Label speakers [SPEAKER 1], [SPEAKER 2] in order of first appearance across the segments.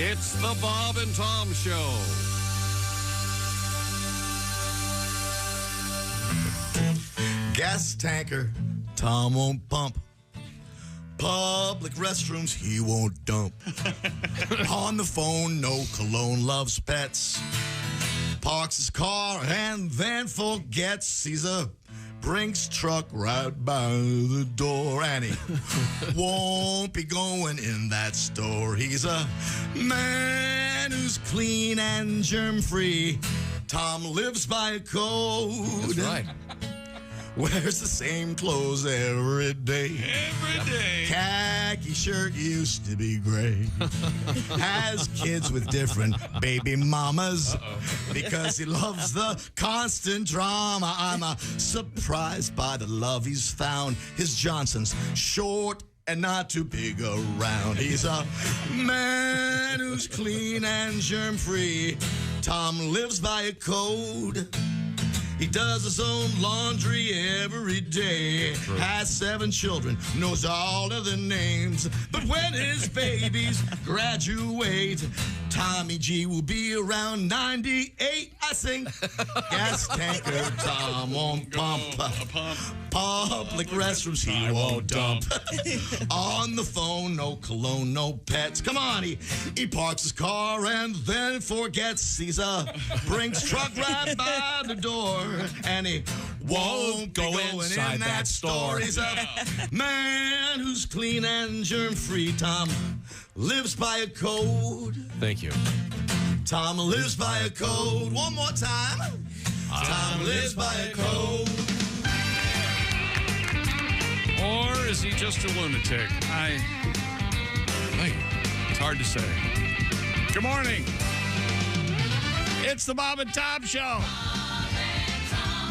[SPEAKER 1] It's the Bob and Tom Show.
[SPEAKER 2] Gas tanker, Tom won't pump. Public restrooms, he won't dump. On the phone, no cologne, loves pets. Parks his car and then forgets he's a Brinks truck right by the door. And he won't be going in that store. He's a man who's clean and germ-free. Tom lives by a code.
[SPEAKER 3] That's right.
[SPEAKER 2] Wears the same clothes every day.
[SPEAKER 1] Every day.
[SPEAKER 2] Khaki shirt used to be gray. Has kids with different baby mamas. Because he loves the constant drama. I'm surprised by the love he's found. His Johnson's short and not too big around. He's a man who's clean and germ-free. Tom lives by a code. He does his own laundry every day. True. Has 7 children, knows all of their names. But when his babies graduate, Tommy G will be around 98. I sing, gas tanker, Tom won't pump. Public restrooms, he won't dump. On the phone, no cologne, no pets. Come on, he parks his car and then forgets he's a Brinks truck right by the door. And he won't go inside in that store. He's a man who's clean and germ-free. Tom lives by a code.
[SPEAKER 3] Thank you.
[SPEAKER 2] Tom lives by a code. One more time. Tom lives by a code.
[SPEAKER 1] Or is he just a lunatic? It's hard to say. Good morning. It's the Bob and Tom Show.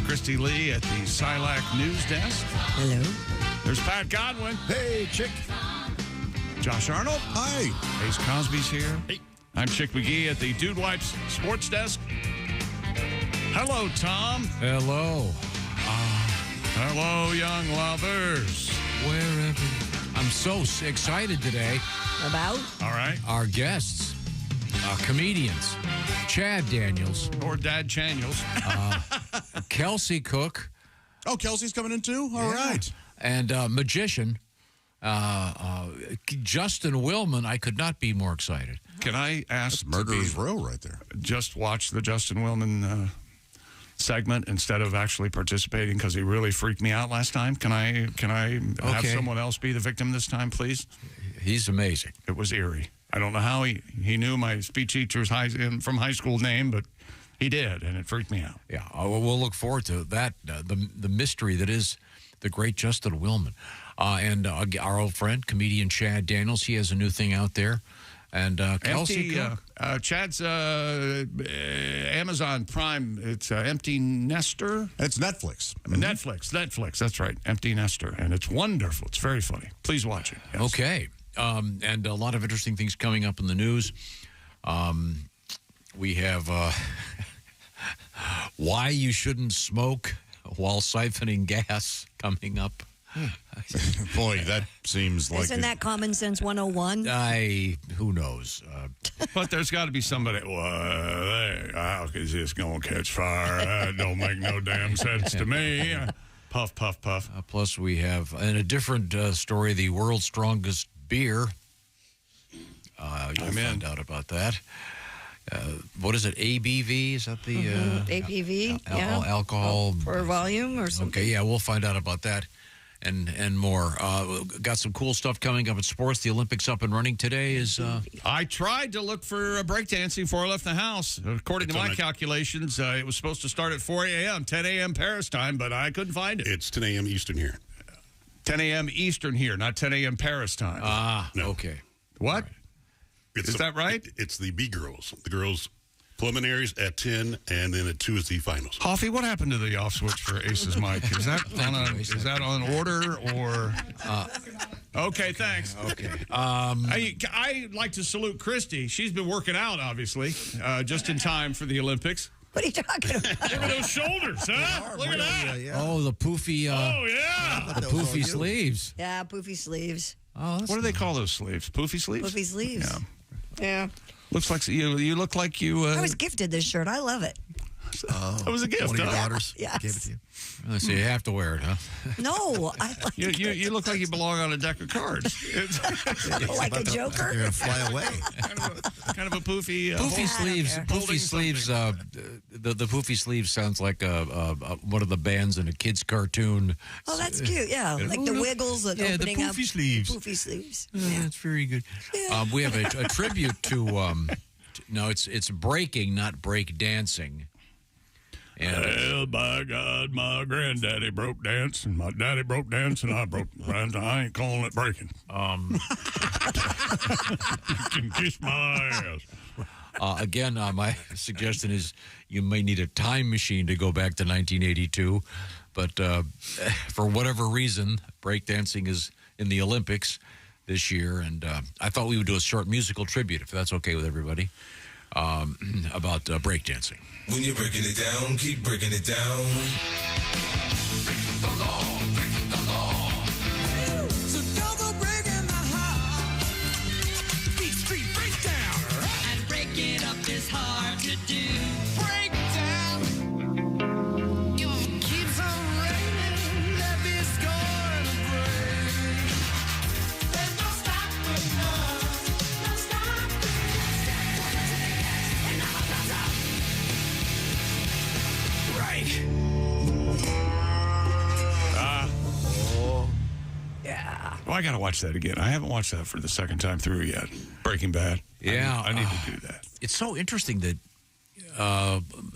[SPEAKER 1] Christy Lee at the Silac News Desk.
[SPEAKER 4] Hello.
[SPEAKER 1] There's Pat Godwin.
[SPEAKER 2] Hey, chick.
[SPEAKER 1] Josh Arnold.
[SPEAKER 2] Hi.
[SPEAKER 1] Ace Cosby's here.
[SPEAKER 2] Hey.
[SPEAKER 1] I'm Chick McGee at the Dude Wipes Sports Desk. Hello, Tom.
[SPEAKER 3] Hello.
[SPEAKER 1] Hello, young lovers.
[SPEAKER 3] Wherever. I'm so excited today.
[SPEAKER 4] About?
[SPEAKER 1] All right.
[SPEAKER 3] Our guests, comedians, Chad Daniels,
[SPEAKER 1] Or Dad Chaniels.
[SPEAKER 3] Kelsey Cook.
[SPEAKER 5] Oh, Kelsey's coming in too? All right.
[SPEAKER 3] And Magician, Justin Willman. I could not be more excited.
[SPEAKER 1] Can I ask
[SPEAKER 5] Murderer's Row right there.
[SPEAKER 1] just watch the Justin Willman segment instead of actually participating because he really freaked me out last time? Can I have someone else be the victim this time, please?
[SPEAKER 3] He's amazing.
[SPEAKER 1] It was Erie. I don't know how he knew my speech teacher's from high school name, but he did, and it freaked me out.
[SPEAKER 3] Yeah, we'll look forward to that, the mystery that is the great Justin Willman. And our old friend, comedian Chad Daniels, he has a new thing out there. And Kelsey
[SPEAKER 1] Chad's Amazon Prime, it's Empty Nester.
[SPEAKER 5] It's Netflix.
[SPEAKER 1] Netflix, that's right, Empty Nester. And it's wonderful. It's very funny. Please watch it. Yes.
[SPEAKER 3] Okay. And a lot of interesting things coming up in the news. We have why you shouldn't smoke while siphoning gas coming up.
[SPEAKER 5] Boy, that seems like...
[SPEAKER 4] Isn't that Common Sense 101?
[SPEAKER 3] Who knows?
[SPEAKER 1] But there's got to be somebody, how is this going to catch fire? That don't make no damn sense to me. Puff, puff, puff.
[SPEAKER 3] Plus, we have, in a different story, the world's strongest beer. You'll find out about that. What is it, ABV? Is that the...
[SPEAKER 4] APV, yeah.
[SPEAKER 3] Alcohol...
[SPEAKER 4] per volume or something?
[SPEAKER 3] Okay, yeah, we'll find out about that and more. Got some cool stuff coming up at sports. The Olympics up and running today is...
[SPEAKER 1] I tried to look for breakdancing before I left the house. According to my calculations, it was supposed to start at 4 a.m., 10 a.m. Paris time, but I couldn't find it.
[SPEAKER 5] It's 10 a.m. Eastern here.
[SPEAKER 1] 10 a.m. Eastern here, not 10 a.m. Paris time.
[SPEAKER 5] No.
[SPEAKER 3] Okay.
[SPEAKER 1] What? Is that right?
[SPEAKER 5] It's the B girls. The girls preliminaries at 10, and then at 2 is the finals.
[SPEAKER 1] Hoffy, what happened to the off switch for Ace's mic? Is that on order or? Okay, thanks.
[SPEAKER 3] Okay.
[SPEAKER 1] I like to salute Christy. She's been working out, obviously, just in time for the Olympics.
[SPEAKER 4] What are you talking about?
[SPEAKER 1] Look at those shoulders, huh? Look at that.
[SPEAKER 3] Oh, the poofy...
[SPEAKER 1] Oh, yeah.
[SPEAKER 3] the poofy sleeves.
[SPEAKER 4] Yeah, poofy sleeves.
[SPEAKER 3] Oh,
[SPEAKER 1] What do they call those sleeves? Poofy sleeves?
[SPEAKER 4] Poofy sleeves.
[SPEAKER 1] Yeah.
[SPEAKER 4] Yeah.
[SPEAKER 1] Looks like you look like you.
[SPEAKER 4] I was gifted this shirt. I love it.
[SPEAKER 1] That was a gift.
[SPEAKER 2] One of your
[SPEAKER 1] huh?
[SPEAKER 2] daughters
[SPEAKER 4] Yes.
[SPEAKER 2] gave it to you.
[SPEAKER 3] Let's see, you have to wear it, huh?
[SPEAKER 4] No, I like
[SPEAKER 1] You look like you belong on a deck of cards. It's
[SPEAKER 4] like a joker.
[SPEAKER 2] You're going to fly away.
[SPEAKER 1] kind of a poofy.
[SPEAKER 3] Poofy sleeves.
[SPEAKER 4] care.
[SPEAKER 3] Poofy sleeves. The poofy sleeves sounds like one of the bands in a kid's cartoon.
[SPEAKER 4] Oh, that's cute. Yeah, like the Wiggles.
[SPEAKER 3] Yeah, the
[SPEAKER 4] opening up.
[SPEAKER 3] poofy sleeves.
[SPEAKER 4] Poofy sleeves.
[SPEAKER 3] Yeah, that's very good. We have a tribute to. No, it's breaking, not break dancing. And
[SPEAKER 1] Well, by God, my granddaddy broke dance, and my daddy broke dance, and I broke dance. I ain't calling it breaking. You can kiss my ass.
[SPEAKER 3] again, my suggestion is you may need a time machine to go back to 1982, but for whatever reason, breakdancing is in the Olympics this year, and I thought we would do a short musical tribute, if that's okay with everybody, about breakdancing.
[SPEAKER 6] When you're breaking it down, keep breaking it down. Breaking the law, breaking the law. So don't go breaking the heart. Beat Street breakdown.
[SPEAKER 7] And breaking up is hard to do.
[SPEAKER 6] Breakdown. It keeps on raining. That beat's going to break. There's no stopping us. No stopping.
[SPEAKER 4] Yeah.
[SPEAKER 1] Well, I got to watch that again. I haven't watched that for the second time through yet. Breaking Bad.
[SPEAKER 3] Yeah,
[SPEAKER 1] I need to do that.
[SPEAKER 3] It's so interesting that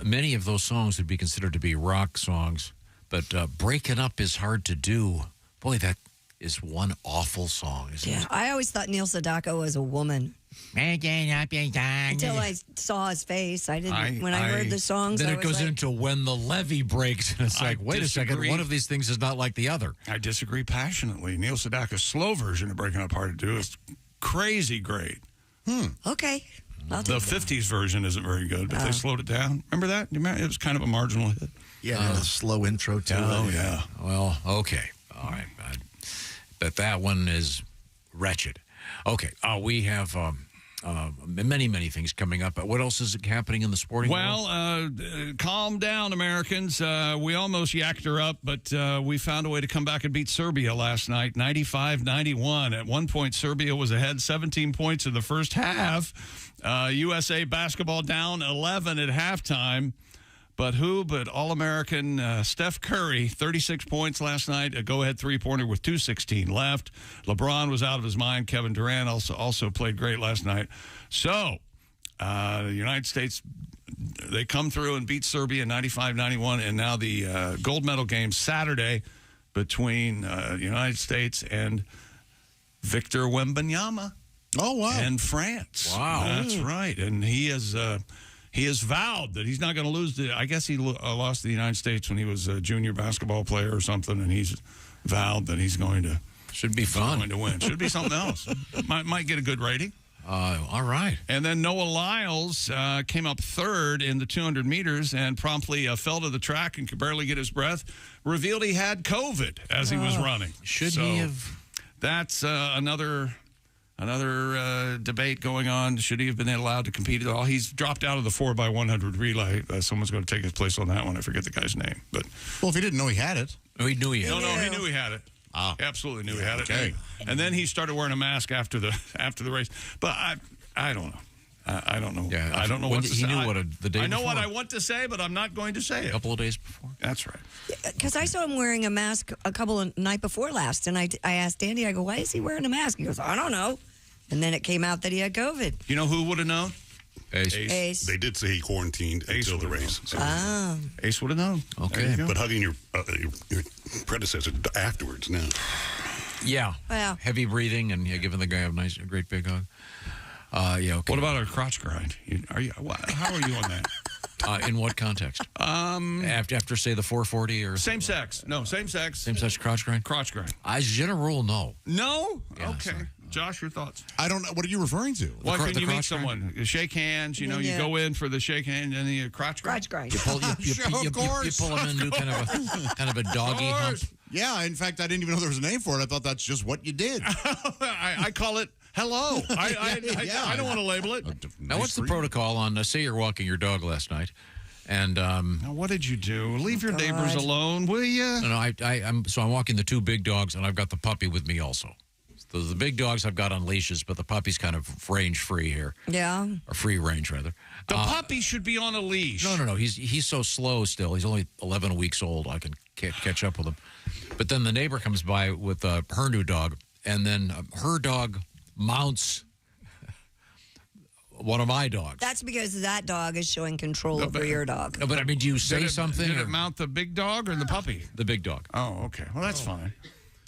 [SPEAKER 3] many of those songs would be considered to be rock songs, but breaking up is hard to do. Boy, that is one awful song, isn't
[SPEAKER 4] Yeah.
[SPEAKER 3] it?
[SPEAKER 4] I always thought Neil Sedaka was a woman until I saw his face. I didn't. When I heard the songs,
[SPEAKER 3] Then
[SPEAKER 4] I
[SPEAKER 3] it
[SPEAKER 4] was
[SPEAKER 3] goes
[SPEAKER 4] like,
[SPEAKER 3] into when the levee breaks, and it's
[SPEAKER 1] I
[SPEAKER 3] like, wait a second,
[SPEAKER 1] disagree.
[SPEAKER 3] one of these things is not like the other.
[SPEAKER 1] I disagree passionately. Neil Sedaka's slow version of Breaking Up Hard to Do is crazy great.
[SPEAKER 4] okay. I'll
[SPEAKER 1] The
[SPEAKER 4] take that.
[SPEAKER 1] 50s version isn't very good, but they slowed it down. Remember that? You remember? It was kind of a marginal hit.
[SPEAKER 2] Yeah, a slow intro to
[SPEAKER 1] Oh,
[SPEAKER 2] it.
[SPEAKER 1] yeah.
[SPEAKER 3] Well, okay. All right. But that one is wretched. Okay. We have many, many things coming up. What else is happening in the sporting world?
[SPEAKER 1] Well, calm down, Americans. We almost yacked her up, but we found a way to come back and beat Serbia last night, 95-91. At one point, Serbia was ahead 17 points in the first half. USA basketball down 11 at halftime. But who but All-American Steph Curry, 36 points last night, a go-ahead three-pointer with 2:16 left. LeBron was out of his mind. Kevin Durant also played great last night. So the United States, they come through and beat Serbia 95-91, and now the gold medal game Saturday between the United States and Victor Wembanyama.
[SPEAKER 2] Oh, wow.
[SPEAKER 1] And France.
[SPEAKER 3] Wow.
[SPEAKER 1] That's right. And he has vowed that he's not going to lose. I guess he lost to the United States when he was a junior basketball player or something, and he's vowed that he's going to
[SPEAKER 3] Should be fun.
[SPEAKER 1] going to win. Should be something else. Might get a good rating.
[SPEAKER 3] All right.
[SPEAKER 1] And then Noah Lyles came up third in the 200 meters and promptly fell to the track and could barely get his breath. Revealed he had COVID as he was running.
[SPEAKER 3] Should he have?
[SPEAKER 1] That's another debate going on. Should he have been allowed to compete at all? He's dropped out of the 4x100 relay. Someone's going to take his place on that one. I forget the guy's name. But
[SPEAKER 2] Well, if he didn't know he had it.
[SPEAKER 3] We knew he had.
[SPEAKER 1] no, he knew he had it.
[SPEAKER 2] Ah.
[SPEAKER 1] He absolutely knew he had
[SPEAKER 2] Okay.
[SPEAKER 1] it. And then he started wearing a mask after the race. But I don't know. I don't know.
[SPEAKER 3] Yeah,
[SPEAKER 1] I don't know
[SPEAKER 3] when
[SPEAKER 1] what to say.
[SPEAKER 3] he knew what the day
[SPEAKER 1] I know what
[SPEAKER 3] before.
[SPEAKER 1] I want to say, but I'm not going to say
[SPEAKER 3] A
[SPEAKER 1] it.
[SPEAKER 3] couple of days before.
[SPEAKER 1] That's right.
[SPEAKER 4] Because I saw him wearing a mask a couple of night before last, and I asked Andy, I go, why is he wearing a mask? He goes, I don't know. And then it came out that he had COVID.
[SPEAKER 1] You know who would have known?
[SPEAKER 3] Ace.
[SPEAKER 4] Ace.
[SPEAKER 5] They did say he quarantined until the race. So.
[SPEAKER 1] Ace would have known.
[SPEAKER 3] Okay.
[SPEAKER 1] There you go.
[SPEAKER 5] But hugging your predecessor afterwards now.
[SPEAKER 3] Yeah.
[SPEAKER 4] Well.
[SPEAKER 3] Heavy breathing and giving the guy a great big hug. Yeah. Okay.
[SPEAKER 1] What about a crotch grind? How are you on that?
[SPEAKER 3] In what context? After say the 440 or
[SPEAKER 1] Same sex. No, same sex.
[SPEAKER 3] same sex crotch grind.
[SPEAKER 1] Crotch grind.
[SPEAKER 3] As a general rule, no.
[SPEAKER 1] No?
[SPEAKER 3] Yeah,
[SPEAKER 1] Okay.
[SPEAKER 3] sorry.
[SPEAKER 1] Josh, your thoughts?
[SPEAKER 2] I don't know. What are you referring to?
[SPEAKER 1] Why
[SPEAKER 3] cro-
[SPEAKER 1] couldn't
[SPEAKER 3] the
[SPEAKER 1] you meet
[SPEAKER 3] crotch grind?
[SPEAKER 1] someone? You shake hands, you know, you
[SPEAKER 4] Yeah.
[SPEAKER 1] go in for the shake hand and then you crotch grind?
[SPEAKER 4] Crotch grind.
[SPEAKER 3] You pull him in, do kind of a doggy hump.
[SPEAKER 2] Yeah, in fact, I didn't even know there was a name for it. I thought that's just what you did.
[SPEAKER 1] I call it hello. I don't want to label it.
[SPEAKER 3] Now, what's the protocol on, say you're walking your dog last night, and
[SPEAKER 1] Now, what did you do? Leave your neighbors alone, will you?
[SPEAKER 3] no, I'm walking the two big dogs, and I've got the puppy with me also. So the big dogs I've got on leashes, but the puppy's kind of range free here.
[SPEAKER 4] Yeah.
[SPEAKER 3] Or free range, rather.
[SPEAKER 1] The puppy should be on a leash.
[SPEAKER 3] No. He's so slow still. He's only 11 weeks old. I can't catch up with him. But then the neighbor comes by with her new dog, and then her dog mounts one of my dogs.
[SPEAKER 4] That's because that dog is showing control over your dog.
[SPEAKER 3] No, but I mean, do you say something?
[SPEAKER 1] Did it mount the big dog or the puppy?
[SPEAKER 3] The big dog.
[SPEAKER 1] Oh, okay. Well, that's fine.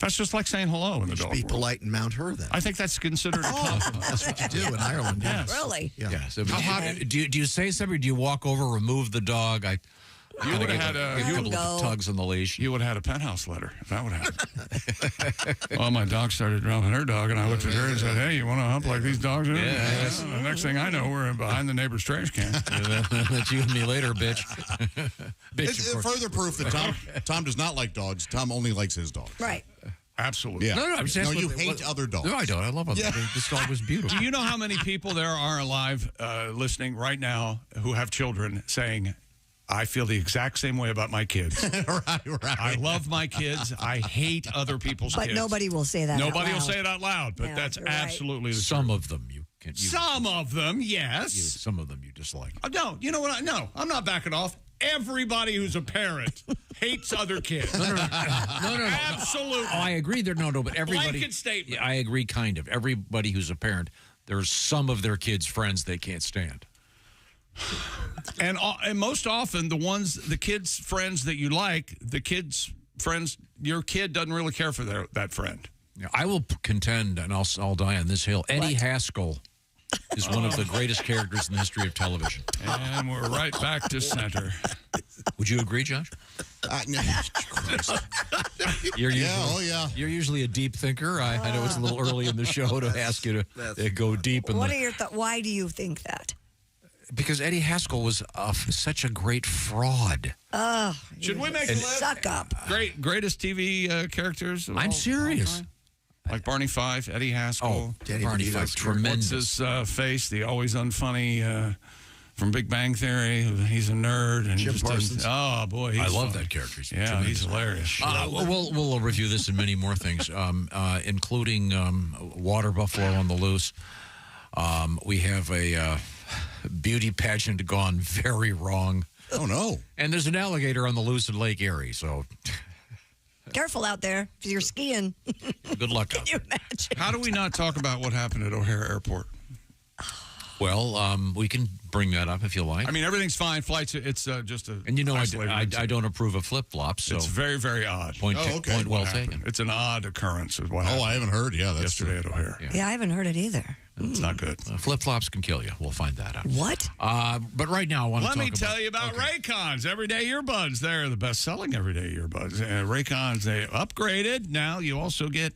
[SPEAKER 1] That's just like saying hello in the dog
[SPEAKER 2] Be
[SPEAKER 1] world.
[SPEAKER 2] polite and mount her then.
[SPEAKER 1] I think that's considered a compliment.
[SPEAKER 2] That's what you do in Ireland.
[SPEAKER 1] Yes.
[SPEAKER 4] Really?
[SPEAKER 3] Yeah. So, do you say something? Do you walk over, remove the dog?
[SPEAKER 1] You would have had
[SPEAKER 3] a couple of tugs on the leash.
[SPEAKER 1] You would have had a penthouse letter if that would happen. Well, my dog started dropping her dog, and I looked at her and said, "Hey, you want to hump like these dogs do?"
[SPEAKER 3] Yeah.
[SPEAKER 1] The next thing I know, we're behind the neighbor's trash can.
[SPEAKER 3] That's you and me later, bitch.
[SPEAKER 8] It's
[SPEAKER 3] of course.
[SPEAKER 8] further proof that Tom does not like dogs. Tom only likes his dog.
[SPEAKER 4] Right.
[SPEAKER 1] Absolutely.
[SPEAKER 8] Yeah.
[SPEAKER 3] No, I'm just asking
[SPEAKER 8] you
[SPEAKER 3] what-
[SPEAKER 8] hate other dogs.
[SPEAKER 3] No, I don't. I love them.
[SPEAKER 8] Yeah.
[SPEAKER 3] This dog was beautiful.
[SPEAKER 1] Do you know how many people there are alive listening right now who have children saying, I feel the exact same way about my kids.
[SPEAKER 8] right.
[SPEAKER 1] I love my kids. I hate other people's
[SPEAKER 4] But
[SPEAKER 1] kids.
[SPEAKER 4] nobody will say that.
[SPEAKER 1] Nobody
[SPEAKER 4] out
[SPEAKER 1] will
[SPEAKER 4] loud.
[SPEAKER 1] say it out loud, but
[SPEAKER 4] Yeah,
[SPEAKER 1] that's
[SPEAKER 4] you're right.
[SPEAKER 1] absolutely the
[SPEAKER 3] Some
[SPEAKER 1] truth.
[SPEAKER 3] of them you can.
[SPEAKER 1] Some of them, yes.
[SPEAKER 3] Some of them you dislike.
[SPEAKER 1] No, you know what? No, I'm not backing off. Everybody who's a parent hates other kids.
[SPEAKER 3] No.
[SPEAKER 1] Absolutely.
[SPEAKER 3] Oh, I agree. But everybody.
[SPEAKER 1] Blanket statement.
[SPEAKER 3] Yeah, I agree, kind of. Everybody who's a parent, there's some of their kids' friends they can't stand.
[SPEAKER 1] And most often, the kids' friends that you like, the kids' friends, your kid doesn't really care for that friend.
[SPEAKER 3] Yeah, I will contend, and I'll die on this hill. Eddie Haskell is one of the greatest characters in the history of television.
[SPEAKER 1] And we're right back to center.
[SPEAKER 3] Would you agree, Josh?
[SPEAKER 8] No, Christ.
[SPEAKER 3] You're usually,
[SPEAKER 8] yeah.
[SPEAKER 3] You're usually a deep thinker. I know it's a little early in the show to ask you to go deep.
[SPEAKER 4] What are your thoughts? Why do you think that?
[SPEAKER 3] Because Eddie Haskell was such a great fraud.
[SPEAKER 1] Should we make a list?
[SPEAKER 4] Suck up.
[SPEAKER 1] Greatest TV characters? of
[SPEAKER 3] I'm
[SPEAKER 1] all
[SPEAKER 3] serious.
[SPEAKER 1] time? Like Barney Fife, Eddie Haskell.
[SPEAKER 3] Barney Fife,
[SPEAKER 1] What's
[SPEAKER 3] tremendous.
[SPEAKER 1] his face? The always unfunny from Big Bang Theory. He's a nerd. And
[SPEAKER 2] Jim
[SPEAKER 1] just
[SPEAKER 2] Parsons.
[SPEAKER 1] Oh, boy. He's
[SPEAKER 3] I love
[SPEAKER 1] funny.
[SPEAKER 3] that character. He's
[SPEAKER 1] Yeah,
[SPEAKER 3] tremendous.
[SPEAKER 1] he's hilarious.
[SPEAKER 3] We'll review this and many more things, including water buffalo on the loose. We have a beauty pageant gone very wrong.
[SPEAKER 8] Oh, no.
[SPEAKER 3] And there's an alligator on the loose in Lake Erie, so
[SPEAKER 4] Careful out there if you're skiing.
[SPEAKER 3] good luck out
[SPEAKER 4] Can you
[SPEAKER 3] there.
[SPEAKER 4] imagine?
[SPEAKER 1] How do we not talk about what happened at O'Hare Airport?
[SPEAKER 3] Well, we can bring that up if you like.
[SPEAKER 1] I mean, everything's fine. Flights, it's just a.
[SPEAKER 3] And you know,
[SPEAKER 1] isolated
[SPEAKER 3] I
[SPEAKER 1] incident.
[SPEAKER 3] don't approve of flip-flops, so
[SPEAKER 1] It's very, very odd.
[SPEAKER 3] point
[SPEAKER 8] okay.
[SPEAKER 3] well
[SPEAKER 1] What happened.
[SPEAKER 3] taken.
[SPEAKER 1] It's an odd occurrence. Is what
[SPEAKER 8] Oh,
[SPEAKER 1] happened
[SPEAKER 8] I haven't heard. Yeah, that's
[SPEAKER 1] yesterday at O'Hare.
[SPEAKER 3] Yeah.
[SPEAKER 4] Yeah, I haven't heard it either.
[SPEAKER 1] It's not good.
[SPEAKER 3] Flip-flops can kill you. We'll find that out.
[SPEAKER 4] What?
[SPEAKER 3] But right now, I want to
[SPEAKER 1] Let
[SPEAKER 3] talk
[SPEAKER 1] me
[SPEAKER 3] about...
[SPEAKER 1] tell you about Raycons, everyday earbuds. They're the best-selling everyday earbuds. Raycons, they upgraded. Now you also get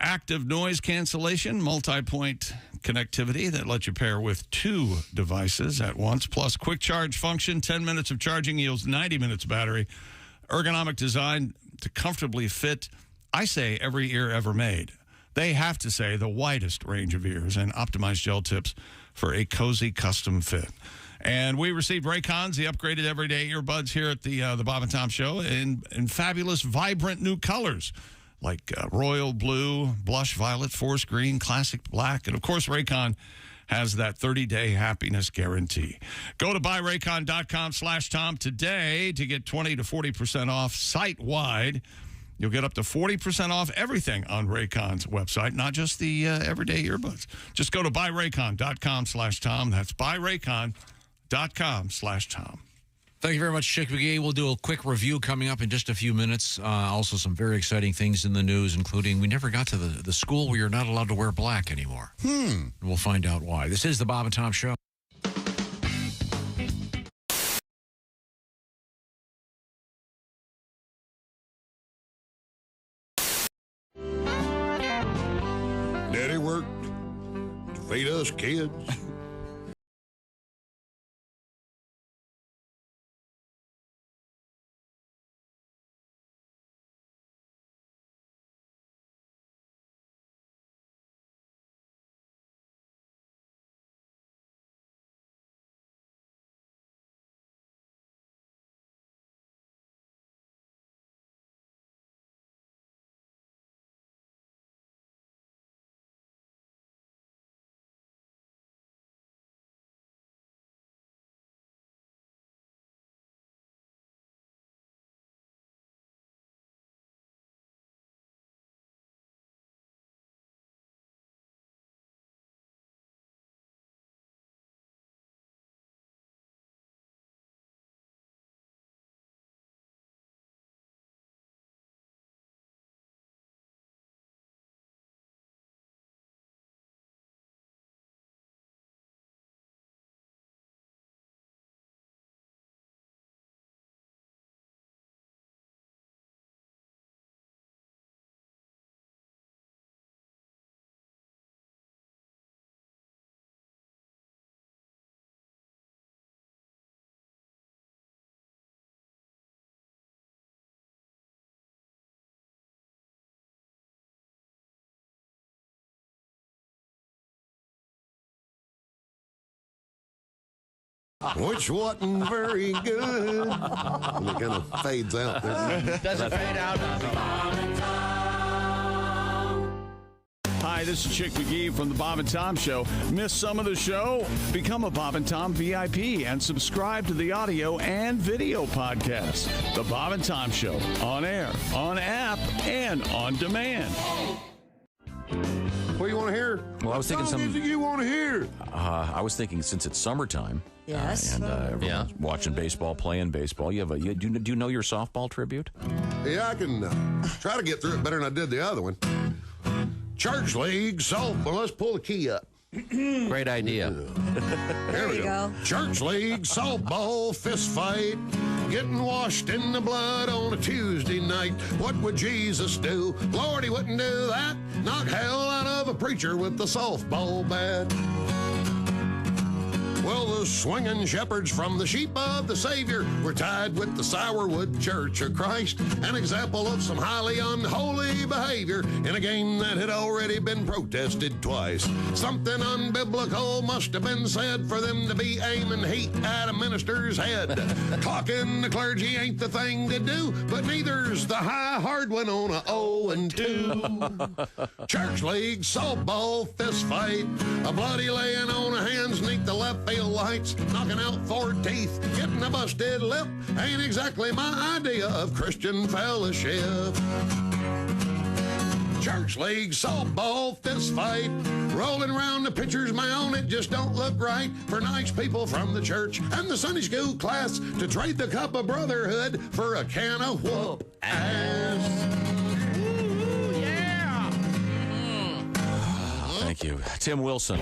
[SPEAKER 1] active noise cancellation, multi-point connectivity that lets you pair with two devices at once, plus quick charge function. 10 minutes of charging yields 90 minutes battery. Ergonomic design to comfortably fit, I say, every ear ever made. They have to say the widest range of ears and optimized gel tips for a cozy custom fit. And we received Raycons, the upgraded everyday earbuds here at the Bob and Tom Show in fabulous, vibrant new colors like royal blue, blush violet, forest green, classic black. And, of course, Raycon has that 30-day happiness guarantee. Go to buyraycon.com/Tom today to get 20 to 40% off site-wide. You'll get up to 40% off everything on Raycon's website, not just the everyday earbuds. Just go to buyraycon.com/Tom. That's buyraycon.com/Tom.
[SPEAKER 3] Thank you very much, Chick McGee. We'll do a quick review coming up in just a few minutes. Also, some very exciting things in the news, including we never got to the school where you're not allowed to wear black anymore. And we'll find out why. This is the Bob and Tom Show.
[SPEAKER 5] Daddy worked to feed us kids.
[SPEAKER 9] which wasn't very good. And it kind of fades out there.
[SPEAKER 10] Does it fade out?
[SPEAKER 1] Hi, this is Chick McGee from the Bob and Tom Show. Miss some of the show? Become a Bob and Tom VIP and subscribe to the audio and video podcast. The Bob and Tom Show, on air, on app, and on demand.
[SPEAKER 9] What do you want to hear?
[SPEAKER 11] Well, I was thinking
[SPEAKER 9] some music you want to hear.
[SPEAKER 11] I was thinking since it's summertime.
[SPEAKER 4] Yes.
[SPEAKER 11] And everyone's watching baseball, playing baseball. Do you know your softball tribute?
[SPEAKER 9] Yeah, I can try to get through it better than I did the other one. Church league softball. Let's pull the key up.
[SPEAKER 10] Great idea.
[SPEAKER 4] There you go.
[SPEAKER 9] Church league softball fist fight. Getting washed in the blood on a Tuesday night. What would Jesus do? Lord, he wouldn't do that. Knock hell out of a preacher with the softball bat. Well, the swinging shepherds from the sheep of the Savior were tied with the Sourwood Church of Christ, an example of some highly unholy behavior in a game that had already been protested twice. Something unbiblical must have been said for them to be aiming heat at a minister's head. Clocking the clergy ain't the thing to do, but neither's the high hard one on a 0-2. Church league softball fist fight, a bloody laying on of hands neath the left field lights, knocking out 4 teeth, getting a busted lip, ain't exactly my idea of Christian fellowship. Church league softball fist fight, rolling around the pitcher's mound, it just don't look right for nice people from the church and the Sunday school class to trade the cup of brotherhood for a can of whoop ass.
[SPEAKER 10] Ooh, yeah.
[SPEAKER 11] Thank you. Tim Wilson.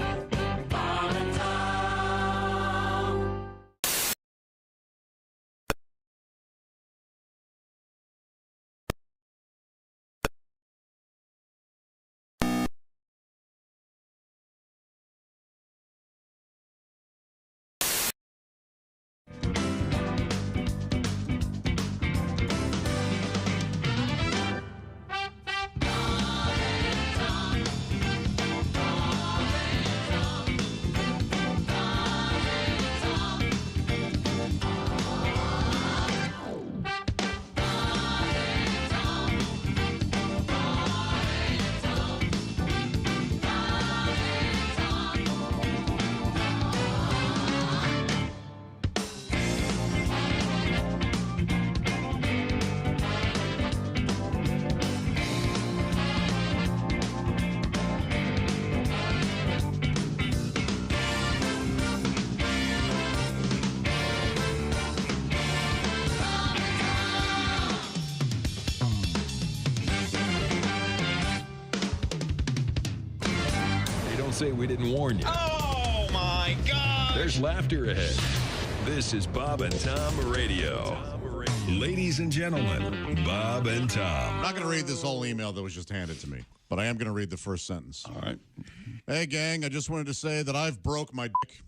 [SPEAKER 12] Say we didn't warn you.
[SPEAKER 10] Oh, my God.
[SPEAKER 12] There's laughter ahead. This is Bob and Tom Radio. Ladies and gentlemen, Bob and Tom.
[SPEAKER 8] I'm not going to read this whole email that was just handed to me, but I am going to read the first sentence.
[SPEAKER 1] All right.
[SPEAKER 8] Hey, gang, I just wanted to say that I've broke my dick.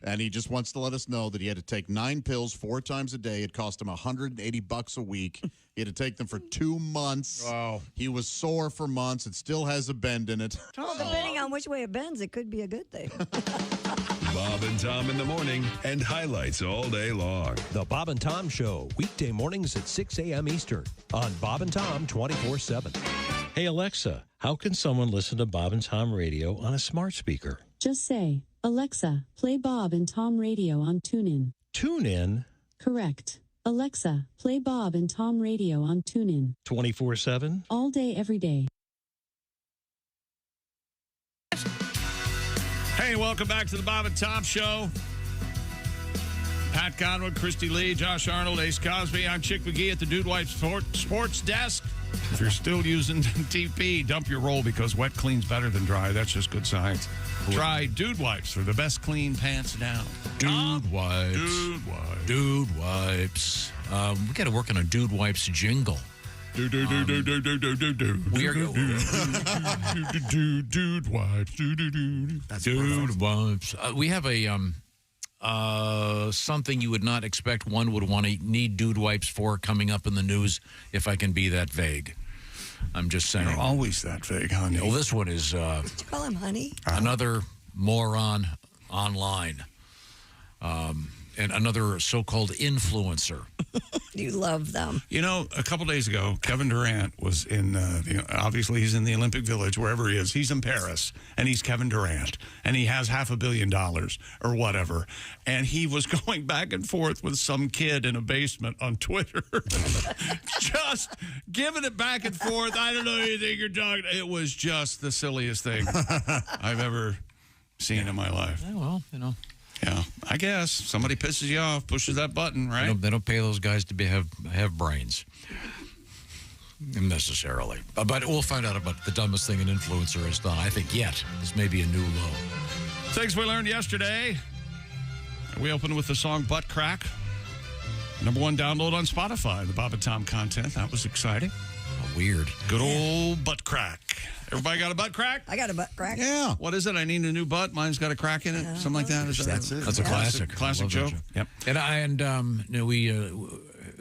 [SPEAKER 8] And he just wants to let us know that he had to take 9 pills 4 times a day. It cost him $180 a week. He had to take them for 2 months.
[SPEAKER 3] Wow.
[SPEAKER 8] He was sore for months. It still has a bend in it.
[SPEAKER 4] Well, depending on which way it bends, it could be a good thing.
[SPEAKER 12] Bob and Tom in the morning and highlights all day long.
[SPEAKER 13] The Bob and Tom Show, weekday mornings at 6 a.m. Eastern on Bob and Tom 24/7.
[SPEAKER 14] Hey, Alexa, how can someone listen to Bob and Tom Radio on a smart speaker?
[SPEAKER 15] Just say, Alexa, play Bob and Tom Radio on TuneIn.
[SPEAKER 14] TuneIn?
[SPEAKER 15] Correct. Alexa, play Bob and Tom Radio on TuneIn.
[SPEAKER 14] 24/7?
[SPEAKER 15] All day, every day.
[SPEAKER 1] Hey, welcome back to the Bob and Tom Show. Pat Conwood, Christy Lee, Josh Arnold, Ace Cosby. I'm Chick McGee at the Dude Wipe Sports Desk. If you're still using TP, dump your roll because wet cleans better than dry. That's just good science. Try Dude Wipes for the best clean pants down.
[SPEAKER 3] Dude Wipes.
[SPEAKER 1] Dude Wipes.
[SPEAKER 3] Dude Wipes. We got to work on a Dude Wipes jingle.
[SPEAKER 1] Dude Wipes.
[SPEAKER 3] Dude Wipes. We have a something you would not expect one would want to need Dude Wipes for coming up in the news, if I can be that vague. I'm just saying.
[SPEAKER 1] You're always that vague, honey.
[SPEAKER 3] Well, this one is
[SPEAKER 4] Did you call him honey?
[SPEAKER 3] another moron online. And another so-called influencer.
[SPEAKER 4] You love them.
[SPEAKER 1] You know, a couple days ago, Kevin Durant was in, obviously he's in the Olympic Village, wherever he is. He's in Paris, and he's Kevin Durant, and he has $500 million or whatever. And he was going back and forth with some kid in a basement on Twitter, just giving it back and forth. I don't know anything you're talking. It was just the silliest thing I've ever seen in my life.
[SPEAKER 3] Yeah, well,
[SPEAKER 1] Yeah, I guess somebody pisses you off, pushes that button, right?
[SPEAKER 3] They don't pay those guys to have brains necessarily. But we'll find out about the dumbest thing an influencer has done. I think yet this may be a new low.
[SPEAKER 1] Things we learned yesterday. We opened with the song "Butt Crack," #1 download on Spotify. The Bob and Tom content, that was exciting.
[SPEAKER 3] Weird.
[SPEAKER 1] Good old butt crack. Everybody got a butt crack?
[SPEAKER 4] I got a butt crack.
[SPEAKER 8] Yeah.
[SPEAKER 1] What is it? I need a new butt. Mine's got a crack in it. Something like that.
[SPEAKER 2] That's it.
[SPEAKER 3] That's a classic.
[SPEAKER 1] Classic joke.
[SPEAKER 3] Yep. And we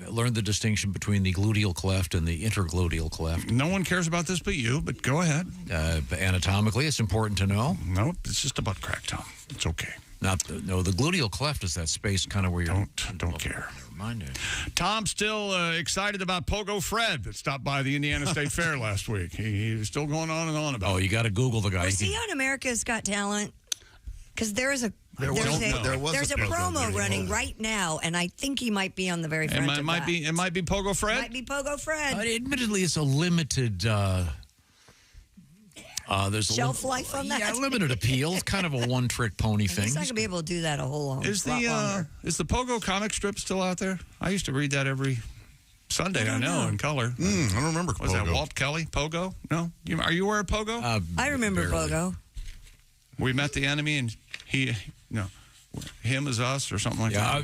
[SPEAKER 3] learned the distinction between the gluteal cleft and the intergluteal cleft.
[SPEAKER 1] No one cares about this but you, but go ahead.
[SPEAKER 3] Anatomically, it's important to know.
[SPEAKER 1] Nope, it's just a butt crack, Tom. It's okay.
[SPEAKER 3] The gluteal cleft is that space kind of where you
[SPEAKER 1] don't care.
[SPEAKER 3] Never mind it.
[SPEAKER 1] Tom's still excited about Pogo Fred that stopped by the Indiana State Fair last week. He was still going on and on about it.
[SPEAKER 3] Oh, you got to Google the guy.
[SPEAKER 4] Was he on America's Got Talent? Because there's a
[SPEAKER 2] There was a
[SPEAKER 4] promo running right now, and I think he might be on the very front.
[SPEAKER 1] It might be Pogo Fred.
[SPEAKER 4] Might be Pogo Fred.
[SPEAKER 3] Admittedly, it's a limited. There's
[SPEAKER 4] shelf life on that.
[SPEAKER 3] Yeah, limited appeal. It's kind of a one-trick pony thing.
[SPEAKER 4] He's not gonna be able to do that a whole long.
[SPEAKER 1] Is the Pogo comic strip still out there? I used to read that every Sunday. I know in color.
[SPEAKER 2] I don't remember.
[SPEAKER 1] Was that Walt Kelly? Pogo? No. Are you aware of Pogo?
[SPEAKER 4] I remember
[SPEAKER 3] barely.
[SPEAKER 4] Pogo.
[SPEAKER 1] We met the enemy, and him is us, or something like that.
[SPEAKER 3] I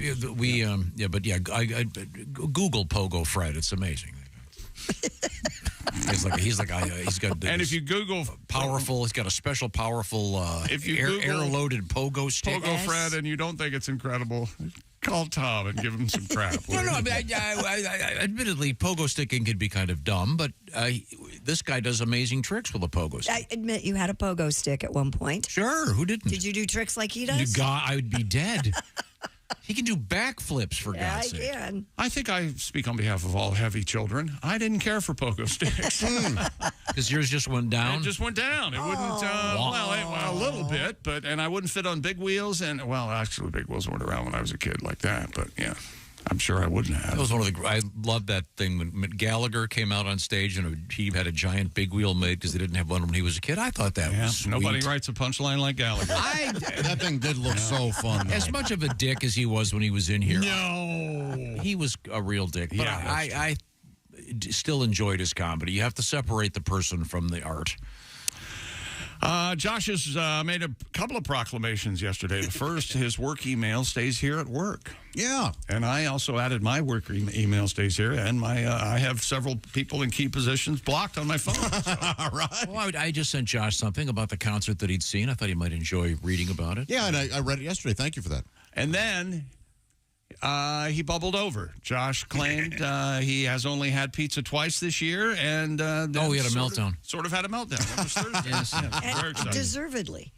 [SPEAKER 3] Google Pogo Fred. It's amazing. He's got.
[SPEAKER 1] And if you Google
[SPEAKER 3] powerful, he's got a special powerful air-loaded pogo stick.
[SPEAKER 1] Pogo Fred, and you don't think it's incredible, call Tom and give him some crap.
[SPEAKER 3] Admittedly, pogo sticking could be kind of dumb, but this guy does amazing tricks with a pogo stick.
[SPEAKER 4] I admit you had a pogo stick at one point.
[SPEAKER 3] Sure, who didn't?
[SPEAKER 4] Did you do tricks like he does?
[SPEAKER 3] I would be dead. He can do backflips, for God's sake.
[SPEAKER 4] Yeah, I can.
[SPEAKER 1] I think I speak on behalf of all heavy children. I didn't care for pogo sticks.
[SPEAKER 3] Because yours just went down?
[SPEAKER 1] It just went down. It wouldn't, a little bit, and I wouldn't fit on big wheels. And, actually, big wheels weren't around when I was a kid like that. But, yeah, I'm sure I wouldn't have.
[SPEAKER 3] That was one of the. I loved that thing when Gallagher came out on stage and he had a giant big wheel made because they didn't have one when he was a kid. I thought that was sweet.
[SPEAKER 1] Nobody writes a punchline like Gallagher.
[SPEAKER 8] That thing did look so fun, though.
[SPEAKER 3] As much of a dick as he was when he was in here.
[SPEAKER 1] No.
[SPEAKER 3] He was a real dick. But I still enjoyed his comedy. You have to separate the person from the art.
[SPEAKER 1] Josh has made a couple of proclamations yesterday. The first, his work email stays here at work.
[SPEAKER 8] Yeah.
[SPEAKER 1] And I also added my work email stays here, and I have several people in key positions blocked on my phone. So.
[SPEAKER 8] All right.
[SPEAKER 3] Well, I just sent Josh something about the concert that he'd seen. I thought he might enjoy reading about it.
[SPEAKER 8] Yeah, and I read it yesterday. Thank you for that.
[SPEAKER 1] And then he bubbled over. Josh claimed he has only had pizza twice this year, and
[SPEAKER 3] he had a meltdown.
[SPEAKER 1] Sort of had a meltdown. That was Thursday.
[SPEAKER 3] Yes.
[SPEAKER 1] Very exciting.
[SPEAKER 4] Deservedly.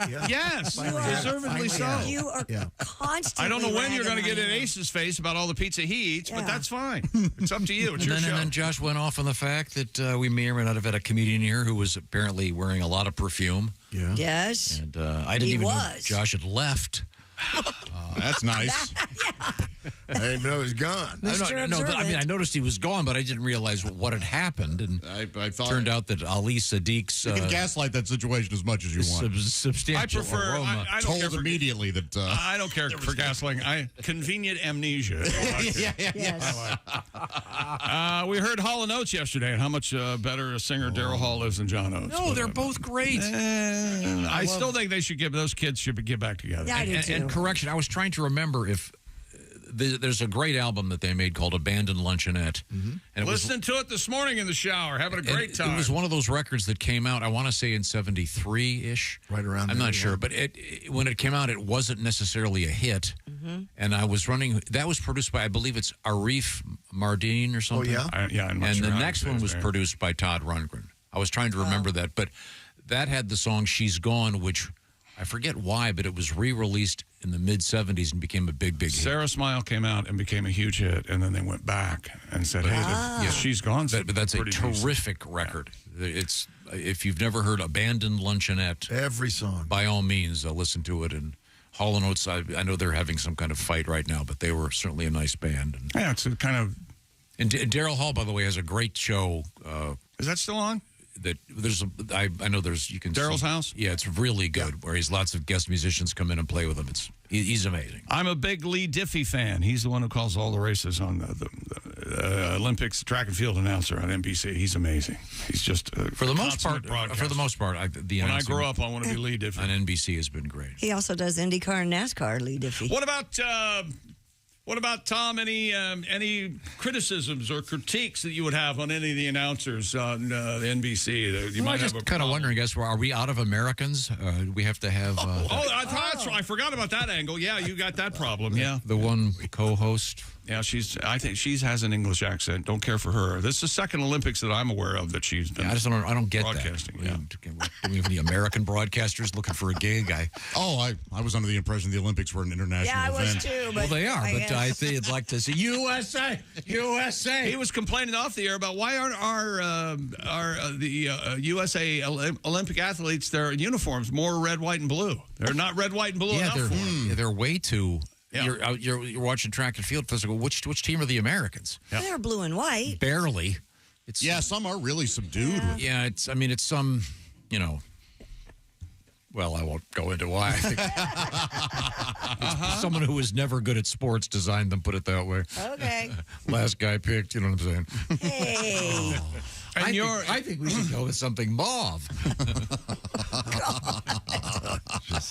[SPEAKER 1] Yes, deservedly so.
[SPEAKER 4] You are constantly.
[SPEAKER 1] I don't know when you're going to get in
[SPEAKER 4] an
[SPEAKER 1] Ace's face about all the pizza he eats, but that's fine. It's up to you. It's your show.
[SPEAKER 3] And then Josh went off on the fact that we may or may not have had a comedian here who was apparently wearing a lot of perfume.
[SPEAKER 8] Yeah.
[SPEAKER 4] Yes.
[SPEAKER 3] And I didn't even know Josh had left.
[SPEAKER 8] That's nice.
[SPEAKER 2] I didn't even know he was gone.
[SPEAKER 3] I noticed he was gone, but I didn't realize what had happened. And
[SPEAKER 8] I thought
[SPEAKER 3] turned out that Ali Sadiq's...
[SPEAKER 8] You can gaslight that situation as much as you want.
[SPEAKER 3] Substantial
[SPEAKER 1] I prefer...
[SPEAKER 3] aroma.
[SPEAKER 1] I don't care
[SPEAKER 8] told immediately that...
[SPEAKER 1] I don't care for gaslighting. Convenient amnesia.
[SPEAKER 4] Yes.
[SPEAKER 1] We heard Hall and Oates yesterday and how much better a singer Daryl Hall is than John Oates.
[SPEAKER 3] No, they're both great.
[SPEAKER 1] I still think those kids should get back together.
[SPEAKER 4] Yeah, I do too.
[SPEAKER 3] And correction, I was trying to remember if there's a great album that they made called Abandoned Luncheonette.
[SPEAKER 1] Mm-hmm. And listening to it this morning in the shower, having a great time.
[SPEAKER 3] It was one of those records that came out, I want to say in 73-ish.
[SPEAKER 2] Right around
[SPEAKER 3] I'm
[SPEAKER 2] there,
[SPEAKER 3] not sure, but when it came out, it wasn't necessarily a hit. Mm-hmm. And I was that was produced by, I believe it's Arif Mardin or something.
[SPEAKER 2] Oh, yeah?
[SPEAKER 1] I'm not
[SPEAKER 3] and
[SPEAKER 1] sure
[SPEAKER 3] the next one was produced by Todd Rundgren. I was trying to remember that, but that had the song She's Gone, which I forget why, but it was re-released in the mid-'70s and became a big hit.
[SPEAKER 1] Sarah Smile came out and became a huge hit, and then they went back and said, "Hey, She's Gone."
[SPEAKER 3] But that's a terrific record. It's if you've never heard "Abandoned Luncheonette,"
[SPEAKER 2] every song,
[SPEAKER 3] by all means, listen to it. And Hall and Oates, I know they're having some kind of fight right now, but they were certainly a nice band. And,
[SPEAKER 1] yeah, it's a kind of.
[SPEAKER 3] And Daryl Hall, by the way, has a great show.
[SPEAKER 1] Is that still on?
[SPEAKER 3] That I know there's you can
[SPEAKER 1] Daryl's House.
[SPEAKER 3] Yeah, it's really good. Where he's lots of guest musicians come in and play with him. He's amazing.
[SPEAKER 1] I'm a big Lee Diffie fan. He's the one who calls all the races on the Olympics, track and field announcer on NBC. He's amazing. He's just
[SPEAKER 3] for the most part.
[SPEAKER 1] When I grow up, I want to be Lee Diffie
[SPEAKER 3] on NBC. Has been great.
[SPEAKER 4] He also does IndyCar and NASCAR. Lee Diffie.
[SPEAKER 1] What about Tom? Any criticisms or critiques that you would have on any of the announcers on the NBC? That you might
[SPEAKER 3] just kind of wondering, I guess, are we out of Americans? We have to have.
[SPEAKER 1] I forgot about that angle. Yeah, you got that problem. Yeah,
[SPEAKER 3] the one co-host.
[SPEAKER 1] Yeah, I think she has an English accent. Don't care for her. This is the second Olympics that I'm aware of that she's been.
[SPEAKER 3] I don't get
[SPEAKER 1] broadcasting.
[SPEAKER 3] That. Do we have any American broadcasters looking for a gig? I
[SPEAKER 8] was under the impression the Olympics were an international event.
[SPEAKER 4] I was too.
[SPEAKER 3] Well, they are, but I think I'd like to see USA.
[SPEAKER 1] He was complaining off the air about why aren't the USA Olympic athletes, their uniforms more red, white, and blue? They're not red, white, and blue enough for them.
[SPEAKER 3] They're way too. Yeah. You're watching track and field physical. Which team are the Americans?
[SPEAKER 4] Yeah. They're blue and white.
[SPEAKER 3] Barely.
[SPEAKER 8] Some are really subdued.
[SPEAKER 3] Yeah, it's some, well, I won't go into why. I think someone who was never good at sports designed them, put it that way.
[SPEAKER 4] Okay.
[SPEAKER 3] Last guy picked, you know what I'm saying?
[SPEAKER 4] Hey.
[SPEAKER 3] I think we should go with something mauve.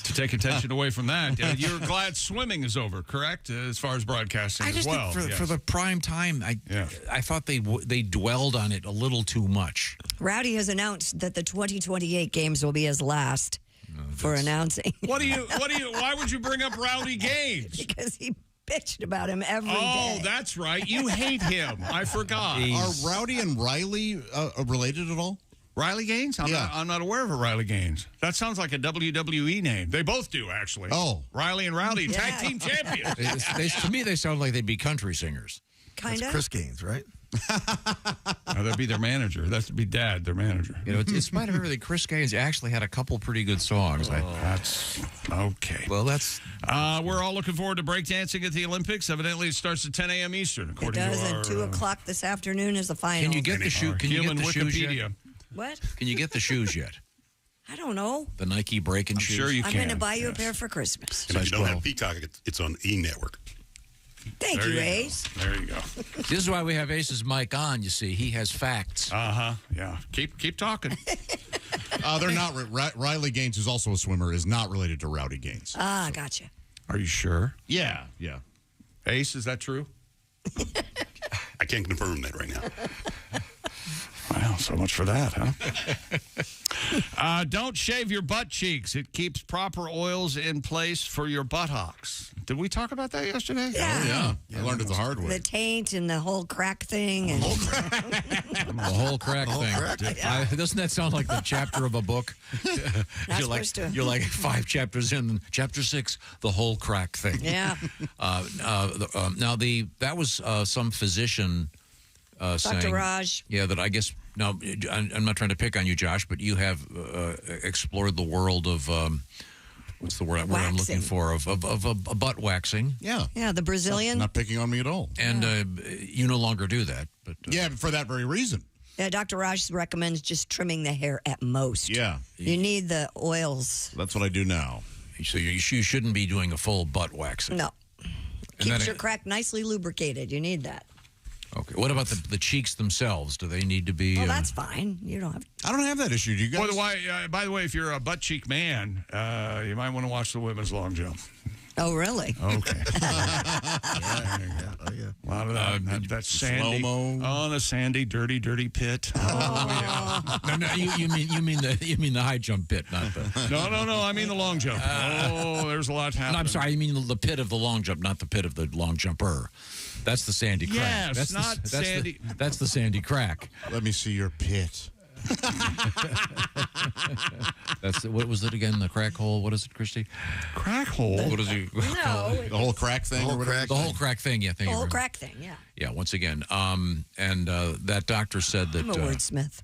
[SPEAKER 1] To take attention away from that, you're glad swimming is over, correct? As far as broadcasting as well.
[SPEAKER 3] Think for the prime time, I thought they dwelled on it a little too much.
[SPEAKER 4] Rowdy has announced that the 2028 games will be his last for announcing.
[SPEAKER 1] Why would you bring up Rowdy Gaines?
[SPEAKER 4] Because he bitched about him every day.
[SPEAKER 1] Oh, that's right. You hate him. I forgot.
[SPEAKER 8] Are Rowdy and Riley related at all?
[SPEAKER 1] Riley Gaines? I'm not aware of a Riley Gaines. That sounds like a WWE name. They both do, actually.
[SPEAKER 8] Oh.
[SPEAKER 1] Riley and Rowdy, tag team champions.
[SPEAKER 3] To me, they sound like they'd be country singers.
[SPEAKER 4] Kind of.
[SPEAKER 2] That's Chris Gaines, right?
[SPEAKER 1] That'd be their manager. That'd be Dad, their manager.
[SPEAKER 3] In spite of everything, Chris Gaines actually had a couple pretty good songs.
[SPEAKER 1] That's okay.
[SPEAKER 3] Well, that's.
[SPEAKER 1] We're all looking forward to breakdancing at the Olympics. Evidently, it starts at 10 a.m. Eastern. According
[SPEAKER 4] it does,
[SPEAKER 1] to
[SPEAKER 4] and 2 o'clock this afternoon is the final.
[SPEAKER 3] Can you get the shoe? Can you get the shoes yet?
[SPEAKER 4] What?
[SPEAKER 3] Can you get the shoes yet?
[SPEAKER 4] I don't know.
[SPEAKER 3] The Nike breaking shoes?
[SPEAKER 1] Sure you can.
[SPEAKER 4] I'm going to buy you a pair for Christmas.
[SPEAKER 5] And if you don't have Peacock, it's on E! Network.
[SPEAKER 4] Thank you, Ace.
[SPEAKER 1] There you go.
[SPEAKER 3] This is why we have Ace's mic on, you see. He has facts.
[SPEAKER 1] Yeah. Keep talking.
[SPEAKER 8] They're not. Riley Gaines, who's also a swimmer, is not related to Rowdy Gaines.
[SPEAKER 4] Ah, gotcha.
[SPEAKER 1] Are you sure?
[SPEAKER 8] Yeah.
[SPEAKER 1] Ace, is that true?
[SPEAKER 5] I can't confirm that right now.
[SPEAKER 1] Well, so much for that, huh? Don't shave your butt cheeks. It keeps proper oils in place for your buttocks. Did we talk about that yesterday?
[SPEAKER 4] Yeah.
[SPEAKER 8] I learned it the hard way.
[SPEAKER 4] The taint and the whole crack thing. And
[SPEAKER 3] The whole crack thing. Doesn't that sound like the chapter of a book? You're like 5 chapters in. Chapter 6, the whole crack thing.
[SPEAKER 4] Yeah.
[SPEAKER 3] Now, that was some physician saying.
[SPEAKER 4] Dr. Raj.
[SPEAKER 3] Yeah, that I guess. Now, I'm not trying to pick on you, Josh, but you have explored the world of. What's the word I'm looking for? Of butt waxing.
[SPEAKER 8] Yeah.
[SPEAKER 4] Yeah, the Brazilian.
[SPEAKER 8] Not picking on me at all.
[SPEAKER 3] And you no longer do that. But
[SPEAKER 8] yeah, for that very reason.
[SPEAKER 4] Yeah, Dr. Raj recommends just trimming the hair at most.
[SPEAKER 8] Yeah.
[SPEAKER 4] You need the oils.
[SPEAKER 8] That's what I do now.
[SPEAKER 3] So you shouldn't be doing a full butt waxing.
[SPEAKER 4] No. Keeps your crack nicely lubricated. You need that.
[SPEAKER 3] Okay. What about the cheeks themselves? Do they need to be?
[SPEAKER 4] Well, that's fine. You don't have.
[SPEAKER 8] I don't have that issue. Do you guys?
[SPEAKER 1] By the way, if you're a butt cheek man, you might want to watch the women's long jump.
[SPEAKER 4] Oh, really?
[SPEAKER 1] Okay.
[SPEAKER 2] Yeah.
[SPEAKER 1] A lot of that sandy.
[SPEAKER 8] Slow-mo.
[SPEAKER 1] Oh, the sandy, dirty pit. Oh,
[SPEAKER 3] yeah. No, you mean the high jump pit, not the.
[SPEAKER 1] No. I mean the long jump. There's a lot happening.
[SPEAKER 3] No, I'm sorry. I mean the pit of the long jump, not the pit of the long jumper. That's the sandy crack.
[SPEAKER 1] Yes,
[SPEAKER 3] that's
[SPEAKER 1] not sandy.
[SPEAKER 3] That's the sandy crack.
[SPEAKER 8] Let me see your pit.
[SPEAKER 3] That's what was it again? The crack hole. What is it, Christy?
[SPEAKER 1] Crack hole.
[SPEAKER 3] What is he?
[SPEAKER 4] No.
[SPEAKER 8] The whole crack thing?
[SPEAKER 3] The whole crack thing. Yeah. Thank
[SPEAKER 4] The
[SPEAKER 3] you
[SPEAKER 4] whole
[SPEAKER 3] very
[SPEAKER 4] crack thing, yeah.
[SPEAKER 3] Yeah, once again. And that doctor said that
[SPEAKER 4] I'm a wordsmith.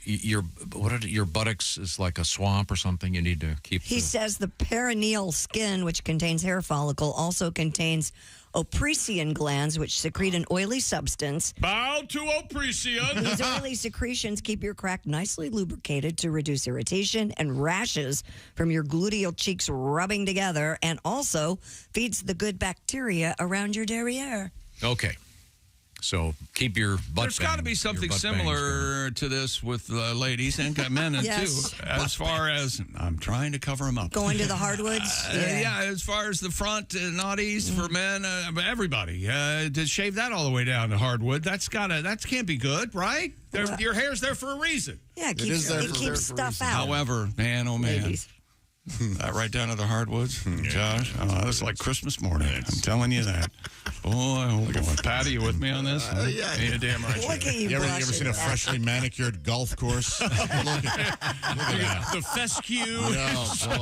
[SPEAKER 3] your buttocks is like a swamp or something. You need to keep.
[SPEAKER 4] He says the perineal skin, which contains hair follicle, also contains opresian glands, which secrete an oily substance.
[SPEAKER 1] Bow to opresian.
[SPEAKER 4] These oily secretions keep your crack nicely lubricated to reduce irritation and rashes from your gluteal cheeks rubbing together, and also feeds the good bacteria around your derriere.
[SPEAKER 3] Okay. So keep your butt.
[SPEAKER 1] There's got to be something similar to this with ladies and men
[SPEAKER 4] Yes.
[SPEAKER 1] too. As far as I'm trying to cover them up.
[SPEAKER 4] Going to the hardwoods.
[SPEAKER 1] Yeah, as far as the front naughties for men, everybody to shave that all the way down to hardwood. That can't be good, right? Your hair's there for a reason.
[SPEAKER 4] Yeah, it keeps stuff out.
[SPEAKER 1] However, man, oh man.
[SPEAKER 4] Ladies.
[SPEAKER 1] Right down to the hardwoods, Josh. That's like Christmas morning. I'm telling you that. Boy, oh boy. Patty, you with me on this?
[SPEAKER 2] Yeah.
[SPEAKER 1] You're damn right.
[SPEAKER 4] Look at you.
[SPEAKER 8] You ever seen a freshly manicured golf course? Look at that.
[SPEAKER 1] The fescue.
[SPEAKER 8] Oh, boy.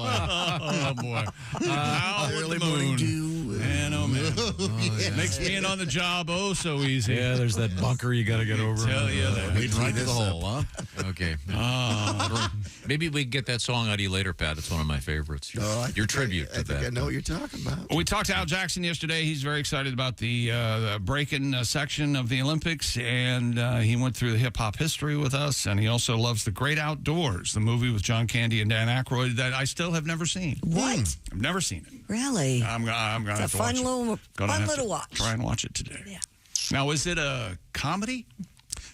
[SPEAKER 1] Oh, boy. Out with the moon. Man, oh, man. Makes being on the job so easy.
[SPEAKER 3] Yeah, there's that bunker you got to get over.
[SPEAKER 1] Tell you that.
[SPEAKER 8] Lead right to the hole, huh?
[SPEAKER 3] Okay. Maybe we can get that song out of you later, Pat. It's one of my favorites. Your tribute to that.
[SPEAKER 2] I know what you're talking about.
[SPEAKER 1] We talked to Al Jackson yesterday. He's very excited about the break-in section of the Olympics, and he went through the hip-hop history with us, and he also loves The Great Outdoors, the movie with John Candy and Dan Aykroyd that I still have never seen.
[SPEAKER 4] What?
[SPEAKER 1] I've never seen it.
[SPEAKER 4] Really?
[SPEAKER 1] I'm going to have
[SPEAKER 4] It's
[SPEAKER 1] to
[SPEAKER 4] a fun
[SPEAKER 1] watch
[SPEAKER 4] little watch.
[SPEAKER 1] Try and watch it today.
[SPEAKER 4] Yeah.
[SPEAKER 1] Now, is it a comedy?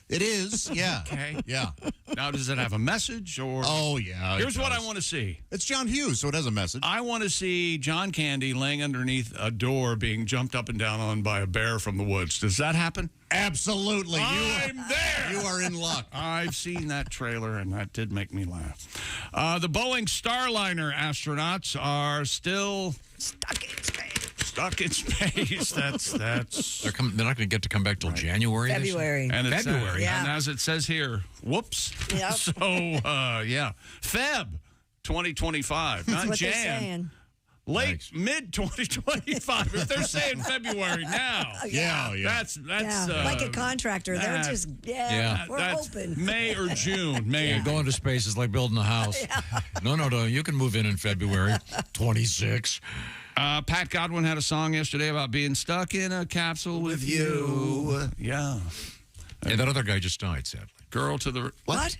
[SPEAKER 8] It is, yeah.
[SPEAKER 1] Okay.
[SPEAKER 8] Yeah.
[SPEAKER 1] Now, does it have a message? Or
[SPEAKER 8] Oh, yeah.
[SPEAKER 1] Here's what I want to see.
[SPEAKER 8] It's John Hughes, so it has a message.
[SPEAKER 1] I want to see John Candy laying underneath a door being jumped up and down on by a bear from the woods. Does that happen?
[SPEAKER 8] Absolutely.
[SPEAKER 1] I'm there.
[SPEAKER 8] You are in luck.
[SPEAKER 1] I've seen that trailer, and that did make me laugh. The Boeing Starliner astronauts are still
[SPEAKER 4] Stuck in space.
[SPEAKER 1] stuck in space. That's
[SPEAKER 3] They're not going to get to come back till January. this year?
[SPEAKER 4] February.
[SPEAKER 1] and it's,
[SPEAKER 3] February.
[SPEAKER 4] Yeah.
[SPEAKER 1] And as it says here, whoops.
[SPEAKER 4] Yep.
[SPEAKER 1] So yeah, Feb 2025,
[SPEAKER 4] That's
[SPEAKER 1] not
[SPEAKER 4] what they're
[SPEAKER 1] Jan.
[SPEAKER 4] saying.
[SPEAKER 1] Late mid 2025. If they're saying February now,
[SPEAKER 8] Yeah.
[SPEAKER 1] that's
[SPEAKER 4] like a contractor. They're
[SPEAKER 1] that-
[SPEAKER 4] just, we're
[SPEAKER 1] that's
[SPEAKER 4] open.
[SPEAKER 1] May or June. May.
[SPEAKER 3] Going to space is like building a house. No. You can move in February 26.
[SPEAKER 1] Pat Godwin had a song yesterday about being stuck in a capsule with you. Yeah.
[SPEAKER 3] And that other guy just died, sadly.
[SPEAKER 1] Girl to the...
[SPEAKER 4] What?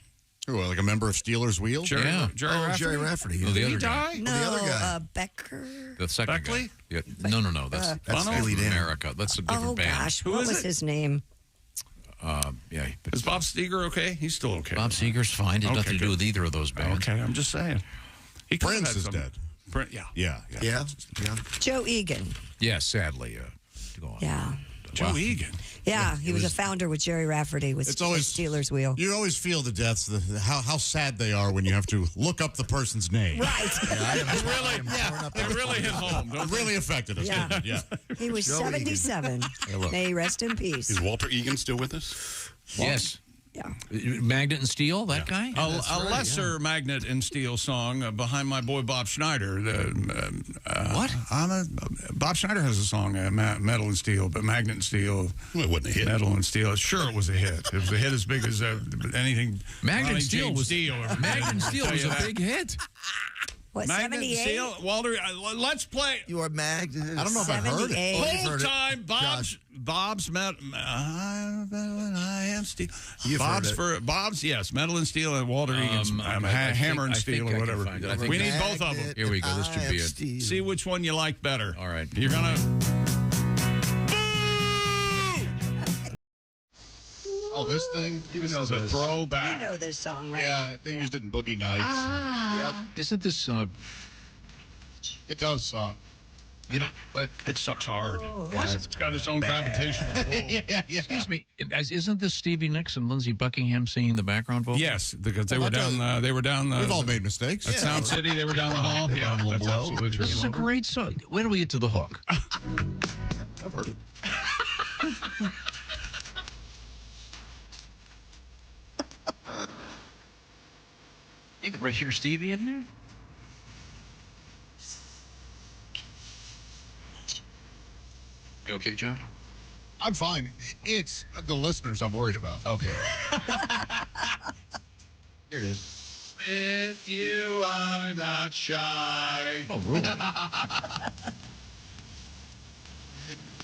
[SPEAKER 8] Who, like a member of Steelers Wheel?
[SPEAKER 1] Jerry,
[SPEAKER 3] Yeah.
[SPEAKER 2] Jerry Rafferty.
[SPEAKER 3] No, the
[SPEAKER 1] Did
[SPEAKER 3] other
[SPEAKER 1] he
[SPEAKER 3] guy.
[SPEAKER 1] die?
[SPEAKER 4] No,
[SPEAKER 2] the other guy.
[SPEAKER 4] Becker.
[SPEAKER 3] The second
[SPEAKER 1] Beckley?
[SPEAKER 3] guy. Yeah. No. That's
[SPEAKER 2] Bono?
[SPEAKER 3] from America. That's a different
[SPEAKER 4] Oh,
[SPEAKER 3] band.
[SPEAKER 4] gosh.
[SPEAKER 1] Who
[SPEAKER 4] What
[SPEAKER 1] is
[SPEAKER 4] was
[SPEAKER 1] it?
[SPEAKER 4] his name?
[SPEAKER 3] Yeah.
[SPEAKER 1] Is Bob Steger okay? He's still okay.
[SPEAKER 3] Bob Seger's fine. It had
[SPEAKER 1] Okay,
[SPEAKER 3] nothing to do
[SPEAKER 1] good.
[SPEAKER 3] with either of those bands.
[SPEAKER 1] Okay, I'm just saying. He could have
[SPEAKER 8] Prince
[SPEAKER 1] had
[SPEAKER 8] is
[SPEAKER 1] some-
[SPEAKER 8] dead.
[SPEAKER 1] Yeah.
[SPEAKER 8] Yeah.
[SPEAKER 2] Yeah.
[SPEAKER 4] Joe Egan.
[SPEAKER 3] Yeah, sadly. To go on.
[SPEAKER 4] Yeah.
[SPEAKER 1] Joe Egan.
[SPEAKER 4] Yeah, he was a founder with Jerry Rafferty with
[SPEAKER 8] It's always
[SPEAKER 4] Steelers Wheel.
[SPEAKER 8] You always feel the deaths, how sad they are when you have to look up the person's name.
[SPEAKER 4] Right.
[SPEAKER 1] It really hit home.
[SPEAKER 8] It really affected us.
[SPEAKER 4] Yeah.
[SPEAKER 8] didn't it? Yeah.
[SPEAKER 4] He was 77.
[SPEAKER 3] look.
[SPEAKER 4] May he rest in peace.
[SPEAKER 5] Is Walter Egan still with us?
[SPEAKER 3] Yes.
[SPEAKER 4] Yeah.
[SPEAKER 3] Magnet and Steel, that guy?
[SPEAKER 1] A lesser Magnet and Steel song behind my boy Bob Schneider.
[SPEAKER 3] What?
[SPEAKER 1] Bob Schneider has a song, Metal and Steel, but Magnet and Steel.
[SPEAKER 5] Well, it wasn't a hit.
[SPEAKER 1] Metal and Steel. Sure, it was a hit. It was a hit as big as anything.
[SPEAKER 3] Magnet
[SPEAKER 1] Ronnie
[SPEAKER 3] and Steel
[SPEAKER 1] James
[SPEAKER 3] was
[SPEAKER 1] Dio ever
[SPEAKER 3] Magnet
[SPEAKER 1] did.
[SPEAKER 3] and Steel
[SPEAKER 1] Tell
[SPEAKER 3] was
[SPEAKER 1] you
[SPEAKER 3] a
[SPEAKER 1] that.
[SPEAKER 3] big hit.
[SPEAKER 4] What,
[SPEAKER 1] Magnet and
[SPEAKER 4] 78?
[SPEAKER 1] Steel. Walter, let's play.
[SPEAKER 2] You are Magnet.
[SPEAKER 8] I don't know if I've heard it.
[SPEAKER 4] 78.
[SPEAKER 1] Whole time, Bob's Metal. I am Steel. Bob's, yes, Metal and Steel, and Walter Egan's Hammer and Steel, or whatever. We need both of them.
[SPEAKER 3] Here we go. This should be it.
[SPEAKER 1] See which one you like better.
[SPEAKER 3] All right.
[SPEAKER 1] You're gonna.
[SPEAKER 8] Oh, this thing?
[SPEAKER 1] Even though the throwback.
[SPEAKER 4] You know this song, right?
[SPEAKER 8] Yeah, they used it in Boogie Nights.
[SPEAKER 3] Isn't this...
[SPEAKER 8] It does suck.
[SPEAKER 1] You know, but it sucks hard. It's got its own gravitational pull.
[SPEAKER 3] Excuse me, guys, isn't this Stevie Nicks and Lindsey Buckingham singing the background vocals?
[SPEAKER 1] Yes, because they were down. They were down.
[SPEAKER 8] We've all made mistakes.
[SPEAKER 1] At Sound City, they were down the hall. Yeah, that's absolutely true.
[SPEAKER 3] This is a great song. When do we get to the hook?
[SPEAKER 8] I've heard it.
[SPEAKER 3] You can hear Stevie in there? You okay, John?
[SPEAKER 16] I'm fine. It's the listeners I'm worried about.
[SPEAKER 3] Okay. Here it is.
[SPEAKER 16] With you, I'm not shy.
[SPEAKER 3] Oh, really?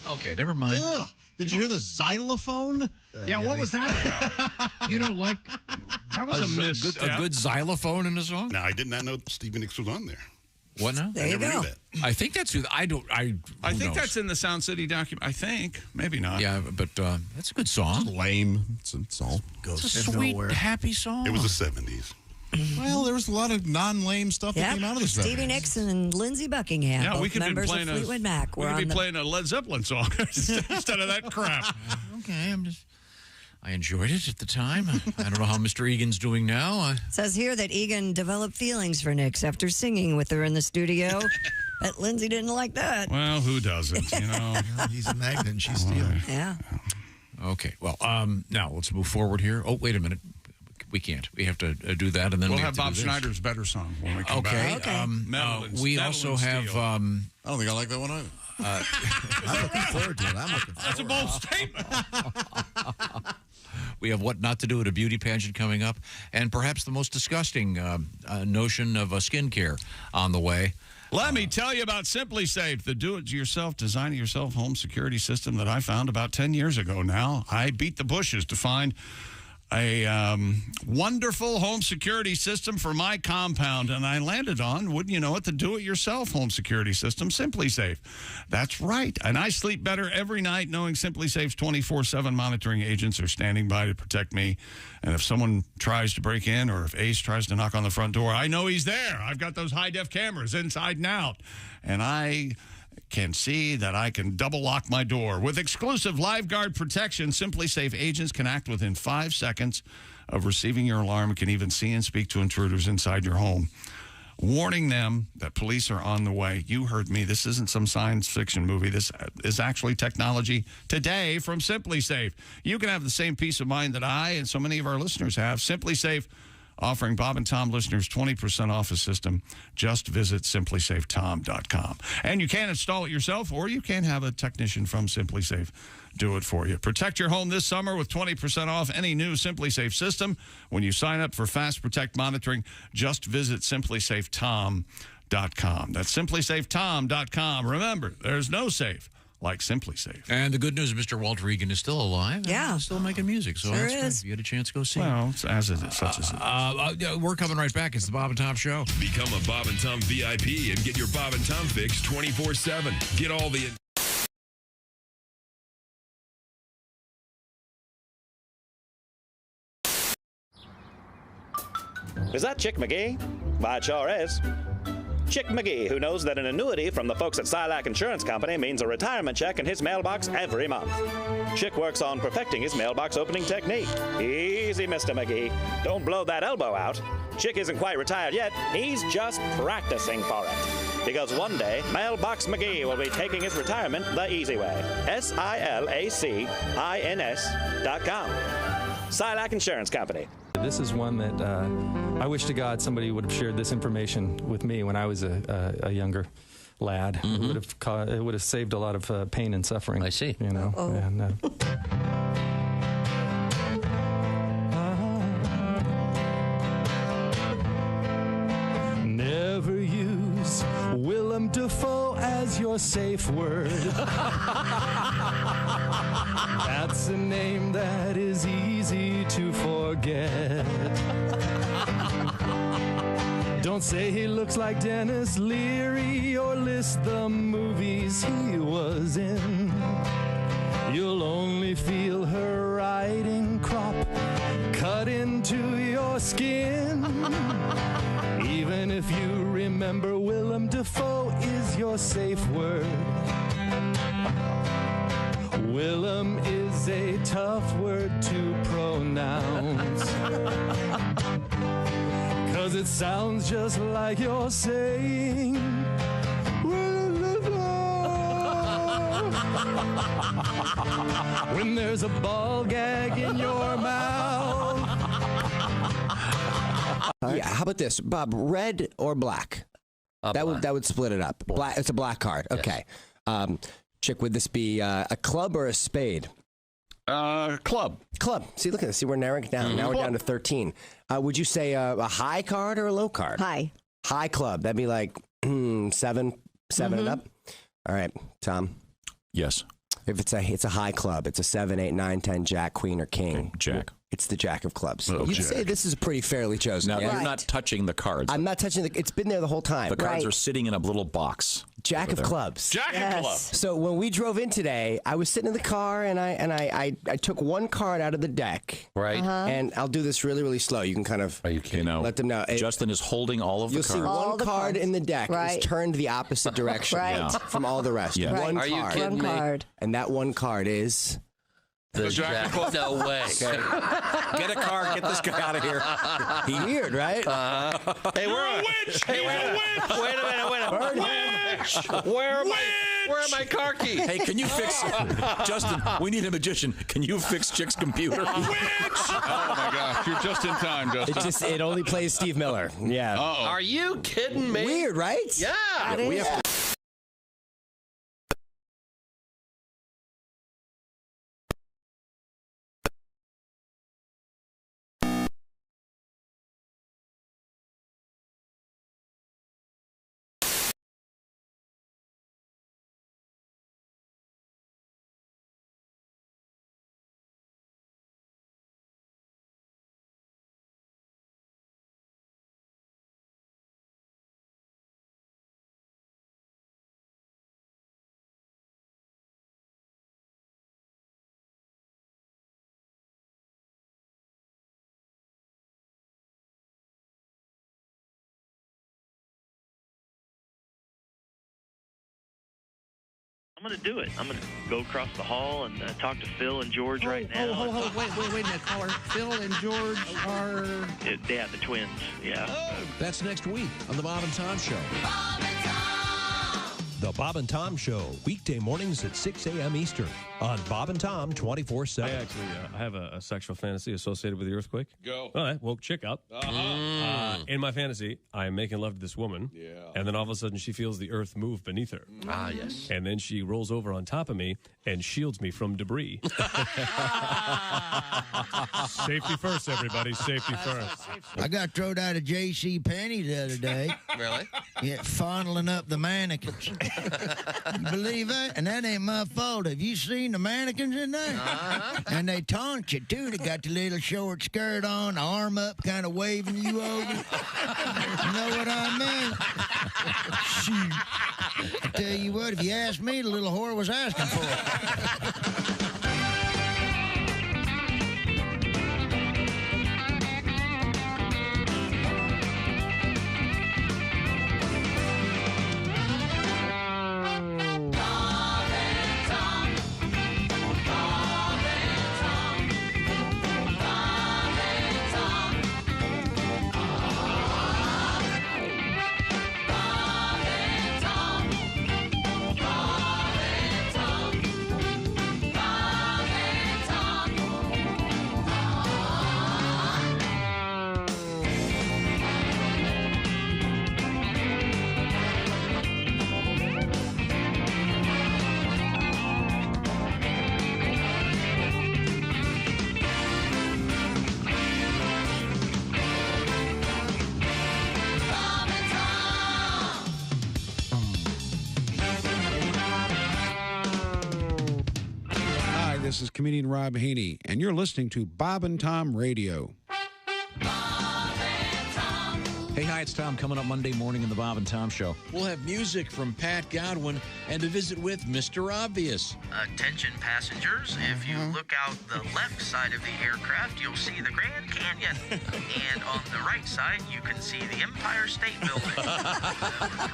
[SPEAKER 3] Okay, never mind.
[SPEAKER 16] Ugh. Did you hear the xylophone?
[SPEAKER 10] Yeah, what was that?
[SPEAKER 3] You don't like
[SPEAKER 1] That was a misstep.
[SPEAKER 3] a good xylophone in a song?
[SPEAKER 5] No, I did not know Stevie Nicks was on there.
[SPEAKER 3] What now?
[SPEAKER 4] There you
[SPEAKER 5] never
[SPEAKER 4] go.
[SPEAKER 5] knew that.
[SPEAKER 3] I think that's who. I
[SPEAKER 1] think that's in the Sound City document. I think. Maybe not.
[SPEAKER 3] Yeah, but that's a good song.
[SPEAKER 8] It's lame. It's all
[SPEAKER 3] It's a sweet, happy song.
[SPEAKER 5] It was the 70s.
[SPEAKER 8] Well, there was a lot of non-lame stuff that came out of the 70s.
[SPEAKER 4] Stevie Nicks and Lindsey Buckingham,
[SPEAKER 1] Yeah,
[SPEAKER 4] both
[SPEAKER 1] we could be
[SPEAKER 4] members of
[SPEAKER 1] playing
[SPEAKER 4] Fleetwood Mac.
[SPEAKER 1] We
[SPEAKER 4] Were
[SPEAKER 1] could
[SPEAKER 4] on
[SPEAKER 1] be
[SPEAKER 4] the
[SPEAKER 1] playing a Led Zeppelin song instead of that crap.
[SPEAKER 3] Okay, I enjoyed it at the time. I don't know how Mr. Egan's doing now.
[SPEAKER 4] Says here that Egan developed feelings for Nicks after singing with her in the studio. But Lindsay didn't like that.
[SPEAKER 1] Well, who doesn't? You know,
[SPEAKER 2] he's a magnet and she's steel.
[SPEAKER 4] Yeah.
[SPEAKER 3] Okay, well, now let's move forward here. Oh, wait a minute. We can't. We have to do that, and then
[SPEAKER 1] we'll
[SPEAKER 3] we
[SPEAKER 1] have Bob
[SPEAKER 3] to do this.
[SPEAKER 1] Schneider's better song when we come back.
[SPEAKER 4] Okay.
[SPEAKER 3] We also have.
[SPEAKER 8] I don't think I like that one either.
[SPEAKER 2] I'm looking forward to it.
[SPEAKER 1] That's a bold statement.
[SPEAKER 3] We have what not to do at a beauty pageant coming up, and perhaps the most disgusting notion of skincare on the way.
[SPEAKER 1] Let me tell you about Simply Safe, the do-it-yourself, design-it-yourself home security system that I found about 10 years ago now. I beat the bushes to find a wonderful home security system for my compound, and I landed on, wouldn't you know it, the do-it-yourself home security system, Simply Safe. That's right, and I sleep better every night knowing Simply Safe's 24/7 monitoring agents are standing by to protect me, and if someone tries to break in or if Ace tries to knock on the front door, I know he's there. I've got those high-def cameras inside and out, and I can see that I can double lock my door. With exclusive LiveGuard protection, Simply Safe agents can act within 5 seconds of receiving your alarm and can even see and speak to intruders inside your home, warning them that police are on the way. You heard me. This isn't some science fiction movie. This is actually technology today from Simply Safe. You can have the same peace of mind that I and so many of our listeners have. Simply Safe, offering Bob and Tom listeners 20% off a system. Just visit simplysafetom.com. And you can install it yourself, or you can have a technician from Simply Safe do it for you. Protect your home this summer with 20% off any new Simply Safe system. When you sign up for Fast Protect monitoring, just visit simplysafetom.com. That's simplysafetom.com. Remember, there's no safe like Simply Safe.
[SPEAKER 3] And the good news, Mr. Walter Egan is still alive.
[SPEAKER 4] Yeah.
[SPEAKER 3] He's still making music. So
[SPEAKER 4] Sure
[SPEAKER 3] that's great.
[SPEAKER 4] is.
[SPEAKER 3] If you had a chance, go see him.
[SPEAKER 1] Well, it's as it is, such as it is.
[SPEAKER 3] We're coming right back. It's the Bob and Tom Show.
[SPEAKER 12] Become a Bob and Tom VIP and get your Bob and Tom fix 24/7. Get all the...
[SPEAKER 10] Is that Chick McGee? Why, it sure is. Chick McGee, who knows that an annuity from the folks at Silac Insurance Company means a retirement check in his mailbox every month. Chick works on perfecting his mailbox opening technique. Easy, Mr. McGee. Don't blow that elbow out. Chick isn't quite retired yet. He's just practicing for it. Because one day, Mailbox McGee will be taking his retirement the easy way. SILACINS.com. Silac Insurance Company.
[SPEAKER 17] This is one that I wish to God somebody would have shared this information with me when I was a younger lad.
[SPEAKER 3] Mm-hmm.
[SPEAKER 17] It would have saved a lot of pain and suffering. I
[SPEAKER 3] see.
[SPEAKER 17] You know.
[SPEAKER 4] Uh-oh.
[SPEAKER 17] And, never use Willem Dafoe as your safe word. That's a name that is easy to forget. Don't say he looks like Dennis Leary or list the movies he was in. You'll only feel her riding crop cut into your skin. Even if you remember Willem Dafoe is your safe word. Willem is a tough word to pronounce, 'cause it sounds just like you're saying Willem Dafoe. When there's a ball gag in your mouth.
[SPEAKER 18] Yeah, how about this, Bob? Red or black? That would split it up. Black. It's a black card. Okay. Chick, would this be a club or a spade?
[SPEAKER 11] Club.
[SPEAKER 18] Club. See, look at this. See, we're narrowing it down. Now we're down to 13. Would you say a high card or a low card?
[SPEAKER 4] High.
[SPEAKER 18] High club. That'd be like 7 and up. All right, Tom.
[SPEAKER 11] Yes.
[SPEAKER 18] If it's a high club, it's a 7, 8, 9, 10, jack, queen, or king.
[SPEAKER 11] Okay, jack.
[SPEAKER 18] It's the jack of clubs.
[SPEAKER 11] Oh,
[SPEAKER 18] You'd
[SPEAKER 11] jack.
[SPEAKER 18] say this is pretty fairly chosen.
[SPEAKER 11] Now,
[SPEAKER 18] yeah?
[SPEAKER 11] you're not touching the cards.
[SPEAKER 18] I'm not touching it's been there the whole time.
[SPEAKER 11] The cards are sitting in a little box.
[SPEAKER 18] Jack of clubs.
[SPEAKER 1] Jack of clubs.
[SPEAKER 18] So when we drove in today, I was sitting in the car and I took one card out of the deck.
[SPEAKER 11] Right.
[SPEAKER 18] And I'll do this really, really slow. You can kind of let them know.
[SPEAKER 11] Justin is holding all of the
[SPEAKER 18] You'll
[SPEAKER 11] cards.
[SPEAKER 18] see one card in the deck is turned the opposite direction from all the rest.
[SPEAKER 11] Yeah.
[SPEAKER 18] One
[SPEAKER 11] Are you
[SPEAKER 18] card.
[SPEAKER 11] kidding me?
[SPEAKER 4] Card.
[SPEAKER 18] And that one card is...
[SPEAKER 11] The Jack of clubs. No way.
[SPEAKER 18] Okay.
[SPEAKER 11] Get a card. Get this guy out of here.
[SPEAKER 18] Weird, right?
[SPEAKER 10] Hey, we're a witch. Hey, wait a minute.
[SPEAKER 11] Witch. Where are my car keys? Hey, can you fix Justin? We need a magician. Can you fix Chick's computer?
[SPEAKER 1] Witch! Oh my gosh, you're just in time, Justin.
[SPEAKER 18] It only plays Steve Miller. Yeah.
[SPEAKER 1] Uh-oh.
[SPEAKER 11] Are you kidding me?
[SPEAKER 18] Weird, right?
[SPEAKER 11] Yeah.
[SPEAKER 18] We have
[SPEAKER 19] I'm going to do it. I'm going to go across the hall and talk to Phil and George right now.
[SPEAKER 20] Wait a minute, caller. Phil and George are...
[SPEAKER 19] Yeah, the twins, yeah.
[SPEAKER 13] That's next week on The Bob and Tom Show. The Bob and Tom Show, weekday mornings at 6 a.m. Eastern on Bob and Tom 24/7.
[SPEAKER 21] I actually I have a sexual fantasy associated with the earthquake.
[SPEAKER 1] Go.
[SPEAKER 21] All right, woke chick up. In my fantasy, I'm making love to this woman. Yeah. And then all of a sudden, she feels the earth move beneath her.
[SPEAKER 11] Ah, yes.
[SPEAKER 21] And then she rolls over on top of me and shields me from debris. Safety first, everybody. Safety first.
[SPEAKER 20] I got thrown out of J.C. Penney the other day.
[SPEAKER 11] Really?
[SPEAKER 20] Yeah, fondling up the mannequins. You believe that? And that ain't my fault. Have you seen the mannequins in there? And they taunt you, too. They got the little short skirt on, arm up, kind of waving you over. You know what I mean? Shoot. I tell you what, if you ask me, the little whore was asking for it.
[SPEAKER 22] This is comedian Rob Haney, and you're listening to Bob and Tom Radio.
[SPEAKER 3] Hey, hi, it's Tom coming up Monday morning in the Bob and Tom Show. We'll have music from Pat Godwin and a visit with Mr. Obvious.
[SPEAKER 23] Attention passengers, if you look out the left side of the aircraft, you'll see the Grand Canyon. And on the right side, you can see the Empire State Building.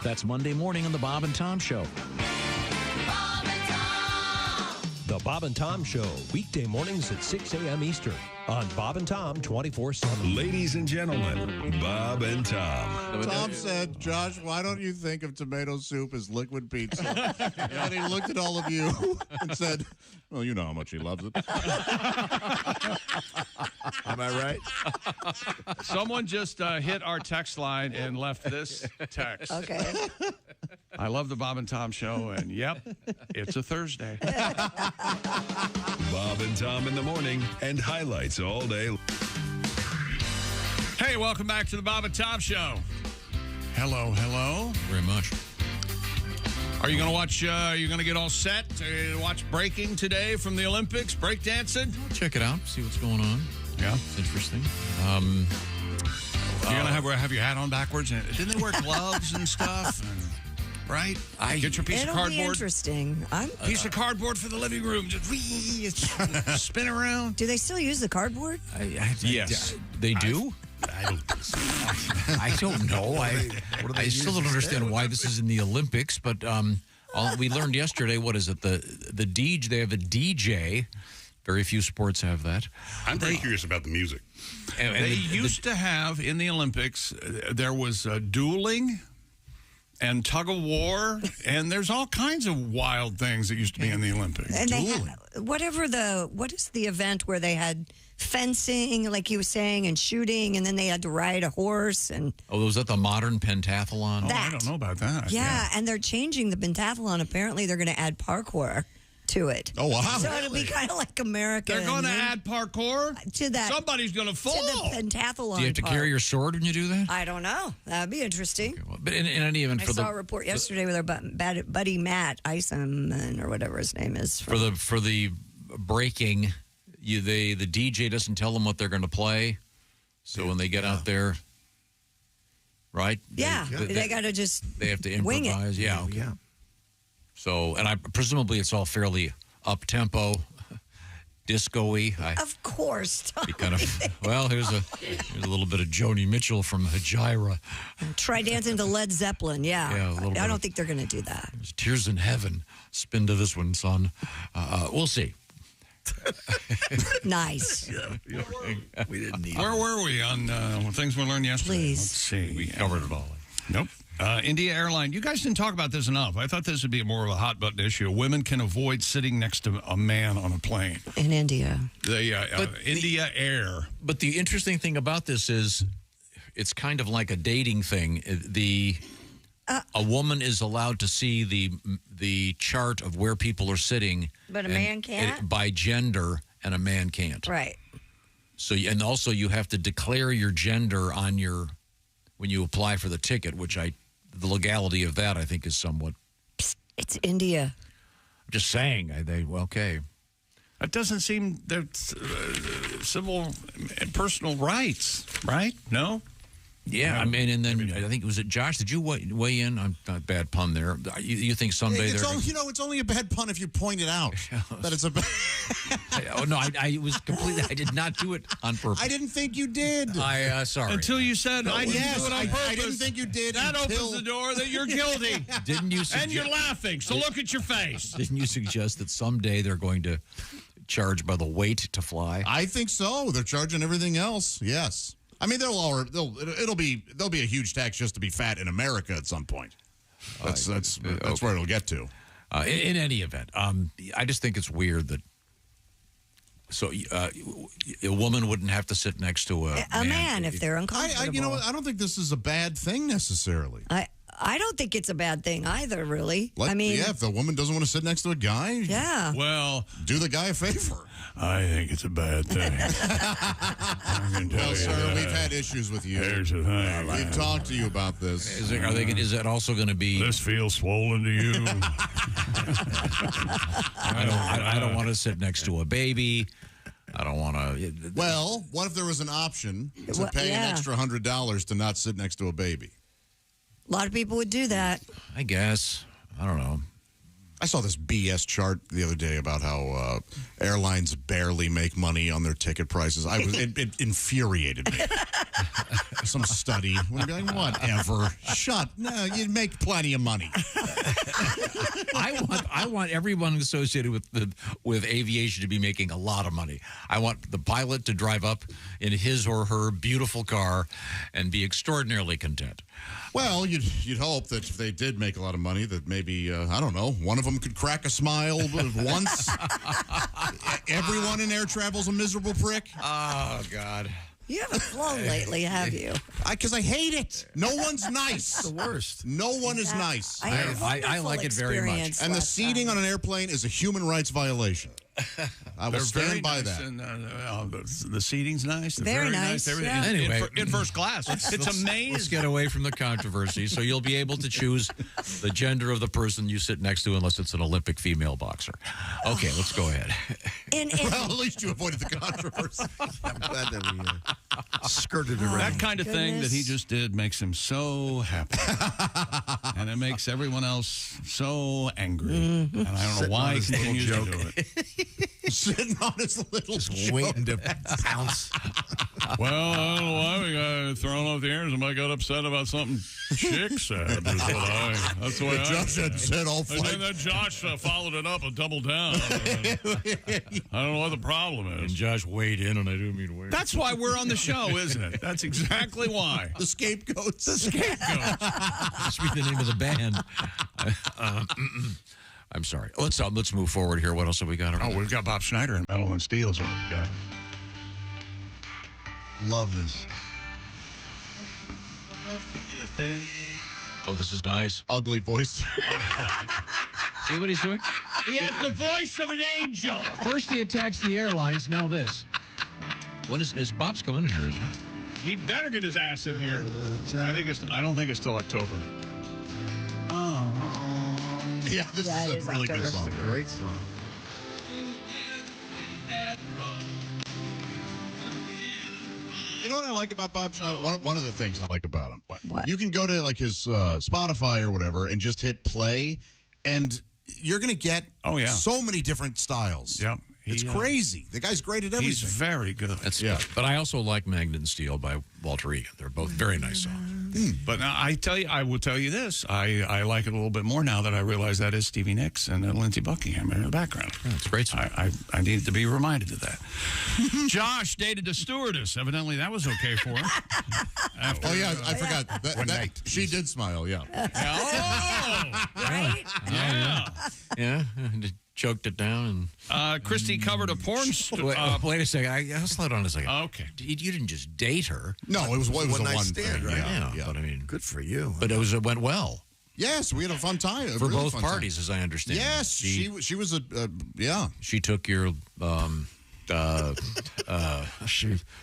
[SPEAKER 3] That's Monday morning in the Bob and Tom Show.
[SPEAKER 13] The Bob and Tom Show, weekday mornings at 6 a.m. Eastern on Bob and Tom 24/7.
[SPEAKER 12] Ladies and gentlemen, Bob and Tom.
[SPEAKER 8] Tom said, Josh, why don't you think of tomato soup as liquid pizza? And he looked at all of you and said, well, you know how much he loves it.
[SPEAKER 2] Am I right?
[SPEAKER 1] Someone just hit our text line and left this text.
[SPEAKER 4] Okay.
[SPEAKER 1] I love the Bob and Tom Show, and yep, it's a Thursday.
[SPEAKER 12] Bob and Tom in the morning and highlights all day.
[SPEAKER 1] Hey, welcome back to the Bob and Tom Show. Hello, hello.
[SPEAKER 3] Very much.
[SPEAKER 1] Are you going to watch, are you going to get all set to watch breaking today from the Olympics, breakdancing?
[SPEAKER 3] Check it out, see what's going on.
[SPEAKER 1] Yeah.
[SPEAKER 3] It's interesting.
[SPEAKER 1] You're going to have your hat on backwards? Didn't they wear gloves and stuff? Right? Get your piece of
[SPEAKER 4] It'll be
[SPEAKER 1] cardboard.
[SPEAKER 4] Interesting.
[SPEAKER 1] Piece of cardboard for the living room. Just spin around.
[SPEAKER 4] Do they still use the cardboard?
[SPEAKER 1] Yes.
[SPEAKER 3] They do?
[SPEAKER 5] I don't think so.
[SPEAKER 3] I don't know. I still don't understand why this is in the Olympics, but we learned yesterday, what is it? The DJ, they have a DJ. Very few sports have that.
[SPEAKER 5] I'm very curious about the music.
[SPEAKER 1] And they used to have in the Olympics, there was dueling and tug of war, and there's all kinds of wild things that used to be in the Olympics.
[SPEAKER 4] And they what is the event where they had fencing, like he was saying, and shooting, and then they had to ride a horse and.
[SPEAKER 3] Oh, was that the modern pentathlon?
[SPEAKER 1] Oh, I don't know about that.
[SPEAKER 4] Yeah, and they're changing the pentathlon. Apparently, they're going to add parkour to it.
[SPEAKER 2] Oh, wow.
[SPEAKER 4] So it'll be kind of like America.
[SPEAKER 1] They're going to add parkour?
[SPEAKER 4] To that.
[SPEAKER 1] Somebody's going to fall.
[SPEAKER 4] To the pentathlon.
[SPEAKER 3] Do you have to carry your sword when you do that?
[SPEAKER 4] I don't know. That'd be interesting.
[SPEAKER 3] Okay, well, but in any event,
[SPEAKER 4] I saw a report yesterday with our buddy Matt Isom, or whatever his name is.
[SPEAKER 3] For the breaking, the DJ doesn't tell them what they're going to play. So when they get out there, right?
[SPEAKER 4] Yeah, they got to just
[SPEAKER 3] they have to
[SPEAKER 4] wing
[SPEAKER 3] improvise.
[SPEAKER 4] it.
[SPEAKER 3] Yeah, okay. Yeah. So, and presumably it's all fairly up tempo, disco-y.
[SPEAKER 4] Of course.
[SPEAKER 3] Well, here's a little bit of Joni Mitchell from Hajira.
[SPEAKER 4] Try dancing to Led Zeppelin. Yeah, I don't think they're going to do that.
[SPEAKER 3] Tears in Heaven. Spin to this one, son. We'll see.
[SPEAKER 4] Nice.
[SPEAKER 2] We didn't need.
[SPEAKER 1] Where were we on things we learned yesterday?
[SPEAKER 4] Please.
[SPEAKER 1] Let's see.
[SPEAKER 3] We covered it all.
[SPEAKER 1] Nope. India Airline. You guys didn't talk about this enough. I thought this would be more of a hot button issue. Women can avoid sitting next to a man on a plane.
[SPEAKER 4] In India.
[SPEAKER 1] India Air.
[SPEAKER 3] But the interesting thing about this is it's kind of like a dating thing. A woman is allowed to see the chart of where people are sitting.
[SPEAKER 4] But a man can't?
[SPEAKER 3] By gender, and a man can't.
[SPEAKER 4] Right.
[SPEAKER 3] So, and also you have to declare your gender on when you apply for the ticket, which the legality of that, I think, is somewhat.
[SPEAKER 4] It's India.
[SPEAKER 3] I'm just saying. Okay.
[SPEAKER 1] That doesn't seem civil and personal rights, right? No?
[SPEAKER 3] Yeah, I mean, and then I think, was it Josh? Did you weigh in? I'm not bad pun there. You think someday
[SPEAKER 8] it's only a bad pun if you point it out that it's a bad.
[SPEAKER 3] I was completely. I did not do it on purpose.
[SPEAKER 8] I didn't think you did.
[SPEAKER 3] Sorry.
[SPEAKER 1] Until you said I didn't do it on purpose.
[SPEAKER 8] I didn't think you did.
[SPEAKER 1] That opens the door that you're guilty.
[SPEAKER 3] Didn't you?
[SPEAKER 1] And you're laughing. So look at your face.
[SPEAKER 3] Didn't you suggest that someday they're going to charge by the weight to fly?
[SPEAKER 8] I think so. They're charging everything else. Yes. I mean, there'll be a huge tax just to be fat in America at some point. That's where it'll get to.
[SPEAKER 3] In any event, I just think it's weird that. So a woman wouldn't have to sit next to a
[SPEAKER 4] man if they're uncomfortable.
[SPEAKER 8] I don't think this is a bad thing necessarily.
[SPEAKER 4] I don't think it's a bad thing either, really.
[SPEAKER 8] If the woman doesn't want to sit next to a guy,
[SPEAKER 4] yeah.
[SPEAKER 1] Well,
[SPEAKER 8] do the guy a favor.
[SPEAKER 1] I think it's a bad thing. I can tell you
[SPEAKER 8] sir,
[SPEAKER 1] that.
[SPEAKER 8] we've had issues with you.
[SPEAKER 1] Here's the thing.
[SPEAKER 8] We've talked to you about this.
[SPEAKER 3] Is that also going to be?
[SPEAKER 1] This feels swollen to you.
[SPEAKER 3] I don't want to sit next to a baby. I don't want to.
[SPEAKER 8] Well, what if there was an option to pay an extra $100 to not sit next to a baby?
[SPEAKER 4] A lot of people would do that.
[SPEAKER 3] I guess. I don't know.
[SPEAKER 8] I saw this BS chart the other day about how airlines barely make money on their ticket prices. It infuriated me. some study. We'd be like, whatever. Shut. No, you'd make plenty of money.
[SPEAKER 3] I want everyone associated with aviation to be making a lot of money. I want the pilot to drive up in his or her beautiful car and be extraordinarily content.
[SPEAKER 8] Well, you'd hope that if they did make a lot of money, that maybe I don't know, one of them could crack a smile once. Everyone in air travel's a miserable prick.
[SPEAKER 3] Oh God.
[SPEAKER 4] You haven't flown lately, have you?
[SPEAKER 8] Because I hate it. No one's nice.
[SPEAKER 3] The worst.
[SPEAKER 8] No one is nice.
[SPEAKER 3] I like it very much.
[SPEAKER 8] And the seating on an airplane is a human rights violation. I will stand by
[SPEAKER 1] nice,
[SPEAKER 8] that.
[SPEAKER 1] And, the seating's nice.
[SPEAKER 4] Very nice.
[SPEAKER 1] Everything.
[SPEAKER 4] Yeah.
[SPEAKER 3] Anyway,
[SPEAKER 1] in first class. It's amazing.
[SPEAKER 3] Let's get away from the controversy. So you'll be able to choose the gender of the person you sit next to, unless it's an Olympic female boxer. Okay, let's go ahead.
[SPEAKER 8] Well, at least you avoided the controversy.
[SPEAKER 2] I'm glad that we skirted around.
[SPEAKER 1] That kind of thing that he just did makes him so happy. And it makes everyone else so angry. And I don't know why he continues to do it.
[SPEAKER 8] Sitting on his little
[SPEAKER 2] Just waiting to pounce.
[SPEAKER 1] Well, I don't know why we got thrown off the air. Somebody got upset about something Chick said. That's the way
[SPEAKER 8] Josh had said all
[SPEAKER 1] flight. And then Josh followed it up and doubled down. I don't know what the problem is.
[SPEAKER 3] And Josh weighed in, and I do mean weighed.
[SPEAKER 1] That's why we're on the show, isn't it? That's exactly why.
[SPEAKER 8] The scapegoats.
[SPEAKER 1] The scapegoats.
[SPEAKER 3] Must be the name of the band. I'm sorry. Let's move forward here. What else have we got?
[SPEAKER 1] Oh, we've got Bob Schneider and Metal and Steel. Is what we've got.
[SPEAKER 2] Love this.
[SPEAKER 3] Oh, this is nice.
[SPEAKER 8] Ugly voice.
[SPEAKER 3] See what he's doing?
[SPEAKER 17] He has the voice of an angel.
[SPEAKER 3] First he attacks the airlines, now this. What is Bob's coming in here, isn't he?
[SPEAKER 1] He better get his ass in here. I don't think it's till October.
[SPEAKER 2] Oh.
[SPEAKER 8] Yeah, this is a really good song.
[SPEAKER 2] Great song.
[SPEAKER 8] You know what I like about Bob Schneider? One of the things I like about him.
[SPEAKER 4] What?
[SPEAKER 8] You can go to like his Spotify or whatever and just hit play, and you're going to get so many different styles.
[SPEAKER 1] Yep.
[SPEAKER 8] It's crazy. The guy's great at everything.
[SPEAKER 1] He's very good.
[SPEAKER 3] That's good. But I also like Magnet and Steel by Walter Egan. They're both very nice songs.
[SPEAKER 1] But now I will tell you this. I like it a little bit more now that I realize that is Stevie Nicks and Lindsey Buckingham in the background.
[SPEAKER 3] That's great song.
[SPEAKER 1] I needed to be reminded of that. Josh dated a stewardess. Evidently, that was okay for her.
[SPEAKER 8] I forgot. That she did smile, yeah.
[SPEAKER 4] Right?
[SPEAKER 3] Yeah. Choked it down.
[SPEAKER 1] And Christy covered a porn
[SPEAKER 3] wait a second. I'll slow down a second.
[SPEAKER 1] Okay.
[SPEAKER 3] You didn't just date her.
[SPEAKER 8] No, it was a
[SPEAKER 2] one night
[SPEAKER 8] one
[SPEAKER 2] stand,
[SPEAKER 8] thing.
[SPEAKER 2] right?
[SPEAKER 8] Yeah.
[SPEAKER 3] But I mean,
[SPEAKER 2] Good for you.
[SPEAKER 3] But it went well.
[SPEAKER 8] Yes, we had a fun time.
[SPEAKER 3] For both parties, as I understand.
[SPEAKER 8] Yes, she was
[SPEAKER 3] She took your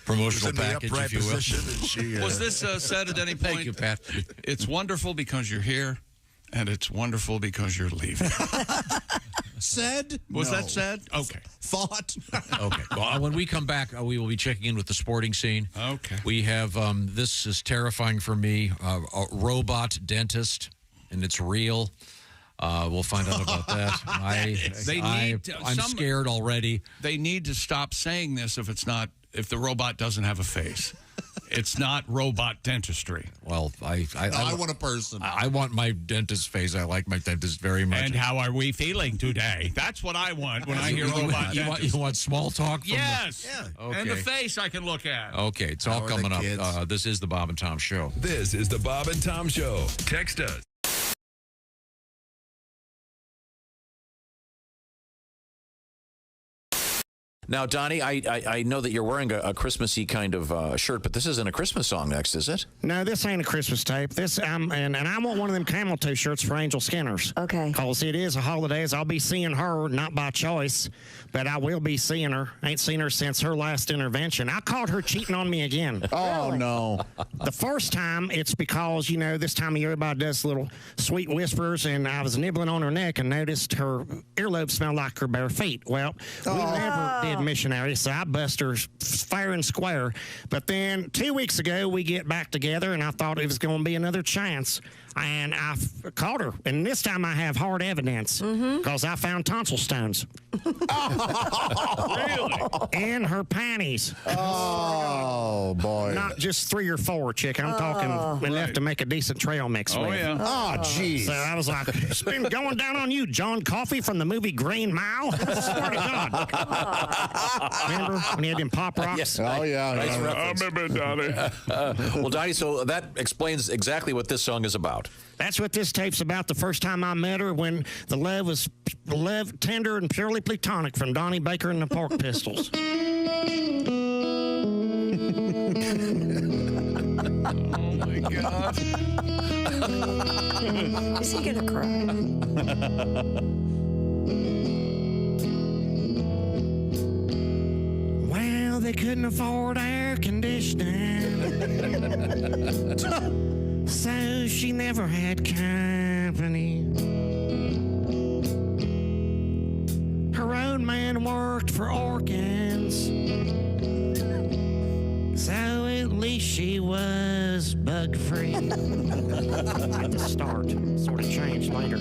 [SPEAKER 3] promotional package, if you will.
[SPEAKER 2] She,
[SPEAKER 1] was this said at any point?
[SPEAKER 3] Thank you, Pat.
[SPEAKER 1] It's wonderful because you're here, and it's wonderful because you're leaving.
[SPEAKER 8] Said?
[SPEAKER 1] Was that said? Okay.
[SPEAKER 8] Thought?
[SPEAKER 3] Okay. Well, when we come back, we will be checking in with the sporting scene.
[SPEAKER 1] Okay.
[SPEAKER 3] We have, this is terrifying for me, a robot dentist, and it's real. We'll find out about that. I'm scared already.
[SPEAKER 1] They need to stop saying this if the robot doesn't have a face. It's not robot dentistry.
[SPEAKER 3] Well, I
[SPEAKER 8] want a person.
[SPEAKER 3] I want my dentist face. I like my dentist very much.
[SPEAKER 1] And how are we feeling today? That's what I want when I hear robot dentist.
[SPEAKER 3] You want small talk?
[SPEAKER 1] Yes.
[SPEAKER 3] Okay.
[SPEAKER 1] And the face I can look at.
[SPEAKER 3] Okay, it's all coming up. This is the Bob and Tom Show.
[SPEAKER 12] This is the Bob and Tom Show. Text us.
[SPEAKER 11] Now, Donnie, I know that you're wearing a Christmassy kind of shirt, but this isn't a Christmas song next, is it?
[SPEAKER 6] No, this ain't a Christmas tape. This and I want one of them camel toe shirts for Angel Skinners.
[SPEAKER 4] Okay.
[SPEAKER 6] Because it is a holidays. I'll be seeing her, not by choice, but I will be seeing her. Ain't seen her since her last intervention. I caught her cheating on me again.
[SPEAKER 11] Oh, no.
[SPEAKER 6] The first time, it's because, this time of year everybody does little sweet whispers, and I was nibbling on her neck and noticed her earlobe smelled like her bare feet. Well, we never did missionary, so I bust her fair and square. But then 2 weeks ago, we get back together, and I thought it was going to be another chance. and I caught her. And this time I have hard evidence because I found tonsil stones.
[SPEAKER 21] Really?
[SPEAKER 6] In her panties.
[SPEAKER 8] Oh, boy.
[SPEAKER 6] Not just 3 or 4, chick. I'm talking enough to make a decent trail mix with.
[SPEAKER 1] yeah.
[SPEAKER 8] Oh, jeez.
[SPEAKER 6] So I was like, it's been going down on you, John Coffey from the movie Green Mile. Swear to God. Remember when he had them pop rocks?
[SPEAKER 11] Yes.
[SPEAKER 8] Oh, yeah.
[SPEAKER 11] Nice
[SPEAKER 8] yeah.
[SPEAKER 11] reference.
[SPEAKER 1] I remember, Donnie.
[SPEAKER 11] Well, Donnie, so that explains exactly what this song is about.
[SPEAKER 6] That's what this tape's about. The first time I met her, when the love was tender and purely platonic, from Donnie Baker and the Pork Pistols.
[SPEAKER 1] Oh, my God.
[SPEAKER 4] Is he going to cry?
[SPEAKER 6] Well, they couldn't afford air conditioning. So she never had company. Her own man worked for organs, so at least she was bug-free. At the start, sort of changed later.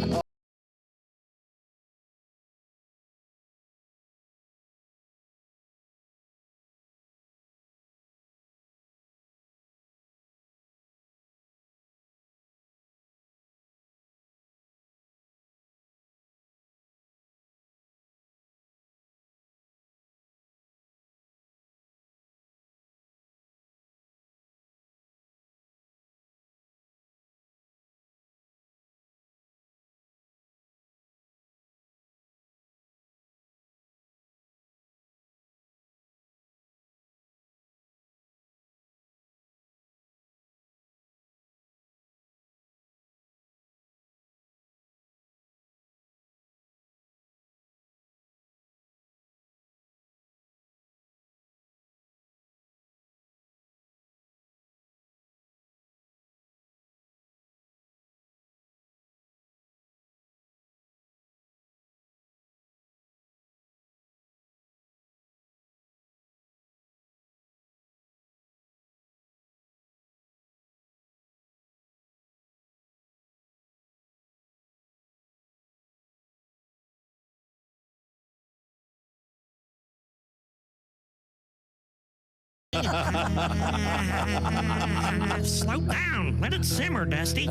[SPEAKER 6] Slow down. Let it simmer, Dusty.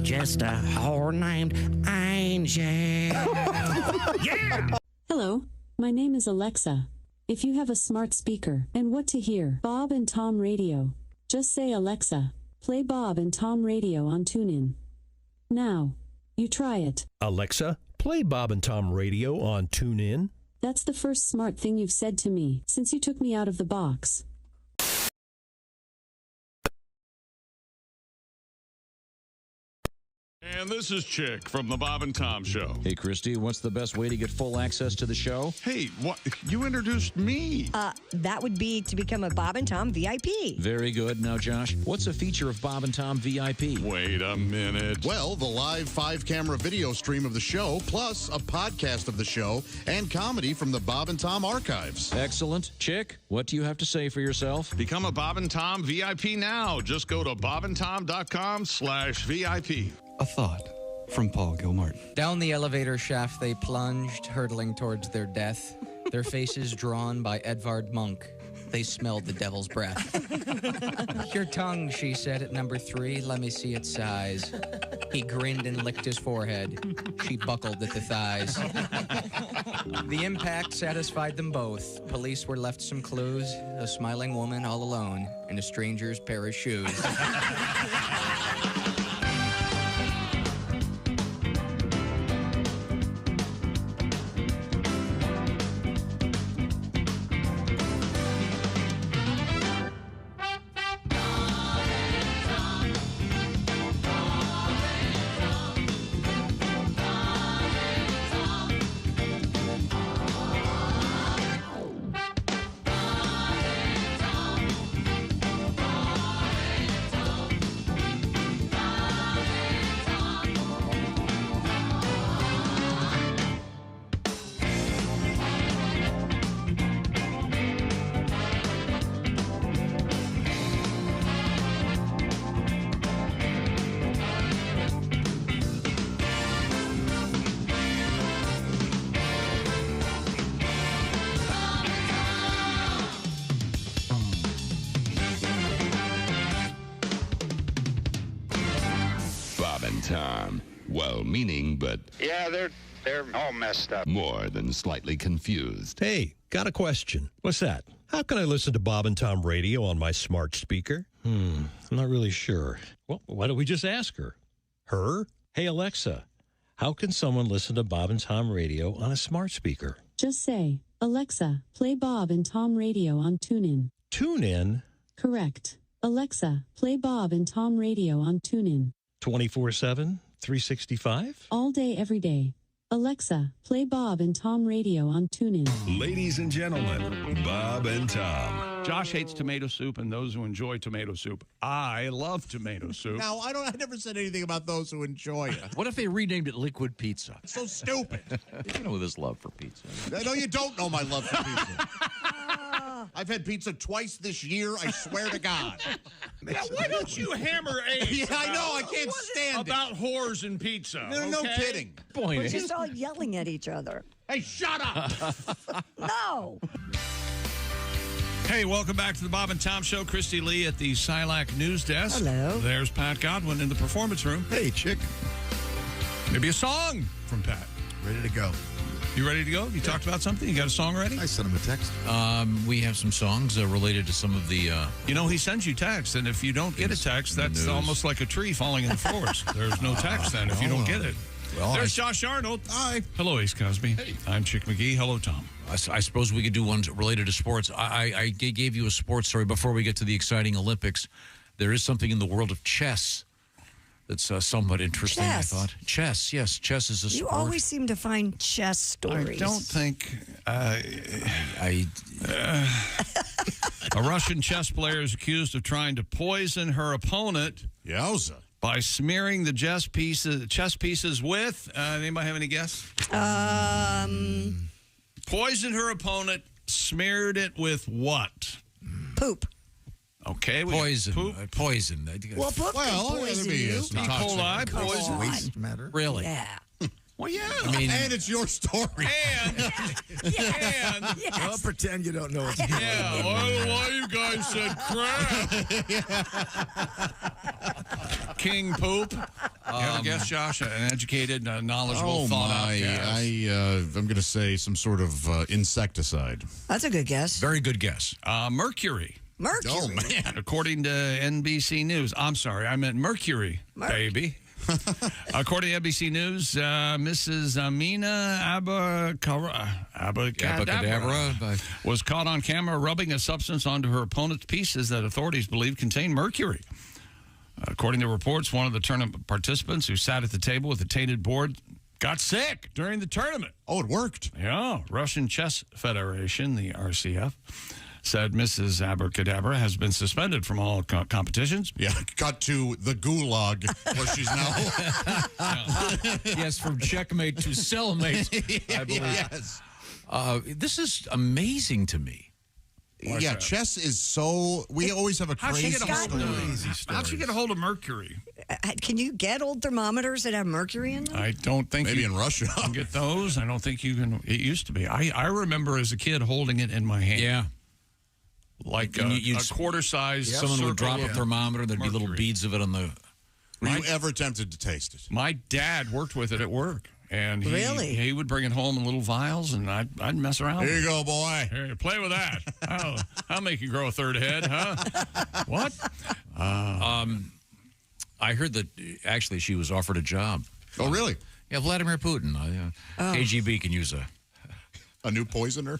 [SPEAKER 6] Just a whore named Angel. Yeah!
[SPEAKER 15] Hello, my name is Alexa. If you have a smart speaker and what to hear, Bob and Tom Radio, just say Alexa, play Bob and Tom Radio on TuneIn. Now, you try it.
[SPEAKER 13] Alexa, play Bob and Tom Radio on TuneIn.
[SPEAKER 15] That's the first smart thing you've said to me since you took me out of the box.
[SPEAKER 1] And this is Chick from the Bob and Tom Show.
[SPEAKER 3] Hey, Christy, what's the best way to get full access to the show?
[SPEAKER 1] Hey, what? You introduced me.
[SPEAKER 4] That would be to become a Bob and Tom VIP.
[SPEAKER 3] Very good. Now, Josh, what's a feature of Bob and Tom VIP?
[SPEAKER 1] Wait a minute.
[SPEAKER 8] Well, the live 5-camera video stream of the show, plus a podcast of the show and comedy from the Bob and Tom archives.
[SPEAKER 3] Excellent. Chick, what do you have to say for yourself?
[SPEAKER 1] Become a Bob and Tom VIP now. Just go to bobandtom.com/VIP.
[SPEAKER 7] A thought from Paul Gilmartin.
[SPEAKER 9] Down the elevator shaft they plunged, hurtling towards their death, their faces drawn by Edvard Munch. They smelled the devil's breath. Your tongue, she said at number 3. Let me see its size. He grinned and licked his forehead. She buckled at the thighs. The impact satisfied them both. Police were left some clues. A smiling woman all alone in a stranger's pair of shoes.
[SPEAKER 10] and Tom. Well-meaning, but
[SPEAKER 14] Yeah, they're all messed up.
[SPEAKER 10] more than slightly confused.
[SPEAKER 13] Hey, got a question. What's that? How can I listen to Bob and Tom radio on my smart speaker? I'm not really sure. Well, why don't we just ask her? Her? Hey, Alexa, how can someone listen to Bob and Tom radio on a smart speaker?
[SPEAKER 15] Just say, Alexa, play Bob and Tom radio on TuneIn.
[SPEAKER 13] TuneIn?
[SPEAKER 15] Correct. Alexa, play Bob and Tom radio on TuneIn.
[SPEAKER 13] 24/7, 365?
[SPEAKER 15] All day, every day. Alexa, play Bob and Tom radio on TuneIn.
[SPEAKER 12] Ladies and gentlemen, Bob and Tom.
[SPEAKER 1] Josh hates tomato soup and those who enjoy tomato soup. I love tomato soup.
[SPEAKER 8] Now, I never said anything about those who enjoy it.
[SPEAKER 3] What if they renamed it Liquid Pizza?
[SPEAKER 8] It's so stupid.
[SPEAKER 3] You know this love for pizza.
[SPEAKER 8] No, you don't know my love for pizza. I've had pizza twice this year, I swear to God.
[SPEAKER 1] Now, why don't you hammer Ace?
[SPEAKER 8] Yeah, I know, I can't stand
[SPEAKER 1] about whores and pizza.
[SPEAKER 8] No kidding.
[SPEAKER 4] We're just all yelling at each other.
[SPEAKER 8] Hey, shut up!
[SPEAKER 4] No.
[SPEAKER 1] Hey, welcome back to the Bob and Tom Show. Christy Lee at the Silac News Desk.
[SPEAKER 4] Hello.
[SPEAKER 1] There's Pat Godwin in the performance room.
[SPEAKER 2] Hey, chick.
[SPEAKER 1] Maybe a song from Pat.
[SPEAKER 2] Ready to go.
[SPEAKER 1] You ready to go? You talked about something? You got a song ready?
[SPEAKER 2] I sent him a text.
[SPEAKER 3] We have some songs related to some of the...
[SPEAKER 1] You know, he sends you text, and if you don't get a text, that's almost like a tree falling in the forest. There's no text then if you don't get it.
[SPEAKER 3] Well,
[SPEAKER 1] There's Josh Arnold.
[SPEAKER 2] Hi.
[SPEAKER 1] Hello, Ace Cosby. Hey. I'm Chick McGee. Hello, Tom.
[SPEAKER 3] I suppose we could do one related to sports. I gave you a sports story before we get to the exciting Olympics. There is something in the world of chess that's somewhat interesting,
[SPEAKER 4] Chess.
[SPEAKER 3] I thought. Chess, yes. Chess is a sport.
[SPEAKER 4] You always seem to find chess stories.
[SPEAKER 1] I don't think... A Russian chess player is accused of trying to poison her opponent.
[SPEAKER 8] Yowza.
[SPEAKER 1] By smearing the chess pieces with... anybody have any guess? Poisoned her opponent, smeared it with what?
[SPEAKER 4] Poop.
[SPEAKER 1] Okay.
[SPEAKER 3] Poison. Poison.
[SPEAKER 4] Well, poop can poison you.
[SPEAKER 1] E. coli, poison.
[SPEAKER 2] Waste matter.
[SPEAKER 3] Really?
[SPEAKER 4] Yeah.
[SPEAKER 1] Well, yeah.
[SPEAKER 3] I mean,
[SPEAKER 8] and it's your story.
[SPEAKER 1] And
[SPEAKER 4] Yes.
[SPEAKER 2] Well, pretend you don't know what's
[SPEAKER 1] yeah. I don't know why you guys said crap. King poop. You have a guess, Josh? An educated, knowledgeable, thought-out guess.
[SPEAKER 8] I'm going to say some sort of insecticide.
[SPEAKER 4] That's a good guess.
[SPEAKER 3] very good guess.
[SPEAKER 1] Mercury.
[SPEAKER 4] Mercury.
[SPEAKER 8] Oh, man.
[SPEAKER 1] According to NBC News. I'm sorry, I meant Mercury, baby. According to NBC News, Mrs. Amina Abacadabra was caught on camera rubbing a substance onto her opponent's pieces that authorities believe contain mercury. According to reports, one of the tournament participants who sat at the table with a tainted board got sick during the tournament.
[SPEAKER 8] Oh, it worked.
[SPEAKER 1] Yeah. Russian Chess Federation, the RCF, said Mrs. Abracadabra has been suspended from all competitions.
[SPEAKER 8] Yeah, cut to the gulag where she's now.
[SPEAKER 3] Yes, from checkmate to cellmate, I believe.
[SPEAKER 8] Yes.
[SPEAKER 3] This is amazing to me.
[SPEAKER 8] Yeah, chess is so... We always have a crazy
[SPEAKER 1] How'd she get a hold of mercury?
[SPEAKER 4] Can you get old thermometers that have mercury in them?
[SPEAKER 1] I don't think
[SPEAKER 8] Maybe in Russia.
[SPEAKER 1] You can get those. I don't think you can. It used to be. I remember as a kid holding it in my hand.
[SPEAKER 3] Yeah.
[SPEAKER 1] Like a quarter size.
[SPEAKER 3] Someone would drop a thermometer, there'd be little beads of it on the...
[SPEAKER 8] Were you ever tempted to taste it?
[SPEAKER 1] My dad worked with it at work. And he would bring it home in little vials, and I'd mess around.
[SPEAKER 8] Here you go, boy.
[SPEAKER 1] Here, play with that. I'll make you grow a third head, huh? What?
[SPEAKER 3] I heard that actually she was offered a job.
[SPEAKER 8] Oh, really?
[SPEAKER 3] Yeah, Vladimir Putin. KGB can use
[SPEAKER 8] a new poisoner,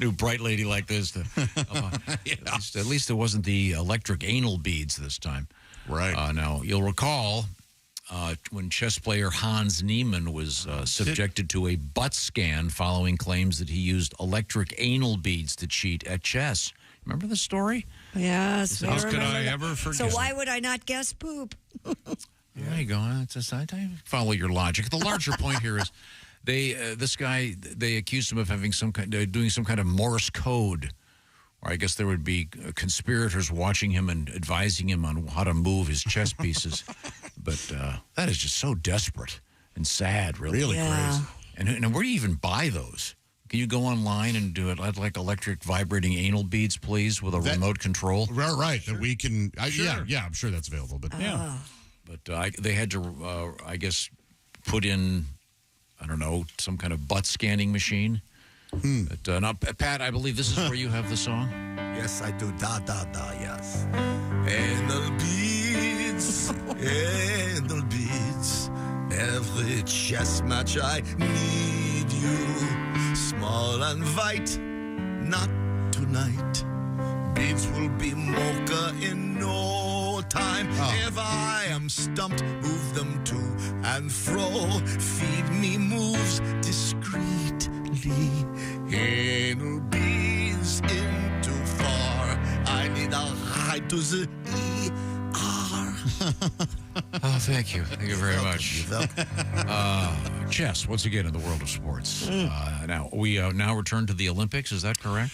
[SPEAKER 3] new bright lady like this. At least it wasn't the electric anal beads this time.
[SPEAKER 8] Right.
[SPEAKER 3] Now you'll recall. When chess player Hans Niemann was subjected to a butt scan following claims that he used electric anal beads to cheat at chess. Remember the story?
[SPEAKER 4] Yes.
[SPEAKER 1] How could I ever forget?
[SPEAKER 4] So why would I not guess poop?
[SPEAKER 3] There you go. I follow your logic. The larger point here is they accused him of having doing some kind of Morse code. Or I guess there would be conspirators watching him and advising him on how to move his chess pieces. But that is just so desperate and sad, really crazy. And where do you even buy those? Can you go online and do it? I'd like electric vibrating anal beads, please, with a remote control.
[SPEAKER 8] Right. That we can. Yeah, I'm sure that's available. But
[SPEAKER 3] But they had to, I guess, put in, I don't know, some kind of butt scanning machine. But, now, Pat, I believe this is where you have the song.
[SPEAKER 2] Yes, I do. Da, da, da, yes. Anal beads, anal beads. Every chess match I need you. Small and white, not tonight. Beads will be mocha in no time. If I am stumped, move them to and fro. Feed me moves discreetly. Anal beads in too far. I need a ride to the ER.
[SPEAKER 3] Oh, thank you. Thank you very much. Chess, once again, in the world of sports. Now, we now return to the Olympics. Is that correct?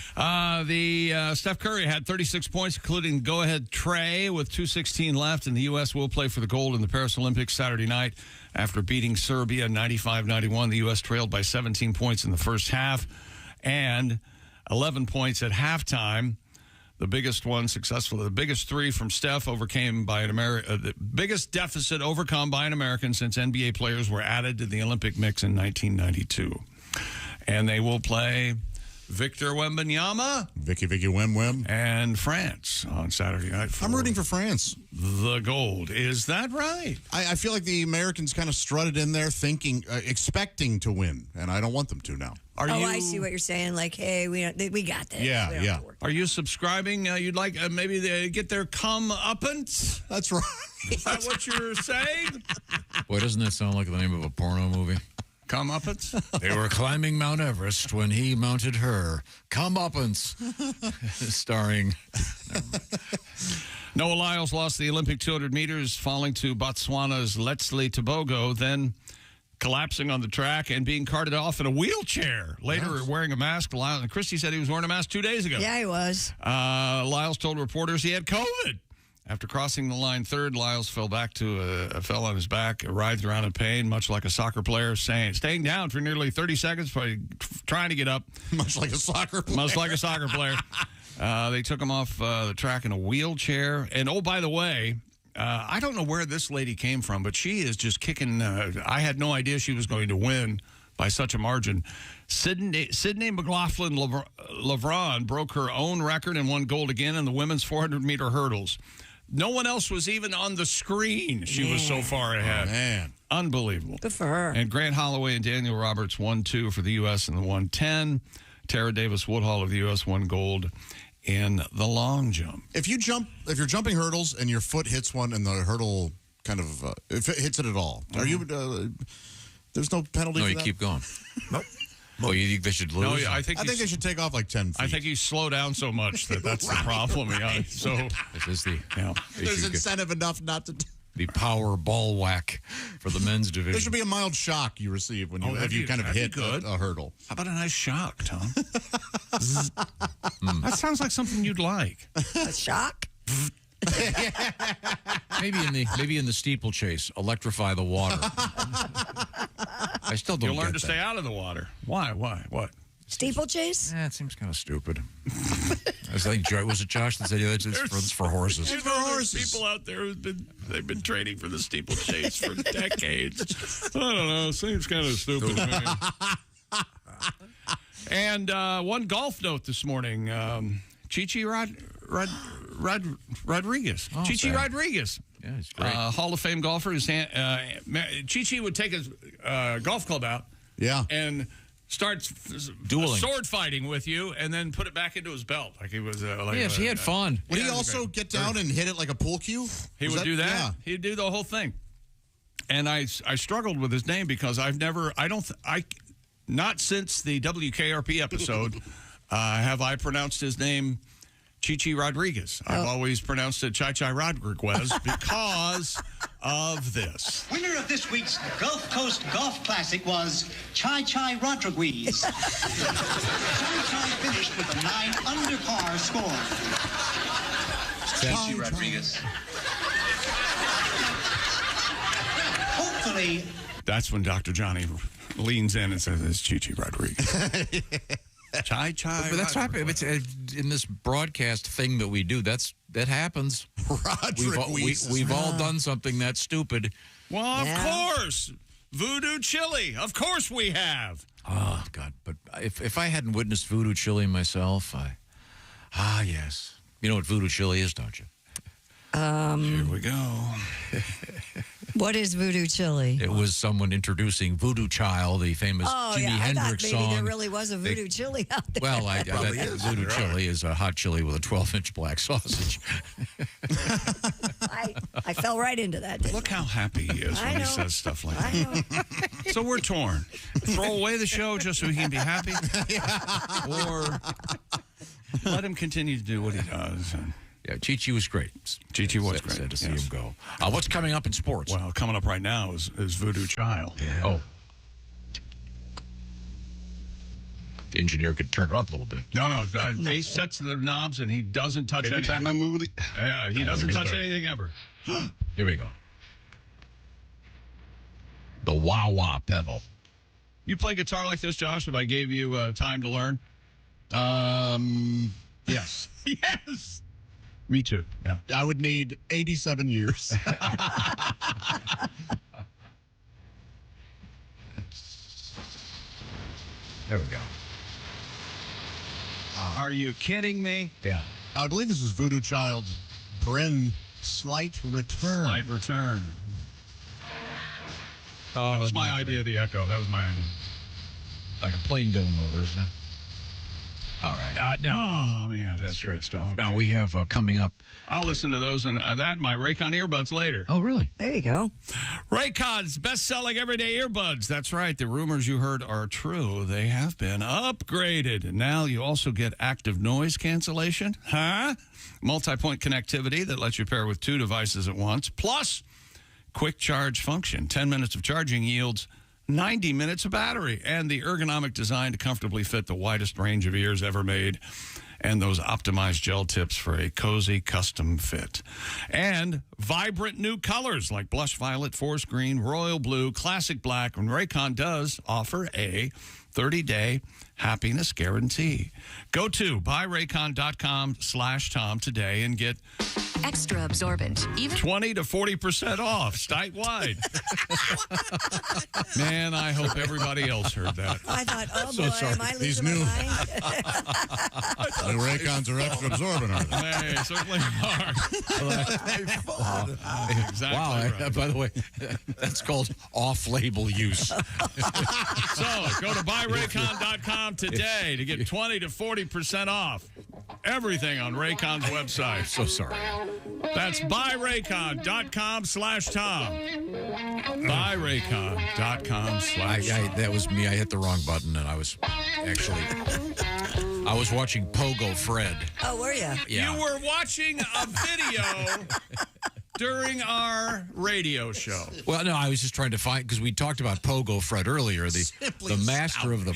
[SPEAKER 1] Steph Curry had 36 points, including go-ahead tray with 2:16 left, and the U.S. will play for the gold in the Paris Olympics Saturday night after beating Serbia 95-91. The U.S. trailed by 17 points in the first half and 11 points at halftime. The biggest one successful. The biggest three from Steph overcame by the biggest deficit overcome by an American since NBA players were added to the Olympic mix in 1992. And they will play Victor Wembanyama.
[SPEAKER 8] Vicky Wem.
[SPEAKER 1] And France on Saturday night.
[SPEAKER 8] I'm rooting for France.
[SPEAKER 1] The gold. Is that right?
[SPEAKER 8] I feel like the Americans kind of strutted in there thinking, expecting to win, and I don't want them to now.
[SPEAKER 4] I see what you're saying. Like, hey, we got this.
[SPEAKER 8] Yeah.
[SPEAKER 1] Are you subscribing? You'd like maybe they get their come-uppance?
[SPEAKER 8] That's right.
[SPEAKER 1] Is that what you're saying?
[SPEAKER 3] Boy, doesn't that sound like the name of a porno movie?
[SPEAKER 1] Come-uppance?
[SPEAKER 3] They were climbing Mount Everest when he mounted her. Come-uppance. Starring...
[SPEAKER 1] Noah Lyles lost the Olympic 200 meters, falling to Botswana's Leslie Tebogo, then collapsing on the track and being carted off in a wheelchair. Later, wearing a mask. And Christy said he was wearing a mask 2 days ago.
[SPEAKER 4] Yeah, he was.
[SPEAKER 1] Lyles told reporters he had COVID. After crossing the line third, Lyles fell on his back, writhed around in pain, much like a soccer player, staying down for nearly 30 seconds, probably trying to get up.
[SPEAKER 8] Much like a soccer player.
[SPEAKER 1] Much like a soccer player. They took him off the track in a wheelchair. And, oh, by the way, I don't know where this lady came from, but she is just kicking. I had no idea she was going to win by such a margin. Sydney McLaughlin-Lavron broke her own record and won gold again in the women's 400-meter hurdles. No one else was even on the screen. She was so far ahead.
[SPEAKER 8] Oh, man.
[SPEAKER 1] Unbelievable.
[SPEAKER 4] Good for her.
[SPEAKER 1] And Grant Holloway and Daniel Roberts won 2 for the U.S. in the 110. Tara Davis-Woodhull of the U.S. won gold in the long jump.
[SPEAKER 8] If you're jumping hurdles and your foot hits one and the hurdle kind of if it hits it at all, are you? There's no penalty.
[SPEAKER 3] No,
[SPEAKER 8] for
[SPEAKER 3] you
[SPEAKER 8] that?
[SPEAKER 3] keep going.
[SPEAKER 8] Nope.
[SPEAKER 3] Well, you think they should lose?
[SPEAKER 1] No, I think
[SPEAKER 8] they should take off like 10 feet.
[SPEAKER 1] I think you slow down so much that's the problem. So
[SPEAKER 3] this is the
[SPEAKER 8] there's incentive enough not to.
[SPEAKER 3] The power ball whack for the men's division.
[SPEAKER 8] There should be a mild shock you receive when you kind of hit a hurdle.
[SPEAKER 1] How about a nice shock, Tom? That sounds like something you'd like.
[SPEAKER 4] A shock?
[SPEAKER 3] maybe in the steeplechase, electrify the water. I still don't.
[SPEAKER 1] You'll learn
[SPEAKER 3] get
[SPEAKER 1] to
[SPEAKER 3] that.
[SPEAKER 1] stay out of the water. Why? What?
[SPEAKER 4] Steeplechase?
[SPEAKER 3] Yeah, it seems kind of stupid. I think was it Josh that said it's for horses?
[SPEAKER 1] It's for horses. People out there they've been training for the steeplechase for decades. I don't know. Seems kind of stupid to me. And one golf note this morning: Chichi Rodriguez.
[SPEAKER 3] Oh,
[SPEAKER 1] Chichi
[SPEAKER 3] sad.
[SPEAKER 1] Rodriguez.
[SPEAKER 3] Yeah, he's great.
[SPEAKER 1] Hall of Fame golfer. Chichi would take his golf club out.
[SPEAKER 8] Yeah.
[SPEAKER 1] And start
[SPEAKER 3] dueling,
[SPEAKER 1] sword fighting with you, and then put it back into his belt like he was.
[SPEAKER 3] Yes, he had fun.
[SPEAKER 8] Would he also get down and hit it like a pool cue?
[SPEAKER 1] He would do that. Yeah. He'd do the whole thing. And I struggled with his name because not since the WKRP episode have I pronounced his name Chichi Rodriguez. I've always pronounced it Chai Rodriguez because of this.
[SPEAKER 16] Winner of this week's Gulf Coast Golf Classic was Chai Rodriguez. Chai finished with a 9 under par score. Chichi Rodriguez. Hopefully.
[SPEAKER 1] That's when Dr. Johnny leans in and says, it's Chichi Rodriguez. Chai.
[SPEAKER 3] But that's right. It's in this broadcast thing that we do. That happens. We've all done something that stupid.
[SPEAKER 1] Well, of course. Voodoo chili. Of course we have.
[SPEAKER 3] Oh, God. But if I hadn't witnessed voodoo chili myself, yes. You know what voodoo chili is, don't you?
[SPEAKER 1] Here we go.
[SPEAKER 4] What is voodoo chili?
[SPEAKER 3] It was someone introducing Voodoo Child, the famous Jimi Hendrix
[SPEAKER 4] I thought maybe
[SPEAKER 3] song.
[SPEAKER 4] there really was a voodoo chili out there.
[SPEAKER 3] Well, voodoo chili is a hot chili with a 12-inch black sausage.
[SPEAKER 4] I fell right into that. Didn't
[SPEAKER 1] Look how happy he is when he says stuff like that. So we're torn. Throw away the show just so he can be happy, or let him continue to do what he does.
[SPEAKER 3] Yeah, Chi-Chi was great.
[SPEAKER 1] Chi-Chi was great.
[SPEAKER 3] Sad to see him go. What's coming up in sports?
[SPEAKER 1] Well, coming up right now is Voodoo Child.
[SPEAKER 3] Yeah. Oh. The engineer could turn it up a little bit.
[SPEAKER 1] No. He sets the knobs and he doesn't touch anything.
[SPEAKER 5] Anytime I move it.
[SPEAKER 1] Yeah, he doesn't touch anything ever.
[SPEAKER 3] Here we go. The wah-wah pedal.
[SPEAKER 1] You play guitar like this, Josh, if I gave you time to learn?
[SPEAKER 8] Yes.
[SPEAKER 1] Yes. Me too. Yeah.
[SPEAKER 8] I would need 87 years.
[SPEAKER 3] There we go.
[SPEAKER 1] Are you kidding me?
[SPEAKER 3] Yeah.
[SPEAKER 8] I believe this is Voodoo Child's Slight Return.
[SPEAKER 1] Slight Return. That was my idea of the echo. That was my idea.
[SPEAKER 3] Like a plane going over, isn't it? All right.
[SPEAKER 1] Oh, man, that's great stuff.
[SPEAKER 3] Now we have coming up.
[SPEAKER 1] I'll listen to those and my Raycon earbuds later.
[SPEAKER 3] Oh, really?
[SPEAKER 4] There you go.
[SPEAKER 1] Raycon's best-selling everyday earbuds. That's right. The rumors you heard are true. They have been upgraded. And now you also get active noise cancellation. Multi-point connectivity that lets you pair with 2 devices at once. Plus, quick charge function. 10 minutes of charging yields 90 minutes of battery, and the ergonomic design to comfortably fit the widest range of ears ever made, and those optimized gel tips for a cozy custom fit. And vibrant new colors like blush violet, forest green, royal blue, classic black, and Raycon does offer a 30-day happiness guarantee. Go to buyraycon.com/Tom today and get
[SPEAKER 18] extra absorbent, even
[SPEAKER 1] 20 to 40% off site-wide. Man, I hope everybody else heard that.
[SPEAKER 4] I thought, oh
[SPEAKER 1] So
[SPEAKER 4] boy,
[SPEAKER 1] sorry.
[SPEAKER 4] am I
[SPEAKER 8] These
[SPEAKER 4] losing
[SPEAKER 8] new
[SPEAKER 4] my mind?
[SPEAKER 8] The Raycons are extra absorbent, aren't they?
[SPEAKER 1] They certainly are. Exactly
[SPEAKER 3] Wow.
[SPEAKER 1] right.
[SPEAKER 3] By the way, that's called off-label use.
[SPEAKER 1] So go to buyraycon.com today to get 20 to 40% off everything on Raycon's website.
[SPEAKER 3] So sorry.
[SPEAKER 1] That's buyraycon.com/Tom. Buyraycon.com/Tom.
[SPEAKER 3] That was me. I hit the wrong button, and I was watching Pogo Fred.
[SPEAKER 4] Oh, were you?
[SPEAKER 3] Yeah.
[SPEAKER 1] You were watching a video during our radio show.
[SPEAKER 3] Well, no, I was just trying to find, because we talked about Pogo Fred earlier, the master of the...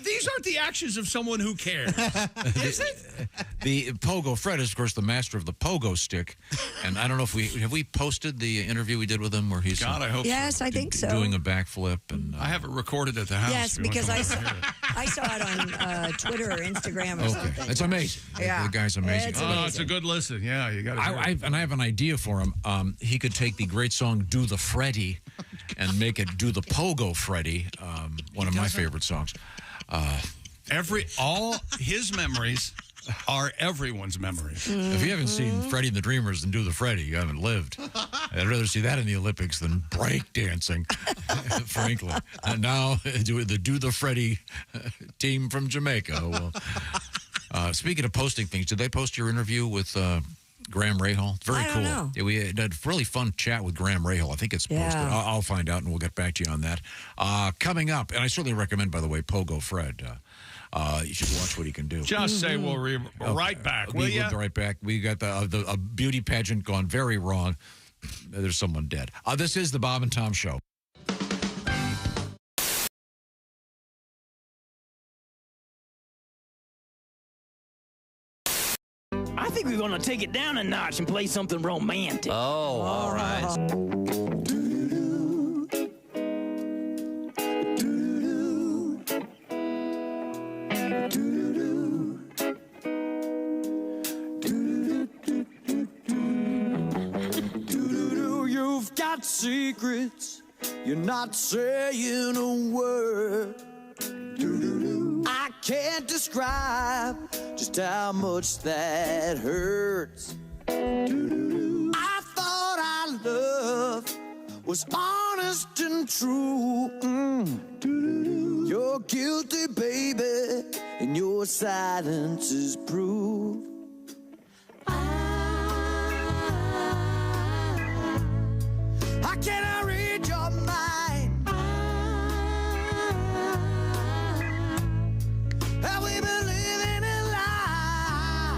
[SPEAKER 1] These aren't the actions of someone who cares. Is it?
[SPEAKER 3] The Pogo Fred is, of course, the master of the pogo stick. And I don't know if we posted the interview we did with him where he's...
[SPEAKER 1] God, I hope
[SPEAKER 4] Yes,
[SPEAKER 1] so.
[SPEAKER 4] I think so.
[SPEAKER 3] Doing a backflip. And
[SPEAKER 1] I have it recorded at the house.
[SPEAKER 4] Yes,
[SPEAKER 1] if you want
[SPEAKER 4] because
[SPEAKER 1] to come over here.
[SPEAKER 4] I saw it on Twitter or Instagram or something.
[SPEAKER 3] It's amazing.
[SPEAKER 4] Yeah.
[SPEAKER 3] The guy's amazing.
[SPEAKER 1] It's a good listen. Yeah, you got to.
[SPEAKER 3] I have an idea for him. He could take the great song "Do the Freddy" and make it "Do the Pogo Freddy," one of my favorite songs.
[SPEAKER 1] All his memories are everyone's memories.
[SPEAKER 3] If you haven't seen Freddie and the Dreamers and Do the Freddy, you haven't lived. I'd rather see that in the Olympics than breakdancing, frankly. And now do the Freddy team from Jamaica. Well, speaking of posting things, did they post your interview with Graham Rahal? Very cool.
[SPEAKER 4] know.
[SPEAKER 3] Yeah, we had a really fun chat with Graham Rahal. I think it's posted.
[SPEAKER 4] Yeah.
[SPEAKER 3] I'll find out, and we'll get back to you on that. Coming up, and I certainly recommend, by the way, Pogo Fred. You should watch what he can do.
[SPEAKER 1] Just say we'll be right back. Will you?
[SPEAKER 3] We'll be right back. We got a beauty pageant gone very wrong. There's someone dead. This is the Bob and Tom Show.
[SPEAKER 19] I think we're going to take it down a notch and play something romantic.
[SPEAKER 11] Oh, all right.
[SPEAKER 17] got secrets, you're not saying a word. I can't describe just how much that hurts. I thought our love was honest and true. You're guilty, baby, and your silence is proof. How can I read your mind? Have we been living a lie?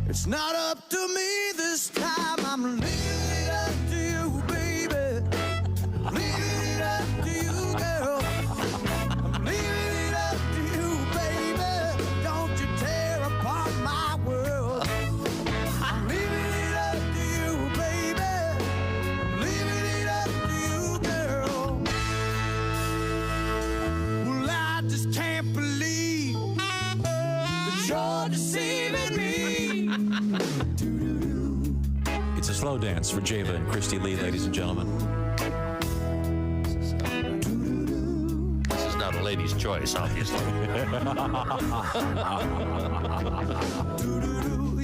[SPEAKER 17] It's not up to me this time. I'm leaving it up to you, baby. Leaving it up to you, girl. I'm leaving it up to you, baby. Don't you tear apart my world. I'm leaving it up to you, baby. I'm leaving it up to you, girl. Well, I just can't believe that you're deceiving me.
[SPEAKER 11] It's a slow dance for Java and Christy Lee, ladies and gentlemen.
[SPEAKER 20] This is not a lady's choice, obviously.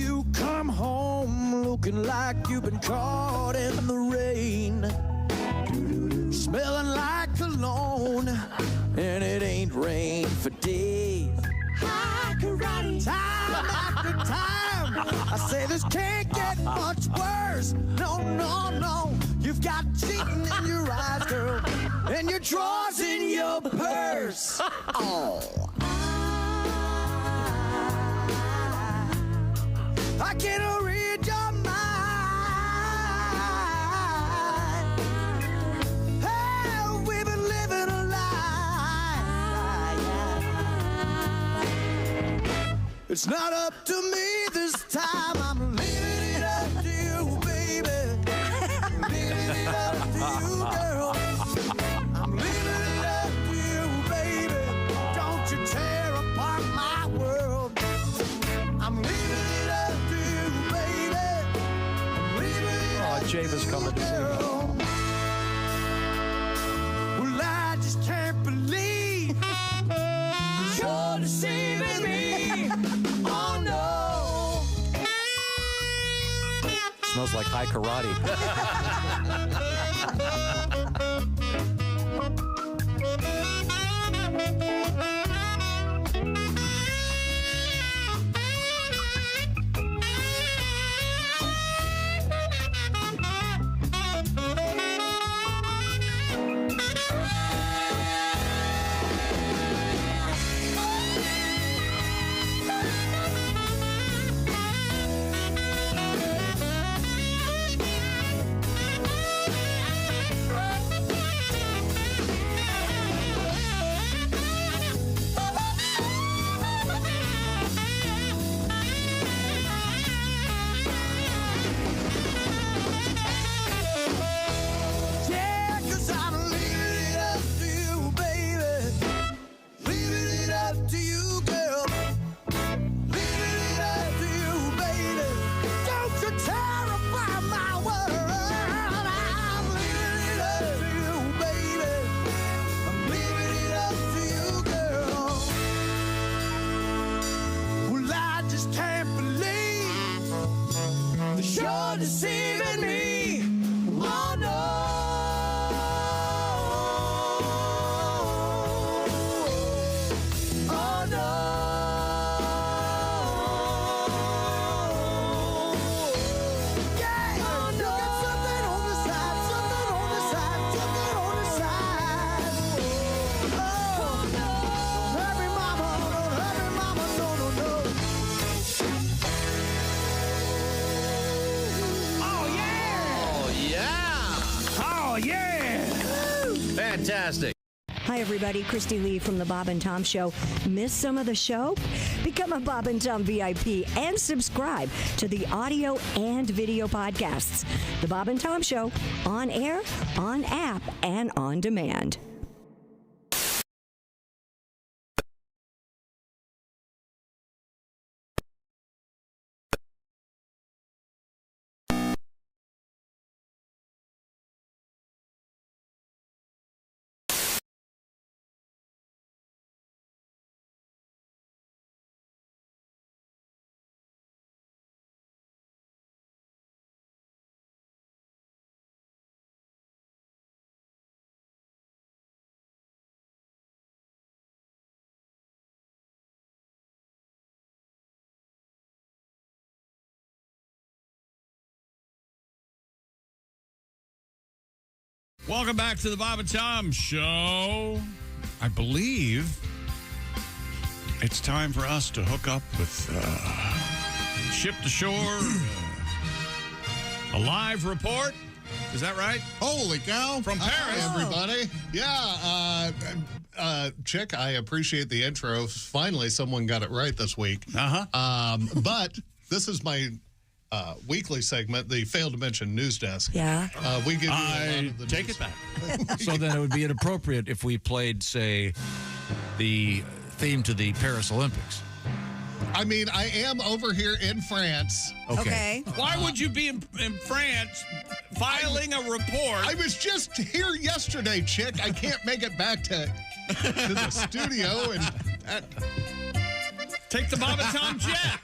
[SPEAKER 17] You come home looking like you've been caught in the rain, smelling like cologne, and it ain't rained for days. High karate, time after time. I say this can't get much worse. No, no, no. You've got cheating in your eyes, girl, and your drawers in your purse. Oh. I can't read your mind. Hey, we've been living a lie. It's not up to me this time. I'm leaving it up to you, baby. Leaving it up to you, girl. I'm leaving it up to you, baby. Don't you tear apart my world. I'm leaving it up to you, baby. I'm leaving it up to
[SPEAKER 21] Java's coming to see
[SPEAKER 17] you. Well, I just can't believe you're deceiving me. Oh, no.
[SPEAKER 11] Smells like high karate.
[SPEAKER 17] Yeah, 'cause I'm leaving it up to you, baby. Leaving it up to you, girl. Leaving it up to you, baby. Don't you tear apart my world. I'm leaving it up to you, baby. I'm leaving it up to you, girl. Well, I just can't believe that you're deceiving me. Oh, no. Oh, no. Yeah. Oh, no. You got something on the side, something on the side, something on the side. Oh, no. Don't hurt me, mama, don't hurt me, mama, no, no, no. Oh, yeah.
[SPEAKER 20] Oh, yeah.
[SPEAKER 17] Oh, yeah.
[SPEAKER 20] Fantastic.
[SPEAKER 4] Hi, everybody. Christy Lee from The Bob and Tom Show. Miss some of the show? Become a Bob and Tom VIP and subscribe to the audio and video podcasts. The Bob and Tom Show, on air, on app, and on demand.
[SPEAKER 1] Welcome back to the Bob and Tom Show. I believe it's time for us to hook up with Ship to Shore, a live report. Is that right?
[SPEAKER 8] Holy cow.
[SPEAKER 1] From Paris.
[SPEAKER 6] Hi, everybody. Yeah, Chick, I appreciate the intro. Finally, someone got it right this week. But this is my weekly segment, the Failed to Mention News Desk.
[SPEAKER 4] Yeah.
[SPEAKER 6] We give you a lot of the
[SPEAKER 1] take
[SPEAKER 6] news.
[SPEAKER 1] it back.
[SPEAKER 3] So then it would be inappropriate if we played, say, the theme to the Paris Olympics.
[SPEAKER 6] I mean, I am over here in France.
[SPEAKER 3] Okay.
[SPEAKER 1] Why would you be in France filing a report?
[SPEAKER 6] I was just here yesterday, Chick. I can't make it back to the studio and...
[SPEAKER 1] Take the Bob and Tom jet.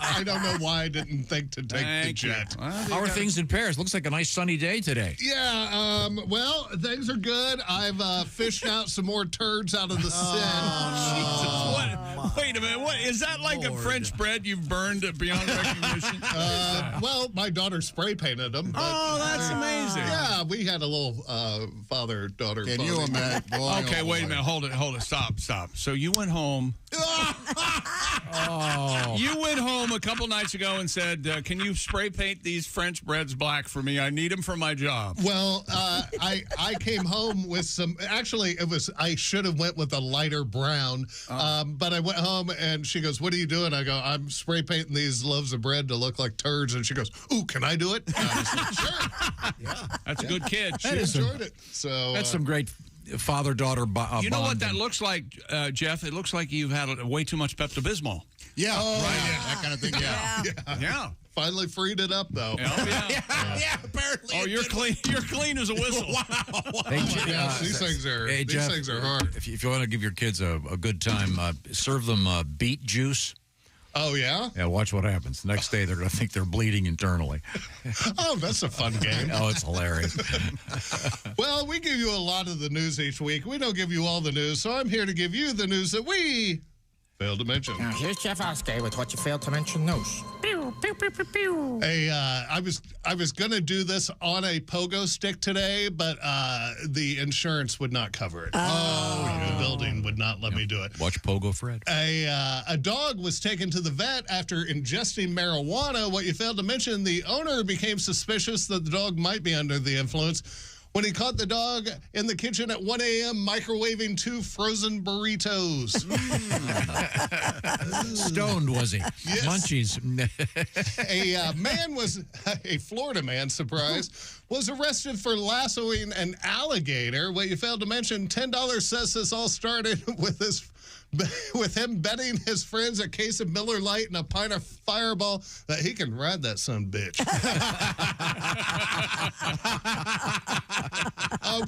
[SPEAKER 6] I don't know why I didn't think to take the jet.
[SPEAKER 3] How are things in Paris? Looks like a nice sunny day today.
[SPEAKER 6] Yeah, well, things are good. I've fished out some more turds out of the Seine.
[SPEAKER 1] Jesus, what? Wait a minute. What is that like a French bread you've burned beyond recognition?
[SPEAKER 6] Well, my daughter spray painted them.
[SPEAKER 1] Oh, that's amazing.
[SPEAKER 6] Yeah, we had a little father-daughter.
[SPEAKER 8] Can you imagine?
[SPEAKER 1] Okay, wait a minute. Hold it. Stop. So you went home. You went home a couple nights ago and said, can you spray paint these French breads black for me? I need them for my job.
[SPEAKER 6] Well, I came home with some, actually, I should have went with a lighter brown, but I went home and she goes, what are you doing? I go, I'm spray painting these loaves of bread to look like turds. And she goes, ooh, can I do it? I was like, sure. Yeah.
[SPEAKER 1] That's a good kid.
[SPEAKER 6] She enjoyed it. So
[SPEAKER 3] That's some great father-daughter bonding.
[SPEAKER 1] You know what that looks like, Jeff? It looks like you've had way too much Pepto-Bismol.
[SPEAKER 8] Yeah, that kind of thing.
[SPEAKER 1] Yeah.
[SPEAKER 6] Finally freed it up, though.
[SPEAKER 8] Yeah, apparently.
[SPEAKER 1] Oh, you're clean. You're clean as a whistle.
[SPEAKER 8] Wow.
[SPEAKER 6] These things are hard.
[SPEAKER 3] If you want to give your kids a good time, serve them beet juice.
[SPEAKER 6] Oh, yeah?
[SPEAKER 3] Yeah, watch what happens. The next day, they're going to think they're bleeding internally.
[SPEAKER 6] Oh, that's a fun game.
[SPEAKER 3] Oh, it's hilarious.
[SPEAKER 6] Well, we give you a lot of the news each week. We don't give you all the news, so I'm here to give you the news that we failed to mention.
[SPEAKER 22] Now, here's Jeff Oskey with what you failed to mention news.
[SPEAKER 6] I was gonna do this on a pogo stick today, but the insurance would not cover it. The building would not let me do it.
[SPEAKER 3] Watch Pogo Fred.
[SPEAKER 6] A dog was taken to the vet after ingesting marijuana. What you failed to mention, the owner became suspicious that the dog might be under the influence when he caught the dog in the kitchen at 1 a.m. microwaving 2 frozen burritos.
[SPEAKER 3] Stoned, was he?
[SPEAKER 6] Yes.
[SPEAKER 3] Munchies.
[SPEAKER 6] A Florida man, surprise, was arrested for lassoing an alligator. What you failed to mention, $10 says this all started with him betting his friends a case of Miller Lite and a pint of Fireball that he can ride that son bitch.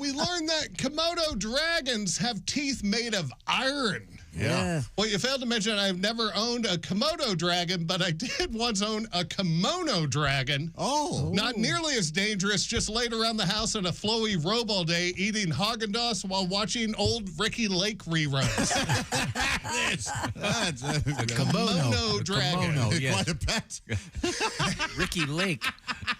[SPEAKER 6] We learned that Komodo dragons have teeth made of iron.
[SPEAKER 4] Yeah.
[SPEAKER 6] Well, you failed to mention I've never owned a Komodo dragon, but I did once own a kimono dragon.
[SPEAKER 8] Oh.
[SPEAKER 6] Not nearly as dangerous, just laid around the house in a flowy robe all day, eating Haagen-Dazs while watching old Ricky Lake reruns.
[SPEAKER 8] That's a
[SPEAKER 6] Kimono dragon.
[SPEAKER 3] Kimono, yes.
[SPEAKER 8] Quite a pet.
[SPEAKER 3] Ricky Lake.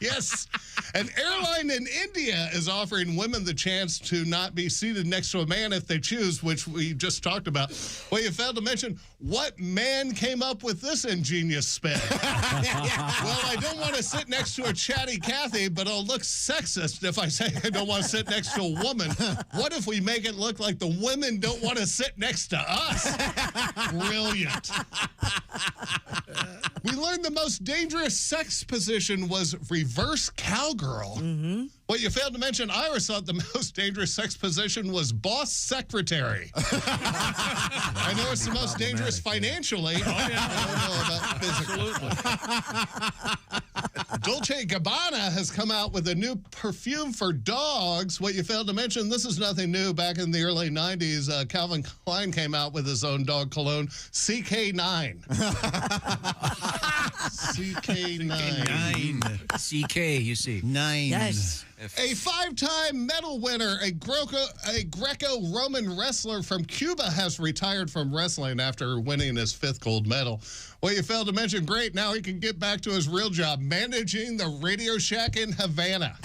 [SPEAKER 6] Yes. An airline in India is offering women the chance to not be seated next to a man if they choose, which we just talked about. Well, you failed to mention what man came up with this ingenious spin. Well, I don't want to sit next to a chatty Cathy, but I'll look sexist if I say I don't want to sit next to a woman. What if we make it look like the women don't want to sit next to us? Brilliant. We learned the most dangerous sex position was reverse cowgirl. Mm-hmm. What you failed to mention, I always thought the most dangerous sex position was boss secretary. I know it's the most dangerous financially. Oh, yeah. I don't know about physically. Dolce & Gabbana has come out with a new perfume for dogs. What you failed to mention, this is nothing new. Back in the early 90s, Calvin Klein came out with his own dog cologne, CK9. CK9.
[SPEAKER 3] CK, you see.
[SPEAKER 1] 9.
[SPEAKER 4] Yes.
[SPEAKER 6] A 5-time medal winner, a Greco-Roman wrestler from Cuba has retired from wrestling after winning his 5th gold medal. Well, you failed to mention, great, now he can get back to his real job, managing the Radio Shack in Havana.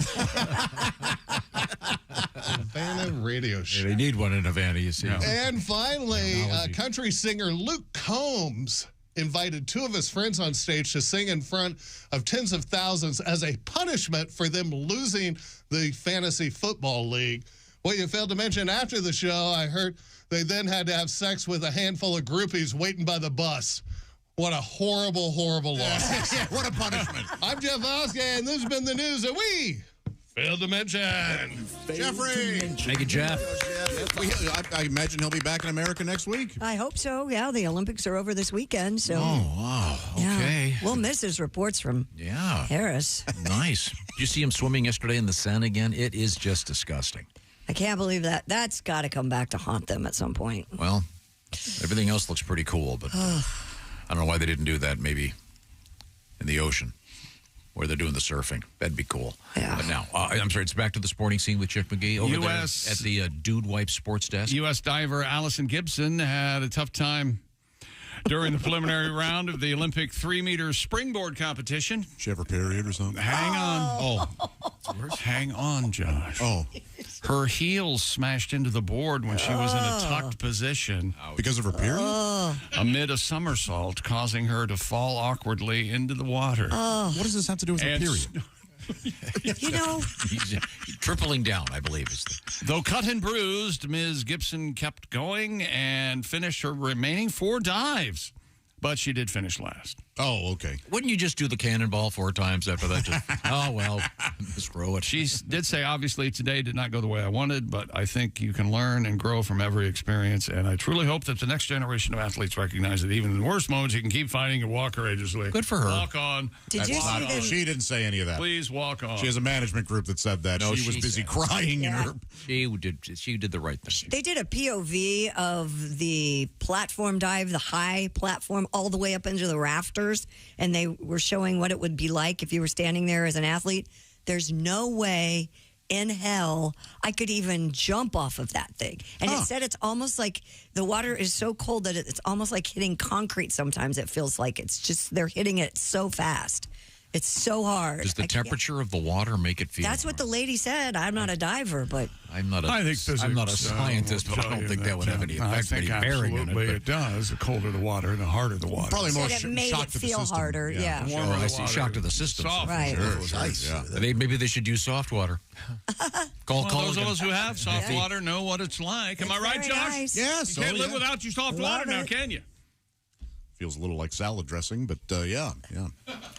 [SPEAKER 6] Havana radio show.
[SPEAKER 3] They need one in Havana, you see.
[SPEAKER 6] And finally, country singer Luke Combs invited two of his friends on stage to sing in front of tens of thousands as a punishment for them losing the fantasy football league. What you failed to mention after the show, I heard they then had to have sex with a handful of groupies waiting by the bus. What a horrible, horrible loss.
[SPEAKER 8] Yeah, what a punishment.
[SPEAKER 6] I'm Jeff Oskey, and this has been the news that we failed to mention.
[SPEAKER 8] Jeffrey.
[SPEAKER 3] Thank you, Jeff.
[SPEAKER 8] I imagine he'll be back in America next week.
[SPEAKER 4] I hope so. Yeah, the Olympics are over this weekend, so.
[SPEAKER 3] Oh, wow. Okay.
[SPEAKER 4] Yeah. We'll miss his reports from Harris.
[SPEAKER 3] Nice. Did you see him swimming yesterday in the Seine again? It is just disgusting.
[SPEAKER 4] I can't believe that. That's got to come back to haunt them at some point.
[SPEAKER 3] Well, everything else looks pretty cool, but I don't know why they didn't do that maybe in the ocean where they're doing the surfing. That'd be cool.
[SPEAKER 4] Yeah.
[SPEAKER 3] But now, I'm sorry, it's back to the sporting scene with Chick McGee over there at the Dude Wipe Sports Desk.
[SPEAKER 1] U.S. diver Allison Gibson had a tough time during the preliminary round of the Olympic 3-meter springboard competition.
[SPEAKER 8] She have her period or something?
[SPEAKER 1] Hang on. Hang on, Josh.
[SPEAKER 8] Oh.
[SPEAKER 1] Her heels smashed into the board when she was in a tucked position.
[SPEAKER 8] Because of her period?
[SPEAKER 1] Amid a somersault, causing her to fall awkwardly into the water.
[SPEAKER 8] What does this have to do with her period?
[SPEAKER 4] You know,
[SPEAKER 3] He's tripling down, I believe.
[SPEAKER 1] Though cut and bruised, Ms. Gibson kept going and finished her remaining 4 dives. But she did finish last.
[SPEAKER 8] Oh, okay.
[SPEAKER 3] Wouldn't you just do the cannonball 4 times after that? Just, oh, well, just throw it.
[SPEAKER 1] She did say, obviously, today did not go the way I wanted, but I think you can learn and grow from every experience. And I truly hope that the next generation of athletes recognize that even in the worst moments, you can keep fighting and walk courageously.
[SPEAKER 3] Good for her.
[SPEAKER 1] Walk on.
[SPEAKER 4] Did you see them?
[SPEAKER 8] She didn't say any of that.
[SPEAKER 1] Please walk on.
[SPEAKER 8] She has a management group that said that.
[SPEAKER 3] No,
[SPEAKER 8] she was busy crying in her.
[SPEAKER 3] She did the right thing.
[SPEAKER 4] They did a POV of the platform dive, the high platform, all the way up into the rafters, and they were showing what it would be like if you were standing there as an athlete. There's no way in hell I could even jump off of that thing. And it said it's almost like the water is so cold that it's almost like hitting concrete sometimes. It feels like it's just they're hitting it so fast. It's so hard.
[SPEAKER 3] Does the temperature of the water make it feel?
[SPEAKER 4] That's what the lady said. I'm not a diver, but
[SPEAKER 3] I'm not a scientist, but I don't think that would have any
[SPEAKER 1] I
[SPEAKER 3] effect.
[SPEAKER 1] think absolutely it does. The colder the water, the harder the water.
[SPEAKER 8] Probably more
[SPEAKER 4] it made it feel harder. Yeah.
[SPEAKER 1] The warmer
[SPEAKER 3] I
[SPEAKER 1] the
[SPEAKER 3] see.
[SPEAKER 1] water,
[SPEAKER 3] Shock to the system.
[SPEAKER 1] soft.
[SPEAKER 4] Right.
[SPEAKER 8] Sure.
[SPEAKER 3] Maybe they should use soft water.
[SPEAKER 1] Well, those of us who have soft water know what it's like. Am I right,
[SPEAKER 4] very
[SPEAKER 1] Josh?
[SPEAKER 4] nice.
[SPEAKER 8] Yes.
[SPEAKER 1] You can't live without your soft water now, can you?
[SPEAKER 8] Feels a little like salad dressing, but yeah.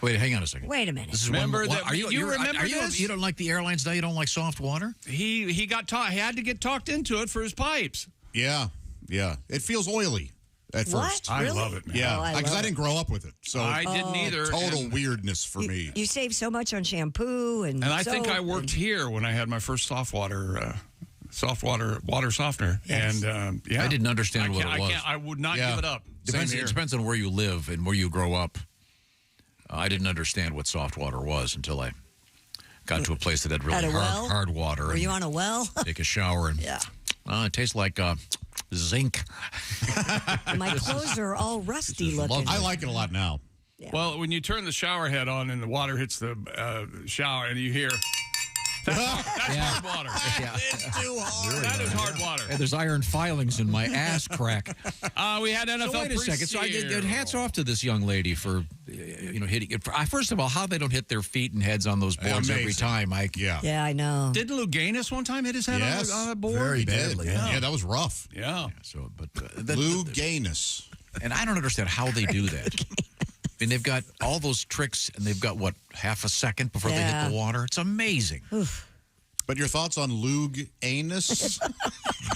[SPEAKER 3] Wait, hang on a second.
[SPEAKER 4] Wait a minute.
[SPEAKER 3] This is
[SPEAKER 1] Remember
[SPEAKER 3] one,
[SPEAKER 1] that-
[SPEAKER 3] are you
[SPEAKER 1] you remember
[SPEAKER 3] are you,
[SPEAKER 1] this?
[SPEAKER 3] You don't like the airlines now? You don't like soft water?
[SPEAKER 1] He got taught. He had to get talked into it for his pipes.
[SPEAKER 8] Yeah. It feels oily at
[SPEAKER 4] What?
[SPEAKER 8] first.
[SPEAKER 1] I
[SPEAKER 4] Really?
[SPEAKER 1] love it, man.
[SPEAKER 8] Yeah,
[SPEAKER 4] Oh, I
[SPEAKER 8] because
[SPEAKER 4] love
[SPEAKER 8] I didn't grow up with it. So
[SPEAKER 1] I didn't either.
[SPEAKER 8] total
[SPEAKER 1] and,
[SPEAKER 8] weirdness for me.
[SPEAKER 4] You save so much on shampoo and
[SPEAKER 1] and I think
[SPEAKER 4] soap
[SPEAKER 1] I worked here when I had my first water softener.
[SPEAKER 4] Yes.
[SPEAKER 1] And yeah,
[SPEAKER 3] I didn't understand what it was.
[SPEAKER 1] I would not give it up.
[SPEAKER 3] It depends on where you live and where you grow up. I didn't understand what soft water was until I got to a place that had really
[SPEAKER 4] At a well?
[SPEAKER 3] hard water.
[SPEAKER 4] Were
[SPEAKER 3] and
[SPEAKER 4] you on a well?
[SPEAKER 3] take a shower and
[SPEAKER 4] Yeah.
[SPEAKER 3] it tastes like zinc.
[SPEAKER 4] My clothes are all rusty looking.
[SPEAKER 8] I like it a lot now.
[SPEAKER 4] Yeah.
[SPEAKER 1] Well, when you turn the shower head on and the water hits the shower and you hear, that's hard water.
[SPEAKER 3] Yeah.
[SPEAKER 8] It's too hard.
[SPEAKER 1] That is hard water.
[SPEAKER 3] And there's iron filings in my ass crack.
[SPEAKER 1] We had NFL
[SPEAKER 3] So wait a second. So I did hats off to this young lady for hitting it. First of all, how they don't hit their feet and heads on those boards every time.
[SPEAKER 4] Yeah, I know.
[SPEAKER 1] Didn't Lou Gaines one time hit his head on a board?
[SPEAKER 8] Very
[SPEAKER 2] badly,
[SPEAKER 8] badly. Yeah, that was rough.
[SPEAKER 1] Yeah.
[SPEAKER 3] So, but
[SPEAKER 8] Lou Gaines.
[SPEAKER 3] and I don't understand how they do that. I mean, they've got all those tricks, and they've got half a second before they hit the water. It's amazing.
[SPEAKER 8] But your thoughts on Lou Gaines?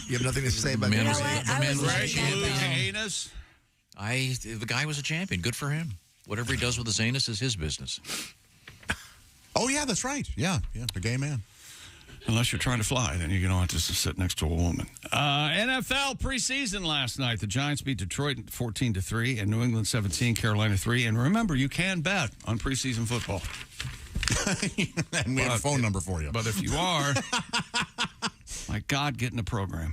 [SPEAKER 2] You have nothing to say about
[SPEAKER 3] The man
[SPEAKER 2] that.
[SPEAKER 3] was a champion.
[SPEAKER 1] Anus.
[SPEAKER 3] The guy was a champion. Good for him. Whatever he does with his anus is his business.
[SPEAKER 8] Oh, yeah, that's right. Yeah, a gay man.
[SPEAKER 1] Unless you're trying to fly, then you don't have to sit next to a woman. NFL preseason last night. The Giants beat Detroit 14-3 and New England 17, Carolina 3. And remember, you can bet on preseason football.
[SPEAKER 8] And we have a phone number for you.
[SPEAKER 1] But if you are, my God, get in the program.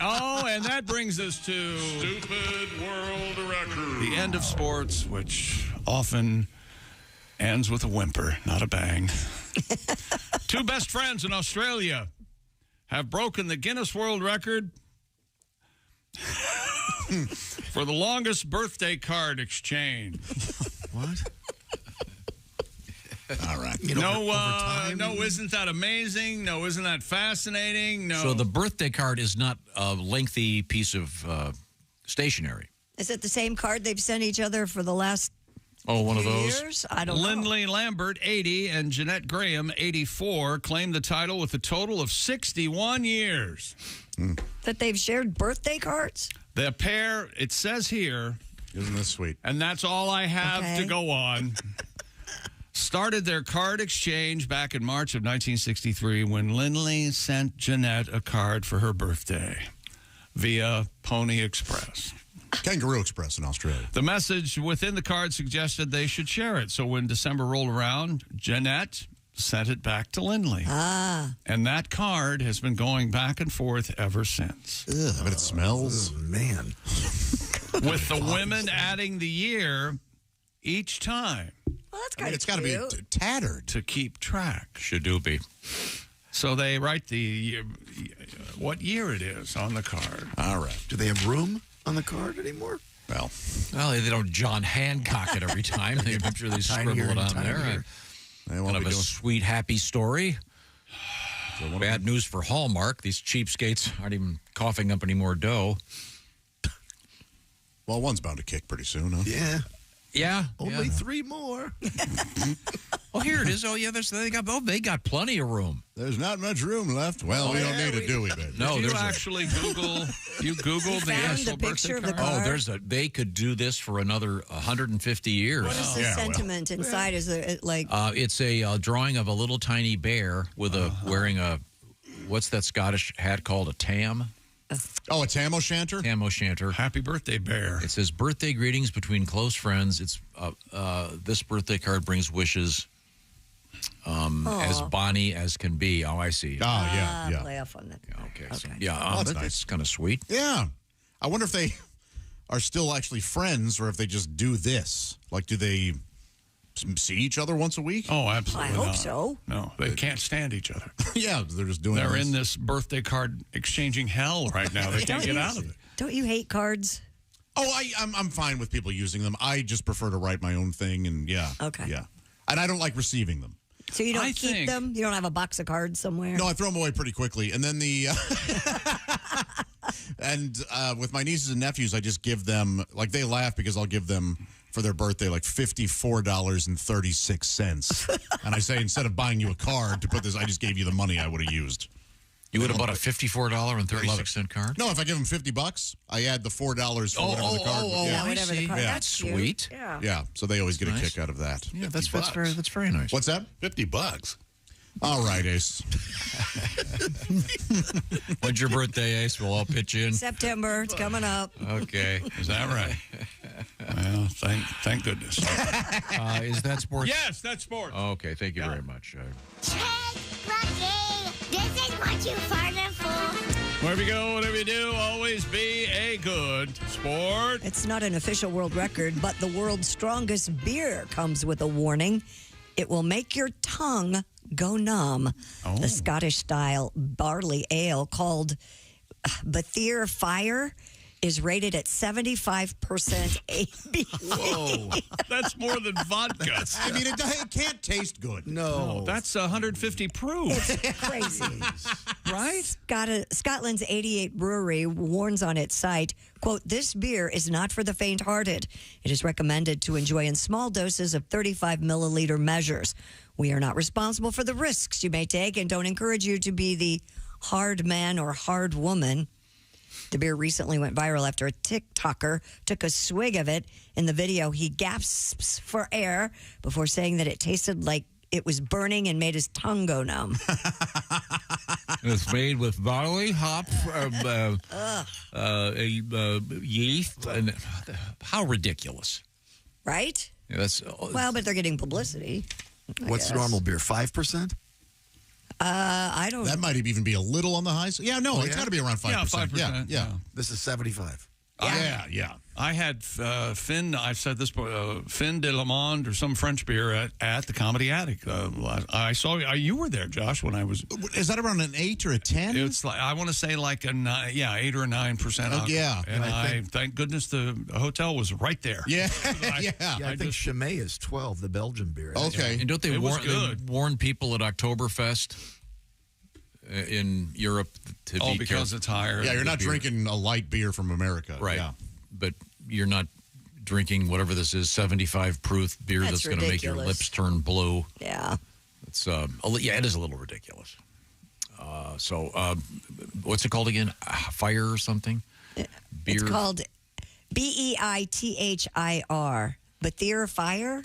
[SPEAKER 1] And that brings us to
[SPEAKER 12] Stupid World Record.
[SPEAKER 1] the end of sports, which often ends with a whimper, not a bang. Two best friends in Australia have broken the Guinness World Record for the longest birthday card exchange.
[SPEAKER 2] What?
[SPEAKER 8] All right.
[SPEAKER 1] No, isn't that amazing? No, isn't that fascinating? No.
[SPEAKER 3] So the birthday card is not a lengthy piece of stationery.
[SPEAKER 4] Is it the same card they've sent each other for the last
[SPEAKER 3] one of
[SPEAKER 4] few
[SPEAKER 3] those?
[SPEAKER 4] years? I don't know.
[SPEAKER 1] Lindley Lambert, 80, and Jeanette Graham, 84, claimed the title with a total of 61 years.
[SPEAKER 4] That they've shared birthday cards?
[SPEAKER 1] The pair, it says here.
[SPEAKER 8] Isn't this sweet?
[SPEAKER 1] And that's all I have
[SPEAKER 4] Okay.
[SPEAKER 1] to go on. Started their card exchange back in March of 1963 when Lindley sent Jeanette a card for her birthday via Pony Express.
[SPEAKER 8] Kangaroo Express in Australia.
[SPEAKER 1] The message within the card suggested they should share it. So when December rolled around, Jeanette sent it back to Lindley. And that card has been going back and forth ever since.
[SPEAKER 8] Ugh, I bet it smells.
[SPEAKER 2] Man.
[SPEAKER 1] With the women adding the year each time.
[SPEAKER 4] Well, that's kind of
[SPEAKER 8] it's got to be tattered.
[SPEAKER 1] To keep track.
[SPEAKER 3] Should do be.
[SPEAKER 1] So they write the what year it is on the card.
[SPEAKER 8] All right.
[SPEAKER 2] Do they have room on the card anymore?
[SPEAKER 8] Well,
[SPEAKER 3] they don't John Hancock it every time. I'm sure they scribble it on there. Kind of a sweet, happy story. Bad news for Hallmark. These cheapskates aren't even coughing up any more dough.
[SPEAKER 8] Well, one's bound to kick pretty soon, huh?
[SPEAKER 2] Yeah.
[SPEAKER 3] Yeah.
[SPEAKER 2] Only 3 more.
[SPEAKER 3] Oh, here it is. Oh, yeah. They got plenty of room.
[SPEAKER 8] There's not much room left. Well, we don't need it, do we, baby?
[SPEAKER 3] No,
[SPEAKER 1] Did you actually Google? You Googled the actual
[SPEAKER 4] picture
[SPEAKER 1] birthday
[SPEAKER 4] of the
[SPEAKER 1] card?
[SPEAKER 4] card?
[SPEAKER 3] They could do this for another 150 years.
[SPEAKER 4] What is the sentiment inside? Is it like...
[SPEAKER 3] It's a drawing of a little tiny bear with wearing a, what's that Scottish hat called? A tam?
[SPEAKER 8] Oh, a tam o'shanter?
[SPEAKER 3] Tam o'shanter.
[SPEAKER 1] Happy birthday, bear.
[SPEAKER 3] It says, birthday greetings between close friends. It's this birthday card brings wishes as bonny as can be. Oh, I see.
[SPEAKER 8] Oh, yeah.
[SPEAKER 4] Play off on that.
[SPEAKER 3] Okay.
[SPEAKER 4] Okay.
[SPEAKER 3] That's nice.
[SPEAKER 8] That's
[SPEAKER 3] kind of sweet.
[SPEAKER 8] Yeah. I wonder if they are still actually friends or if they just do this. Like, do they see each other once a week?
[SPEAKER 1] Oh, absolutely.
[SPEAKER 4] I hope
[SPEAKER 1] not.
[SPEAKER 4] so.
[SPEAKER 1] No, they can't stand each other.
[SPEAKER 8] Yeah, they're just doing
[SPEAKER 1] They're
[SPEAKER 8] this.
[SPEAKER 1] in this birthday card exchanging hell right now. They can't get out of it.
[SPEAKER 4] Don't you hate cards?
[SPEAKER 8] Oh, I'm fine with people using them. I just prefer to write my own thing, and
[SPEAKER 4] Okay.
[SPEAKER 8] Yeah. And I don't like receiving them.
[SPEAKER 4] So you don't
[SPEAKER 1] I
[SPEAKER 4] keep
[SPEAKER 1] think-
[SPEAKER 4] them? You don't have a box of cards somewhere?
[SPEAKER 8] No, I throw them away pretty quickly. And then with my nieces and nephews, I just give them, like, they laugh because I'll give them for their birthday like $54.36. And I say, instead of buying you a card to put this, I just gave you the money I would have used.
[SPEAKER 3] You would have bought a $54.36 card?
[SPEAKER 8] No, if I give them $50, I add the $4 for whatever the card was.
[SPEAKER 4] Yeah, whatever the card.
[SPEAKER 8] Yeah.
[SPEAKER 4] That's
[SPEAKER 3] sweet.
[SPEAKER 4] cute. Yeah.
[SPEAKER 8] Yeah, so they always get
[SPEAKER 3] Nice.
[SPEAKER 8] a kick out of that.
[SPEAKER 3] Yeah, that's very nice.
[SPEAKER 8] What's that?
[SPEAKER 5] $50.
[SPEAKER 8] All right, Ace.
[SPEAKER 3] When's your birthday, Ace? We'll all pitch in.
[SPEAKER 4] September. It's coming up.
[SPEAKER 3] Okay.
[SPEAKER 1] Is that right? Well, thank goodness.
[SPEAKER 3] Is that sports?
[SPEAKER 1] Yes, that's sports.
[SPEAKER 3] Okay, thank you very much.
[SPEAKER 7] This is what you farted for.
[SPEAKER 1] Wherever you go, whatever you do, always be a good sport.
[SPEAKER 4] It's not an official world record, but the world's strongest beer comes with a warning. It will make your tongue go numb. The Scottish-style barley ale called Bathier Fire is rated at 75% ABV.
[SPEAKER 1] Whoa, that's more than vodka.
[SPEAKER 8] I mean, it can't taste good.
[SPEAKER 1] No, that's 150 proof.
[SPEAKER 4] It's crazy.
[SPEAKER 1] Right?
[SPEAKER 4] Scotland's 88 Brewery warns on its site, quote, "This beer is not for the faint-hearted. It is recommended to enjoy in small doses of 35 milliliter measures. We are not responsible for the risks you may take and don't encourage you to be the hard man or hard woman." The beer recently went viral after a TikToker took a swig of it. In the video, he gasps for air before saying that it tasted like it was burning and made his tongue go numb.
[SPEAKER 3] It's made with barley, hop, yeast. And how ridiculous.
[SPEAKER 4] Right?
[SPEAKER 3] Yeah, that's
[SPEAKER 4] Well, but they're getting publicity.
[SPEAKER 2] What's normal beer? 5%?
[SPEAKER 4] I don't.
[SPEAKER 8] That might even be a little on the high side. Yeah, no, it's got to be around 5%.
[SPEAKER 1] Yeah, 5%.
[SPEAKER 8] Yeah.
[SPEAKER 2] This is 75.
[SPEAKER 8] Yeah.
[SPEAKER 1] I had Finn. I've said this, Finn de Le Monde or some French beer at the Comedy Attic. I saw you were there, Josh. When I was,
[SPEAKER 8] is that around an 8 or a 10?
[SPEAKER 1] It's like I want to say like a 8 or 9%.
[SPEAKER 8] Yeah,
[SPEAKER 1] and I thank goodness the hotel was right there.
[SPEAKER 8] Yeah,
[SPEAKER 2] I think Chimay is 12, the Belgian beer.
[SPEAKER 3] Okay, and don't they warn people at Oktoberfest in Europe to be
[SPEAKER 1] because
[SPEAKER 3] careful?
[SPEAKER 1] it's higher?
[SPEAKER 8] Yeah, you're not drinking a light beer from America,
[SPEAKER 3] right?
[SPEAKER 8] Yeah.
[SPEAKER 3] But you're not drinking whatever this is, 75 proof beer that's going to make your lips turn blue.
[SPEAKER 4] Yeah.
[SPEAKER 3] It's it is a little ridiculous. What's it called again? Fire or something? Beer.
[SPEAKER 4] It's called BEITHIR. Bathir Fire?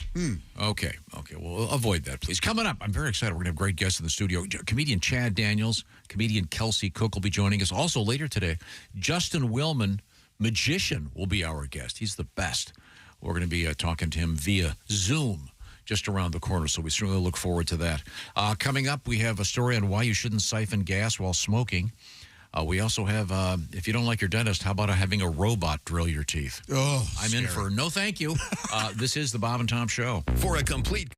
[SPEAKER 3] Okay. Well, avoid that, please. Coming up, I'm very excited. We're going to have great guests in the studio. Comedian Chad Daniels, comedian Kelsey Cook will be joining us. Also later today, Justin Willman, magician, will be our guest. He's the best. We're going to be talking to him via Zoom just around the corner, so we certainly look forward to that. Coming up, we have a story on why you shouldn't siphon gas while smoking. We also have, if you don't like your dentist, how about having a robot drill your teeth?
[SPEAKER 8] Oh,
[SPEAKER 3] I'm in for no thank you. This is the Bob and Tom Show.
[SPEAKER 12] For a complete...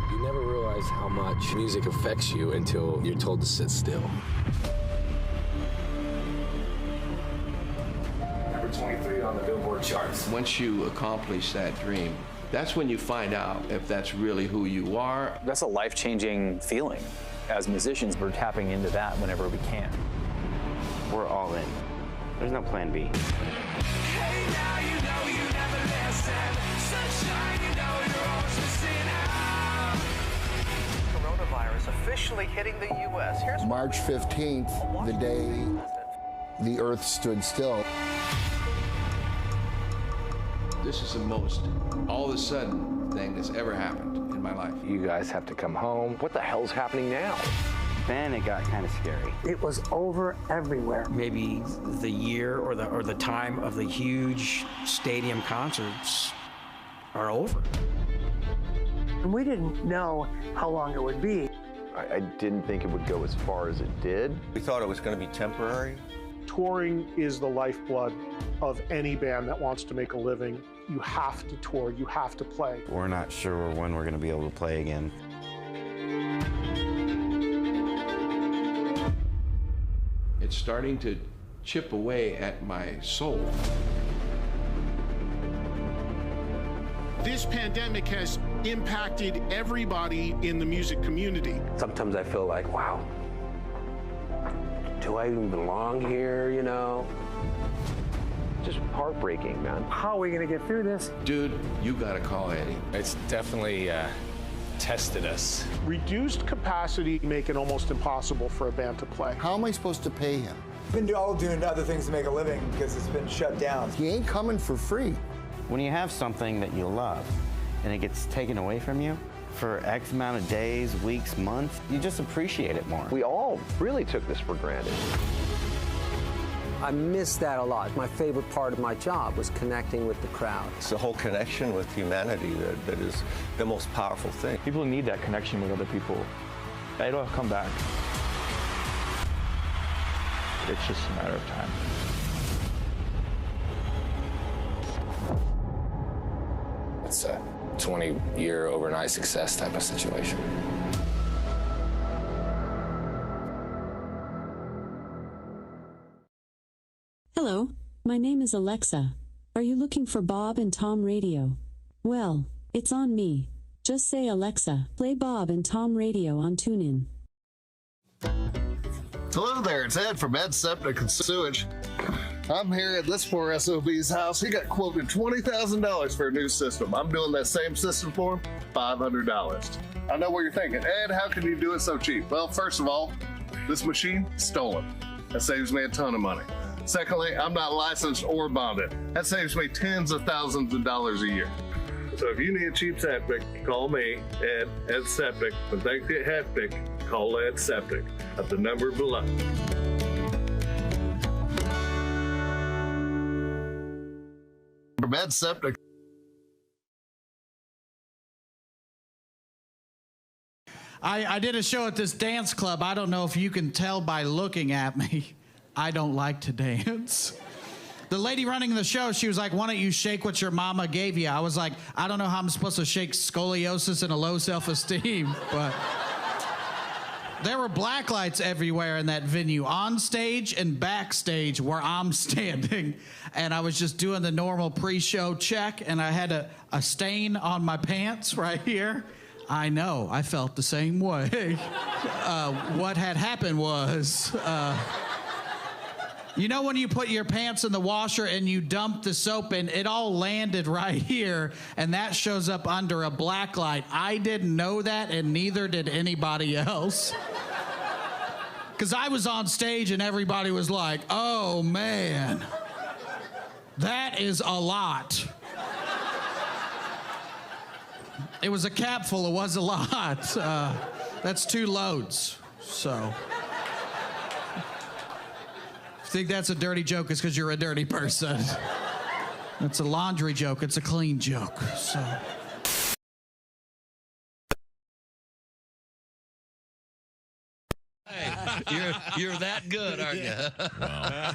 [SPEAKER 9] You never realize how much music affects you until you're told to sit still. Number 23 on the Billboard charts.
[SPEAKER 14] Once you accomplish that dream, that's when you find out if that's really who you are.
[SPEAKER 23] That's a life-changing feeling. As musicians, we're tapping into that whenever we can.
[SPEAKER 24] We're all in. There's no plan B.
[SPEAKER 25] Hey, now you know you never listen. Sunshine, you know you're always missing out.
[SPEAKER 26] Coronavirus officially hitting the U.S. Here's
[SPEAKER 27] March 15th, the day the Earth stood still.
[SPEAKER 14] This is the most all of a sudden thing that's ever happened in my life.
[SPEAKER 9] You guys have to come home. What the hell's happening now?
[SPEAKER 24] Then it got kind of scary.
[SPEAKER 26] It was over everywhere.
[SPEAKER 22] Maybe the year or the time of the huge stadium concerts are over.
[SPEAKER 26] And we didn't know how long it would be.
[SPEAKER 28] I didn't think it would go as far as it did.
[SPEAKER 29] We thought it was going to be temporary.
[SPEAKER 30] Touring is the lifeblood of any band that wants to make a living. You have to tour, you have to play.
[SPEAKER 24] We're not sure when we're going to be able to play again.
[SPEAKER 14] It's starting to chip away at my soul.
[SPEAKER 31] This pandemic has impacted everybody in the music community.
[SPEAKER 9] Sometimes I feel like, wow, do I even belong here, you know? Just heartbreaking, man.
[SPEAKER 26] How are we going to get through this?
[SPEAKER 14] Dude, you got to call Eddie.
[SPEAKER 9] It's definitely tested us.
[SPEAKER 30] Reduced capacity make it almost impossible for a band to play.
[SPEAKER 27] How am I supposed to pay him?
[SPEAKER 32] Been all doing other things to make a living because it's been shut down.
[SPEAKER 27] He ain't coming for free.
[SPEAKER 24] When you have something that you love and it gets taken away from you for X amount of days, weeks, months, you just appreciate it more.
[SPEAKER 9] We all really took this for granted.
[SPEAKER 22] I miss that a lot. My favorite part of my job was connecting with the crowd.
[SPEAKER 29] It's the whole connection with humanity that is the most powerful thing.
[SPEAKER 33] People need that connection with other people. It'll come back. It's just a matter of time.
[SPEAKER 9] It's a 20-year overnight success type of situation.
[SPEAKER 15] Hello, my name is Alexa. Are you looking for Bob and Tom Radio? Well, it's on me. Just say, Alexa, play Bob and Tom Radio on TuneIn.
[SPEAKER 34] Hello there, it's Ed from Ed Septic and Sewage. I'm here at this poor SOB's house. He got quoted $20,000 for a new system. I'm doing that same system for him, $500. I know what you're thinking. Ed, how can you do it so cheap? Well, first of all, this machine, stolen. That saves me a ton of money. Secondly, I'm not licensed or bonded. That saves me tens of thousands of dollars a year. So if you need a cheap septic, call me, Ed Septic. When things get hectic, call Ed Septic at the number below. From Ed Septic.
[SPEAKER 1] I did a show at this dance club. I don't know if you can tell by looking at me. I don't like to dance. The lady running the show, she was like, why don't you shake what your mama gave you? I was like, I don't know how I'm supposed to shake scoliosis and a low self-esteem, but there were black lights everywhere in that venue, on stage and backstage where I'm standing. And I was just doing the normal pre-show check, and I had a stain on my pants right here. I know, I felt the same way. What had happened was... you know when you put your pants in the washer and you dump the soap in, it all landed right here, and that shows up under a black light. I didn't know that, and neither did anybody else. Because I was on stage and everybody was like, oh, man, that is a lot. It was a capful, it was a lot. That's 2 loads, so... If you think that's a dirty joke, it's because you're a dirty person. It's a laundry joke. It's a clean joke. So.
[SPEAKER 2] Hey, you're that good, aren't you?
[SPEAKER 3] Well.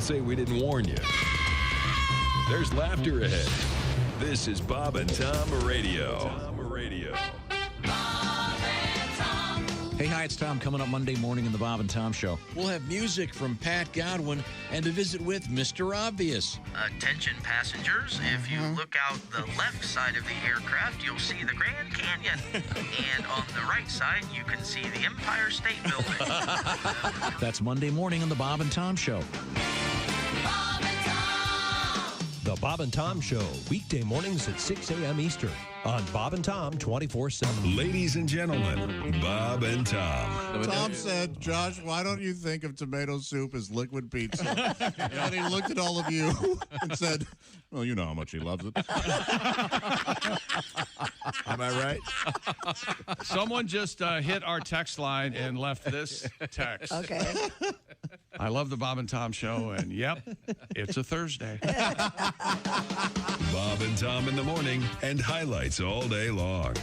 [SPEAKER 12] Say we didn't warn you. There's laughter ahead. This is Bob and Tom Radio.
[SPEAKER 3] Hey, hi, it's Tom coming up Monday morning in the Bob and Tom Show. We'll have music from Pat Godwin and a visit with Mr. Obvious.
[SPEAKER 5] Attention passengers, if you look out the left side of the aircraft, you'll see the Grand Canyon. And on the right side, you can see the Empire State Building.
[SPEAKER 3] That's Monday morning on the Bob and Tom Show.
[SPEAKER 6] The Bob and Tom Show, weekday mornings at 6 a.m. Eastern on Bob and Tom 24/7.
[SPEAKER 12] Ladies and gentlemen, Bob and Tom.
[SPEAKER 8] Tom said, Josh, why don't you think of tomato soup as liquid pizza? And he looked at all of you and said, well, you know how much he loves it.
[SPEAKER 7] Am I right? Someone just hit our text line and left this text.
[SPEAKER 4] Okay.
[SPEAKER 7] I love the Bob and Tom Show, and yep, it's a Thursday.
[SPEAKER 12] Bob and Tom in the morning, and highlights all day long.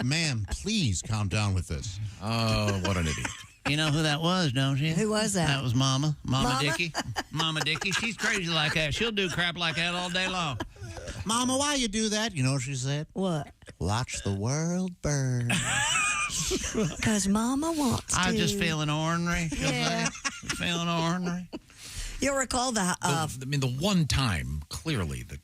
[SPEAKER 8] Ma'am, please calm down with this.
[SPEAKER 3] Oh, what an idiot.
[SPEAKER 2] You know who that was, don't you?
[SPEAKER 4] Who was that?
[SPEAKER 2] That was Mama Dickie. Mama Dickie. She's crazy like that. She'll do crap like that all day long.
[SPEAKER 10] Mama, why you do that? You know what she said?
[SPEAKER 4] What?
[SPEAKER 10] Watch the world burn.
[SPEAKER 4] Because Mama wants to.
[SPEAKER 2] I was just feeling ornery.
[SPEAKER 4] Yeah.
[SPEAKER 2] Feeling ornery.
[SPEAKER 4] You'll recall the
[SPEAKER 3] one time, clearly, that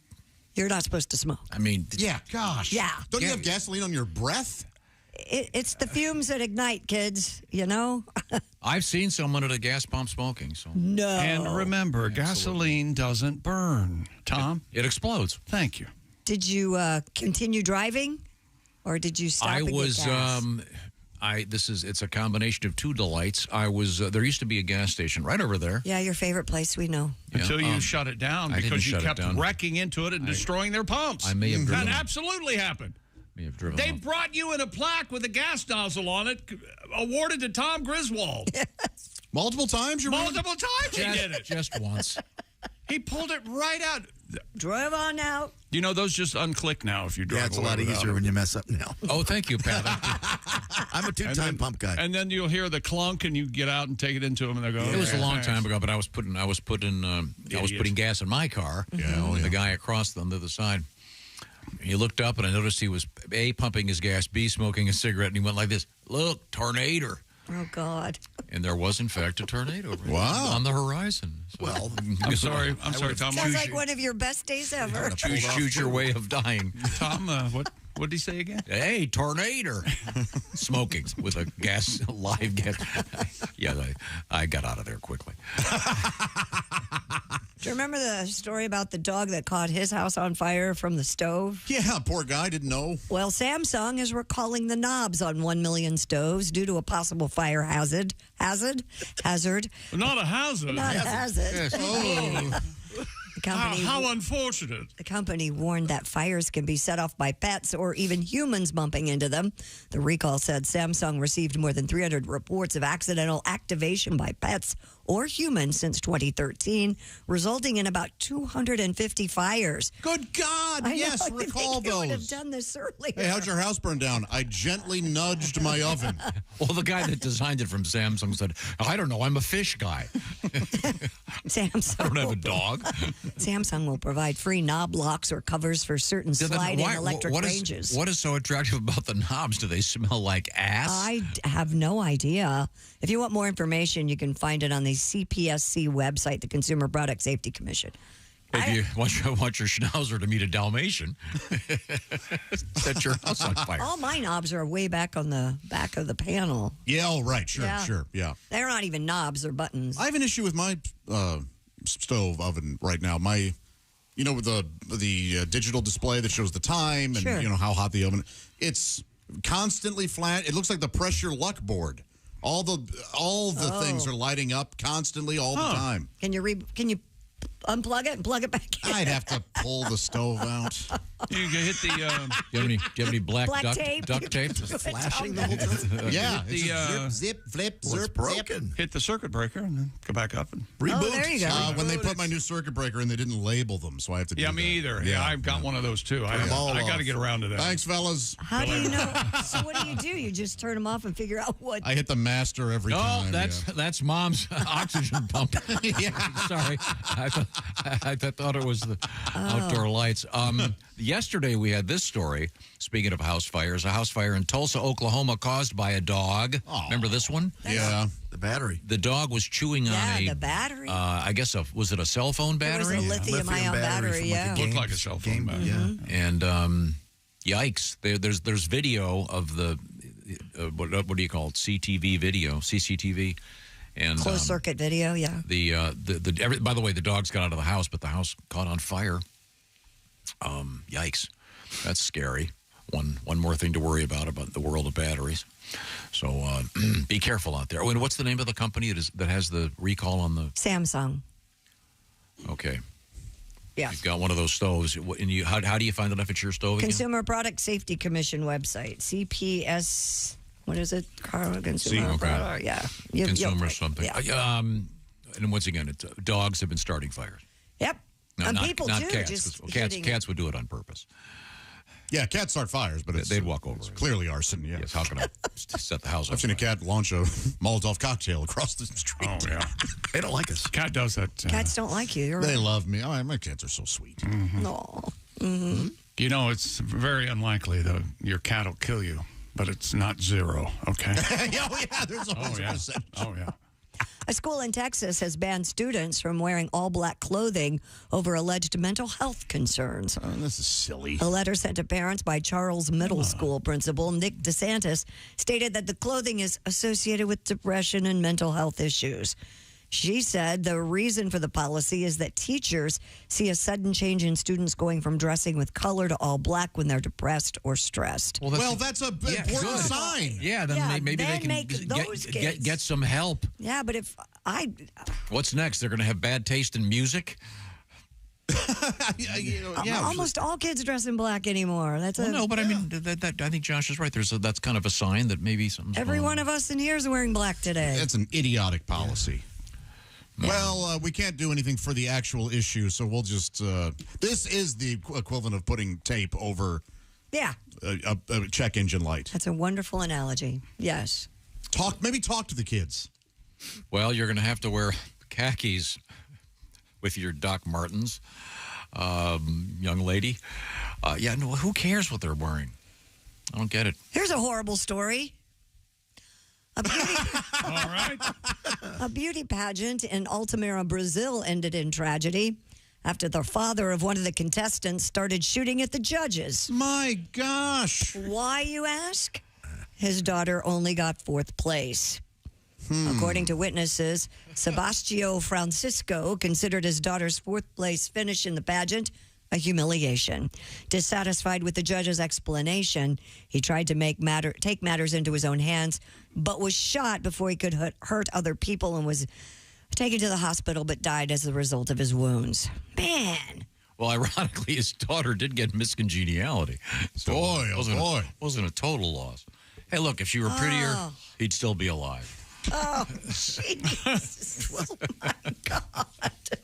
[SPEAKER 4] you're not supposed to smoke.
[SPEAKER 3] I mean,
[SPEAKER 8] yeah, gosh.
[SPEAKER 4] Yeah.
[SPEAKER 8] Don't you have gasoline on your breath?
[SPEAKER 4] It's the fumes that ignite, kids, you know?
[SPEAKER 3] I've seen someone at a gas pump smoking. So.
[SPEAKER 4] No.
[SPEAKER 7] And remember, gasoline doesn't burn. Tom?
[SPEAKER 3] It explodes.
[SPEAKER 7] Thank you.
[SPEAKER 4] Did you continue driving, or did you stop and get gas?
[SPEAKER 3] It's a combination of two delights. I was there used to be a gas station right over there.
[SPEAKER 4] Yeah, your favorite place, we know.
[SPEAKER 7] Until you shut it down because you kept wrecking into it and destroying their pumps.
[SPEAKER 3] I may have driven.
[SPEAKER 7] That absolutely happened.
[SPEAKER 3] May have driven.
[SPEAKER 7] They brought you in a plaque with a gas nozzle on it, awarded to Tom Griswold.
[SPEAKER 8] Multiple times?
[SPEAKER 7] Multiple times he did it.
[SPEAKER 3] Just once.
[SPEAKER 7] He pulled it right out.
[SPEAKER 4] Drive on out.
[SPEAKER 7] You know, those just unclick now if you drive.
[SPEAKER 10] Yeah, it's a lot easier when you mess up now.
[SPEAKER 3] Oh, thank you, Pat.
[SPEAKER 10] I'm a two-time pump guy.
[SPEAKER 7] And then you'll hear the clunk, and you get out and take it into them, and they go.
[SPEAKER 3] It was a long time ago, but I was putting gas in my car.
[SPEAKER 7] Yeah,
[SPEAKER 3] the guy across on the other side. He looked up, and I noticed he was, A, pumping his gas, B, smoking a cigarette, and he went like this, look, tornado.
[SPEAKER 4] Oh, God.
[SPEAKER 3] And there was, in fact, a tornado
[SPEAKER 8] on
[SPEAKER 3] the horizon. So,
[SPEAKER 10] Well,
[SPEAKER 7] I'm sorry, Tom.
[SPEAKER 4] Sounds like one of your best days ever.
[SPEAKER 3] choose your way of dying.
[SPEAKER 7] Tom, what did he say again?
[SPEAKER 3] Hey, tornado. Smoking with a live gas. Yeah, I got out of there quickly.
[SPEAKER 4] Do you remember the story about the dog that caught his house on fire from the stove?
[SPEAKER 8] Yeah, poor guy didn't know.
[SPEAKER 4] Well, Samsung is recalling the knobs on 1 million stoves due to a possible fire hazard.
[SPEAKER 7] Not a hazard.
[SPEAKER 4] Not a hazard.
[SPEAKER 3] Yes.
[SPEAKER 7] Oh.
[SPEAKER 4] The company,
[SPEAKER 7] how unfortunate.
[SPEAKER 4] The company warned that fires can be set off by pets or even humans bumping into them. The recall said Samsung received more than 300 reports of accidental activation by pets or humans since 2013, resulting in about 250 fires.
[SPEAKER 8] Good God! Yes, recall those.
[SPEAKER 4] I would have done this earlier.
[SPEAKER 8] Hey, how'd your house burn down? I gently nudged my oven.
[SPEAKER 3] Well, the guy that designed it from Samsung said, I don't know, I'm a fish guy.
[SPEAKER 4] Samsung.
[SPEAKER 3] I don't have a dog.
[SPEAKER 4] Samsung will provide free knob locks or covers for certain sliding electric ranges.
[SPEAKER 3] What is so attractive about the knobs? Do they smell like ass?
[SPEAKER 4] I have no idea. If you want more information, you can find it on the CPSC website, the Consumer Product Safety Commission.
[SPEAKER 3] If you want your schnauzer to meet a Dalmatian, set your house on fire.
[SPEAKER 4] All my knobs are way back on the back of the panel.
[SPEAKER 8] Yeah, oh, right, sure, yeah.
[SPEAKER 4] They're not even knobs or buttons.
[SPEAKER 8] I have an issue with my stove oven right now. My, with the digital display that shows the time and how hot the oven. It's constantly flat. It looks like the pressure luck board. All the things are lighting up constantly all the time.
[SPEAKER 4] Can you unplug it and plug it back in?
[SPEAKER 8] I'd have to pull the stove out.
[SPEAKER 7] You can hit the.
[SPEAKER 3] Do you have any black duct
[SPEAKER 4] tape?
[SPEAKER 3] Duct tape?
[SPEAKER 10] Flashing the whole time.
[SPEAKER 8] Yeah.
[SPEAKER 10] Zip, flip, zip, broken.
[SPEAKER 7] Hit the circuit breaker and then go back up and
[SPEAKER 10] reboot.
[SPEAKER 4] Oh, there you go.
[SPEAKER 8] When they put my new circuit breaker in, they didn't label them, so I have to do that.
[SPEAKER 7] me either. Yeah, I've got one of those too. I got to get around to that.
[SPEAKER 8] Thanks, fellas.
[SPEAKER 4] How do you know? So what do? You just turn them off and figure out what?
[SPEAKER 8] I hit the master every time.
[SPEAKER 3] No, that's Mom's oxygen pump. Sorry. I thought it was the outdoor lights. Yesterday we had this story, speaking of house fires, a house fire in Tulsa, Oklahoma caused by a dog. Oh. Remember this one?
[SPEAKER 8] Yeah.
[SPEAKER 10] The battery.
[SPEAKER 3] The dog was chewing on
[SPEAKER 4] the battery.
[SPEAKER 3] I guess, was it a cell phone battery?
[SPEAKER 4] It was a lithium-ion battery,
[SPEAKER 10] yeah.
[SPEAKER 7] Looked like a cell phone battery.
[SPEAKER 10] Yeah.
[SPEAKER 3] And yikes, there's video of the, what do you call it, CCTV video, CCTV. And
[SPEAKER 4] closed circuit video, yeah.
[SPEAKER 3] By the way, the dogs got out of the house, but the house caught on fire. Yikes, that's scary. One more thing to worry about the world of batteries. So be careful out there. Oh, and what's the name of the company that has the recall on the
[SPEAKER 4] Samsung?
[SPEAKER 3] Okay.
[SPEAKER 4] Yeah.
[SPEAKER 3] You've got one of those stoves. And how do you find out if it's your stove again?
[SPEAKER 4] Consumer Product Safety Commission website, CPS. What is it? Consumer Product. Yeah.
[SPEAKER 3] Consumer something.
[SPEAKER 4] Yeah.
[SPEAKER 3] And once again, dogs have been starting fires.
[SPEAKER 4] Yep.
[SPEAKER 3] No,
[SPEAKER 4] and
[SPEAKER 3] not,
[SPEAKER 4] people
[SPEAKER 3] not
[SPEAKER 4] too.
[SPEAKER 3] Cats. Cats would do it on purpose.
[SPEAKER 8] Yeah, cats start fires, but
[SPEAKER 3] they'd walk over.
[SPEAKER 8] It's clearly arson. Yeah.
[SPEAKER 3] Yes. How can I set the house up?
[SPEAKER 8] I've seen a cat launch a Molotov cocktail across the street.
[SPEAKER 7] Oh yeah,
[SPEAKER 10] they don't like us.
[SPEAKER 7] Cat does that.
[SPEAKER 4] Cats don't like you.
[SPEAKER 8] They love me. Oh, my cats are so sweet.
[SPEAKER 7] Mm-hmm.
[SPEAKER 4] Mm-hmm.
[SPEAKER 7] It's very unlikely that your cat will kill you, but it's not zero. Okay.
[SPEAKER 8] There's always a percentage.
[SPEAKER 7] Oh yeah.
[SPEAKER 4] A school in Texas has banned students from wearing all-black clothing over alleged mental health concerns.
[SPEAKER 8] Oh, this is silly.
[SPEAKER 4] A letter sent to parents by Charles Middle School principal Nick DeSantis stated that the clothing is associated with depression and mental health issues. She said the reason for the policy is that teachers see a sudden change in students going from dressing with color to all black when they're depressed or stressed.
[SPEAKER 8] Well, that's an important sign.
[SPEAKER 3] Yeah, then maybe they can get some help.
[SPEAKER 4] Yeah, but if I...
[SPEAKER 3] What's next? They're going to have bad taste in music?
[SPEAKER 4] Almost all kids dress in black anymore.
[SPEAKER 3] No, but I mean, I think Josh is right. That's kind of a sign that maybe something's
[SPEAKER 4] Every
[SPEAKER 3] wrong.
[SPEAKER 4] one of us in here is wearing black today.
[SPEAKER 8] That's an idiotic policy. Yeah. Well, we can't do anything for the actual issue, so we'll just... this is the equivalent of putting tape over a check engine light.
[SPEAKER 4] That's a wonderful analogy. Yes.
[SPEAKER 8] Maybe talk to the kids.
[SPEAKER 3] Well, you're going to have to wear khakis with your Doc Martens. young lady. No, who cares what they're wearing? I don't get it.
[SPEAKER 4] Here's a horrible story. A beauty pageant in Altamira, Brazil ended in tragedy after the father of one of the contestants started shooting at the judges.
[SPEAKER 8] My gosh.
[SPEAKER 4] Why, you ask? His daughter only got 4th place. According to witnesses, Sebastio Francisco considered his daughter's 4th place finish in the pageant a humiliation. Dissatisfied with the judge's explanation, he tried to take matters into his own hands, but was shot before he could hurt other people and was taken to the hospital but died as a result of his wounds. Man.
[SPEAKER 3] Well, ironically, his daughter did get miscongeniality. So it wasn't a total loss. Hey, look, if she were prettier, he'd still be alive.
[SPEAKER 4] Oh, Jesus. Oh, my God.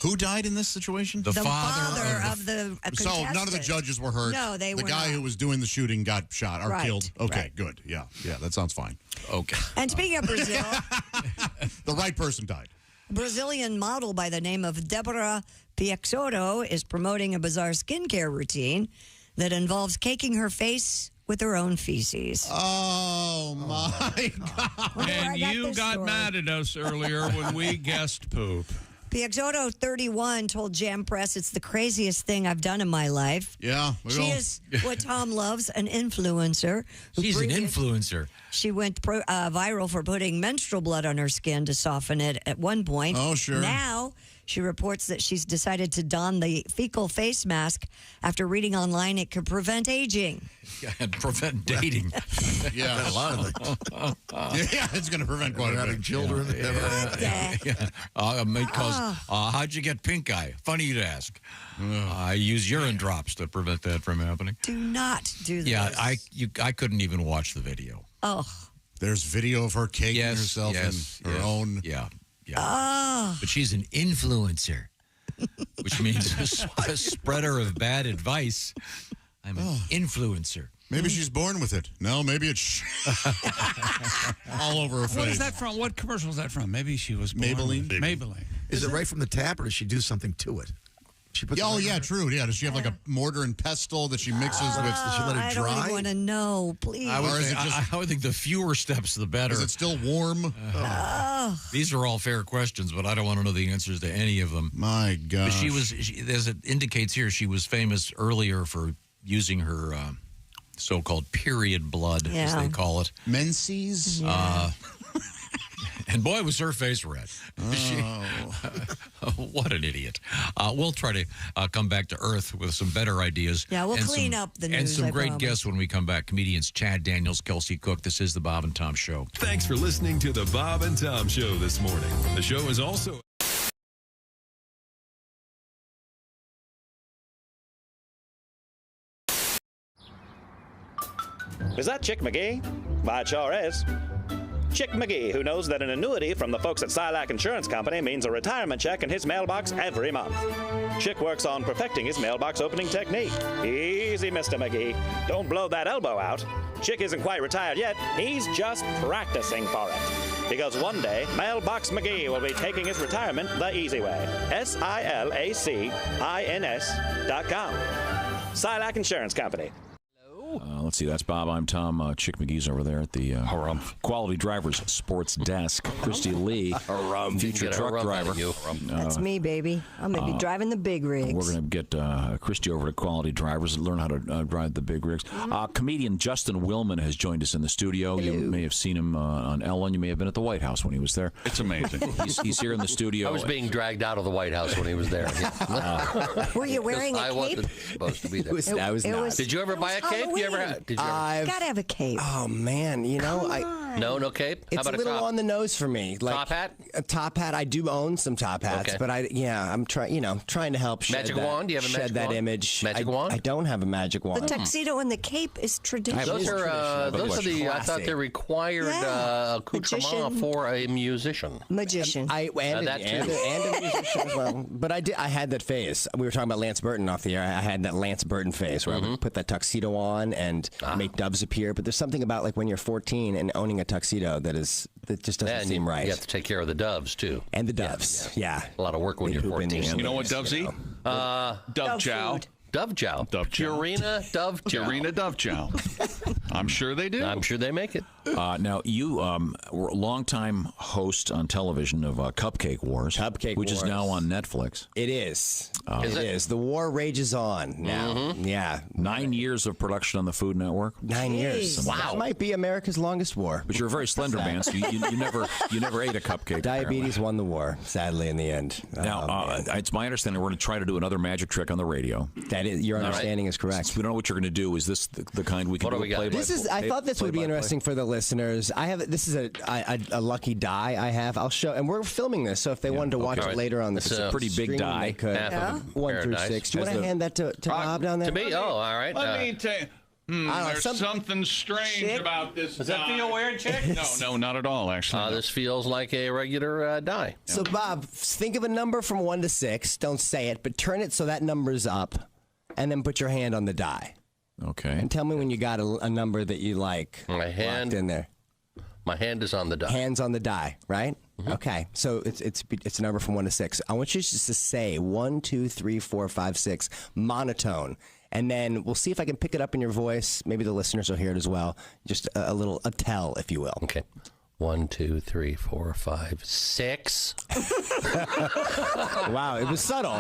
[SPEAKER 8] Who died in this situation?
[SPEAKER 4] The father of the
[SPEAKER 8] So none of the judges were hurt.
[SPEAKER 4] No, they were
[SPEAKER 8] The guy
[SPEAKER 4] not.
[SPEAKER 8] who was doing the shooting got shot or killed. Okay,
[SPEAKER 4] right.
[SPEAKER 8] good. Yeah, that sounds fine.
[SPEAKER 3] Okay.
[SPEAKER 4] And speaking of Brazil,
[SPEAKER 8] the right person died.
[SPEAKER 4] a Brazilian model by the name of Deborah Piexoto is promoting a bizarre skincare routine that involves caking her face with her own feces.
[SPEAKER 8] Oh, my God.
[SPEAKER 7] And you got mad at us earlier when we guessed poop.
[SPEAKER 4] Piexoto, 31, told Jam Press, "It's the craziest thing I've done in my life."
[SPEAKER 8] Yeah.
[SPEAKER 4] She is what Tom loves, an influencer.
[SPEAKER 3] She's an influencer.
[SPEAKER 4] She went viral for putting menstrual blood on her skin to soften it at one point.
[SPEAKER 8] Oh, sure.
[SPEAKER 4] Now, she reports that she's decided to don the fecal face mask after reading online it could prevent aging.
[SPEAKER 3] Yeah, and prevent dating.
[SPEAKER 8] Yeah,
[SPEAKER 10] a lot of things.
[SPEAKER 8] Yeah, it's going to prevent quite a bit.
[SPEAKER 10] Having children.
[SPEAKER 3] May cause, how'd you get pink eye? Funny you'd ask. I use urine drops to prevent that from happening.
[SPEAKER 4] Do not do this.
[SPEAKER 3] Yeah, I couldn't even watch the video.
[SPEAKER 4] Oh.
[SPEAKER 8] There's video of her caking herself in her own.
[SPEAKER 3] Yeah.
[SPEAKER 4] Oh.
[SPEAKER 3] But she's an influencer, which means a spreader of bad advice. I'm an influencer.
[SPEAKER 8] Maybe she's born with it. No, maybe it's all over her face.
[SPEAKER 7] What is that from? What commercial is that from? Maybe she was born
[SPEAKER 8] Maybelline.
[SPEAKER 7] with it. Maybelline.
[SPEAKER 10] Is it right from the tap, or does she do something to it? She puts
[SPEAKER 8] true. Yeah, does she have like a mortar and pestle that she mixes with? Does she let it
[SPEAKER 4] I
[SPEAKER 8] dry?
[SPEAKER 4] don't even want to know, please.
[SPEAKER 3] I would think the fewer steps, the better.
[SPEAKER 8] Is it still warm?
[SPEAKER 3] These are all fair questions, but I don't want to know the answers to any of them.
[SPEAKER 8] My God.
[SPEAKER 3] But as it indicates here, she was famous earlier for using her so-called period blood, as they call it.
[SPEAKER 8] Menses?
[SPEAKER 3] Yeah. And boy, was her face red. What an idiot. We'll try to come back to earth with some better ideas.
[SPEAKER 4] Yeah, we'll clean up the news,
[SPEAKER 3] and some
[SPEAKER 4] I
[SPEAKER 3] great
[SPEAKER 4] promise.
[SPEAKER 3] guests when we come back. Comedians Chad Daniels, Kelsey Cook. This is the Bob and Tom Show.
[SPEAKER 12] Thanks for listening to the Bob and Tom Show this morning. The show is also...
[SPEAKER 11] Is that Chick McGee? Why, it sure is. Chick McGee, who knows that an annuity from the folks at Silac Insurance Company means a retirement check in his mailbox every month. Chick works on perfecting his mailbox opening technique. Easy, Mr. McGee. Don't blow that elbow out. Chick isn't quite retired yet. He's just practicing for it. Because one day, Mailbox McGee will be taking his retirement the easy way. SILACINS.com. Silac Insurance Company.
[SPEAKER 13] Let's see, that's Bob. I'm Tom. Chick McGee's over there at the Quality Drivers Sports Desk. Christy Lee, future truck driver.
[SPEAKER 4] That's me, baby. I'm going to be driving the big rigs.
[SPEAKER 13] We're going to get Christy over to Quality Drivers and learn how to drive the big rigs. Comedian Justin Willman has joined us in the studio.
[SPEAKER 4] Hello.
[SPEAKER 13] You may have seen him on Ellen. You may have been at the White House when he was there.
[SPEAKER 7] It's amazing.
[SPEAKER 13] He's here in the studio.
[SPEAKER 14] I was being dragged out of the White House when he was there.
[SPEAKER 4] Were you wearing a cape?
[SPEAKER 14] I wasn't supposed to be there.
[SPEAKER 4] I was not.
[SPEAKER 14] Did you ever buy a cape? You ever had? Did you ever?
[SPEAKER 4] Gotta have a cape.
[SPEAKER 16] Oh man,
[SPEAKER 14] no cape. How
[SPEAKER 16] It's
[SPEAKER 14] about
[SPEAKER 16] a little
[SPEAKER 14] top?
[SPEAKER 16] on the nose for me. Like
[SPEAKER 14] Top hat?
[SPEAKER 16] A top hat. I do own some top hats,
[SPEAKER 14] Okay.
[SPEAKER 16] but I'm trying to help shed
[SPEAKER 14] Magic
[SPEAKER 16] that,
[SPEAKER 14] wand? Do you have a
[SPEAKER 16] shed
[SPEAKER 14] magic
[SPEAKER 16] that
[SPEAKER 14] wand?
[SPEAKER 16] image.
[SPEAKER 14] Magic wand?
[SPEAKER 16] I don't have a magic wand.
[SPEAKER 4] The tuxedo and the cape is traditional.
[SPEAKER 14] Those are the. I thought they're required accoutrement for a musician.
[SPEAKER 4] Magician.
[SPEAKER 16] And a musician as well. But I had that face. We were talking about Lance Burton off the air. I had that Lance Burton face where I would put that tuxedo on and make doves appear. But there's something about like when you're 14 and owning a tuxedo that just doesn't seem right.
[SPEAKER 14] You have to take care of the doves too.
[SPEAKER 16] And the doves, yeah.
[SPEAKER 14] A lot of work when you're 14.
[SPEAKER 7] You know what doves eat? Dove chow.
[SPEAKER 14] Dove chow. Purina Dove chow.
[SPEAKER 7] Purina Dove chow. I'm sure they do.
[SPEAKER 14] I'm sure they make it.
[SPEAKER 13] Now, you were a longtime host on television of Cupcake Wars. Which is now on Netflix.
[SPEAKER 16] It is. It is. The war rages on now.
[SPEAKER 14] Mm-hmm.
[SPEAKER 16] Yeah.
[SPEAKER 13] 9 years of production on the Food Network.
[SPEAKER 16] 9 years.
[SPEAKER 13] Wow.
[SPEAKER 16] That might be America's longest war.
[SPEAKER 13] But you're a very slender man, so you never ate a cupcake.
[SPEAKER 16] Diabetes won the war, sadly, in the end.
[SPEAKER 13] Now, it's my understanding we're going to try to do another magic trick on the radio.
[SPEAKER 16] That is, your understanding is correct.
[SPEAKER 13] Since we don't know what you're going to do. Is this the kind we can do?
[SPEAKER 16] I thought this would be interesting for the listeners. This is a lucky die I have. I'll show, and we're filming this, so if they wanted to watch it later on, this is a pretty big die. They could. 1 through 6. Do you want to hand that to Bob down there?
[SPEAKER 14] To me? Oh, all right.
[SPEAKER 7] Let me tell you. There's something strange about this.
[SPEAKER 14] Does that feel weird, Chick?
[SPEAKER 7] No, not at all, actually.
[SPEAKER 14] This feels like a regular die.
[SPEAKER 16] So, Bob, think of a number from 1 to 6. Don't say it, but turn it so that number's up, and then put your hand on the die.
[SPEAKER 13] Okay.
[SPEAKER 16] And tell me when you got a number that you like.
[SPEAKER 14] My hand
[SPEAKER 16] in there.
[SPEAKER 14] My hand is on the die.
[SPEAKER 16] Hands on the die, right? Mm-hmm. Okay. So it's a number from 1 to 6. I want you just to say 1, 2, 3, 4, 5, 6, monotone. And then we'll see if I can pick it up in your voice. Maybe the listeners will hear it as well. Just a tell, if you will.
[SPEAKER 14] Okay. 1, 2, 3, 4, 5, 6.
[SPEAKER 16] Wow, it was subtle.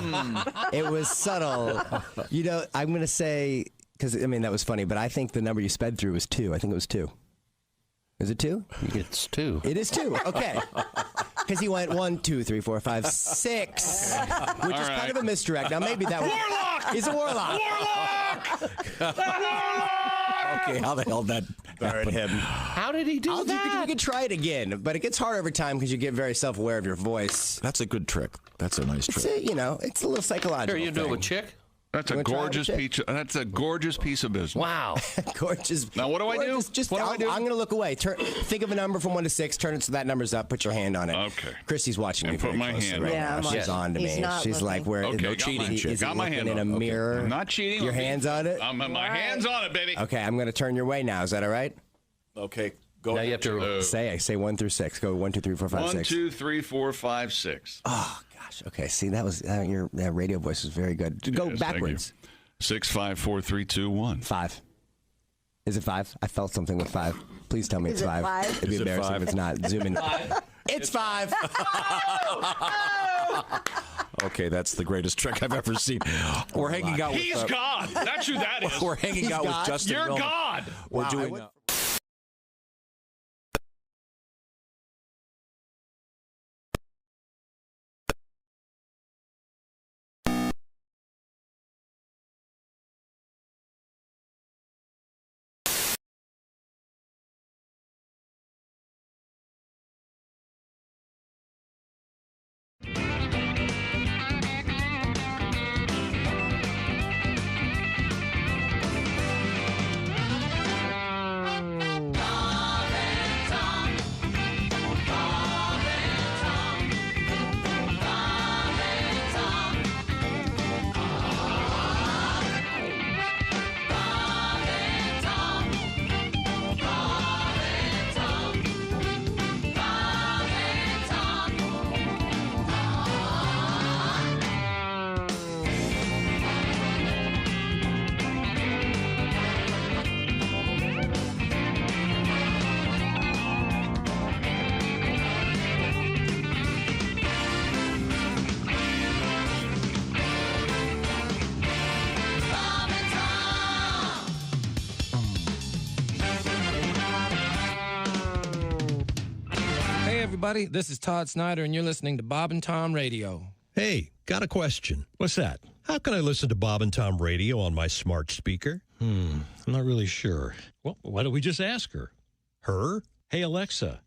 [SPEAKER 16] It was subtle. You know, I'm going to say, because, I mean, that was funny, but I think the number you sped through was 2. I think it was 2. Is it 2?
[SPEAKER 14] It's 2.
[SPEAKER 16] It is 2. Okay. Because he went 1, 2, 3, 4, 5, 6, which is kind of a misdirect. Now maybe that was
[SPEAKER 7] Warlock.
[SPEAKER 16] He's a warlock.
[SPEAKER 13] Okay, how the hell that
[SPEAKER 16] hurt him?
[SPEAKER 14] How did he do that?
[SPEAKER 16] You could try it again, but it gets harder over time because you get very self-aware of your voice.
[SPEAKER 13] That's a good trick. That's a nice trick.
[SPEAKER 16] It's a little psychological.
[SPEAKER 14] Here, you do it with Chick.
[SPEAKER 7] That's a gorgeous piece. That's a gorgeous piece of business.
[SPEAKER 14] Wow,
[SPEAKER 16] gorgeous.
[SPEAKER 7] Now what do I do?
[SPEAKER 16] What do I do? I'm going to look away. Think of a number from 1 to 6. Turn it so that number's up. Put your hand on it.
[SPEAKER 7] Okay.
[SPEAKER 16] Christy's watching me.
[SPEAKER 7] Put my hand
[SPEAKER 16] right now. She's on to me. She's like, "Where?
[SPEAKER 7] Okay,
[SPEAKER 16] no cheating.
[SPEAKER 7] Got my hand
[SPEAKER 16] in a mirror.
[SPEAKER 7] I'm not cheating.
[SPEAKER 16] Your hands on it.
[SPEAKER 7] My hands on it, baby.
[SPEAKER 16] Okay, I'm going to turn your way now. Is that all right?
[SPEAKER 13] Okay. Go
[SPEAKER 14] now
[SPEAKER 13] ahead.
[SPEAKER 14] You have to
[SPEAKER 16] say 1 through 6. Go 1, 2, 3, 4, 5, 6.
[SPEAKER 7] 1, 2, 3, 4, 5, 6.
[SPEAKER 16] Oh gosh. Okay. See, that was your radio voice was very good. Go backwards.
[SPEAKER 7] 6, 5, 4, 3, 2, 1.
[SPEAKER 16] 5. Is it 5? I felt something with 5. Please tell me it's 5. It'd be embarrassing if it's not. Zoom in. It's 5.
[SPEAKER 13] Okay, that's the greatest trick I've ever seen. We're hanging out with...
[SPEAKER 7] He's God. That's who that is.
[SPEAKER 13] We're hanging out with Justin
[SPEAKER 7] You're
[SPEAKER 13] Willman.
[SPEAKER 7] God.
[SPEAKER 13] We're doing...
[SPEAKER 17] everybody. This is Todd Snyder, and you're listening to Bob and Tom Radio.
[SPEAKER 6] Hey, got a question. What's that? How can I listen to Bob and Tom Radio on my smart speaker? I'm not really sure. Well, why don't we just ask her? Her? Hey, Alexa,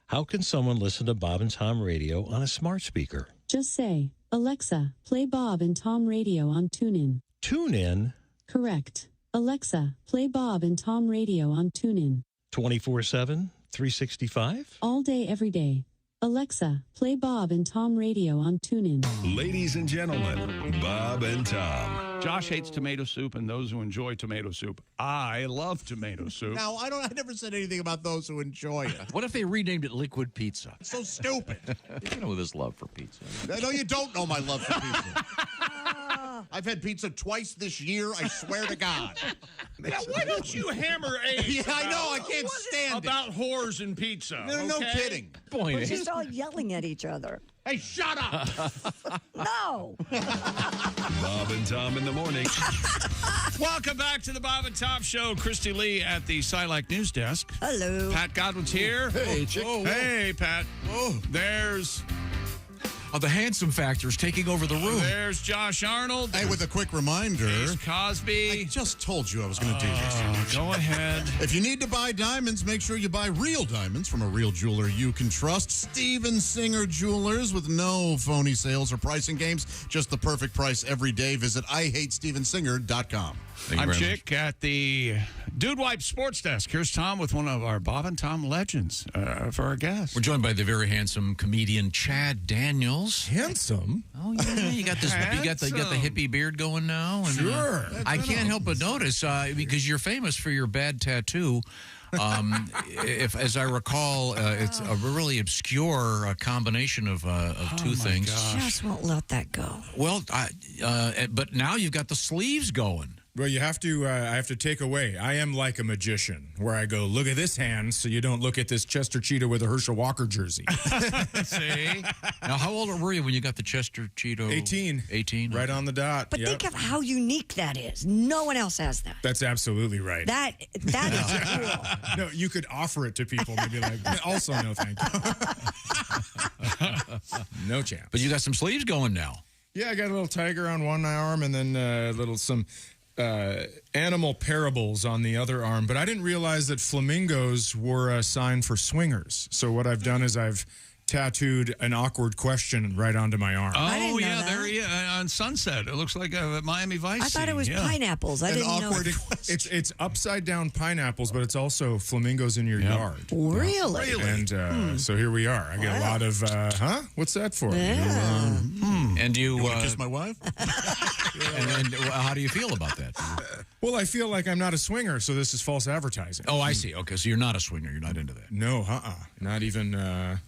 [SPEAKER 6] how can someone listen to Bob and Tom Radio on a smart speaker?
[SPEAKER 15] Just say, Alexa, play Bob and Tom Radio on TuneIn.
[SPEAKER 6] TuneIn?
[SPEAKER 15] Correct. Alexa, play Bob and Tom Radio on TuneIn.
[SPEAKER 6] 24/7, 365?
[SPEAKER 15] All day, every day. Alexa, play Bob and Tom Radio on TuneIn.
[SPEAKER 12] Ladies and gentlemen, Bob and Tom.
[SPEAKER 7] Josh hates tomato soup and those who enjoy tomato soup. I love tomato soup.
[SPEAKER 8] Now, I never said anything about those who enjoy it.
[SPEAKER 3] What if they renamed it Liquid Pizza?
[SPEAKER 8] It's so stupid.
[SPEAKER 3] You know this love for pizza.
[SPEAKER 8] No, you don't know my love for pizza. I've had pizza twice this year. I swear to God.
[SPEAKER 7] Now, why don't you hammer Ace?
[SPEAKER 8] Yeah, I know. I can't stand
[SPEAKER 7] about whores and pizza.
[SPEAKER 8] No kidding.
[SPEAKER 4] We're just all yelling at each other.
[SPEAKER 8] Hey, shut up!
[SPEAKER 4] No.
[SPEAKER 12] Bob and Tom in the morning.
[SPEAKER 7] Welcome back to the Bob and Tom Show. Christy Lee at the Silac News Desk.
[SPEAKER 4] Hello.
[SPEAKER 7] Pat Godwin's here.
[SPEAKER 6] Hey, Chick.
[SPEAKER 7] Hey, Pat. There's...
[SPEAKER 3] the handsome factor is taking over the room.
[SPEAKER 7] There's Josh Arnold.
[SPEAKER 8] Hey, with a quick reminder.
[SPEAKER 7] There's Cosby.
[SPEAKER 8] I just told you I was going to do this.
[SPEAKER 7] Go ahead.
[SPEAKER 8] If you need to buy diamonds, make sure you buy real diamonds from a real jeweler you can trust. Steven Singer Jewelers, with no phony sales or pricing games. Just the perfect price every day. Visit IHateStevenSinger.com.
[SPEAKER 7] I'm Chick at the Dude Wipe Sports Desk. Here's Tom with one of our Bob and Tom legends for our guest.
[SPEAKER 3] We're joined by the very handsome comedian Chad Daniels.
[SPEAKER 6] Handsome?
[SPEAKER 3] Oh yeah, you got this. You got the hippie beard going now. And,
[SPEAKER 6] Sure.
[SPEAKER 3] I can't help but notice because you're famous for your bad tattoo. If, as I recall, it's a really obscure combination of two things.
[SPEAKER 4] Just won't let that go.
[SPEAKER 3] Well, but now you've got the sleeves going.
[SPEAKER 18] Well, you have to. I have to take away. I am like a magician, where I go, look at this hand, so you don't look at this Chester Cheetah with a Herschel Walker jersey.
[SPEAKER 3] See? Now, how old were you when you got the Chester Cheetah?
[SPEAKER 18] 18.
[SPEAKER 3] 18.
[SPEAKER 18] Right on the dot.
[SPEAKER 4] But think of how unique that is. No one else has that.
[SPEAKER 18] That's absolutely right.
[SPEAKER 4] That is cool.
[SPEAKER 18] No, you could offer it to people. They'd be like, also no thank you. No chance.
[SPEAKER 3] But you got some sleeves going now.
[SPEAKER 18] Yeah, I got a little tiger on one arm and then some animal parables on the other arm. But I didn't realize that flamingos were a sign for swingers. So what I've done is I've tattooed an awkward question right onto my arm.
[SPEAKER 7] Oh, yeah, there he is on Sunset. It looks like a Miami Vice
[SPEAKER 4] I thought it was pineapples. I didn't know.
[SPEAKER 18] It's upside down pineapples, but it's also flamingos in your yard.
[SPEAKER 4] Really?
[SPEAKER 18] And so here we are. I get a lot of, What's that for?
[SPEAKER 4] Yeah.
[SPEAKER 3] And you
[SPEAKER 8] want to kiss my wife?
[SPEAKER 3] and how do you feel about that?
[SPEAKER 18] Well, I feel like I'm not a swinger, so this is false advertising.
[SPEAKER 3] Oh, I see. Okay, so you're not a swinger. You're not into that.
[SPEAKER 18] No, not even...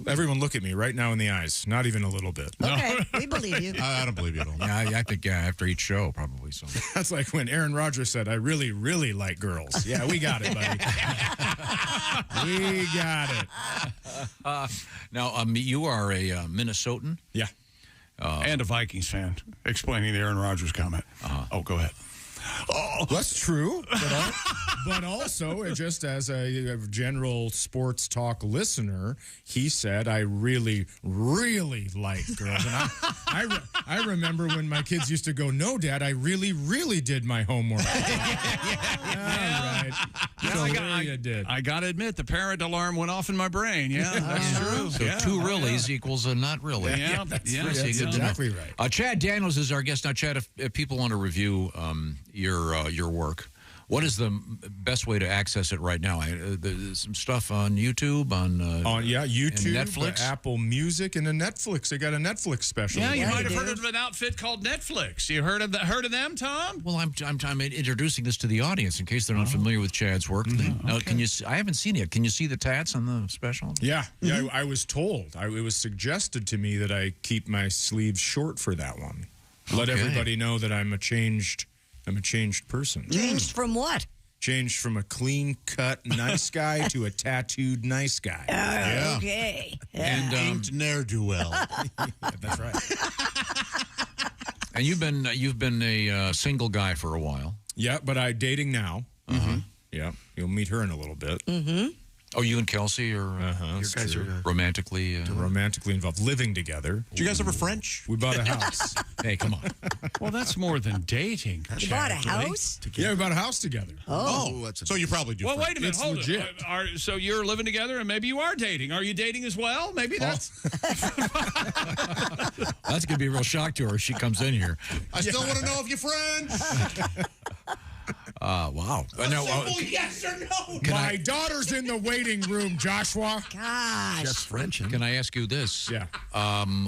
[SPEAKER 18] Everyone look at me right now in the eyes. Not even a little bit.
[SPEAKER 4] Okay, we believe you.
[SPEAKER 8] I don't believe you at all.
[SPEAKER 3] Yeah, I think after each show, probably so.
[SPEAKER 18] That's like when Aaron Rodgers said, I really, really like girls. Yeah, we got it, buddy. We got it.
[SPEAKER 3] Now, you are a Minnesotan?
[SPEAKER 18] Yeah.
[SPEAKER 7] And a Vikings fan, explaining the Aaron Rodgers comment. Oh, go ahead.
[SPEAKER 18] Oh, that's true. But also, just as a general sports talk listener, he said, I really, really like girls. And I remember when my kids used to go, no, Dad, I really, really did my homework. All right.
[SPEAKER 7] I got to admit, the parent alarm went off in my brain. Yeah, that's true.
[SPEAKER 3] So two reallys equals a not really.
[SPEAKER 7] Yeah,
[SPEAKER 18] that's exactly right.
[SPEAKER 3] Chad Daniels is our guest. Now, Chad, if people want to review your work, what is the best way to access it right now? There's some stuff on YouTube, on
[SPEAKER 18] YouTube,
[SPEAKER 3] and Netflix,
[SPEAKER 18] Apple Music, and a Netflix. They got a Netflix special.
[SPEAKER 7] Yeah, you might have heard of an outfit called Netflix. You heard of them, Tom?
[SPEAKER 3] Well, I'm introducing this to the audience in case they're not familiar with Chad's work. Now, can you? I haven't seen it. Can you see the tats on the special?
[SPEAKER 18] Yeah, I was told. It was suggested to me that I keep my sleeves short for that one. Let everybody know that I'm a changed person.
[SPEAKER 4] Changed from what?
[SPEAKER 18] Changed from a clean-cut nice guy to a tattooed nice guy.
[SPEAKER 4] Okay. Yeah.
[SPEAKER 3] And
[SPEAKER 8] inked ne'er-do-well.
[SPEAKER 18] That's right.
[SPEAKER 3] And you've been a single guy for a while.
[SPEAKER 18] Yeah, but I'm dating now.
[SPEAKER 3] Mm-hmm.
[SPEAKER 18] Yeah, you'll meet her in a little bit.
[SPEAKER 4] Mm-hmm.
[SPEAKER 3] Oh, you and Kelsey are you guys are romantically
[SPEAKER 18] involved, living together.
[SPEAKER 8] Do you guys ever French?
[SPEAKER 18] We bought a house.
[SPEAKER 3] Hey, come on.
[SPEAKER 7] Well, that's more than dating.
[SPEAKER 4] You bought a house?
[SPEAKER 18] Yeah, we bought a house together.
[SPEAKER 4] Oh,
[SPEAKER 8] so you probably do.
[SPEAKER 7] Well, wait a minute.
[SPEAKER 18] It's
[SPEAKER 7] Hold
[SPEAKER 18] legit.
[SPEAKER 7] it. So you're living together, and maybe you are dating. Are you dating as well? Maybe that's.
[SPEAKER 3] That's gonna be a real shock to her if she comes in here.
[SPEAKER 8] I still want to know if you're French.
[SPEAKER 3] Wow.
[SPEAKER 8] Yes or no?
[SPEAKER 18] My daughter's in the waiting room, Joshua.
[SPEAKER 4] Gosh.
[SPEAKER 10] Just French.
[SPEAKER 3] Can I ask you this?
[SPEAKER 18] Yeah.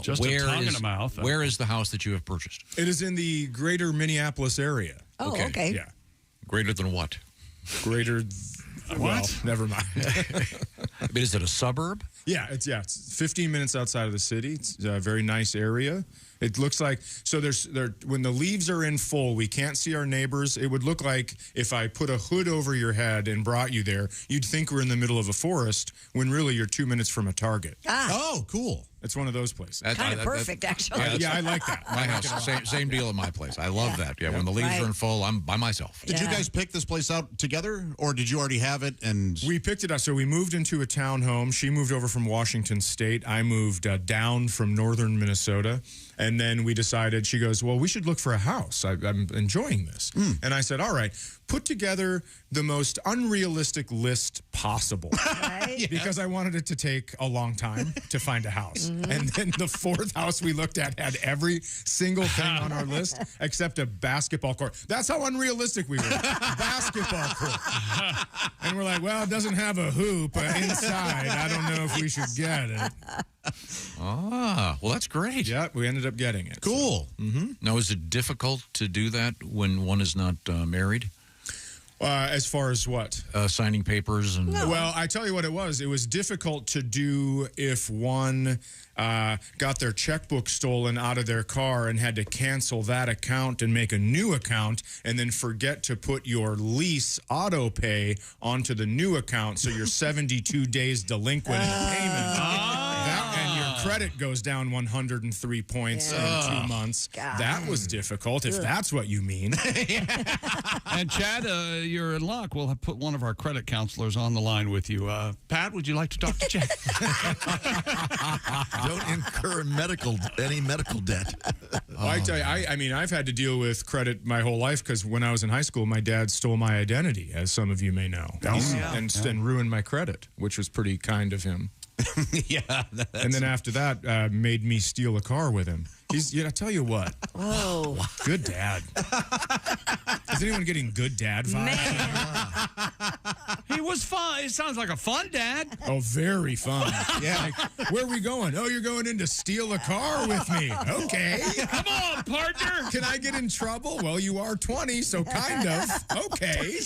[SPEAKER 7] Just a tongue in the mouth.
[SPEAKER 3] Where is the house that you have purchased?
[SPEAKER 18] It is in the greater Minneapolis area.
[SPEAKER 4] Oh, okay.
[SPEAKER 18] Yeah.
[SPEAKER 3] Greater than what?
[SPEAKER 18] Greater. Well, never mind.
[SPEAKER 3] But is it a suburb?
[SPEAKER 18] Yeah, it's 15 minutes outside of the city. It's a very nice area. It looks like, so when the leaves are in full, we can't see our neighbors. It would look like if I put a hood over your head and brought you there, you'd think we're in the middle of a forest when really you're 2 minutes from a Target.
[SPEAKER 8] Oh, cool.
[SPEAKER 18] It's one of those places.
[SPEAKER 4] Kind of perfect, actually.
[SPEAKER 18] Yeah, I like that.
[SPEAKER 3] My house, same deal at my place. I love that. Yeah, when the leaves are in full, I'm by myself.
[SPEAKER 8] Did you guys pick this place out together, or did you already have it? And
[SPEAKER 18] we picked it up. So we moved into a townhome. She moved over from Washington State. I moved down from northern Minnesota. And then we decided, she goes, well, we should look for a house. I'm enjoying this. And I said, all right, put together the most unrealistic list possible. Because I wanted it to take a long time to find a house. And then the fourth house we looked at had every single thing on our list except a basketball court. That's how unrealistic we were. Basketball court. And we're like, well, it doesn't have a hoop inside. I don't know if we should get it.
[SPEAKER 3] Well, that's great.
[SPEAKER 18] Yeah, we ended up getting it.
[SPEAKER 8] Cool.
[SPEAKER 18] So.
[SPEAKER 3] Now, is it difficult to do that when one is not married?
[SPEAKER 18] As far as what?
[SPEAKER 3] Signing papers and.
[SPEAKER 18] Well, I tell you what it was. It was difficult to do if one got their checkbook stolen out of their car and had to cancel that account and make a new account, and then forget to put your lease auto pay onto the new account, so you're 72 days delinquent in payment. And your credit goes down 103 points in 2 months. God. That was difficult, if that's what you mean.
[SPEAKER 7] And Chad, you're in luck. We'll have put one of our credit counselors on the line with you. Pat, would you like to talk to Chad?
[SPEAKER 10] Don't incur any medical debt.
[SPEAKER 18] Well, I tell you, I mean, I've had to deal with credit my whole life because when I was in high school, my dad stole my identity, as some of you may know, and ruined my credit, which was pretty kind of him. And then after that, made me steal a car with him. I tell you what.
[SPEAKER 4] Whoa.
[SPEAKER 18] Good dad. Is anyone getting good dad vibes?
[SPEAKER 7] He was fun. It sounds like a fun dad.
[SPEAKER 18] Oh, very fun. Yeah. Like, where are we going? Oh, you're going in to steal a car with me. Okay.
[SPEAKER 7] Come on, partner.
[SPEAKER 18] Can I get in trouble? Well, you are 20, so kind of. Okay.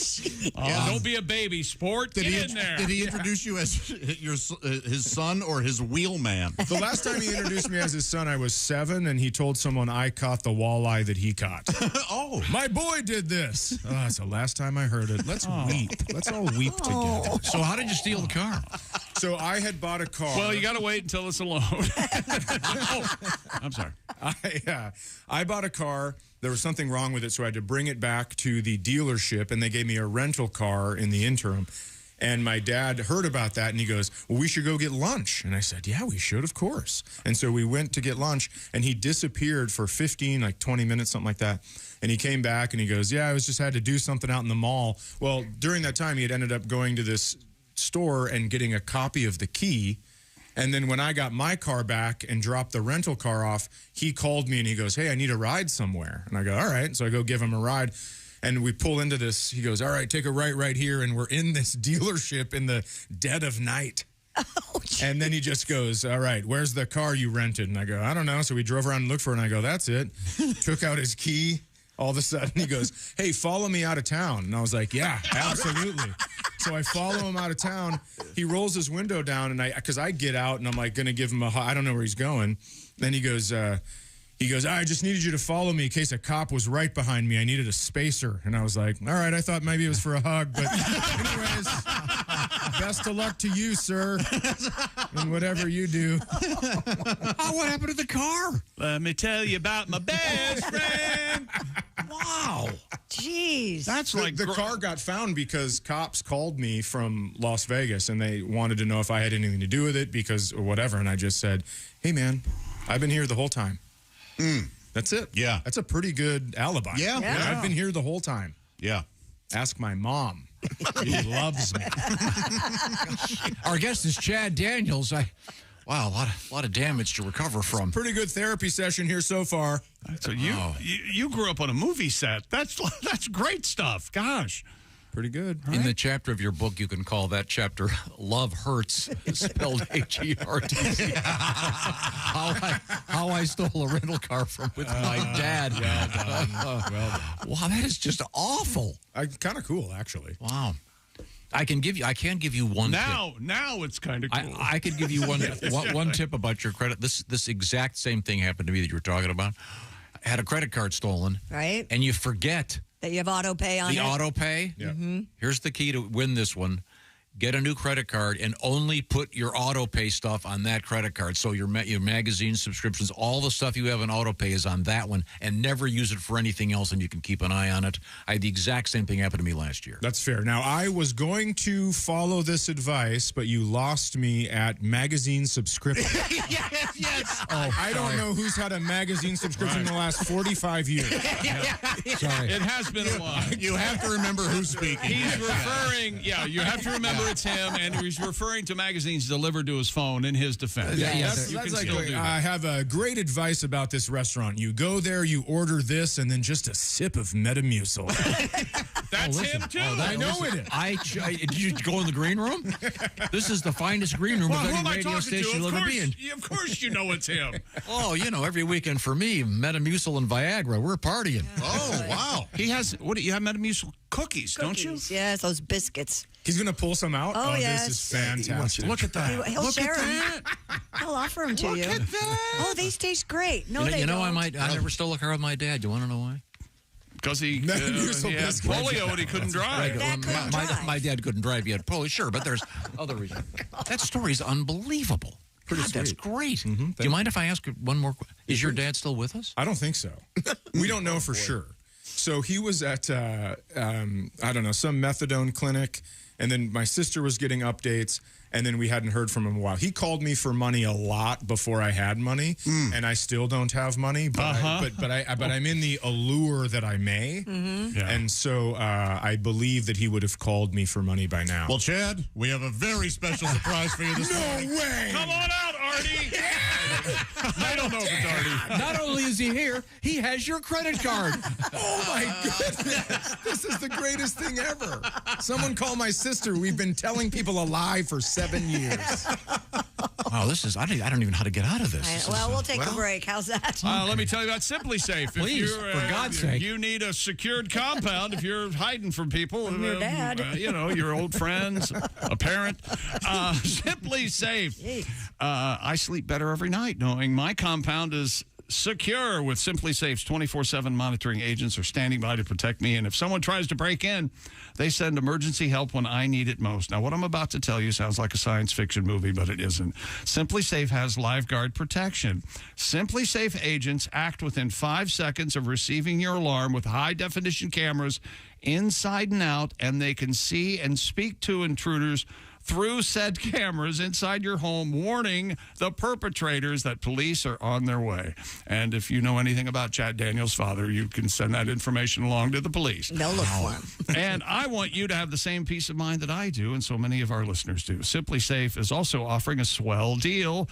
[SPEAKER 7] Don't be a baby, sport. Get in there.
[SPEAKER 8] Did he introduce you as his son or his wheelman?
[SPEAKER 18] The last time he introduced me as his son, I was 7, and he told someone I caught the walleye that he caught.
[SPEAKER 8] Oh.
[SPEAKER 18] My boy did this. Oh, that's the last time I heard it. Let's weep. Let's all weep together.
[SPEAKER 3] So how did you steal the car?
[SPEAKER 18] So I had bought a car.
[SPEAKER 7] Well, you got to wait until it's alone. I'm sorry.
[SPEAKER 18] I bought a car. There was something wrong with it, so I had to bring it back to the dealership, and they gave me a rental car in the interim. And my dad heard about that, and he goes, well, we should go get lunch. And I said, yeah, we should, of course. And so we went to get lunch, and he disappeared for 20 minutes, something like that. And he came back, and he goes, yeah, I just had to do something out in the mall. Well, during that time, he had ended up going to this store and getting a copy of the key. And then when I got my car back and dropped the rental car off, he called me, and he goes, hey, I need a ride somewhere. And I go, all right. So I go give him a ride. And we pull into this. He goes, all right, take a right here. And we're in this dealership in the dead of night. And then he just goes, all right, where's the car you rented? And I go, I don't know. So we drove around and looked for it. And I go, that's it. Took out his key. All of a sudden he goes, hey, follow me out of town. And I was like, yeah, absolutely. So I follow him out of town. He rolls his window down, and because I get out, and I'm like going to give him I don't know where he's going. Then he goes, I just needed you to follow me in case a cop was right behind me. I needed a spacer. And I was like, all right, I thought maybe it was for a hug. But anyways, best of luck to you, sir, and whatever you do.
[SPEAKER 3] What happened to the car?
[SPEAKER 7] Let me tell you about my best friend.
[SPEAKER 3] Wow.
[SPEAKER 4] Jeez.
[SPEAKER 18] That's like the car got found because cops called me from Las Vegas, and they wanted to know if I had anything to do with it or whatever. And I just said, hey, man, I've been here the whole time. That's it.
[SPEAKER 8] Yeah.
[SPEAKER 18] That's a pretty good alibi.
[SPEAKER 8] Yeah.
[SPEAKER 18] I've been here the whole time.
[SPEAKER 8] Yeah.
[SPEAKER 18] Ask my mom. She loves me.
[SPEAKER 3] Our guest is Chad Daniels. Wow, a lot of damage to recover from.
[SPEAKER 18] Pretty good therapy session here so far.
[SPEAKER 7] So you grew up on a movie set. That's great stuff. Gosh.
[SPEAKER 18] Pretty good.
[SPEAKER 3] Right? In the chapter of your book, you can call that chapter "Love Hurts," spelled H-E-R-T-Z. How I stole a rental car with my dad.
[SPEAKER 18] Well done.
[SPEAKER 3] Wow, that is just awful.
[SPEAKER 18] Kind of cool, actually.
[SPEAKER 3] Wow. I can give you one tip.
[SPEAKER 7] Now it's kind of cool.
[SPEAKER 3] I could give you one tip about your credit. This exact same thing happened to me that you were talking about. I had a credit card stolen.
[SPEAKER 4] Right.
[SPEAKER 3] And you forget
[SPEAKER 4] that you have auto pay on it.
[SPEAKER 3] The auto pay?
[SPEAKER 4] Yeah. Mm-hmm.
[SPEAKER 3] Here's the key to win this one. Get a new credit card and only put your auto pay stuff on that credit card. So your magazine subscriptions, all the stuff you have in auto pay is on that one, and never use it for anything else, and you can keep an eye on it. I had the exact same thing happen to me last year.
[SPEAKER 18] That's fair. Now, I was going to follow this advice, but you lost me at magazine subscription.
[SPEAKER 7] Yes.
[SPEAKER 18] Oh, I don't know who's had a magazine subscription in the last 45 years.
[SPEAKER 3] Sorry.
[SPEAKER 7] It has been a while.
[SPEAKER 8] You have to remember who's speaking.
[SPEAKER 7] He's referring, you have to remember it's him, and he's referring to magazines delivered to his phone in his defense.
[SPEAKER 18] That's like I have a great advice about this restaurant. You go there, you order this, and then just a sip of Metamucil.
[SPEAKER 7] That's him, too.
[SPEAKER 18] I know it is.
[SPEAKER 3] Did you go in the green room? This is the finest green room of any radio station you'll ever be in.
[SPEAKER 7] Of course you know it's him.
[SPEAKER 3] Oh, every weekend for me, Metamucil and Viagra, we're partying.
[SPEAKER 8] Oh, wow.
[SPEAKER 7] He has, you have Metamucil cookies, don't you?
[SPEAKER 4] Yes, those biscuits.
[SPEAKER 18] He's going to pull some out?
[SPEAKER 4] Oh, yes.
[SPEAKER 18] This is fantastic.
[SPEAKER 7] Look at that.
[SPEAKER 4] He'll share them. He'll offer them to you.
[SPEAKER 7] Look at that.
[SPEAKER 4] Oh, these taste great. No, they don't.
[SPEAKER 3] I never stole a car with my dad. You want to know why?
[SPEAKER 7] Because he had polio and he couldn't drive.
[SPEAKER 3] My dad couldn't drive. He had polio, sure, but there's other reasons. That story's unbelievable. That's great. Mm-hmm. Do you mind if I ask one more question? Is your dad still with us?
[SPEAKER 18] I don't think so. We don't know for sure. So he was at, I don't know, some methadone clinic, and then my sister was getting updates, and then we hadn't heard from him in a while. He called me for money a lot before I had money, and I still don't have money, but I'm in the allure that I may, and so I believe that he would have called me for money by now.
[SPEAKER 8] Well, Chad, we have a very special surprise for you this morning.
[SPEAKER 18] No way!
[SPEAKER 7] Come on out, Artie! I don't know if it's Artie.
[SPEAKER 3] Not only is he here, he has your credit card.
[SPEAKER 18] Oh, my goodness. This is the greatest thing ever. Someone call my sister. We've been telling people a lie for 7 years.
[SPEAKER 3] Wow, I don't even know how to get out of this.
[SPEAKER 4] We'll take a break. How's that?
[SPEAKER 7] Let me tell you about Simply Safe.
[SPEAKER 3] Please, for God's sake.
[SPEAKER 7] You need a secured compound if you're hiding from people.
[SPEAKER 4] From your dad.
[SPEAKER 7] Your old friends, a parent. Simply Safe. I sleep better every night knowing my compound is secure with Simply Safe's 24/7 monitoring agents are standing by to protect me. And if someone tries to break in, they send emergency help when I need it most. Now, what I'm about to tell you sounds like a science fiction movie, but it isn't. Simply Safe has LiveGuard protection. Simply Safe agents act within 5 seconds of receiving your alarm with high-definition cameras inside and out, and they can see and speak to intruders through said cameras inside your home, warning the perpetrators that police are on their way. And if you know anything about Chad Daniels' father, you can send that information along to the police.
[SPEAKER 4] They'll look for him.
[SPEAKER 7] And I want you to have the same peace of mind that I do, and so many of our listeners do. Simply Safe is also offering a swell deal.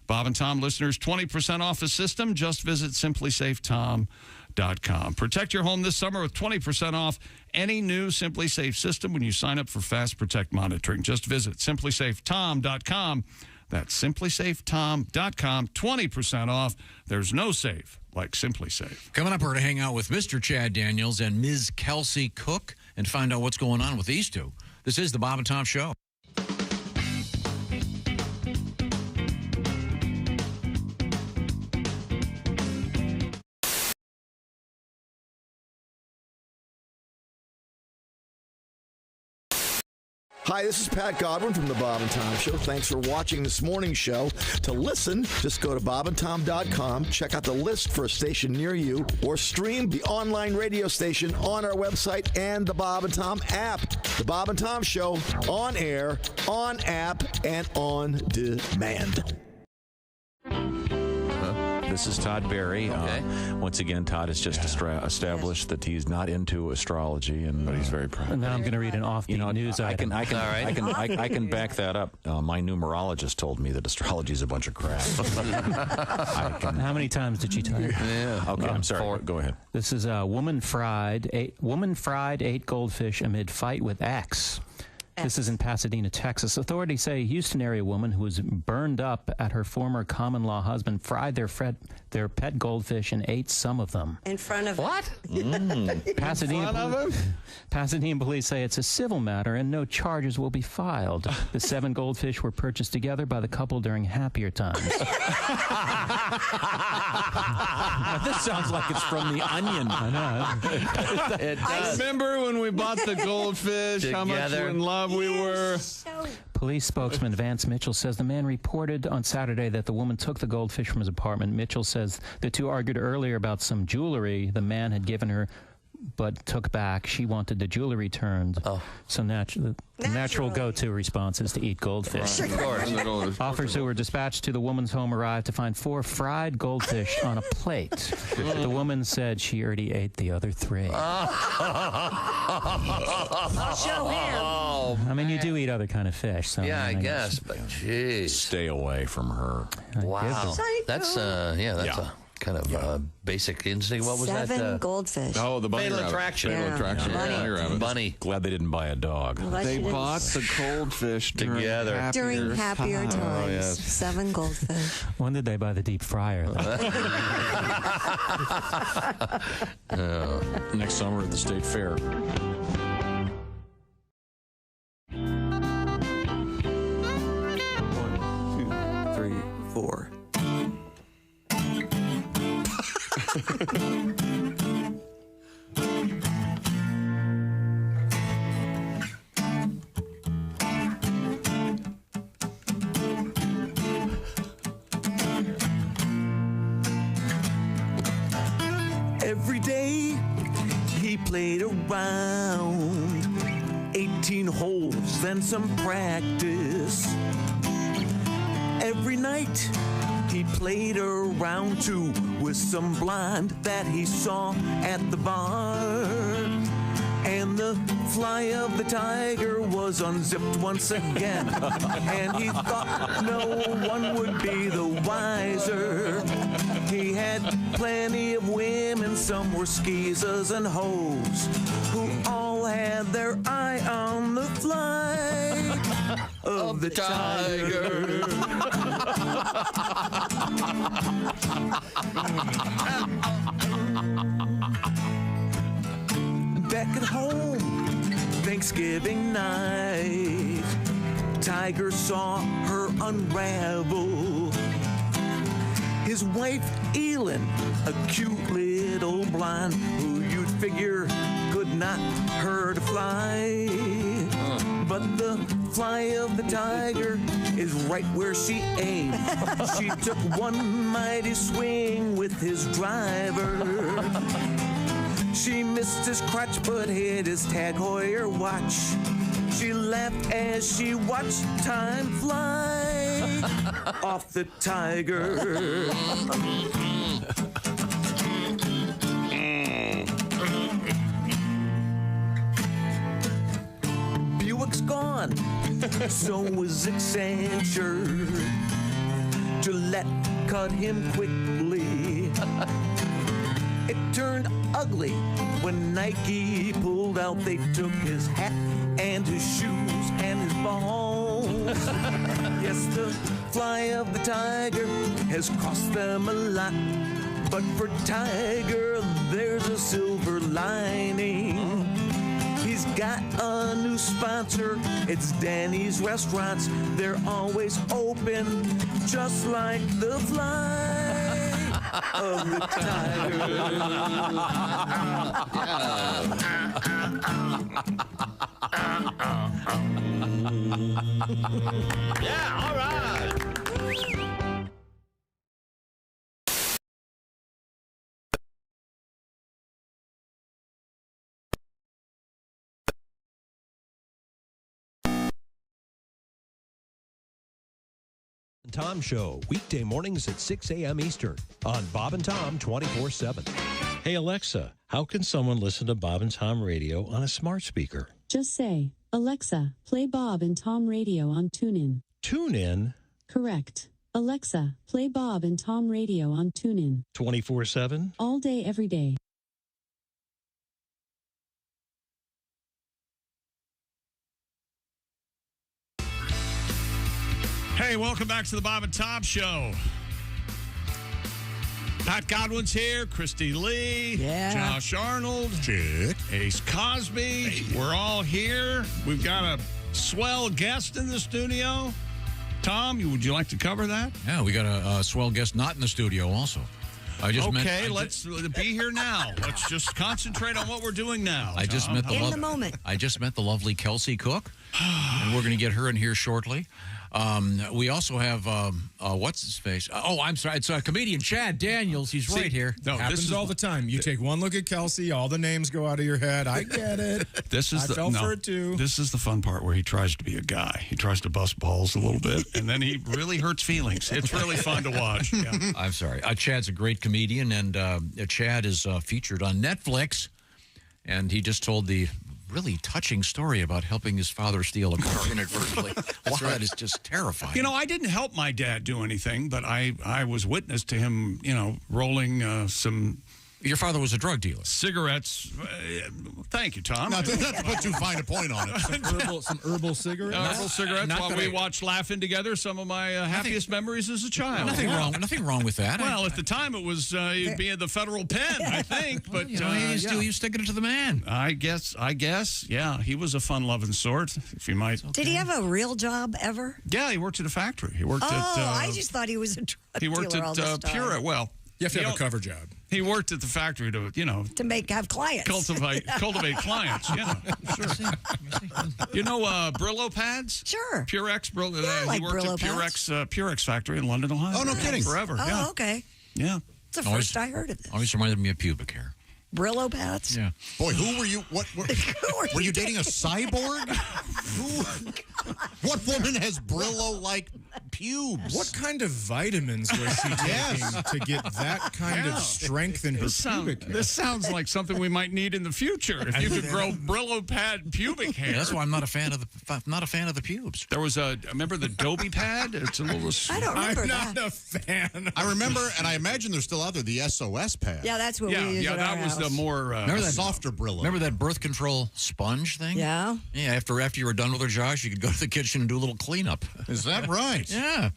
[SPEAKER 7] Bob and Tom listeners, 20% off the system. Just visit simplysafetom.com. Protect your home this summer with 20% off any new Simply Safe system when you sign up for Fast Protect monitoring. Just visit simplysafetom.com. That's simplysafetom.com. 20% off. There's no safe like Simply Safe.
[SPEAKER 3] Coming up, we're going to hang out with Mr. Chad Daniels and Ms. Kelsey Cook and find out what's going on with these two. This is the Bob and Tom Show.
[SPEAKER 10] Hi, this is Pat Godwin from the Bob and Tom Show. Thanks for watching this morning's show. To listen, just go to bobandtom.com, check out the list for a station near you, or stream the online radio station on our website and the Bob and Tom app. The Bob and Tom Show, on air, on app, and on demand.
[SPEAKER 13] This is Todd Berry. Okay. Once again, Todd has just established that he's not into astrology, but he's very proud.
[SPEAKER 19] And now I'm going to read an offbeat news item.
[SPEAKER 13] I can back that up. My numerologist told me that astrology is a bunch of crap.
[SPEAKER 19] How many times did she tell you?
[SPEAKER 13] Yeah. Okay, I'm sorry. 4. Go ahead.
[SPEAKER 19] This is woman fried 8 goldfish amid fight with axe. This is in Pasadena, Texas. Authorities say a Houston area woman who was burned up at her former common-law husband fried their pet goldfish and ate some of them.
[SPEAKER 4] In front of
[SPEAKER 14] what?
[SPEAKER 19] Pasadena police say it's a civil matter and no charges will be filed. The 7 goldfish were purchased together by the couple during happier times.
[SPEAKER 13] Now, this sounds like it's from The Onion.
[SPEAKER 19] I know.
[SPEAKER 7] I remember when we bought the goldfish, how much in love we were.
[SPEAKER 19] Police spokesman Vance Mitchell says the man reported on Saturday that the woman took the goldfish from his apartment. Mitchell says the two argued earlier about some jewelry the man had given her but took back. She wanted the jewelry returned. So natural go-to response is to eat goldfish.
[SPEAKER 14] Of course.
[SPEAKER 19] Officers who were dispatched to the woman's home arrived to find 4 fried goldfish on a plate. The woman said she already ate the other 3.
[SPEAKER 4] Show him.
[SPEAKER 19] I mean, you do eat other kind of fish. So
[SPEAKER 14] Yeah, I guess, but jeez.
[SPEAKER 13] Stay away from her.
[SPEAKER 14] Wow. That's a kind of basic instinct. What was
[SPEAKER 4] 7
[SPEAKER 14] that?
[SPEAKER 4] goldfish.
[SPEAKER 13] Oh, the bunny
[SPEAKER 14] Fatal
[SPEAKER 13] rabbit.
[SPEAKER 14] Attraction.
[SPEAKER 13] Fatal Attraction.
[SPEAKER 4] Bunny.
[SPEAKER 14] Bunny.
[SPEAKER 13] Glad they didn't buy a dog.
[SPEAKER 20] They bought the goldfish
[SPEAKER 14] together
[SPEAKER 4] During happier times.
[SPEAKER 14] Oh, yes.
[SPEAKER 4] 7 goldfish.
[SPEAKER 19] When did they buy the deep fryer?
[SPEAKER 13] Next summer at the State Fair.
[SPEAKER 20] 1, 2, 3, 4.
[SPEAKER 21] Every day he played around 18 holes, then some practice. Every night he played around too with some blind that he saw at the bar. And the fly of the tiger was unzipped once again. And he thought no one would be the wiser. He had plenty of women, some were skeezers and hoes, who all had their eye on the fly of the tiger. Back at home, Thanksgiving night, Tiger saw her unravel. His wife, Elin, a cute little blonde who you'd figure could not hurt a fly. But the fly of the tiger is right where she aimed. She took one mighty swing with his driver. She missed his crotch but hit his Tag Heuer watch. She laughed as she watched time fly off the tiger. Buick's gone, so was eccentric. Gillette cut him quickly. It turned ugly when Nike pulled out. They took his hat and his shoes and his balls. Yes, the fly of the tiger has cost them a lot. But for Tiger, there's a silver lining. He's got a new sponsor. It's Danny's Restaurants. They're always open, just like the fly of the tiger.
[SPEAKER 14] Yeah, all right.
[SPEAKER 6] Tom Show, weekday mornings at 6 a.m. Eastern on Bob and Tom 24/7. Hey, Alexa, how can someone listen to Bob and Tom Radio on a smart speaker?
[SPEAKER 15] Just say, Alexa, play Bob and Tom Radio on TuneIn.
[SPEAKER 6] TuneIn?
[SPEAKER 15] Correct. Alexa, play Bob and Tom Radio on TuneIn.
[SPEAKER 6] 24/7?
[SPEAKER 15] All day, every day.
[SPEAKER 7] Hey, welcome back to the Bob and Tom Show. Pat Godwin's here, Christy Lee, Josh Arnold,
[SPEAKER 8] Chick,
[SPEAKER 7] Ace Cosby. Hey. We're all here. We've got a swell guest in the studio. Tom, would you like to cover that?
[SPEAKER 3] Yeah, we got a swell guest not in the studio also.
[SPEAKER 7] Let's be here now. Let's just concentrate on what we're doing now.
[SPEAKER 3] I just met the lovely Kelsey Cook, and we're going to get her in here shortly. We also have what's his face? Oh, I'm sorry, it's comedian Chad Daniels. He's right here.
[SPEAKER 18] No, happens all the time. You take one look at Kelsey, all the names go out of your head. I get it. I fell for it too.
[SPEAKER 7] This is the fun part where he tries to be a guy. He tries to bust balls a little bit, and then he really hurts feelings. It's really fun to watch. Yeah.
[SPEAKER 3] I'm sorry. Chad's a great comedian, and Chad is featured on Netflix, and he just told the really touching story about helping his father steal a car inadvertently. Wow, that is just terrifying.
[SPEAKER 7] You know, I didn't help my dad do anything, but I was witness to him, rolling some...
[SPEAKER 3] Your father was a drug dealer.
[SPEAKER 7] Cigarettes. Thank you, Tom.
[SPEAKER 8] Not to put too fine a point on it.
[SPEAKER 18] Some herbal cigarettes?
[SPEAKER 7] Herbal cigarettes while we watched Laughing Together, some of my happiest memories as a child.
[SPEAKER 3] Nothing wrong with that.
[SPEAKER 7] Well, at the time it was he'd be in the federal pen, I think. But
[SPEAKER 3] he was sticking it to the man.
[SPEAKER 7] I guess, yeah. He was a fun-loving sort, if you might.
[SPEAKER 4] Did he have a real job ever?
[SPEAKER 7] Yeah, he worked at a factory. He worked at...
[SPEAKER 4] I just thought he was a drug dealer.
[SPEAKER 7] He worked at Pura. Well...
[SPEAKER 18] You have to have a cover job.
[SPEAKER 7] He worked at the factory to
[SPEAKER 4] have clients.
[SPEAKER 7] Cultivate clients. Yeah, sure. You know Brillo pads?
[SPEAKER 4] Sure.
[SPEAKER 7] Purex Brillo.
[SPEAKER 4] Yeah,
[SPEAKER 7] he worked
[SPEAKER 4] Brillo
[SPEAKER 7] at Purex factory in London, Ohio.
[SPEAKER 8] Oh, no kidding.
[SPEAKER 7] Forever.
[SPEAKER 4] Oh,
[SPEAKER 7] yeah.
[SPEAKER 4] okay.
[SPEAKER 7] Yeah.
[SPEAKER 4] It's the first I heard of this.
[SPEAKER 3] Always reminded me of pubic hair.
[SPEAKER 4] Brillo pads?
[SPEAKER 3] Yeah.
[SPEAKER 8] Boy, who were you? Were you dating a cyborg? What woman has Brillo-like pubes?
[SPEAKER 18] What kind of vitamins was she taking to get that kind of strength in her pubic hair?
[SPEAKER 7] This sounds like something we might need in the future. If you could grow Brillo pad pubic hair.
[SPEAKER 3] Yeah, that's why I'm not a fan of the pubes.
[SPEAKER 7] There was remember the Dobie pad? It's a little.
[SPEAKER 4] I don't remember
[SPEAKER 18] I'm not a fan.
[SPEAKER 8] I remember, and I imagine they're still out there. The SOS pad.
[SPEAKER 4] Yeah, that's what we used.
[SPEAKER 7] Yeah, that was the more
[SPEAKER 3] remember that
[SPEAKER 8] softer Brillo.
[SPEAKER 3] Remember that birth control sponge thing?
[SPEAKER 4] Yeah.
[SPEAKER 3] Yeah. After you were done with her, Josh, you could go to the kitchen and do a little cleanup.
[SPEAKER 8] Is that right?
[SPEAKER 3] Yeah.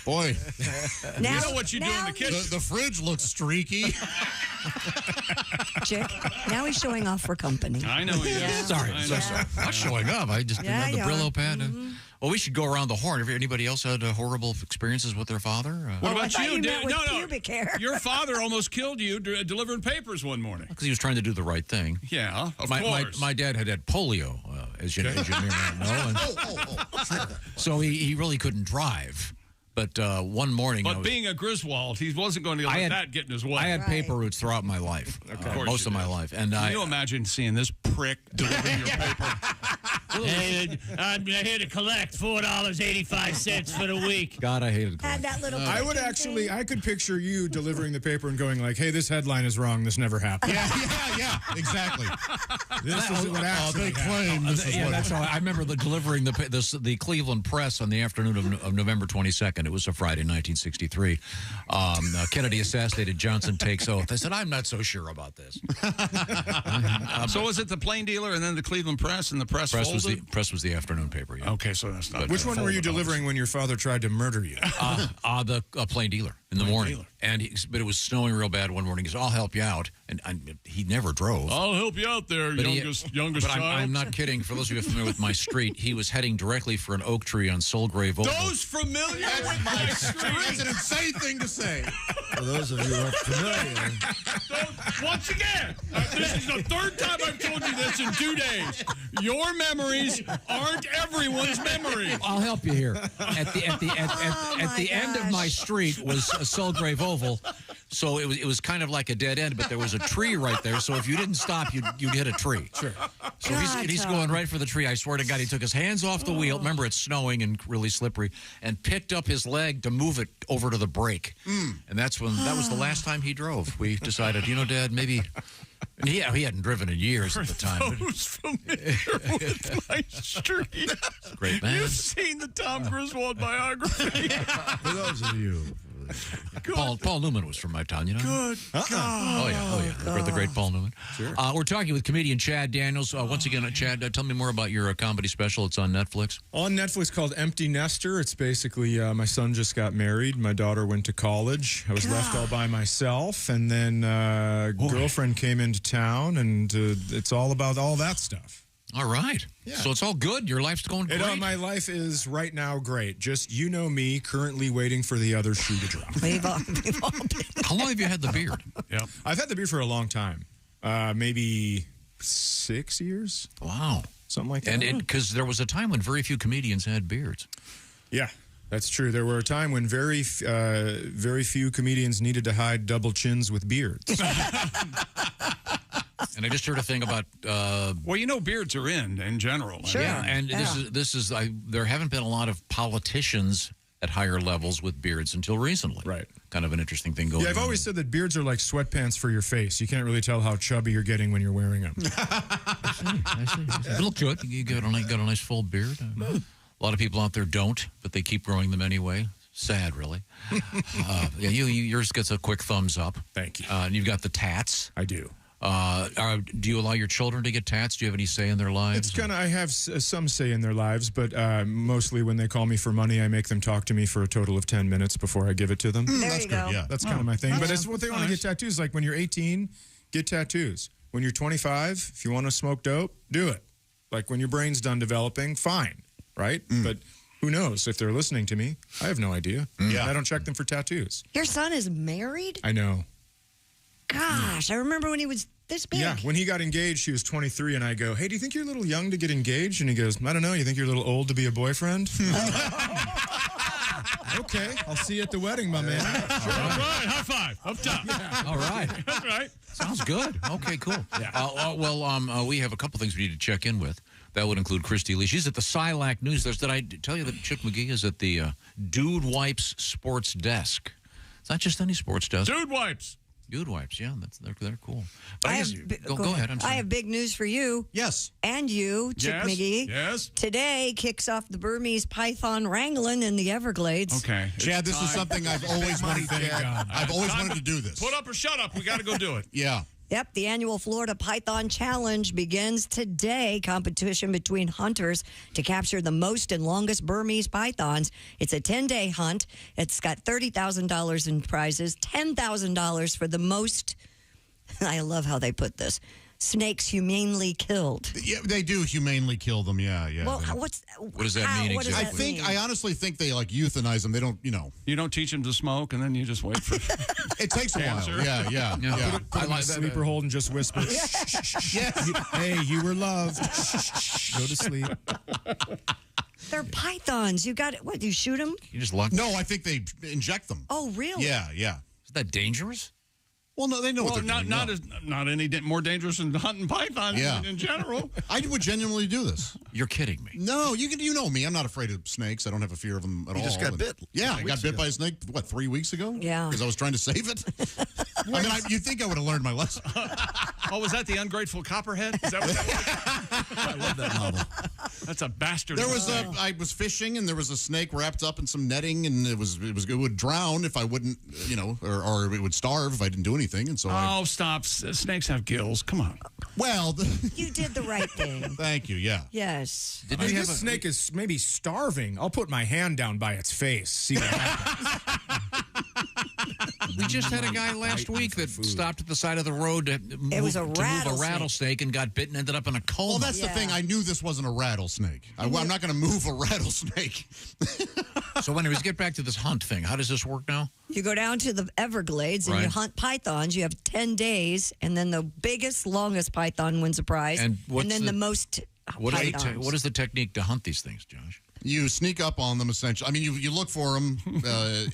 [SPEAKER 8] Boy.
[SPEAKER 7] Now, you know what you do in the kitchen?
[SPEAKER 8] The fridge looks streaky.
[SPEAKER 4] Chick, now he's showing off for company.
[SPEAKER 7] I know he is.
[SPEAKER 3] Yeah. Sorry. I'm not showing up. I just didn't have the Brillo pad.
[SPEAKER 4] Mm-hmm.
[SPEAKER 3] Well, we should go around the horn. Have anybody else had horrible experiences with their father?
[SPEAKER 7] What about you?
[SPEAKER 4] Pubic hair.
[SPEAKER 7] Your father almost killed you delivering papers one morning.
[SPEAKER 3] Because he was trying to do the right thing.
[SPEAKER 7] Yeah, of course.
[SPEAKER 3] My dad had polio, as you may not know. So he really couldn't drive. But one morning...
[SPEAKER 7] But being a Griswold, he wasn't going to let that get in his way.
[SPEAKER 3] I had paper routes throughout my life. Most of my life. And
[SPEAKER 7] Can you imagine seeing this prick delivering your paper?
[SPEAKER 2] Hey, I'm here to collect $4.85 for the week.
[SPEAKER 3] God, I hated
[SPEAKER 4] Had that little.
[SPEAKER 18] I could picture you delivering the paper and going like, "Hey, this headline is wrong. This never happened."
[SPEAKER 8] Yeah, exactly.
[SPEAKER 18] This is what actually
[SPEAKER 8] they claim.
[SPEAKER 3] That's how I remember delivering the Cleveland Press on the afternoon of November 22nd. It was a Friday, 1963. Kennedy assassinated. Johnson takes oath. I said, I'm not so sure about this.
[SPEAKER 7] So was it the Plain Dealer and then the Cleveland Press and the Press folded?
[SPEAKER 3] Press was the afternoon paper, yeah.
[SPEAKER 7] Okay, so that's not...
[SPEAKER 18] Which one were you delivering when your father tried to murder you?
[SPEAKER 3] The Plain Dealer in the morning. But it was snowing real bad one morning. He said, I'll help you out. And he never drove.
[SPEAKER 7] I'll help you out there, youngest child.
[SPEAKER 3] I'm not kidding. For those of you familiar with my street, he was heading directly for an oak tree on Soulgrave Oval.
[SPEAKER 7] Those familiar with my street.
[SPEAKER 8] That's an insane thing to say.
[SPEAKER 10] For those of you who aren't familiar.
[SPEAKER 7] Once again, this is the third time I've told you this in 2 days. Your memories aren't everyone's memories.
[SPEAKER 3] I'll help you here. At the end of my street was a Soulgrave Oval. So it was kind of like a dead end, but there was a tree right there. So if you didn't stop, you'd hit a tree.
[SPEAKER 18] Sure.
[SPEAKER 3] So he's going right for the tree. I swear to God, he took his hands off the wheel. Remember, it's snowing and really slippery, and picked up his leg to move it over to the brake. And that was the last time he drove. We decided, Dad, maybe. And he hadn't driven in years at the time.
[SPEAKER 7] Those familiar with my street.
[SPEAKER 3] Great man.
[SPEAKER 7] You've seen the Tom Griswold biography.
[SPEAKER 10] For those of you
[SPEAKER 3] Paul Newman was from my town, you know?
[SPEAKER 7] Good God.
[SPEAKER 3] Oh, yeah. The great Paul Newman.
[SPEAKER 18] Sure.
[SPEAKER 3] We're talking with comedian Chad Daniels. Once again, Chad, tell me more about your comedy special. It's on Netflix.
[SPEAKER 18] On Netflix called Empty Nester. It's basically my son just got married. My daughter went to college. I was left all by myself. And then girlfriend came into town, and it's all about all that stuff.
[SPEAKER 3] All right. Yeah. So it's all good. Your life's going great.
[SPEAKER 18] My life is right now great. Just, you know me, currently waiting for the other shoe to drop.
[SPEAKER 4] We've all been.
[SPEAKER 3] How long have you had the beard?
[SPEAKER 18] Yeah, I've had the beard for a long time. Maybe 6 years.
[SPEAKER 3] Wow.
[SPEAKER 18] Something like that.
[SPEAKER 3] And because there was a time when very few comedians had beards.
[SPEAKER 18] Yeah, that's true. There were a time when very few comedians needed to hide double chins with beards.
[SPEAKER 3] And I just heard a thing about.
[SPEAKER 7] Well, you know, beards are in general.
[SPEAKER 4] Sure.
[SPEAKER 3] Yeah, and this is there haven't been a lot of politicians at higher levels with beards until recently.
[SPEAKER 18] Right.
[SPEAKER 3] Kind of an interesting thing going on.
[SPEAKER 18] Yeah, I've always said that beards are like sweatpants for your face. You can't really tell how chubby you're getting when you're wearing them.
[SPEAKER 3] I see. You look good. You got a nice full beard. A lot of people out there don't, but they keep growing them anyway. Sad, really. Yours gets a quick thumbs up.
[SPEAKER 18] Thank you.
[SPEAKER 3] And you've got the tats.
[SPEAKER 18] I do.
[SPEAKER 3] Do you allow your children to get tats? Do you have any say in their lives?
[SPEAKER 18] It's kind of, I have some say in their lives, but mostly when they call me for money, I make them talk to me for a total of 10 minutes before I give it to them.
[SPEAKER 4] That's
[SPEAKER 18] good.
[SPEAKER 4] go.
[SPEAKER 18] Yeah, that's kind of my thing. But it's what they want to get tattoos. Like when you're 18, get tattoos. When you're 25, if you want to smoke dope, do it. Like when your brain's done developing, fine, right? But who knows if they're listening to me? I have no idea. Yeah, I don't check them for tattoos.
[SPEAKER 4] Your son is married?
[SPEAKER 18] I know.
[SPEAKER 4] Gosh, I remember when he was this big.
[SPEAKER 18] Yeah, when he got engaged, he was 23, and I go, hey, do you think you're a little young to get engaged? And he goes, I don't know, you think you're a little old to be a boyfriend? Okay, I'll see you at the wedding, my man.
[SPEAKER 7] Sure. All right, high five, up top.
[SPEAKER 3] Yeah. All right.
[SPEAKER 7] That's right.
[SPEAKER 3] Sounds good. Okay, cool. Yeah. We have a couple things we need to check in with. That would include Christy Lee. She's at the Silac News. Did I tell you that Chick McGee is at the Dude Wipes Sports Desk? It's not just any sports desk.
[SPEAKER 7] Dude Wipes.
[SPEAKER 3] Dude Wipes, yeah, they're cool. But
[SPEAKER 4] Go
[SPEAKER 3] ahead. I'm sorry.
[SPEAKER 4] I have big news for you.
[SPEAKER 8] Yes.
[SPEAKER 4] And you, Chick McGee.
[SPEAKER 7] Yes.
[SPEAKER 4] Today kicks off the Burmese python wrangling in the Everglades.
[SPEAKER 7] Okay.
[SPEAKER 8] Chad, this is something I've always wanted to do. I've always wanted to do this.
[SPEAKER 7] Put up or shut up. We got to go do it.
[SPEAKER 8] Yeah.
[SPEAKER 4] Yep, the annual Florida Python Challenge begins today. Competition between hunters to capture the most and longest Burmese pythons. It's a 10-day hunt. It's got $30,000 in prizes, $10,000 for the most. I love how they put this. Snakes humanely killed.
[SPEAKER 8] Yeah, they do humanely kill them. Yeah.
[SPEAKER 4] Well, what
[SPEAKER 3] does that mean
[SPEAKER 8] exactly? I honestly think they like euthanize them. They don't,
[SPEAKER 7] You don't teach them to smoke, and then you just wait for.
[SPEAKER 8] It takes a while. Yeah.
[SPEAKER 18] Put them in a sleeper hold and just whisper. Hey, you were loved. Go to sleep.
[SPEAKER 4] They're pythons. You got it. What? You shoot them?
[SPEAKER 3] You just lock.
[SPEAKER 8] No, I think they inject them.
[SPEAKER 4] Oh, really?
[SPEAKER 8] Yeah.
[SPEAKER 3] Is that dangerous?
[SPEAKER 8] Well, no, they know what they're doing.
[SPEAKER 7] Not any more dangerous than hunting pythons in general.
[SPEAKER 8] I would genuinely do this.
[SPEAKER 3] You're kidding me.
[SPEAKER 8] No, you know me. I'm not afraid of snakes. I don't have a fear of them at all.
[SPEAKER 20] You just got bit.
[SPEAKER 8] Yeah, I got bit by a snake, 3 weeks ago?
[SPEAKER 4] Yeah.
[SPEAKER 8] Because I was trying to save it. I mean, you'd think I would have learned my lesson.
[SPEAKER 7] Oh, was that the ungrateful copperhead? Is that what that was?
[SPEAKER 8] I love that novel.
[SPEAKER 7] That's a bastard.
[SPEAKER 8] I was fishing, and there was a snake wrapped up in some netting, and it would drown if I wouldn't, or it would starve if I didn't do anything, and so
[SPEAKER 7] stop. Snakes have gills. Come on.
[SPEAKER 8] Well,
[SPEAKER 4] you did the right thing.
[SPEAKER 8] Thank you. Yeah.
[SPEAKER 4] Yes.
[SPEAKER 18] This snake is maybe starving. I'll put my hand down by its face. See what happens.
[SPEAKER 3] We just had a guy last week that stopped at the side of the road to move a rattlesnake and got bitten, ended up in a coma.
[SPEAKER 8] Well, that's the thing. I knew this wasn't a rattlesnake. I'm not going to move a rattlesnake.
[SPEAKER 3] So anyways, get back to this hunt thing. How does this work now?
[SPEAKER 4] You go down to the Everglades and you hunt pythons. You have 10 days, and then the biggest, longest python wins a prize. And then the most pythons.
[SPEAKER 3] What is the technique to hunt these things, Josh?
[SPEAKER 8] You sneak up on them, essentially. I mean, you look for them,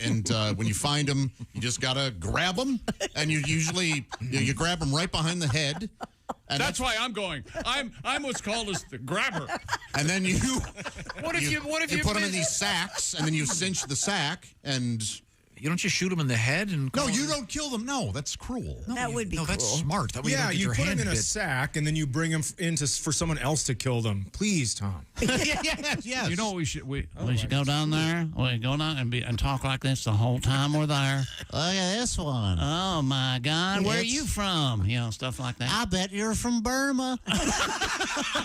[SPEAKER 8] and when you find them, you just got to grab them, and you usually you grab them right behind the head. And
[SPEAKER 7] that's why I'm going. I'm what's called as the grabber.
[SPEAKER 8] And then you
[SPEAKER 3] put them in
[SPEAKER 8] these sacks, and then you cinch the sack, and
[SPEAKER 3] You don't just shoot them in the head and
[SPEAKER 8] No, you don't kill them. No, that's cruel.
[SPEAKER 4] That would be
[SPEAKER 3] No,
[SPEAKER 4] cruel.
[SPEAKER 3] that's smart. That way
[SPEAKER 18] Yeah,
[SPEAKER 3] you
[SPEAKER 18] you
[SPEAKER 3] don't
[SPEAKER 18] put
[SPEAKER 3] get your
[SPEAKER 18] them
[SPEAKER 3] hand
[SPEAKER 18] in a
[SPEAKER 3] bit.
[SPEAKER 18] sack and then you bring them for someone else to kill them. Please, Tom.
[SPEAKER 8] Yes.
[SPEAKER 7] You know what we should we
[SPEAKER 2] should go down there. We go down and talk like this the whole time we're there.
[SPEAKER 9] Look at this one.
[SPEAKER 2] Oh my God, where are
[SPEAKER 9] It's-
[SPEAKER 2] you from? You know, stuff like that.
[SPEAKER 9] I bet you're from Burma.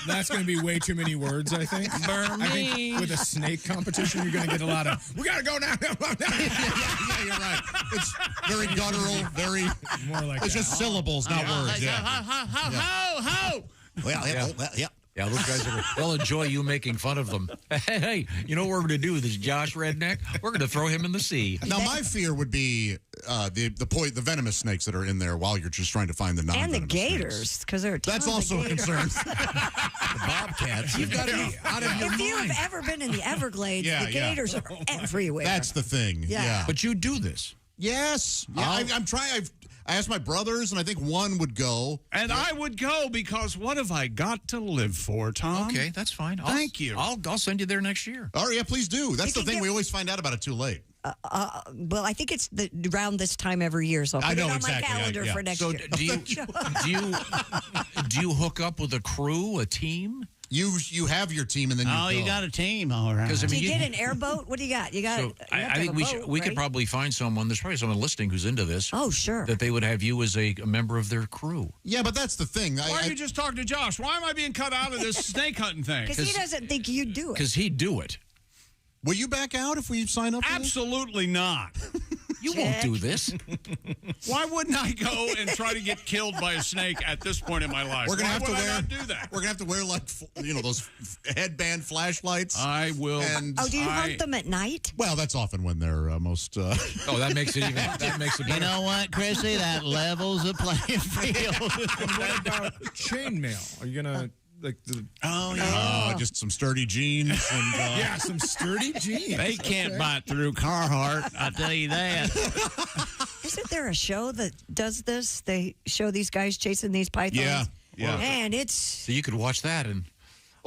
[SPEAKER 18] That's going to be way too many words, I think. I think with a snake competition, you're going to get a lot of, we got to go now.
[SPEAKER 8] Yeah, you're right. It's very guttural, very.
[SPEAKER 18] More like
[SPEAKER 8] It's just syllables, not words. Yeah.
[SPEAKER 2] Ho!
[SPEAKER 3] Yeah, those guys they'll enjoy you making fun of them. Hey, you know what we're going to do with this Josh Redneck? We're going to throw him in the sea.
[SPEAKER 8] Now, my fear would be the venomous snakes that are in there while you're just trying to find the non-venomous
[SPEAKER 4] And the gators, because there are tons
[SPEAKER 8] That's also
[SPEAKER 4] of
[SPEAKER 8] a
[SPEAKER 4] gators.
[SPEAKER 8] concern.
[SPEAKER 3] The bobcats. You've got to be out of your
[SPEAKER 4] If you
[SPEAKER 3] mind.
[SPEAKER 4] have ever been in the Everglades,
[SPEAKER 8] Yeah,
[SPEAKER 4] the
[SPEAKER 8] yeah.
[SPEAKER 4] gators are everywhere.
[SPEAKER 8] That's the thing. Yeah.
[SPEAKER 3] But you do this.
[SPEAKER 8] Yes. Yeah, I'm trying. I asked my brothers, and I think one would go.
[SPEAKER 7] And I would go because what have I got to live for, Tom?
[SPEAKER 3] Okay, that's fine.
[SPEAKER 7] Thank you.
[SPEAKER 3] I'll send you there next year.
[SPEAKER 8] Oh, yeah, please do. That's
[SPEAKER 4] You
[SPEAKER 8] the
[SPEAKER 4] can
[SPEAKER 8] thing.
[SPEAKER 4] get-
[SPEAKER 8] We always find out about it too late.
[SPEAKER 4] Well, I think it's around this time every year, so I'll
[SPEAKER 8] I
[SPEAKER 4] put
[SPEAKER 8] know
[SPEAKER 4] it on
[SPEAKER 8] exactly.
[SPEAKER 4] my calendar
[SPEAKER 8] Yeah.
[SPEAKER 4] for next
[SPEAKER 3] So
[SPEAKER 4] year.
[SPEAKER 3] do you hook up with a crew, a team?
[SPEAKER 8] You have your team, and then
[SPEAKER 2] you got a team, all right.
[SPEAKER 3] Because I
[SPEAKER 4] Do
[SPEAKER 3] mean,
[SPEAKER 4] you get an airboat? What do you got? You got.
[SPEAKER 3] So I think we could probably find someone. There's probably someone listening who's into this.
[SPEAKER 4] Oh, sure.
[SPEAKER 3] That they would have you as a member of their crew.
[SPEAKER 8] Yeah, but that's the thing.
[SPEAKER 7] Why are you just talking to Josh? Why am I being cut out of this snake hunting thing?
[SPEAKER 4] Because he doesn't think you'd do it.
[SPEAKER 3] Because he'd do it.
[SPEAKER 8] Will you back out if we sign up? For
[SPEAKER 7] Absolutely not.
[SPEAKER 3] You won't do this.
[SPEAKER 7] Why wouldn't I go and try to get killed by a snake at this point in my life?
[SPEAKER 8] We're gonna
[SPEAKER 7] Why
[SPEAKER 8] have to
[SPEAKER 7] would I
[SPEAKER 8] wear.
[SPEAKER 7] not do that?
[SPEAKER 8] We're gonna have to wear those headband flashlights.
[SPEAKER 7] I will.
[SPEAKER 8] And
[SPEAKER 4] Oh, do you hunt them at night?
[SPEAKER 8] Well, that's often when they're most.
[SPEAKER 3] Oh, that makes it even. That makes it better.
[SPEAKER 2] You know what, Chrissy? That levels the playing field.
[SPEAKER 18] What about chainmail? Are you going to, like,
[SPEAKER 8] just some sturdy jeans and
[SPEAKER 18] yeah, some sturdy jeans.
[SPEAKER 2] They can't bite through Carhartt, I'll tell you that.
[SPEAKER 4] Isn't there a show that does this? They show these guys chasing these pythons.
[SPEAKER 8] Yeah.
[SPEAKER 4] And it's.
[SPEAKER 3] So you could watch that and.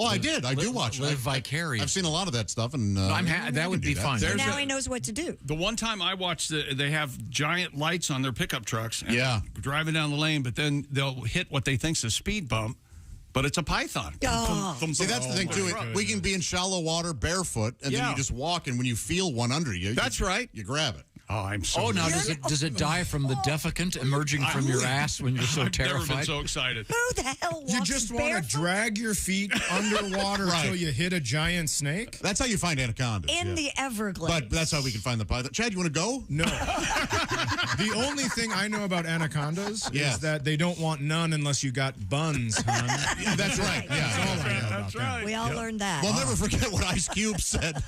[SPEAKER 8] Oh, I did. I do watch.
[SPEAKER 3] Live vicarious.
[SPEAKER 8] I've seen a lot of that stuff, and
[SPEAKER 3] that would be fun.
[SPEAKER 4] So now he knows what to do.
[SPEAKER 7] The one time I watched, they have giant lights on their pickup trucks. And driving down the lane, but then they'll hit what they think's a speed bump, but it's a python.
[SPEAKER 4] Oh.
[SPEAKER 8] See, that's the thing too. We can be in shallow water barefoot, and then you just walk, and when you feel one under you,
[SPEAKER 7] that's right.
[SPEAKER 8] You grab it.
[SPEAKER 7] Oh, I'm so.
[SPEAKER 3] Oh, now does it die from the defecant emerging from your ass when you're so
[SPEAKER 7] I've never been
[SPEAKER 3] terrified?
[SPEAKER 7] so excited.
[SPEAKER 4] Who the hell walks
[SPEAKER 18] You just want to
[SPEAKER 4] barefoot
[SPEAKER 18] drag your feet underwater
[SPEAKER 8] Right.
[SPEAKER 18] until you hit a giant snake?
[SPEAKER 8] That's how you find anacondas.
[SPEAKER 4] in the Everglades?
[SPEAKER 8] But that's how we can find the python. Chad, you want to go?
[SPEAKER 18] No. The only thing I know about anacondas
[SPEAKER 8] Yes.
[SPEAKER 18] is that they don't want none unless you got buns, hon.
[SPEAKER 8] Yeah, that's right. Yeah,
[SPEAKER 18] That's all I know about
[SPEAKER 7] That's
[SPEAKER 18] them.
[SPEAKER 7] right.
[SPEAKER 4] We all learned that.
[SPEAKER 8] We'll never forget what Ice Cube said.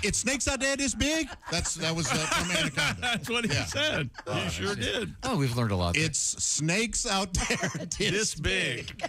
[SPEAKER 8] It's snakes out there this big. That was from Anaconda.
[SPEAKER 7] That's what he said. He sure did.
[SPEAKER 3] Oh, we've learned a lot.
[SPEAKER 8] It's snakes out there
[SPEAKER 7] This big.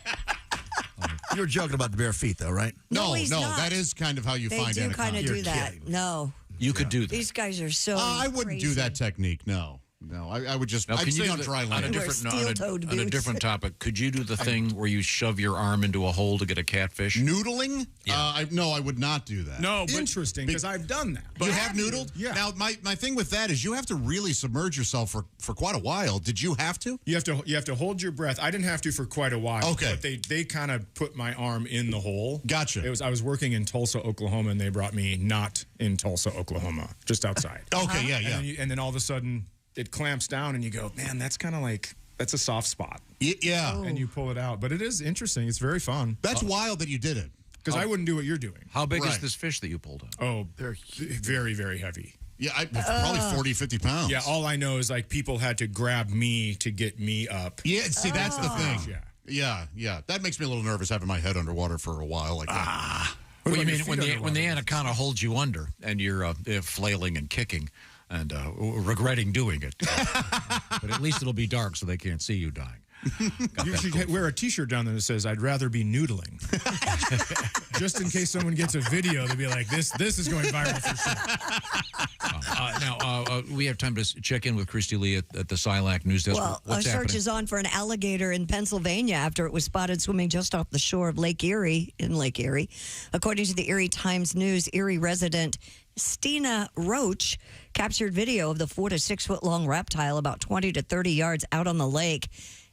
[SPEAKER 9] You were joking about the bare feet, though, right?
[SPEAKER 4] No, he's not.
[SPEAKER 8] that is kind of how you
[SPEAKER 4] They
[SPEAKER 8] find
[SPEAKER 4] do
[SPEAKER 8] anaconda.
[SPEAKER 4] kind of do
[SPEAKER 9] You're
[SPEAKER 4] that.
[SPEAKER 9] kidding.
[SPEAKER 4] No,
[SPEAKER 3] You could do that.
[SPEAKER 4] these guys are so.
[SPEAKER 8] I wouldn't do
[SPEAKER 4] crazy.
[SPEAKER 8] that technique. No, I would just.
[SPEAKER 3] Now,
[SPEAKER 8] I'd
[SPEAKER 3] can
[SPEAKER 8] stay
[SPEAKER 3] you
[SPEAKER 8] on
[SPEAKER 3] do
[SPEAKER 8] dry
[SPEAKER 3] on a
[SPEAKER 8] land.
[SPEAKER 3] different
[SPEAKER 4] Wear
[SPEAKER 3] on
[SPEAKER 4] steel-toed
[SPEAKER 3] a
[SPEAKER 4] boots.
[SPEAKER 3] different topic? Could you do the thing where you shove your arm into a hole to get a catfish?
[SPEAKER 8] Noodling?
[SPEAKER 3] Yeah.
[SPEAKER 8] No, I would not do that.
[SPEAKER 7] No, but
[SPEAKER 18] Interesting, because I've done that.
[SPEAKER 8] You have noodled?
[SPEAKER 18] Yeah.
[SPEAKER 8] Now, my thing with that is you have to really submerge yourself for quite a while. Did you have to?
[SPEAKER 18] You have to hold your breath. I didn't have to for quite a while.
[SPEAKER 8] Okay.
[SPEAKER 18] But they kind of put my arm in the hole.
[SPEAKER 8] Gotcha.
[SPEAKER 18] I was working in Tulsa, Oklahoma, and they brought me not in Tulsa, Oklahoma, just outside.
[SPEAKER 8] Okay, yeah.
[SPEAKER 18] And then all of a sudden it clamps down, and you go, man, that's kind of like that's a soft spot.
[SPEAKER 8] Yeah.
[SPEAKER 18] And you pull it out, but it is interesting. It's very fun.
[SPEAKER 8] That's wild that you did it.
[SPEAKER 18] Because I wouldn't do what you're doing.
[SPEAKER 3] How big is
[SPEAKER 8] Right.
[SPEAKER 3] this fish that you pulled out?
[SPEAKER 18] Oh, they're very, very heavy.
[SPEAKER 8] Yeah, probably 40, 50 pounds.
[SPEAKER 18] Yeah, all I know is like people had to grab me to get me up.
[SPEAKER 8] Yeah, see, that's the thing.
[SPEAKER 18] Yeah.
[SPEAKER 8] Yeah. That makes me a little nervous having my head underwater for a while like that.
[SPEAKER 3] What do you
[SPEAKER 18] about
[SPEAKER 3] mean
[SPEAKER 18] your
[SPEAKER 3] when
[SPEAKER 18] feet
[SPEAKER 3] the
[SPEAKER 18] underwater?
[SPEAKER 3] anaconda holds you under and you're flailing and kicking and regretting doing it? But at least it'll be dark so they can't see you dying.
[SPEAKER 18] You should wear a T-shirt down there that says, "I'd rather be noodling," just in case someone gets a video. They'll be like, "This is going viral for sure."
[SPEAKER 3] Now, we have time to check in with Christy Lee at the Silac News Desk.
[SPEAKER 4] Well, a
[SPEAKER 3] What's
[SPEAKER 4] search
[SPEAKER 3] happening?
[SPEAKER 4] is on for an alligator in Pennsylvania after it was spotted swimming just off the shore of Lake Erie, According to the Erie Times News, Erie resident Stina Roach captured video of the 4 to 6 foot long reptile about 20 to 30 yards out on the lake.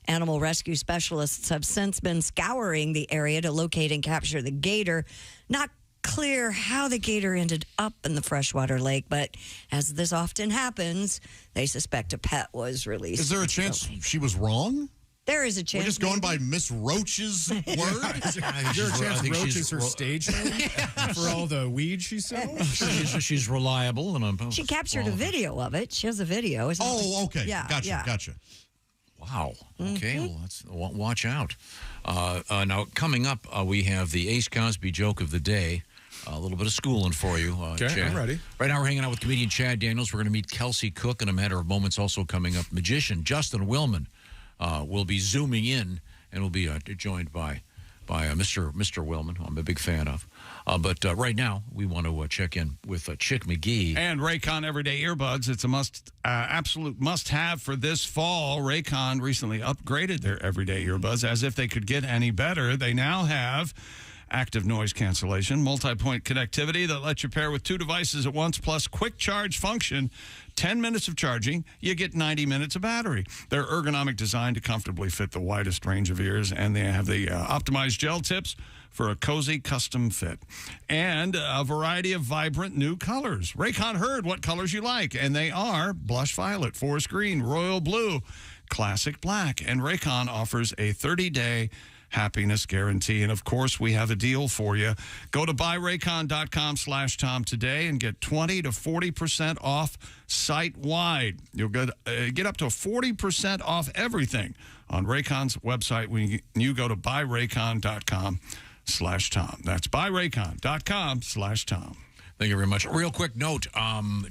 [SPEAKER 4] Animal rescue specialists have since been scouring the area to locate and capture the gator. Not clear how the gator ended up in the freshwater lake, but as this often happens, they suspect a pet was released.
[SPEAKER 8] Is there a chance she was wrong?
[SPEAKER 4] There is a chance.
[SPEAKER 8] We're just going by Miss Roach's word?
[SPEAKER 18] Is there a chance Roach is her stage name for all the weed she sells?
[SPEAKER 3] She's reliable. And
[SPEAKER 4] she captured a video of it. She has a video.
[SPEAKER 8] Okay.
[SPEAKER 4] Yeah,
[SPEAKER 8] Gotcha.
[SPEAKER 3] Wow. Okay. Well, watch out. Now, coming up, we have the Ace Cosby joke of the day. A little bit of schooling for you,
[SPEAKER 18] okay,
[SPEAKER 3] Chad.
[SPEAKER 18] I'm ready.
[SPEAKER 3] Right now, we're hanging out with comedian Chad Daniels. We're going to meet Kelsey Cook in a matter of moments. Also coming up, magician Justin Willman will be zooming in and will be joined by Mr. Willman, who I'm a big fan of. But right now, we want to check in with Chick McGee.
[SPEAKER 7] And Raycon Everyday Earbuds. It's a absolute must-have for this fall. Raycon recently upgraded their Everyday Earbuds as if they could get any better. They now have active noise cancellation, multi-point connectivity that lets you pair with 2 devices at once, plus quick charge function. 10 minutes of charging, you get 90 minutes of battery. They're ergonomic design to comfortably fit the widest range of ears, and they have the optimized gel tips for a cozy custom fit. And a variety of vibrant new colors. Raycon heard what colors you like, and they are blush violet, forest green, royal blue, classic black. And Raycon offers a 30-day happiness guarantee. And of course, we have a deal for you. Go to buyraycon.com/Tom today and get 20 to 40% off site-wide. You'll get up to 40% off everything on Raycon's website when you go to buyraycon.com/Tom. That's buyraycon.com/Tom.
[SPEAKER 3] Thank you very much. Real quick note,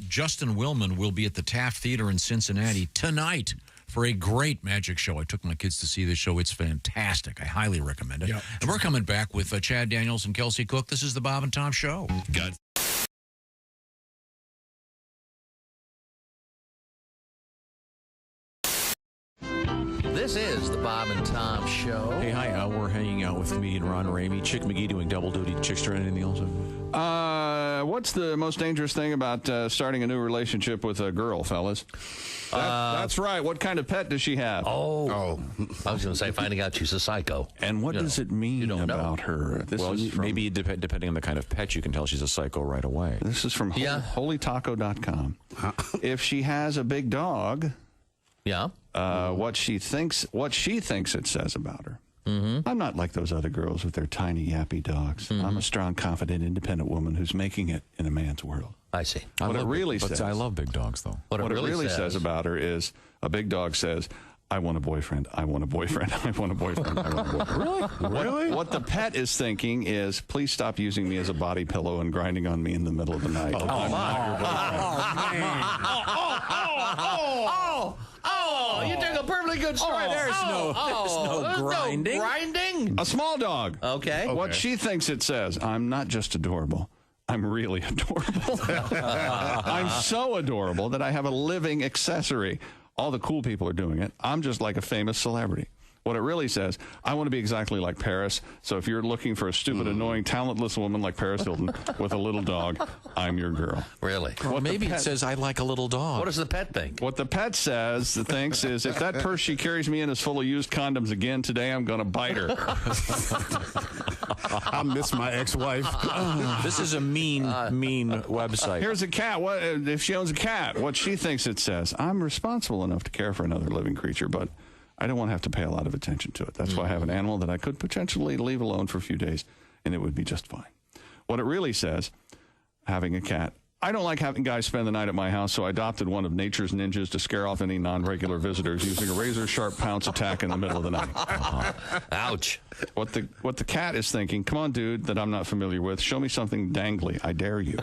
[SPEAKER 3] Justin Willman will be at the Taft Theater in Cincinnati tonight for a great magic show. I took my kids to see this show. It's fantastic. I highly recommend it. Yep. And we're coming back with Chad Daniels and Kelsey Cook. This is the Bob and Tom Show.
[SPEAKER 12] Got
[SPEAKER 14] This is the Bob and Tom Show.
[SPEAKER 13] Hey, hi. We're hanging out with comedian Ron Ramey. Chick McGee doing double duty. Chick's doing anything else?
[SPEAKER 7] What's the most dangerous thing about starting a new relationship with a girl, fellas? That's right. What kind of pet does she have?
[SPEAKER 14] I was going to say finding out she's a psycho.
[SPEAKER 13] And what does it mean about her?
[SPEAKER 7] Well,
[SPEAKER 13] maybe depending on the kind of pet, you can tell she's a psycho right away.
[SPEAKER 7] This is from holytaco.com. If she has a big dog, what she thinks it says about her. Mm-hmm. I'm not like those other girls with their tiny yappy dogs. Mm-hmm. I'm a strong, confident, independent woman who's making it in a man's world.
[SPEAKER 14] I see.
[SPEAKER 7] What it really says.
[SPEAKER 13] I love big dogs, though.
[SPEAKER 7] What it really says about her is a big dog says, I want a boyfriend. I want a boyfriend. I want a boyfriend. I want a boyfriend. Really? What the pet is thinking is, please stop using me as a body pillow and grinding on me in the middle of the night. I'm not your boyfriend.
[SPEAKER 14] You took a perfectly good strike.
[SPEAKER 13] There's no grinding.
[SPEAKER 14] No grinding?
[SPEAKER 7] A small dog.
[SPEAKER 14] Okay.
[SPEAKER 7] What she thinks it says, I'm not just adorable. I'm really adorable. I'm so adorable that I have a living accessory. All the cool people are doing it. I'm just like a famous celebrity. What it really says, I want to be exactly like Paris. So if you're looking for a stupid, annoying, talentless woman like Paris Hilton with a little dog, I'm your girl.
[SPEAKER 14] Really?
[SPEAKER 13] Well, maybe it says, I like a little dog.
[SPEAKER 14] What does the pet think?
[SPEAKER 7] What the pet thinks is, if that purse she carries me in is full of used condoms again today, I'm going to bite her.
[SPEAKER 9] I miss my ex-wife.
[SPEAKER 13] This is a mean website.
[SPEAKER 7] Here's a cat. What if she owns a cat? What she thinks it says, I'm responsible enough to care for another living creature, but I don't want to have to pay a lot of attention to it. That's why I have an animal that I could potentially leave alone for a few days, and it would be just fine. What it really says, having a cat, I don't like having guys spend the night at my house, so I adopted one of nature's ninjas to scare off any non-regular visitors using a razor-sharp pounce attack in the middle of the night.
[SPEAKER 14] Ouch.
[SPEAKER 7] What the cat is thinking, come on, dude, that I'm not familiar with, show me something dangly. I dare you.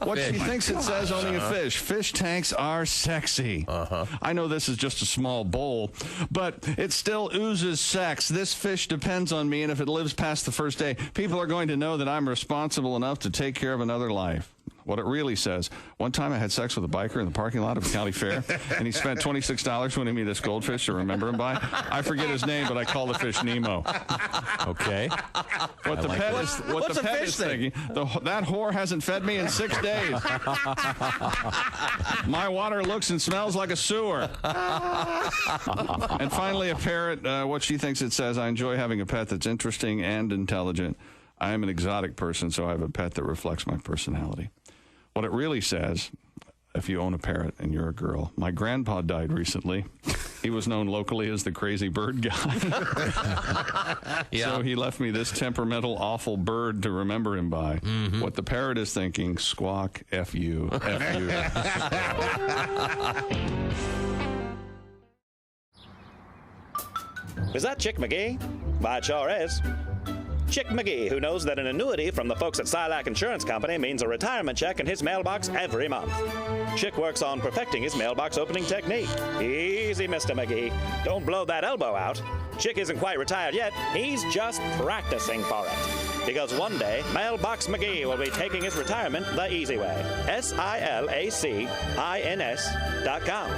[SPEAKER 7] What she thinks it says owning a fish. Fish tanks are sexy. I know this is just a small bowl, but it still oozes sex. This fish depends on me, and if it lives past the first day, people are going to know that I'm responsible enough to take care of another life. What it really says. One time I had sex with a biker in the parking lot of a county fair, and he spent $26 winning me this goldfish to remember him by. I forget his name, but I call the fish Nemo.
[SPEAKER 3] Okay.
[SPEAKER 7] What the pet is thinking, that whore hasn't fed me in 6 days. My water looks and smells like a sewer. And finally, a parrot, what she thinks it says, I enjoy having a pet that's interesting and intelligent. I am an exotic person, so I have a pet that reflects my personality. What it really says, if you own a parrot and you're a girl, my grandpa died recently. He was known locally as the crazy bird guy. So he left me this temperamental, awful bird to remember him by. What the parrot is thinking, squawk, F you, F you.
[SPEAKER 11] Is that Chick McGee? Why, it sure is. Chick McGee, who knows that an annuity from the folks at Silac Insurance Company means a retirement check in his mailbox every month. Chick works on perfecting his mailbox opening technique. Easy, Mr. McGee. Don't blow that elbow out. Chick isn't quite retired yet. He's just practicing for it. Because one day, Mailbox McGee will be taking his retirement the easy way. SILACINS.com.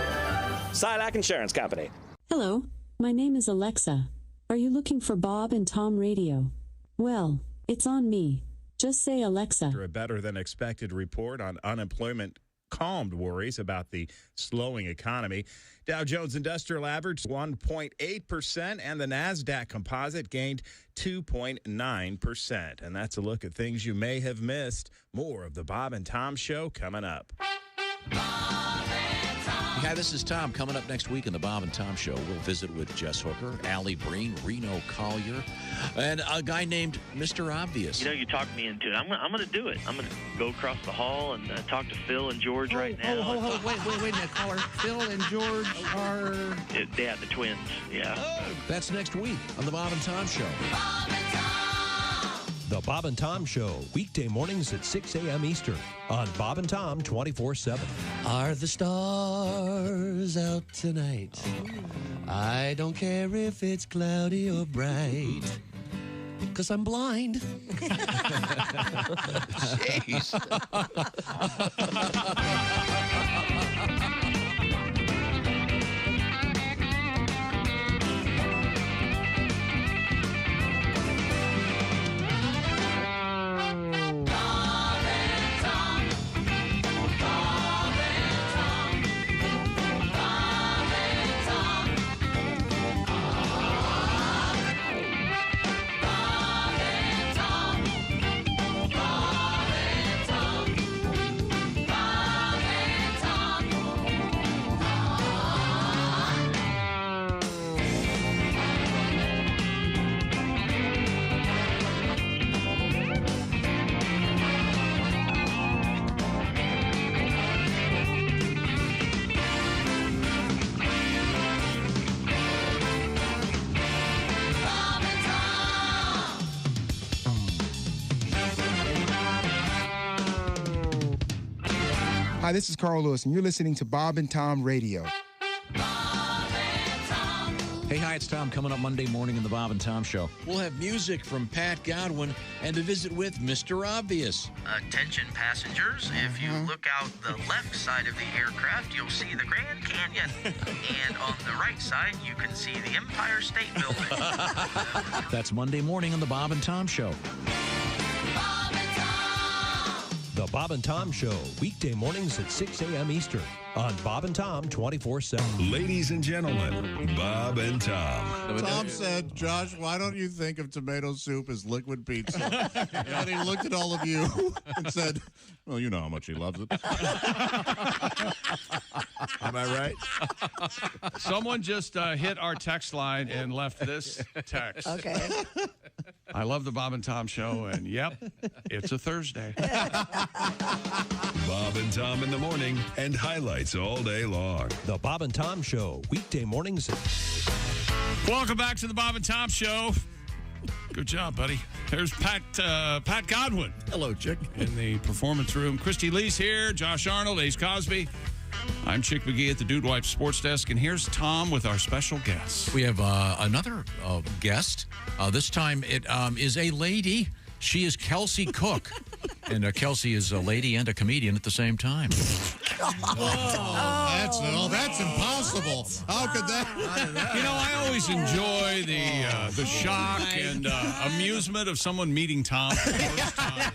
[SPEAKER 11] Silac Insurance Company.
[SPEAKER 15] Hello, my name is Alexa. Are you looking for Bob and Tom Radio? Well, it's on me. Just say Alexa.
[SPEAKER 1] After a better-than-expected report on unemployment calmed worries about the slowing economy. Dow Jones Industrial Average 1.8%, and the NASDAQ Composite gained 2.9%. And that's a look at things you may have missed. More of the Bob and Tom Show coming up.
[SPEAKER 3] Hi, this is Tom. Coming up next week in the Bob and Tom Show, we'll visit with Jess Hooker, Allie Breen, Reno Collier, and a guy named Mr. Obvious.
[SPEAKER 22] You know, you talked me into it. I'm going to do it. I'm going to go across the hall and talk to Phil and George right now.
[SPEAKER 2] Wait a minute, caller. Phil and George are...
[SPEAKER 22] Yeah, the twins, yeah.
[SPEAKER 3] That's next week on the Bob and Tom Show.
[SPEAKER 6] The Bob and Tom Show, weekday mornings at 6 a.m. Eastern on Bob and Tom 24/7.
[SPEAKER 23] Are the stars out tonight? I don't care if it's cloudy or bright, 'cause I'm blind.
[SPEAKER 2] Jeez.
[SPEAKER 24] Hi, this is Carl Lewis, and you're listening to Bob and Tom Radio.
[SPEAKER 3] Hey, hi, it's Tom. Coming up Monday morning in the Bob and Tom Show, we'll have music from Pat Godwin and a visit with Mr. Obvious.
[SPEAKER 5] Attention passengers, if you look out the left side of the aircraft, you'll see the Grand Canyon. And on the right side, you can see the Empire State Building.
[SPEAKER 3] That's Monday morning on the Bob and Tom Show.
[SPEAKER 6] The Bob and Tom Show, weekday mornings at 6 a.m. Eastern on Bob and Tom 24/7.
[SPEAKER 12] Ladies and gentlemen, Bob and Tom.
[SPEAKER 8] Tom said, Josh, why don't you think of tomato soup as liquid pizza? And he looked at all of you and said, well, you know how much he loves it.
[SPEAKER 9] Am I right?
[SPEAKER 7] Someone just hit our text line and left this text.
[SPEAKER 4] Okay.
[SPEAKER 7] I love the Bob and Tom Show, and yep, it's a Thursday.
[SPEAKER 12] Bob and Tom in the morning and highlights all day long.
[SPEAKER 6] The Bob and Tom Show, weekday mornings at...
[SPEAKER 7] Welcome back to the Bob and Tom Show. Good job, buddy. There's Pat Godwin.
[SPEAKER 9] Hello, Chick.
[SPEAKER 7] In the performance room. Christy Lee's here. Josh Arnold, Ace Cosby. I'm Chick McGee at the Dude Wipe Sports Desk, and here's Tom with our special guest.
[SPEAKER 3] We have another guest. This time it is a lady. She is Kelsey Cook. And Kelsey is a lady and a comedian at the same time.
[SPEAKER 8] That's impossible. How could that?
[SPEAKER 7] You know, I always enjoy the shock and amusement of someone meeting Tom for the first time.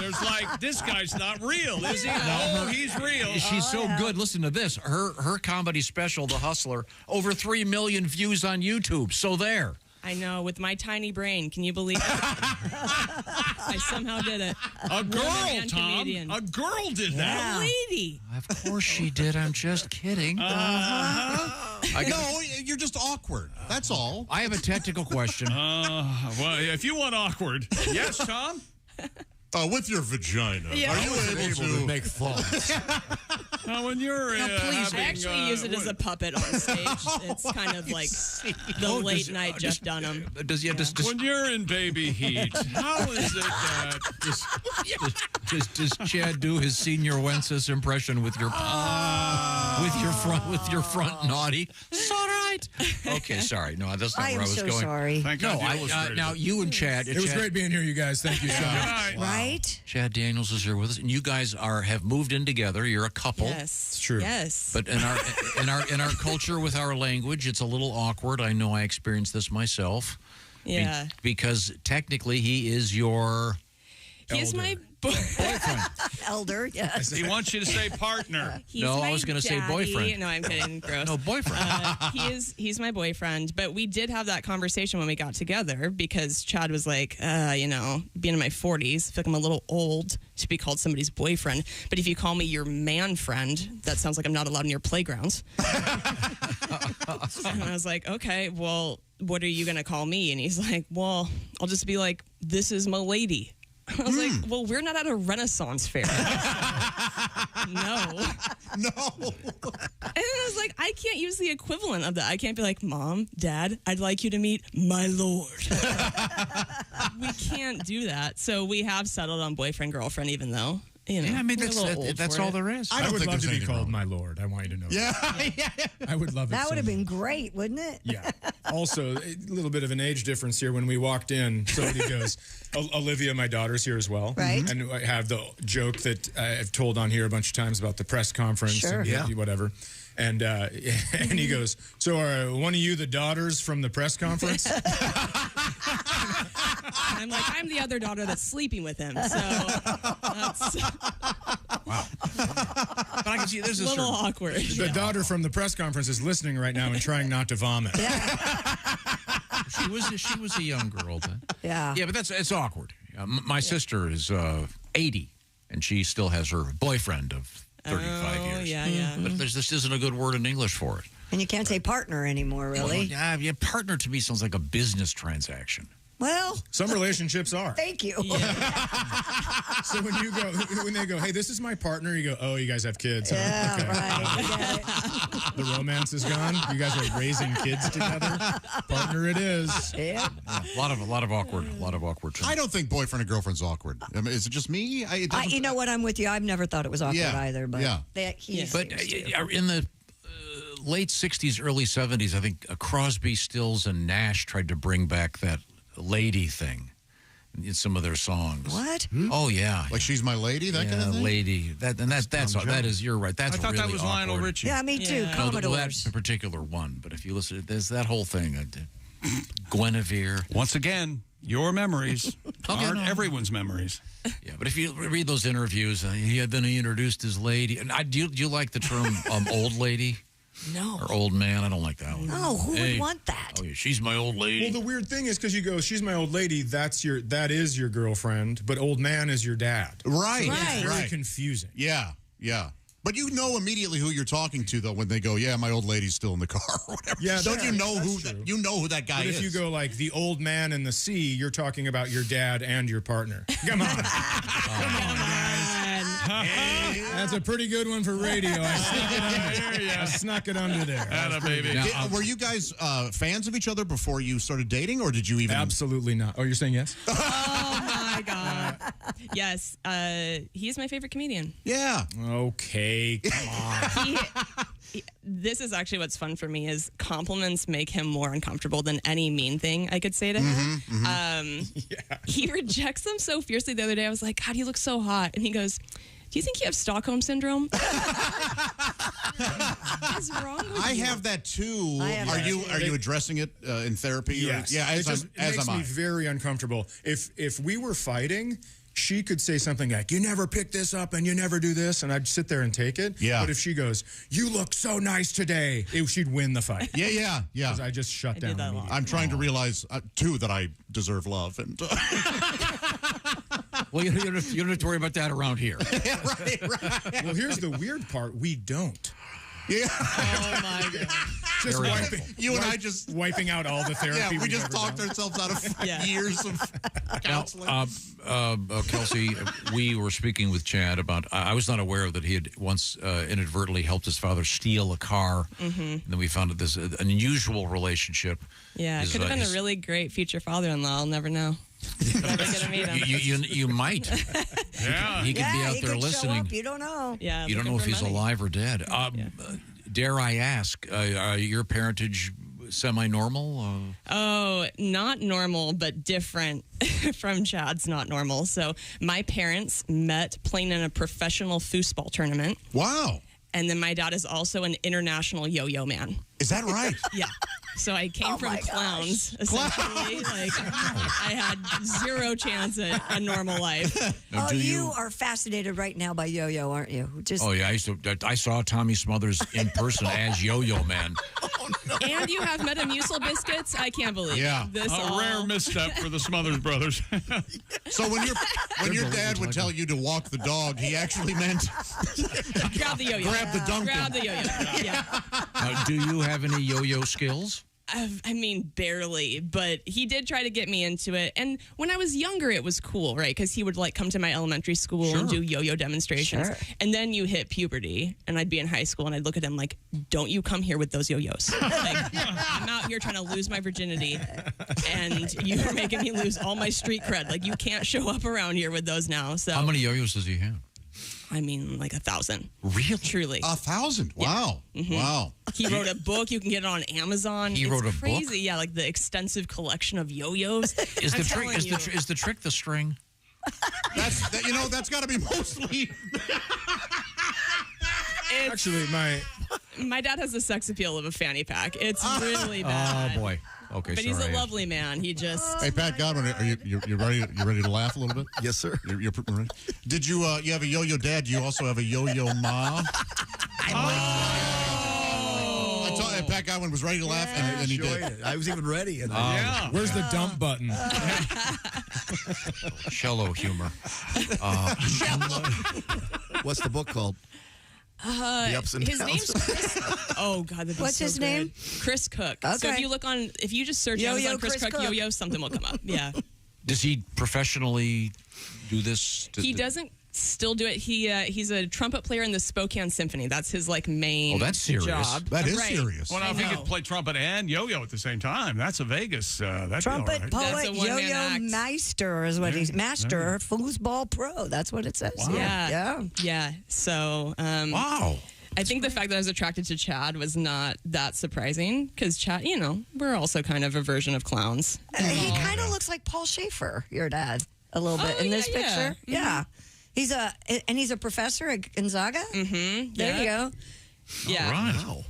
[SPEAKER 7] There's like, this guy's not real, is he? No, he's real.
[SPEAKER 3] She's so good. Listen to this. Her comedy special, The Hustler, over 3 million views on YouTube. So there.
[SPEAKER 16] I know, with my tiny brain. Can you believe it? I somehow did it.
[SPEAKER 7] A girl, Tom.
[SPEAKER 16] Comedian.
[SPEAKER 7] A girl did that.
[SPEAKER 16] A lady.
[SPEAKER 3] Of course she did. I'm just kidding.
[SPEAKER 8] No, you're just awkward. That's all.
[SPEAKER 3] I have a technical question.
[SPEAKER 7] Well, if you want awkward. Yes, Tom?
[SPEAKER 8] With your vagina, are you able to
[SPEAKER 3] make thoughts?
[SPEAKER 7] When you're
[SPEAKER 16] I actually use it as a puppet on stage. It's kind of like the late night Jeff Dunham.
[SPEAKER 3] When
[SPEAKER 7] you're in baby heat, how is it that
[SPEAKER 3] does Chad do his Senior Wences impression with your front naughty? It's all right. Okay, sorry. No, that's not where I was going.
[SPEAKER 4] Sorry.
[SPEAKER 7] Thank God
[SPEAKER 3] now you and Chad.
[SPEAKER 18] It was great being here, you guys. Thank you so much.
[SPEAKER 4] Right?
[SPEAKER 3] Chad Daniels is here with us, and you guys have moved in together. You're a couple.
[SPEAKER 16] Yes,
[SPEAKER 18] it's true.
[SPEAKER 16] Yes,
[SPEAKER 3] but in our culture with our language, it's a little awkward. I know I experienced this myself.
[SPEAKER 16] Yeah,
[SPEAKER 3] because technically he is your.
[SPEAKER 16] He's my
[SPEAKER 3] boyfriend.
[SPEAKER 4] Elder, yes.
[SPEAKER 7] He wants you to say partner.
[SPEAKER 3] No, I was going to say boyfriend.
[SPEAKER 16] No, I'm kidding. Gross.
[SPEAKER 3] No, boyfriend.
[SPEAKER 16] He's my boyfriend, but we did have that conversation when we got together because Chad was like, being in my 40s, I feel like I'm a little old to be called somebody's boyfriend. But if you call me your man friend, that sounds like I'm not allowed in your playgrounds. And I was like, okay, well, what are you going to call me? And he's like, well, I'll just be like, this is my lady. I was like, well, we're not at a Renaissance fair. No. And I was like, I can't use the equivalent of that. I can't be like, Mom, Dad, I'd like you to meet my Lord. We can't do that. So we have settled on boyfriend, girlfriend, even though,
[SPEAKER 3] I mean, that's all there is.
[SPEAKER 18] I would love to be called my Lord. I want you to know.
[SPEAKER 8] Yeah.
[SPEAKER 18] I would love it.
[SPEAKER 4] That would have been great, wouldn't it?
[SPEAKER 18] Yeah. Also, a little bit of an age difference here. When we walked in, somebody goes, Olivia, my daughter's here as well.
[SPEAKER 4] Right.
[SPEAKER 18] And I have the joke that I've told on here a bunch of times about the press conference and whatever. And he goes, so are one of you the daughters from the press conference?
[SPEAKER 16] I'm like, I'm the other daughter that's sleeping with him. So that's
[SPEAKER 3] wow. But I can see there's
[SPEAKER 16] a little awkward.
[SPEAKER 18] The daughter from the press conference is listening right now and trying not to vomit.
[SPEAKER 3] She was a young girl then.
[SPEAKER 4] Yeah.
[SPEAKER 3] Yeah, but it's awkward. My sister is 80, and she still has her boyfriend of 35 years.
[SPEAKER 16] Yeah.
[SPEAKER 3] But this isn't a good word in English for it.
[SPEAKER 4] And you can't say partner anymore, really.
[SPEAKER 3] Well, yeah, partner to me sounds like a business transaction.
[SPEAKER 4] Well,
[SPEAKER 18] some relationships are.
[SPEAKER 4] Thank you.
[SPEAKER 16] Yeah.
[SPEAKER 18] So when they go, hey, this is my partner, you go, oh, you guys have kids. Huh?
[SPEAKER 4] Yeah,
[SPEAKER 18] okay.
[SPEAKER 4] right.
[SPEAKER 18] The romance is gone. You guys are raising kids together. Partner, it is.
[SPEAKER 4] Yeah.
[SPEAKER 3] A lot of awkward.
[SPEAKER 8] I don't think boyfriend and girlfriend's awkward. I mean, is it just me?
[SPEAKER 4] You know what? I'm with you. I've never thought it was awkward either. But
[SPEAKER 3] in the late '60s, early '70s, I think Crosby, Stills, and Nash tried to bring back that lady thing in some of their songs.
[SPEAKER 4] What?
[SPEAKER 3] Oh yeah,
[SPEAKER 8] like She's My Lady, that kind of thing.
[SPEAKER 3] Lady. That is. You're right. That's
[SPEAKER 7] I thought
[SPEAKER 3] really
[SPEAKER 7] that was
[SPEAKER 3] awkward.
[SPEAKER 7] Lionel Richie.
[SPEAKER 4] Yeah, me too.
[SPEAKER 3] No,
[SPEAKER 4] Commodores.
[SPEAKER 3] that particular one. But if you listen, there's that whole thing. Guinevere.
[SPEAKER 7] Once again, your memories aren't everyone's memories.
[SPEAKER 3] Yeah, but if you read those interviews, then he introduced his lady. And do you like the term old lady?
[SPEAKER 4] No.
[SPEAKER 3] Or old man? I don't like that one.
[SPEAKER 4] No, who would want that?
[SPEAKER 3] Oh, yeah, she's my old lady.
[SPEAKER 18] Well, the weird thing is because you go, she's my old lady, that is your girlfriend, but old man is your dad.
[SPEAKER 8] Right.
[SPEAKER 18] So it's very confusing.
[SPEAKER 8] Yeah. But you know immediately who you're talking to, though, when they go, yeah, my old lady's still in the car or whatever.
[SPEAKER 18] Yeah,
[SPEAKER 8] don't you know who that guy is?
[SPEAKER 18] But if you go like the old man in the sea, you're talking about your dad and your partner. Come on. Come on, guys. That's a pretty good one for radio. I snuck it under there.
[SPEAKER 7] Baby.
[SPEAKER 8] Were you guys fans of each other before you started dating, or did you even?
[SPEAKER 18] Absolutely not. Oh, you're saying yes?
[SPEAKER 16] Oh, my God. Yes. He's my favorite comedian.
[SPEAKER 8] Yeah.
[SPEAKER 18] Okay, come on.
[SPEAKER 16] This is actually what's fun for me is compliments make him more uncomfortable than any mean thing I could say to him. He rejects them so fiercely. The other day I was like, God, you look so hot. And he goes, do you think you have Stockholm Syndrome? What is wrong with
[SPEAKER 8] I
[SPEAKER 16] you?
[SPEAKER 8] have that too.
[SPEAKER 16] Are
[SPEAKER 8] you addressing it in therapy?
[SPEAKER 18] Yes.
[SPEAKER 8] Yeah,
[SPEAKER 18] it makes me very uncomfortable. If we were fighting, she could say something like, you never pick this up and you never do this, and I'd sit there and take it.
[SPEAKER 8] Yeah.
[SPEAKER 18] But if she goes, you look so nice today, she'd win the fight.
[SPEAKER 8] Yeah.
[SPEAKER 18] Because I just shut down immediately.
[SPEAKER 8] I'm trying to realize, too, that I deserve love. And
[SPEAKER 3] well, you don't have to worry about that around here.
[SPEAKER 18] right. Well, here's the weird part. We don't.
[SPEAKER 8] Yeah.
[SPEAKER 16] Oh, my God.
[SPEAKER 18] Just wiping out all the therapy.
[SPEAKER 8] Yeah, we just talked ourselves out of years of counseling.
[SPEAKER 3] Kelsey, we were speaking with Chad about, I was not aware that he had once inadvertently helped his father steal a car. And then we found that this unusual relationship.
[SPEAKER 16] Yeah, it could have been a really great future father-in-law. I'll never know. Never gonna meet him.
[SPEAKER 3] You might.
[SPEAKER 7] Yeah.
[SPEAKER 3] He could be out there listening.
[SPEAKER 4] Show up. You don't know.
[SPEAKER 16] Yeah,
[SPEAKER 3] you don't know if he's alive or dead. Dare I ask, your parentage semi-normal?
[SPEAKER 16] Oh, not normal, but different from Chad's not normal. So my parents met playing in a professional foosball tournament.
[SPEAKER 8] Wow.
[SPEAKER 16] And then my dad is also an international yo-yo man.
[SPEAKER 8] Is that right?
[SPEAKER 16] Yeah. So I came from clowns, essentially. Like, I had zero chance at a normal life.
[SPEAKER 4] Now, you are fascinated right now by yo-yo, aren't you?
[SPEAKER 3] Oh, yeah. I saw Tommy Smothers in person as Yo-Yo Man.
[SPEAKER 16] And you have Metamucil biscuits? I can't believe it. This
[SPEAKER 7] rare misstep for the Smothers brothers.
[SPEAKER 8] So when your dad would tell you to walk the dog, he actually meant
[SPEAKER 16] grab the yo-yo.
[SPEAKER 8] Grab the Duncan.
[SPEAKER 16] Grab the yo-yo. Yeah.
[SPEAKER 3] Do you have any yo-yo skills?
[SPEAKER 16] I mean, barely, but he did try to get me into it. And when I was younger, it was cool, right? Because he would come to my elementary school and do yo-yo demonstrations. Sure. And then you hit puberty, and I'd be in high school, and I'd look at him like, don't you come here with those yo-yos. I'm out here trying to lose my virginity, and you're making me lose all my street cred. Like, you can't show up around here with those now. So
[SPEAKER 3] how many yo-yos does he have?
[SPEAKER 16] I mean, like 1,000.
[SPEAKER 3] Really?
[SPEAKER 16] Truly.
[SPEAKER 8] 1,000? Wow.
[SPEAKER 16] Yeah. Mm-hmm.
[SPEAKER 8] Wow.
[SPEAKER 16] He wrote a book. You can get it on Amazon.
[SPEAKER 3] He wrote a
[SPEAKER 16] crazy.
[SPEAKER 3] book?
[SPEAKER 16] Yeah, like the extensive collection of yo-yos.
[SPEAKER 3] Is the trick the string?
[SPEAKER 8] That's got to be mostly.
[SPEAKER 18] Actually,
[SPEAKER 16] my dad has the sex appeal of a fanny pack. It's really bad.
[SPEAKER 3] Oh boy. Okay,
[SPEAKER 16] but he's a lovely man. He just.
[SPEAKER 8] Hey, Pat Godwin, are you ready? You ready to laugh a little bit?
[SPEAKER 9] Yes, sir.
[SPEAKER 8] You're ready. Did you have a yo-yo dad? You also have a yo-yo ma. I told you, Pat Godwin was ready to laugh, and he did.
[SPEAKER 9] I was even ready. And
[SPEAKER 18] Where's the dump button?
[SPEAKER 3] Shallow humor.
[SPEAKER 9] What's the book called? The ups and
[SPEAKER 16] his
[SPEAKER 9] downs.
[SPEAKER 16] name's Chris. Oh God, that'd be
[SPEAKER 4] What's
[SPEAKER 16] so
[SPEAKER 4] his
[SPEAKER 16] good.
[SPEAKER 4] name?
[SPEAKER 16] Chris Cook.
[SPEAKER 4] Okay.
[SPEAKER 16] So if you just search
[SPEAKER 4] Yo-yo
[SPEAKER 16] Amazon Chris Cook yo-yo, something will come up. Yeah.
[SPEAKER 3] Does he professionally do this?
[SPEAKER 16] He doesn't still do it. He's a trumpet player in the Spokane Symphony. That's his main.
[SPEAKER 3] Oh, that's serious.
[SPEAKER 16] job.
[SPEAKER 8] That is
[SPEAKER 16] Right.
[SPEAKER 8] serious.
[SPEAKER 7] Well, now if he could play trumpet and yo-yo at the same time, that's a Vegas. That'd
[SPEAKER 4] Trumpet
[SPEAKER 7] be all right.
[SPEAKER 16] That's a
[SPEAKER 4] poet,
[SPEAKER 16] one-man
[SPEAKER 4] yo-yo
[SPEAKER 16] act.
[SPEAKER 4] meister is what he's master, foosball pro. That's what it says.
[SPEAKER 8] Wow.
[SPEAKER 16] Yeah. So,
[SPEAKER 3] Wow.
[SPEAKER 16] I think the fact that I was attracted to Chad was not that surprising because Chad, we're also kind of a version of clowns.
[SPEAKER 4] He kind of looks like Paul Schaefer, your dad, a little bit in this picture.
[SPEAKER 16] Mm-hmm.
[SPEAKER 4] Yeah. He's a professor at Gonzaga.
[SPEAKER 16] Mm-hmm.
[SPEAKER 4] There you go.
[SPEAKER 16] Yeah.
[SPEAKER 3] All right. Wow.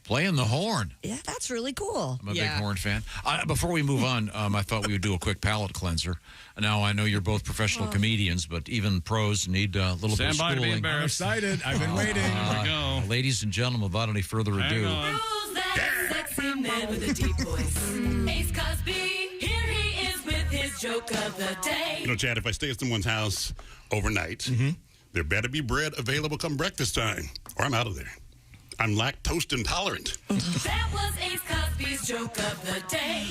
[SPEAKER 3] Playing the horn.
[SPEAKER 4] Yeah, that's really cool.
[SPEAKER 3] I'm a big horn fan. Before we move on, I thought we would do a quick palate cleanser. Now, I know you're both professional comedians, but even pros need a little bit of
[SPEAKER 7] Stand by to be
[SPEAKER 3] schooling.
[SPEAKER 7] embarrassed.
[SPEAKER 18] I'm excited. I've been waiting.
[SPEAKER 7] Here we go.
[SPEAKER 3] Ladies and gentlemen, without any further ado.
[SPEAKER 10] Who's that sexy man with a deep voice? Ace Cosby, here he is with his joke of the day.
[SPEAKER 17] Chad, if I stay at someone's house overnight, there better be bread available come breakfast time, or I'm out of there. I'm lactose intolerant.
[SPEAKER 10] That was Ace Cosby's joke of the day.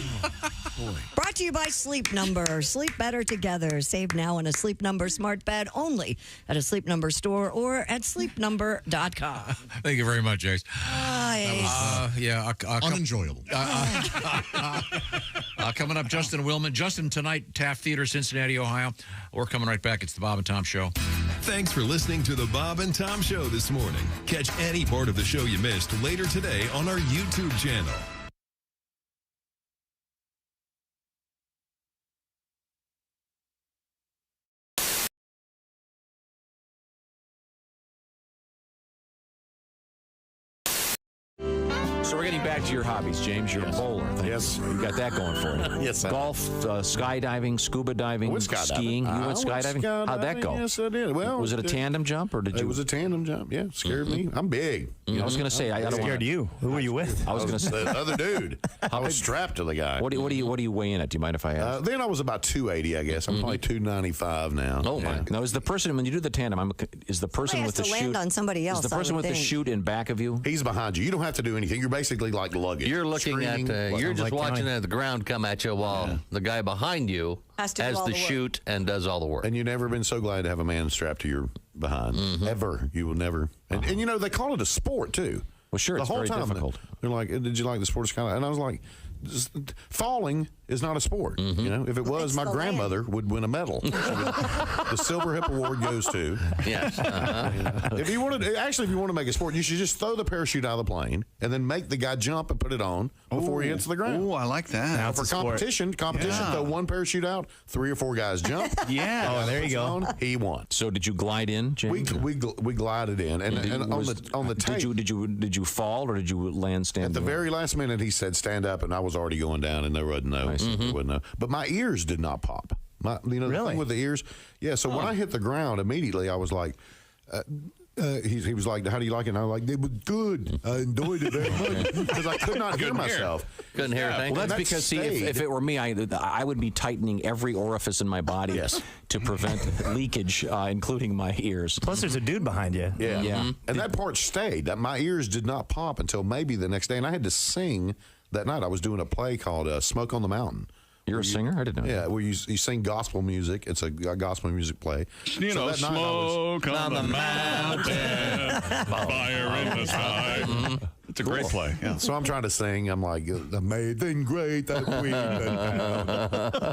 [SPEAKER 4] Brought to you by Sleep Number. Sleep better together. Save now on a Sleep Number smart bed only at a Sleep Number store or at sleepnumber.com.
[SPEAKER 3] Thank you very much, Ace.
[SPEAKER 8] unenjoyable.
[SPEAKER 3] Coming up, Justin Willman. Justin tonight, Taft Theater, Cincinnati, Ohio. We're coming right back. It's the Bob and Tom Show.
[SPEAKER 12] Thanks for listening to the Bob and Tom Show this morning. Catch any part of the show you missed later today on our YouTube channel.
[SPEAKER 3] So we're getting back to your hobbies, James. You're a bowler.
[SPEAKER 9] Yes.
[SPEAKER 3] You got that going for you.
[SPEAKER 9] Yes, I
[SPEAKER 3] Golf, skydiving, scuba diving, skiing. You went skydiving? How'd that go?
[SPEAKER 9] Yes, I did. Well,
[SPEAKER 3] was it a tandem jump or did you?
[SPEAKER 9] It was a tandem jump. Yeah, scared me. I'm big.
[SPEAKER 3] I was going to say I don't
[SPEAKER 13] scared you. Who were you with?
[SPEAKER 3] I was going to say
[SPEAKER 9] the other dude. I was strapped to the guy.
[SPEAKER 3] What do you weigh in at? Do you mind if I ask?
[SPEAKER 9] Then I was about 280, I guess. I'm probably 295 now.
[SPEAKER 3] Oh my! Now is the person when you do the tandem? Is the person with the
[SPEAKER 4] to land
[SPEAKER 3] chute
[SPEAKER 4] on somebody else?
[SPEAKER 3] Is the person with the chute in back of you?
[SPEAKER 9] He's behind you. You don't have to do anything. You're basically like luggage.
[SPEAKER 14] You're looking at. You're just watching the ground come at you while the guy behind you
[SPEAKER 4] has
[SPEAKER 14] the chute and does all the work.
[SPEAKER 9] And you've never been so glad to have a man strapped to your behind. Ever. You will never. And you know, they call it a sport, too.
[SPEAKER 3] Well, sure,
[SPEAKER 9] the
[SPEAKER 3] it's
[SPEAKER 9] whole
[SPEAKER 3] very
[SPEAKER 9] time,
[SPEAKER 3] difficult.
[SPEAKER 9] They're like, did you like the sport? And I was like, falling is not a sport. You know, if it was, my grandmother would win a medal. The Silver Hip Award goes to.
[SPEAKER 14] Yes.
[SPEAKER 9] If you want to make a sport, you should just throw the parachute out of the plane and then make the guy jump and put it on before he hits the ground.
[SPEAKER 7] Oh, I like that.
[SPEAKER 9] Now, for competition, throw one parachute out, 3 or 4 guys jump.
[SPEAKER 13] Oh, there you go.
[SPEAKER 9] He won.
[SPEAKER 3] So did you glide in, James?
[SPEAKER 9] We glided in, and on the tape.
[SPEAKER 3] Did you fall or did you land standing?
[SPEAKER 9] At the very last minute, he said, "Stand up," and I was already going down, and there wasn't no. But my ears did not pop. The thing with the ears. Yeah. So when I hit the ground, immediately I was like. He was like, "How do you like it?" And I was like, "It was good. I enjoyed it very much because I could not hear myself.
[SPEAKER 14] Couldn't hear a thing."
[SPEAKER 3] Well, that's because if it were me, I would be tightening every orifice in my body to prevent leakage, including my ears.
[SPEAKER 13] Plus, there's a dude behind you.
[SPEAKER 9] Yeah. And that part stayed. That my ears did not pop until maybe the next day, and I had to sing that night. I was doing a play called "Smoke on the Mountain."
[SPEAKER 3] You're a singer? I didn't know.
[SPEAKER 9] Yeah, where you sing gospel music. It's a gospel music play.
[SPEAKER 7] You know, smoke on the mountain, fire in the sky. It's a great play. Yeah.
[SPEAKER 9] So I'm trying to sing. I'm like, amazing, great that we.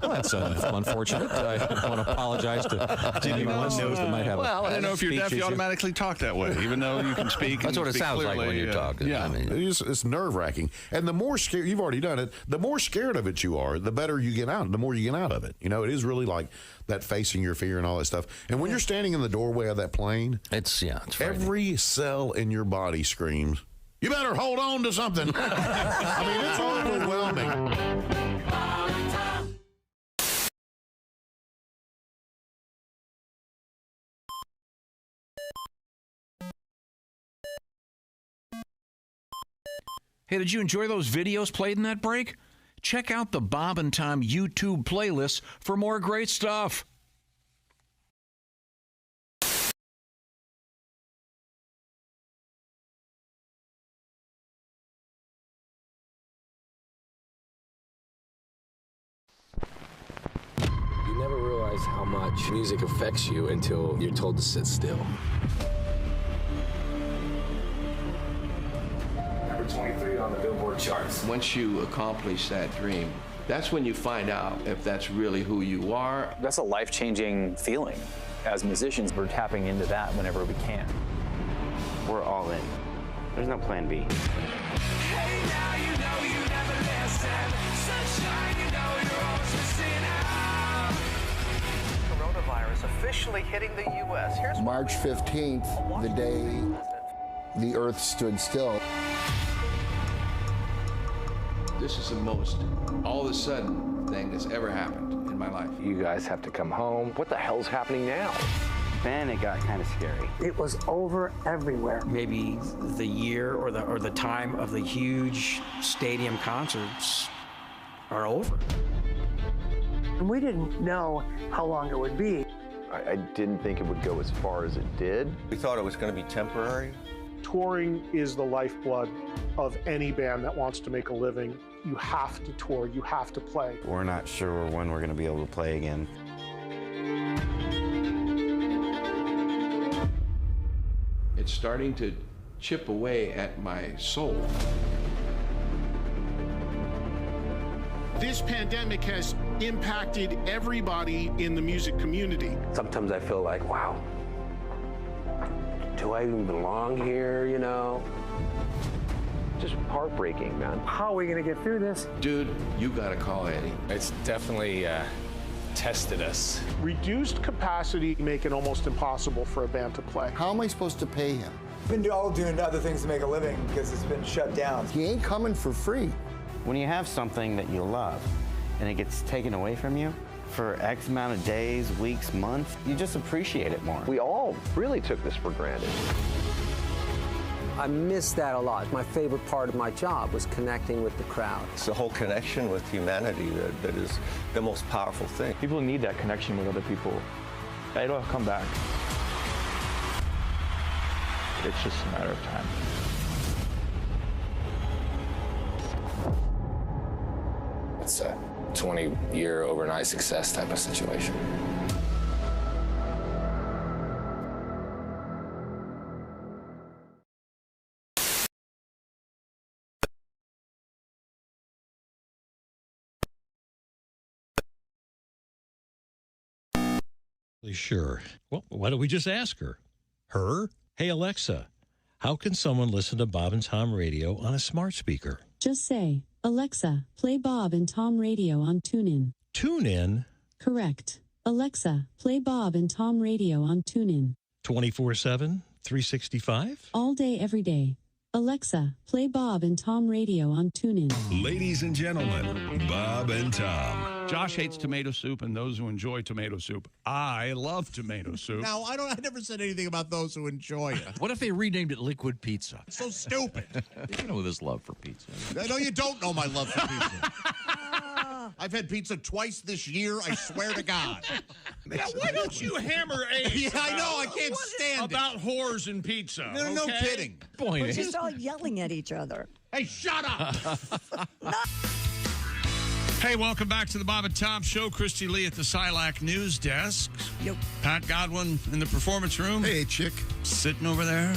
[SPEAKER 3] That's unfortunate. I want to apologize to anyone knows that might have.
[SPEAKER 7] Well, I don't know if you're deaf, you automatically talk that way, even though you can speak.
[SPEAKER 14] That's what it sounds
[SPEAKER 7] clearly,
[SPEAKER 14] like when you're talking.
[SPEAKER 9] Yeah, I mean, it's nerve wracking. And the more scared you've already done it, the more scared of it you are, the better you get out. The more you get out of it. You know, it is really like that facing your fear and all that stuff. And when you're standing in the doorway of that plane,
[SPEAKER 14] it's
[SPEAKER 9] every cell in your body screams, "You better hold on to something." I mean, it's overwhelming.
[SPEAKER 3] Hey, did you enjoy those videos played in that break? Check out the Bob and Tom YouTube playlist for more great stuff.
[SPEAKER 19] You never realize how much music affects you until you're told to sit still. Number 23 on the Billboard charts.
[SPEAKER 20] Once you accomplish that dream, that's when you find out if that's really who you are.
[SPEAKER 21] That's a life-changing feeling. As musicians, we're tapping into that whenever we can. We're all in. There's no plan B.
[SPEAKER 10] Hey, now you know you never listen. Sunshine, you know you're always missing out.
[SPEAKER 5] Coronavirus officially hitting the U.S. Here's
[SPEAKER 25] March 15th, the day the Earth stood still.
[SPEAKER 20] This is the most all-of-a-sudden thing that's ever happened in my life.
[SPEAKER 19] You guys have to come home. What the hell's happening now?
[SPEAKER 21] Then it got kind of scary.
[SPEAKER 26] It was over everywhere.
[SPEAKER 27] Maybe the year or the time of the huge stadium concerts are over.
[SPEAKER 26] And we didn't know how long it would be.
[SPEAKER 28] I didn't think it would go as far as it did.
[SPEAKER 29] We thought it was going to be temporary.
[SPEAKER 30] Touring is the lifeblood of any band that wants to make a living. You have to tour, you have to play.
[SPEAKER 21] We're not sure when we're going to be able to play again.
[SPEAKER 20] It's starting to chip away at my soul.
[SPEAKER 30] This pandemic has impacted everybody in the music community.
[SPEAKER 19] Sometimes I feel like, wow, do I even belong here, you know? Just heartbreaking, man.
[SPEAKER 26] How are we going to get through this?
[SPEAKER 20] Dude, you gotta call Eddie.
[SPEAKER 19] It's definitely tested us.
[SPEAKER 30] Reduced capacity make it almost impossible for a band to play.
[SPEAKER 25] How am I supposed to pay him?
[SPEAKER 1] Been all doing other things to make a living because it's been shut down.
[SPEAKER 25] He ain't coming for free.
[SPEAKER 2] When you have something that you love and it gets taken away from you for X amount of days, weeks, months, you just appreciate it more.
[SPEAKER 19] We all really took this for granted.
[SPEAKER 6] I miss that a lot. My favorite part of my job was connecting with the crowd.
[SPEAKER 29] It's the whole connection with humanity that is the most powerful thing.
[SPEAKER 21] People need that connection with other people. It'll come back. It's just a matter of time.
[SPEAKER 19] It's a 20-year overnight success type of situation.
[SPEAKER 11] Sure. Well, why don't we just ask her? Her? Hey, Alexa, how can someone listen to Bob and Tom Radio on a smart speaker?
[SPEAKER 15] Just say, Alexa, play Bob and Tom Radio on TuneIn.
[SPEAKER 11] TuneIn?
[SPEAKER 15] Correct. Alexa, play Bob and Tom Radio on TuneIn.
[SPEAKER 11] 24/7, 365?
[SPEAKER 15] All day, every day. Alexa, play Bob and Tom Radio on TuneIn.
[SPEAKER 12] Ladies and gentlemen, Bob and Tom.
[SPEAKER 7] Josh hates tomato soup, and those who enjoy tomato soup. I love tomato soup.
[SPEAKER 8] Now, I never said anything about those who enjoy it.
[SPEAKER 3] What if they renamed it Liquid Pizza?
[SPEAKER 8] It's so stupid.
[SPEAKER 3] You know this love for pizza.
[SPEAKER 8] No, you don't know my love for pizza. I've had pizza twice this year, I swear to God.
[SPEAKER 7] Now, why don't you hammer Ace?
[SPEAKER 8] Yeah, I know, I can't stand
[SPEAKER 7] about whores and pizza.
[SPEAKER 8] No kidding.
[SPEAKER 4] We're just all yelling at each other.
[SPEAKER 8] Hey, shut up!
[SPEAKER 7] Hey, welcome back to the Bob and Tom Show. Christy Lee at the Silac News Desk.
[SPEAKER 4] Yep.
[SPEAKER 7] Pat Godwin in the performance room.
[SPEAKER 16] Hey, chick.
[SPEAKER 7] Sitting over there.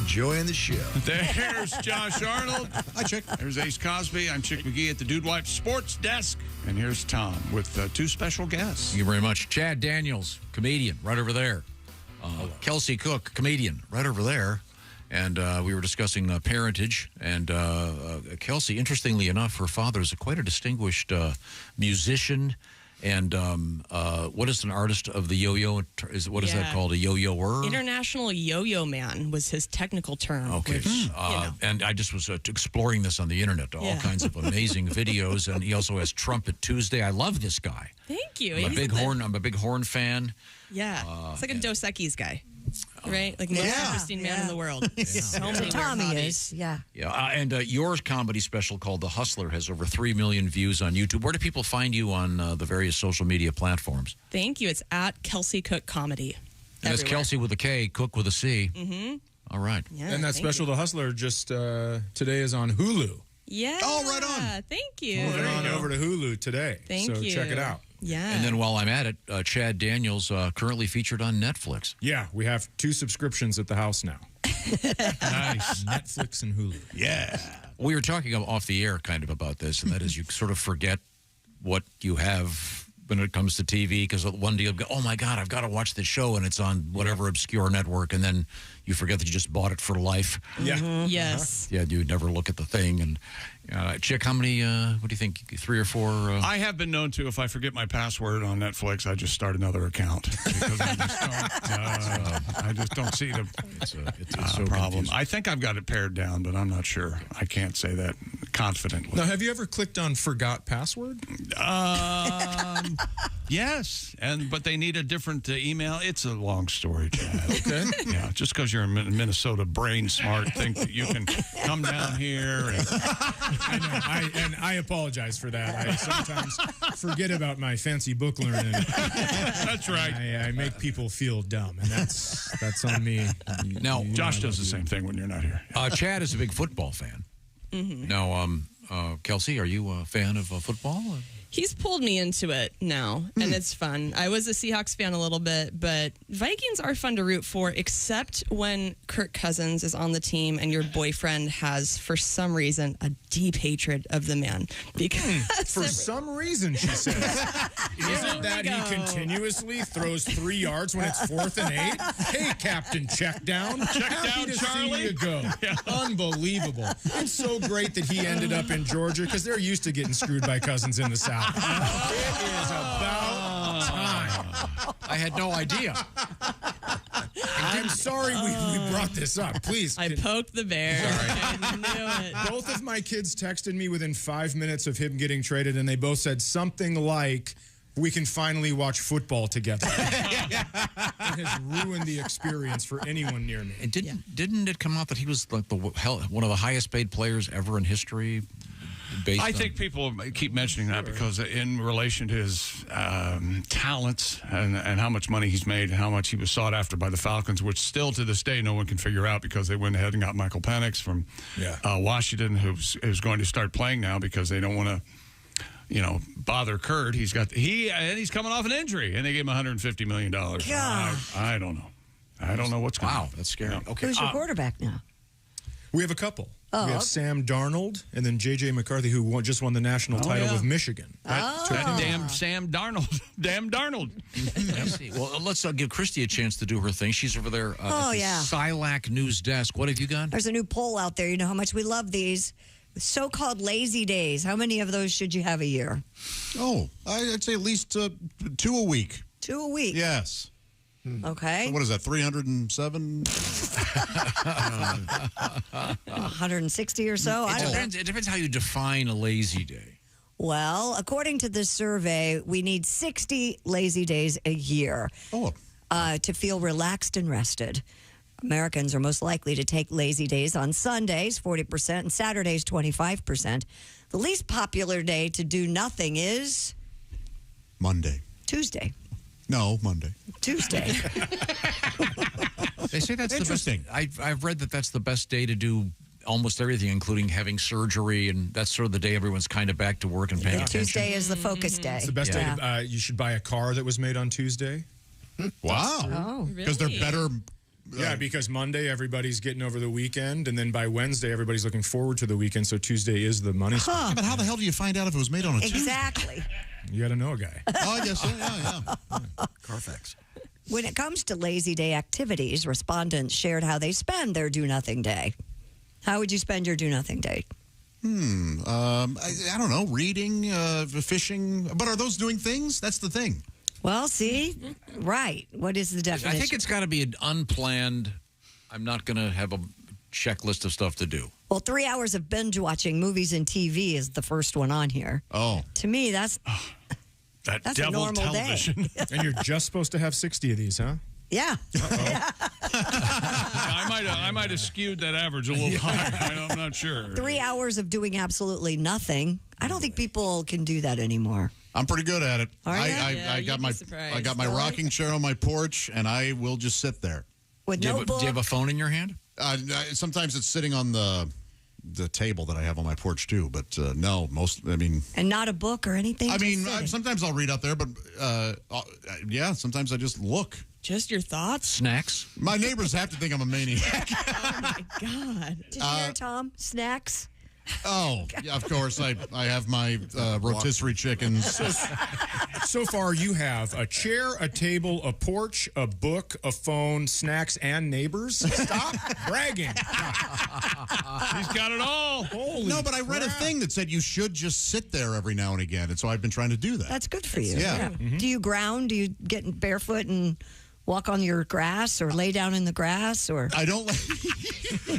[SPEAKER 16] Enjoying the show.
[SPEAKER 7] There's Josh Arnold.
[SPEAKER 8] Hi, Chick.
[SPEAKER 7] There's Ace Cosby. I'm Chick McGee at the Dude Wife Sports Desk. And here's Tom with two special guests.
[SPEAKER 3] Thank you very much. Chad Daniels, comedian, right over there. Kelsey Cook, comedian, right over there. And we were discussing parentage. And Kelsey, interestingly enough, her father is quite a distinguished musician. And what is an artist of the yo-yo? What is that called? A yo-yoer?
[SPEAKER 18] International yo-yo man was his technical term.
[SPEAKER 3] Okay.
[SPEAKER 18] Which,
[SPEAKER 3] and I just was exploring this on the internet, all kinds of amazing videos. And he also has Trumpet Tuesday. I love this guy.
[SPEAKER 18] Thank you.
[SPEAKER 3] I'm a big horn fan.
[SPEAKER 18] Yeah. It's like a Dos Equis guy. Right? Like most interesting man in the world. So many
[SPEAKER 4] Tommy
[SPEAKER 18] hobbies.
[SPEAKER 4] is, yeah.
[SPEAKER 3] Yeah, and your comedy special called The Hustler has over 3 million views on YouTube. Where do people find you on the various social media platforms?
[SPEAKER 18] Thank you. It's at Kelsey Cook Comedy.
[SPEAKER 3] And that's Kelsey with a K, Cook with a C.
[SPEAKER 18] Mm-hmm.
[SPEAKER 3] All right.
[SPEAKER 18] Yeah,
[SPEAKER 22] and that special, The Hustler, just today is on Hulu.
[SPEAKER 18] Yeah.
[SPEAKER 8] Oh, right on.
[SPEAKER 18] Thank you.
[SPEAKER 22] Moving on over to Hulu today.
[SPEAKER 18] Thank you.
[SPEAKER 22] So check it out.
[SPEAKER 18] Yeah.
[SPEAKER 3] And then while I'm at it, Chad Daniels currently featured on Netflix.
[SPEAKER 22] Yeah, we have 2 subscriptions at the house now. Nice. Netflix and Hulu.
[SPEAKER 3] Yeah. We were talking off the air kind of about this, and that is you sort of forget what you have when it comes to TV, because one day you'll go, oh my God, I've got to watch this show, and it's on whatever obscure network, and then you forget that you just bought it for life.
[SPEAKER 22] Yeah.
[SPEAKER 18] Mm-hmm. Yes.
[SPEAKER 3] Yeah, you never look at the thing. And Chick, how many, what do you think, 3 or 4?
[SPEAKER 7] I have been known to, if I forget my password on Netflix, I just start another account. Because I just don't see the
[SPEAKER 3] it's so
[SPEAKER 7] problem.
[SPEAKER 3] confusing.
[SPEAKER 7] I think I've got it pared down, but I'm not sure. I can't say that confidently.
[SPEAKER 22] Now, have you ever clicked on Forgot Password?
[SPEAKER 7] Yes, but they need a different email. It's a long story, Chad.
[SPEAKER 22] Okay.
[SPEAKER 7] Yeah, just because you're a Minnesota brain smart, think that you can come down here and...
[SPEAKER 22] I know. I apologize for that. I sometimes forget about my fancy book learning.
[SPEAKER 7] That's right.
[SPEAKER 22] I make people feel dumb, and that's on me.
[SPEAKER 3] Now,
[SPEAKER 7] Josh does the same thing when you're not here.
[SPEAKER 3] Chad is a big football fan.
[SPEAKER 18] Mm-hmm.
[SPEAKER 3] Now, Kelsey, are you a fan of football?
[SPEAKER 18] He's pulled me into it now, and it's fun. I was a Seahawks fan a little bit, but Vikings are fun to root for, except when Kirk Cousins is on the team and your boyfriend has, for some reason, a deep hatred of the man. Because
[SPEAKER 22] for some reason, she says. Isn't that he continuously throws 3 yards when it's 4th and 8? Hey, Captain Checkdown. Happy to see you go. Unbelievable. It's so great that he ended up in Georgia because they're used to getting screwed by Cousins in the South. It is about time.
[SPEAKER 3] I had no idea.
[SPEAKER 22] I'm sorry we brought this up. Please.
[SPEAKER 18] I poked the bear. I knew it.
[SPEAKER 22] Both of my kids texted me within 5 minutes of him getting traded, and they both said something like, we can finally watch football together. It has ruined the experience for anyone near me.
[SPEAKER 3] And didn't it come out that he was like one of the highest paid players ever in history?
[SPEAKER 7] I think people keep mentioning that because in relation to his talents and how much money he's made and how much he was sought after by the Falcons, which still to this day no one can figure out because they went ahead and got Michael Penix from Washington, who's going to start playing now because they don't want to, bother Kurt. He's coming off an injury, and they gave him $150 million. I don't know. I don't know what's going on.
[SPEAKER 3] Wow, that's scary.
[SPEAKER 4] Okay. Who's your quarterback now?
[SPEAKER 22] We have a couple.
[SPEAKER 4] Oh,
[SPEAKER 22] we have Sam Darnold and then J.J. McCarthy, who just won the national title with Michigan.
[SPEAKER 7] That damn Sam Darnold. Damn Darnold.
[SPEAKER 3] Well, let's give Christy a chance to do her thing. She's over there at the Silac News Desk. What have you got?
[SPEAKER 4] There's a new poll out there. You know how much we love these. So-called lazy days. How many of those should you have a year?
[SPEAKER 8] Oh, I'd say at least 2 a week.
[SPEAKER 4] 2 a week?
[SPEAKER 8] Yes.
[SPEAKER 4] Okay.
[SPEAKER 8] So what is that, 307?
[SPEAKER 4] 160 or so?
[SPEAKER 3] It depends how you define a lazy day.
[SPEAKER 4] Well, according to this survey, we need 60 lazy days a year to feel relaxed and rested. Americans are most likely to take lazy days on Sundays, 40%, and Saturdays, 25%. The least popular day to do nothing is?
[SPEAKER 8] Monday.
[SPEAKER 4] Tuesday.
[SPEAKER 8] No, Monday.
[SPEAKER 4] Tuesday.
[SPEAKER 3] They say that's interesting. I've read that that's the best day to do almost everything, including having surgery, and that's sort of the day everyone's kind of back to work and paying attention.
[SPEAKER 4] Tuesday is the focus day.
[SPEAKER 22] It's the best day. You should buy a car that was made on Tuesday.
[SPEAKER 8] Wow.
[SPEAKER 4] Oh,
[SPEAKER 8] because they're better.
[SPEAKER 22] Yeah, because Monday everybody's getting over the weekend, and then by Wednesday everybody's looking forward to the weekend. So Tuesday is the money spot.
[SPEAKER 8] Yeah, but how the hell do you find out if it was made on a Tuesday?
[SPEAKER 4] Exactly.
[SPEAKER 22] You got to know a guy.
[SPEAKER 8] Oh, I guess so. Yeah.
[SPEAKER 22] Carfax.
[SPEAKER 4] When it comes to lazy day activities, respondents shared how they spend their do-nothing day. How would you spend your do-nothing day?
[SPEAKER 8] I don't know. Reading, fishing. But are those doing things? That's the thing.
[SPEAKER 4] Well, see, right. What is the definition?
[SPEAKER 3] I think it's got to be an unplanned, I'm not going to have a checklist of stuff to do.
[SPEAKER 4] Well, 3 hours of binge watching movies and TV is the first one on here.
[SPEAKER 8] Oh.
[SPEAKER 4] To me, that's a normal
[SPEAKER 7] television.
[SPEAKER 4] day.
[SPEAKER 22] And you're just supposed to have 60 of these, huh?
[SPEAKER 4] Yeah.
[SPEAKER 7] I might have skewed that average a little higher. I'm not sure.
[SPEAKER 4] 3 hours of doing absolutely nothing. I don't think people can do that anymore.
[SPEAKER 8] I'm pretty good at it.
[SPEAKER 4] I
[SPEAKER 8] got my rocking chair on my porch, and I will just sit there.
[SPEAKER 4] With
[SPEAKER 3] do
[SPEAKER 4] no
[SPEAKER 3] you
[SPEAKER 4] book?
[SPEAKER 3] have a phone in your hand?
[SPEAKER 8] Sometimes it's sitting on the table that I have on my porch too, but no,
[SPEAKER 4] and not a book or anything.
[SPEAKER 8] Sometimes I'll read out there, but sometimes I just look.
[SPEAKER 18] Just your thoughts?
[SPEAKER 3] Snacks?
[SPEAKER 8] My neighbors have to think I'm a maniac.
[SPEAKER 18] Oh my God!
[SPEAKER 4] Did you hear, Tom? Snacks.
[SPEAKER 8] Oh, yeah, of course. I have my rotisserie chickens.
[SPEAKER 22] So far, you have a chair, a table, a porch, a book, a phone, snacks, and neighbors. Stop bragging.
[SPEAKER 7] He's got it all.
[SPEAKER 8] No, but I read a thing that said you should just sit there every now and again, and so I've been trying to do that.
[SPEAKER 4] That's good for you.
[SPEAKER 8] Yeah.
[SPEAKER 22] Mm-hmm.
[SPEAKER 4] Do you ground? Do you get barefoot and walk on your grass or lay down in the grass? Or
[SPEAKER 8] I don't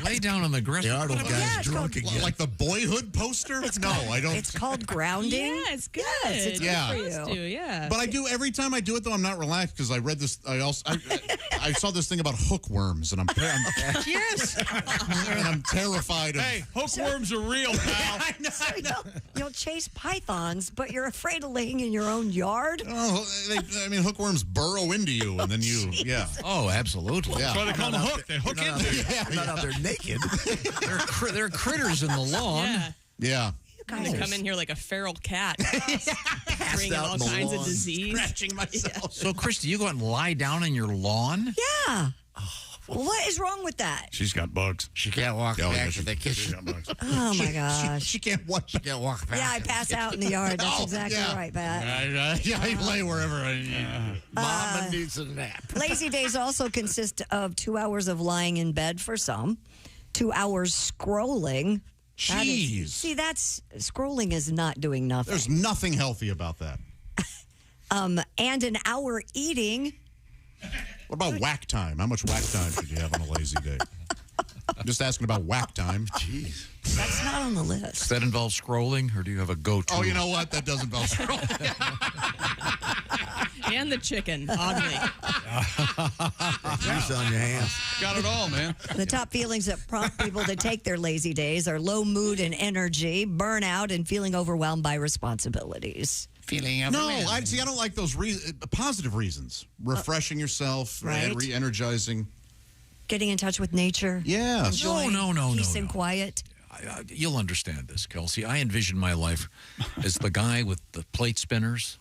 [SPEAKER 3] lay down on the grass.
[SPEAKER 8] The Arnold guy's drunk again. Like the Boyhood poster? No, I don't.
[SPEAKER 4] It's called grounding.
[SPEAKER 18] Yeah, it's good.
[SPEAKER 4] Yes, it's good for you.
[SPEAKER 18] Yeah.
[SPEAKER 8] But I do every time I do it though. I'm not relaxed because I read this. I saw this thing about hookworms, and I'm
[SPEAKER 7] yes,
[SPEAKER 8] and I'm terrified of.
[SPEAKER 7] Hey, hookworms are real, pal.
[SPEAKER 4] You'll chase pythons, but you're afraid of laying in your own yard.
[SPEAKER 8] Oh, hookworms burrow into you, and then you. Yeah.
[SPEAKER 3] Oh, absolutely.
[SPEAKER 8] Yeah.
[SPEAKER 7] That's why they call them hook. They hook into you.
[SPEAKER 5] They're not out there naked.
[SPEAKER 3] They're critters in the lawn.
[SPEAKER 8] Yeah.
[SPEAKER 18] I'm going to come in here like a feral cat. Bringing all kinds of disease.
[SPEAKER 8] Scratching myself.
[SPEAKER 3] So, Christy, you go out and lie down on your lawn?
[SPEAKER 4] Yeah. Well, what is wrong with that?
[SPEAKER 7] She's got bugs.
[SPEAKER 2] She can't walk back to the kitchen.
[SPEAKER 4] Oh, my gosh.
[SPEAKER 8] She can't walk.
[SPEAKER 2] She can't walk back.
[SPEAKER 4] Yeah, I pass out in the yard. That's exactly right, Pat.
[SPEAKER 8] I lay wherever I need.
[SPEAKER 2] Mama needs a nap.
[SPEAKER 4] Lazy days also consist of 2 hours of lying in bed for some, 2 hours scrolling.
[SPEAKER 8] Jeez.
[SPEAKER 4] Scrolling is not doing nothing.
[SPEAKER 8] There's nothing healthy about that.
[SPEAKER 4] And an hour eating.
[SPEAKER 8] What about whack time? How much whack time should you have on a lazy day? I'm just asking about whack time. Jeez.
[SPEAKER 4] That's not on the list.
[SPEAKER 3] Does that involve scrolling, or do you have a go-to?
[SPEAKER 8] Oh, you know what? That does involve scrolling.
[SPEAKER 18] And the chicken, oddly.
[SPEAKER 2] Juice on your hands.
[SPEAKER 7] Got it all, man.
[SPEAKER 4] The top feelings that prompt people to take their lazy days are low mood and energy, burnout, and feeling overwhelmed by responsibilities.
[SPEAKER 2] Feeling
[SPEAKER 8] No, I don't like those positive reasons. Refreshing yourself,
[SPEAKER 4] right?
[SPEAKER 8] Re-energizing.
[SPEAKER 4] Getting in touch with nature.
[SPEAKER 8] Yeah.
[SPEAKER 4] Enjoying
[SPEAKER 3] No.
[SPEAKER 4] peace and quiet.
[SPEAKER 3] You'll understand this, Kelsey. I envision my life as the guy with the plate spinners,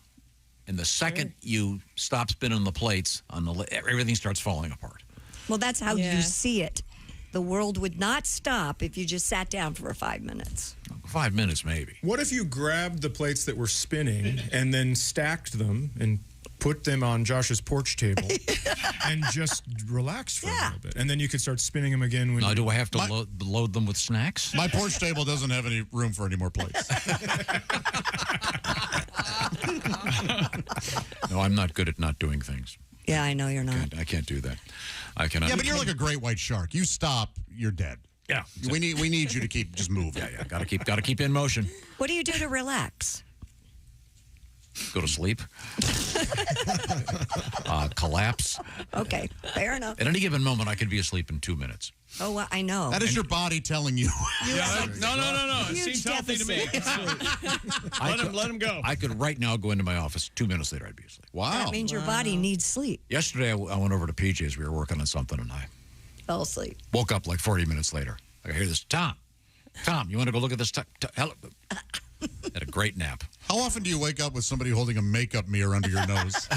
[SPEAKER 3] and the second you stop spinning the plates, everything starts falling apart.
[SPEAKER 4] Well, that's how you see it. The world would not stop if you just sat down for 5 minutes.
[SPEAKER 3] 5 minutes, maybe.
[SPEAKER 22] What if you grabbed the plates that were spinning and then stacked them and put them on Josh's porch table and just relaxed for a little bit? And then you could start spinning them again. When
[SPEAKER 3] do I have to load them with snacks?
[SPEAKER 8] My porch table doesn't have any room for any more plates.
[SPEAKER 3] No, I'm not good at not doing things.
[SPEAKER 4] Yeah, I know you're not.
[SPEAKER 3] I can't do that. I cannot.
[SPEAKER 8] Yeah, but you're like a great white shark. You stop, you're dead.
[SPEAKER 3] Yeah.
[SPEAKER 8] We need you to keep just moving.
[SPEAKER 3] Yeah. Gotta keep in motion.
[SPEAKER 4] What do you do to relax?
[SPEAKER 3] Go to sleep. Collapse.
[SPEAKER 4] Okay, fair enough.
[SPEAKER 3] At any given moment, I could be asleep in 2 minutes.
[SPEAKER 4] Oh, well, I know.
[SPEAKER 8] That is your body telling you.
[SPEAKER 7] No. It seems healthy to me. Let him go.
[SPEAKER 3] I could right now go into my office. 2 minutes later, I'd be asleep.
[SPEAKER 8] Wow.
[SPEAKER 4] That means your body needs sleep.
[SPEAKER 3] Yesterday, I went over to PJ's. We were working on something, and I
[SPEAKER 4] Fell asleep.
[SPEAKER 3] woke up like 40 minutes later. I hear this, Tom, you want to go look at this? Hello. Had a great nap.
[SPEAKER 8] How often do you wake up with somebody holding a makeup mirror under your nose?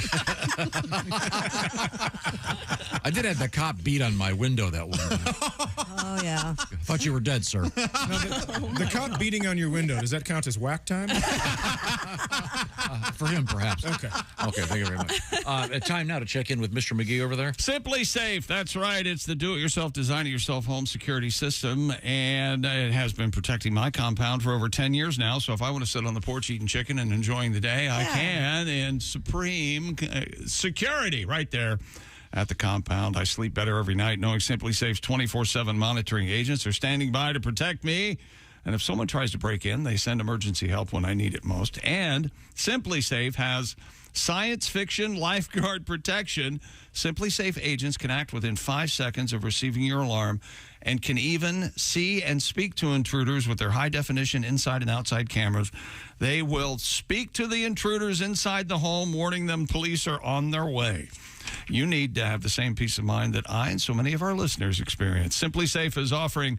[SPEAKER 3] I did have the cop beat on my window that one time.
[SPEAKER 4] Oh, yeah.
[SPEAKER 3] I thought you were dead, sir.
[SPEAKER 22] The cop beating on your window, does that count as whack time?
[SPEAKER 3] For him, perhaps.
[SPEAKER 22] Okay,
[SPEAKER 3] thank you very much. Time now to check in with Mr. McGee over there.
[SPEAKER 7] Simply Safe. That's right. It's the do-it-yourself, design-it-yourself home security system, and it has been protecting my compound for over 10 years now. So if I want to sit on the porch eating chicken and enjoying the day, I can. And supreme security right there at the compound. I sleep better every night knowing Simply Safe's 24/7 monitoring agents are standing by to protect me. And if someone tries to break in, they send emergency help when I need it most. And Simply Safe has science fiction lifeguard protection. Simply Safe agents can act within 5 seconds of receiving your alarm and can even see and speak to intruders with their high-definition inside and outside cameras. They will speak to the intruders inside the home, warning them police are on their way. You need to have the same peace of mind that I and so many of our listeners experience. Simply Safe is offering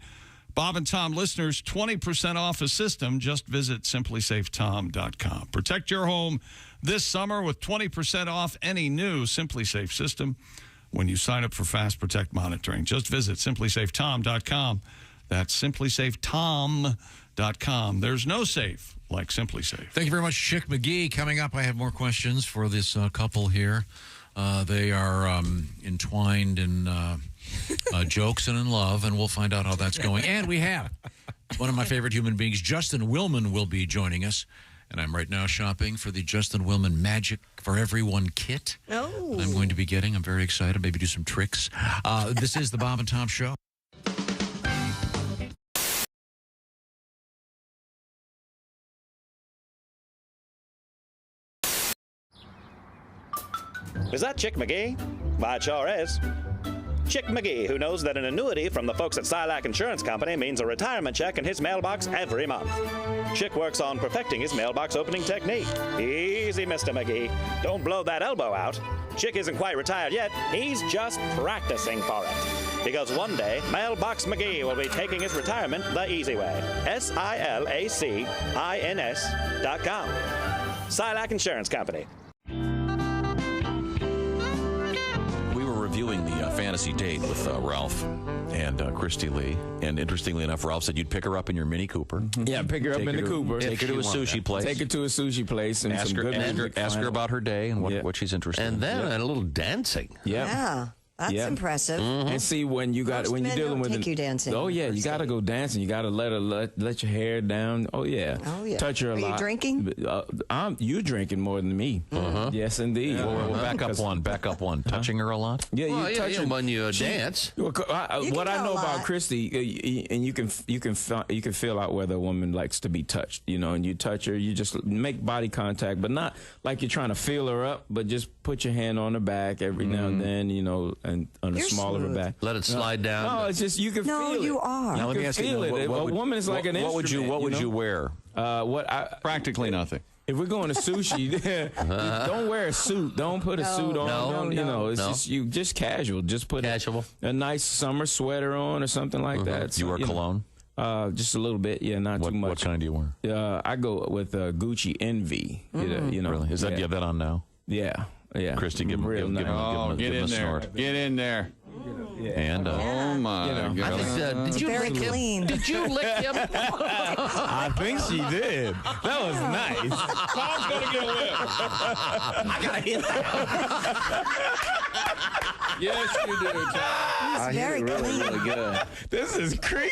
[SPEAKER 7] Bob and Tom listeners 20% off a system. Just visit simplysafetom.com. Protect your home this summer with 20% off any new Simply Safe system when you sign up for Fast Protect monitoring. Just visit simplysafetom.com. That's simplysafetom.com. There's no safe like Simply Safe.
[SPEAKER 3] Thank you very much, Chick McGee. Coming up, I have more questions for this couple here. They are entwined in jokes and in love, and we'll find out how that's going. And we have one of my favorite human beings, Justin Willman, will be joining us. And I'm right now shopping for the Justin Willman Magic for Everyone kit.
[SPEAKER 4] Oh.
[SPEAKER 3] I'm going to be getting. I'm very excited. Maybe do some tricks. This is the Bob and Tom Show.
[SPEAKER 5] Is that Chick McGee? Why, it sure is. Chick McGee, who knows that an annuity from the folks at Silac Insurance Company means a retirement check in his mailbox every month. Chick works on perfecting his mailbox opening technique. Easy, Mr. McGee. Don't blow that elbow out. Chick isn't quite retired yet. He's just practicing for it. Because one day, Mailbox McGee will be taking his retirement the easy way. SILACINS.com. Silac Insurance Company.
[SPEAKER 9] We were reviewing the fantasy date with Ralph and Christy Lee. And interestingly enough, Ralph said you'd pick her up in your Mini Cooper.
[SPEAKER 10] Yeah, pick her up in the Cooper.
[SPEAKER 9] Take her to a sushi place.
[SPEAKER 10] Take her to a sushi place and
[SPEAKER 9] ask her about her day and what she's interested in.
[SPEAKER 13] And then a little dancing.
[SPEAKER 4] Yeah. That's impressive.
[SPEAKER 10] And see when you're dealing with
[SPEAKER 4] take you dancing.
[SPEAKER 10] Oh yeah, you got to go dancing. You got to let your hair down. Oh yeah. Touch her a lot.
[SPEAKER 4] Are you drinking?
[SPEAKER 10] You drinking more than me. Yes, indeed.
[SPEAKER 9] Well, back up one. Touching her a lot.
[SPEAKER 13] Yeah, you touch her when you dance.
[SPEAKER 10] What I know about Christy, and you can feel out whether a woman likes to be touched. And you touch her, you just make body contact, but not like you're trying to feel her up, but just put your hand on her back every now and then. And on the small of her back.
[SPEAKER 13] Let it slide down.
[SPEAKER 10] No, it's just you can feel it.
[SPEAKER 4] No, you are.
[SPEAKER 10] Now, let me ask you, a woman is like an instrument.
[SPEAKER 9] What would you wear?
[SPEAKER 7] Practically nothing.
[SPEAKER 10] If we're going to sushi, don't wear a suit. Don't put a suit on. It's just casual. Just put a nice summer sweater on or something like that.
[SPEAKER 9] You wear cologne?
[SPEAKER 10] Just a little bit, not too much.
[SPEAKER 9] What kind do you wear?
[SPEAKER 10] I go with Gucci Envy.
[SPEAKER 9] Really? Is that you have that on now?
[SPEAKER 10] Yeah. Yeah,
[SPEAKER 9] Christy, give him a snort.
[SPEAKER 7] Get in there.
[SPEAKER 9] And
[SPEAKER 7] oh my God!
[SPEAKER 13] Did you lick him? Did you lick him?
[SPEAKER 10] I think she did. That was nice.
[SPEAKER 7] Tom's gonna get lit.
[SPEAKER 13] I gotta hit that.
[SPEAKER 7] Yes, you do, Tom.
[SPEAKER 4] He's very clean.
[SPEAKER 10] Really good. This is creepy.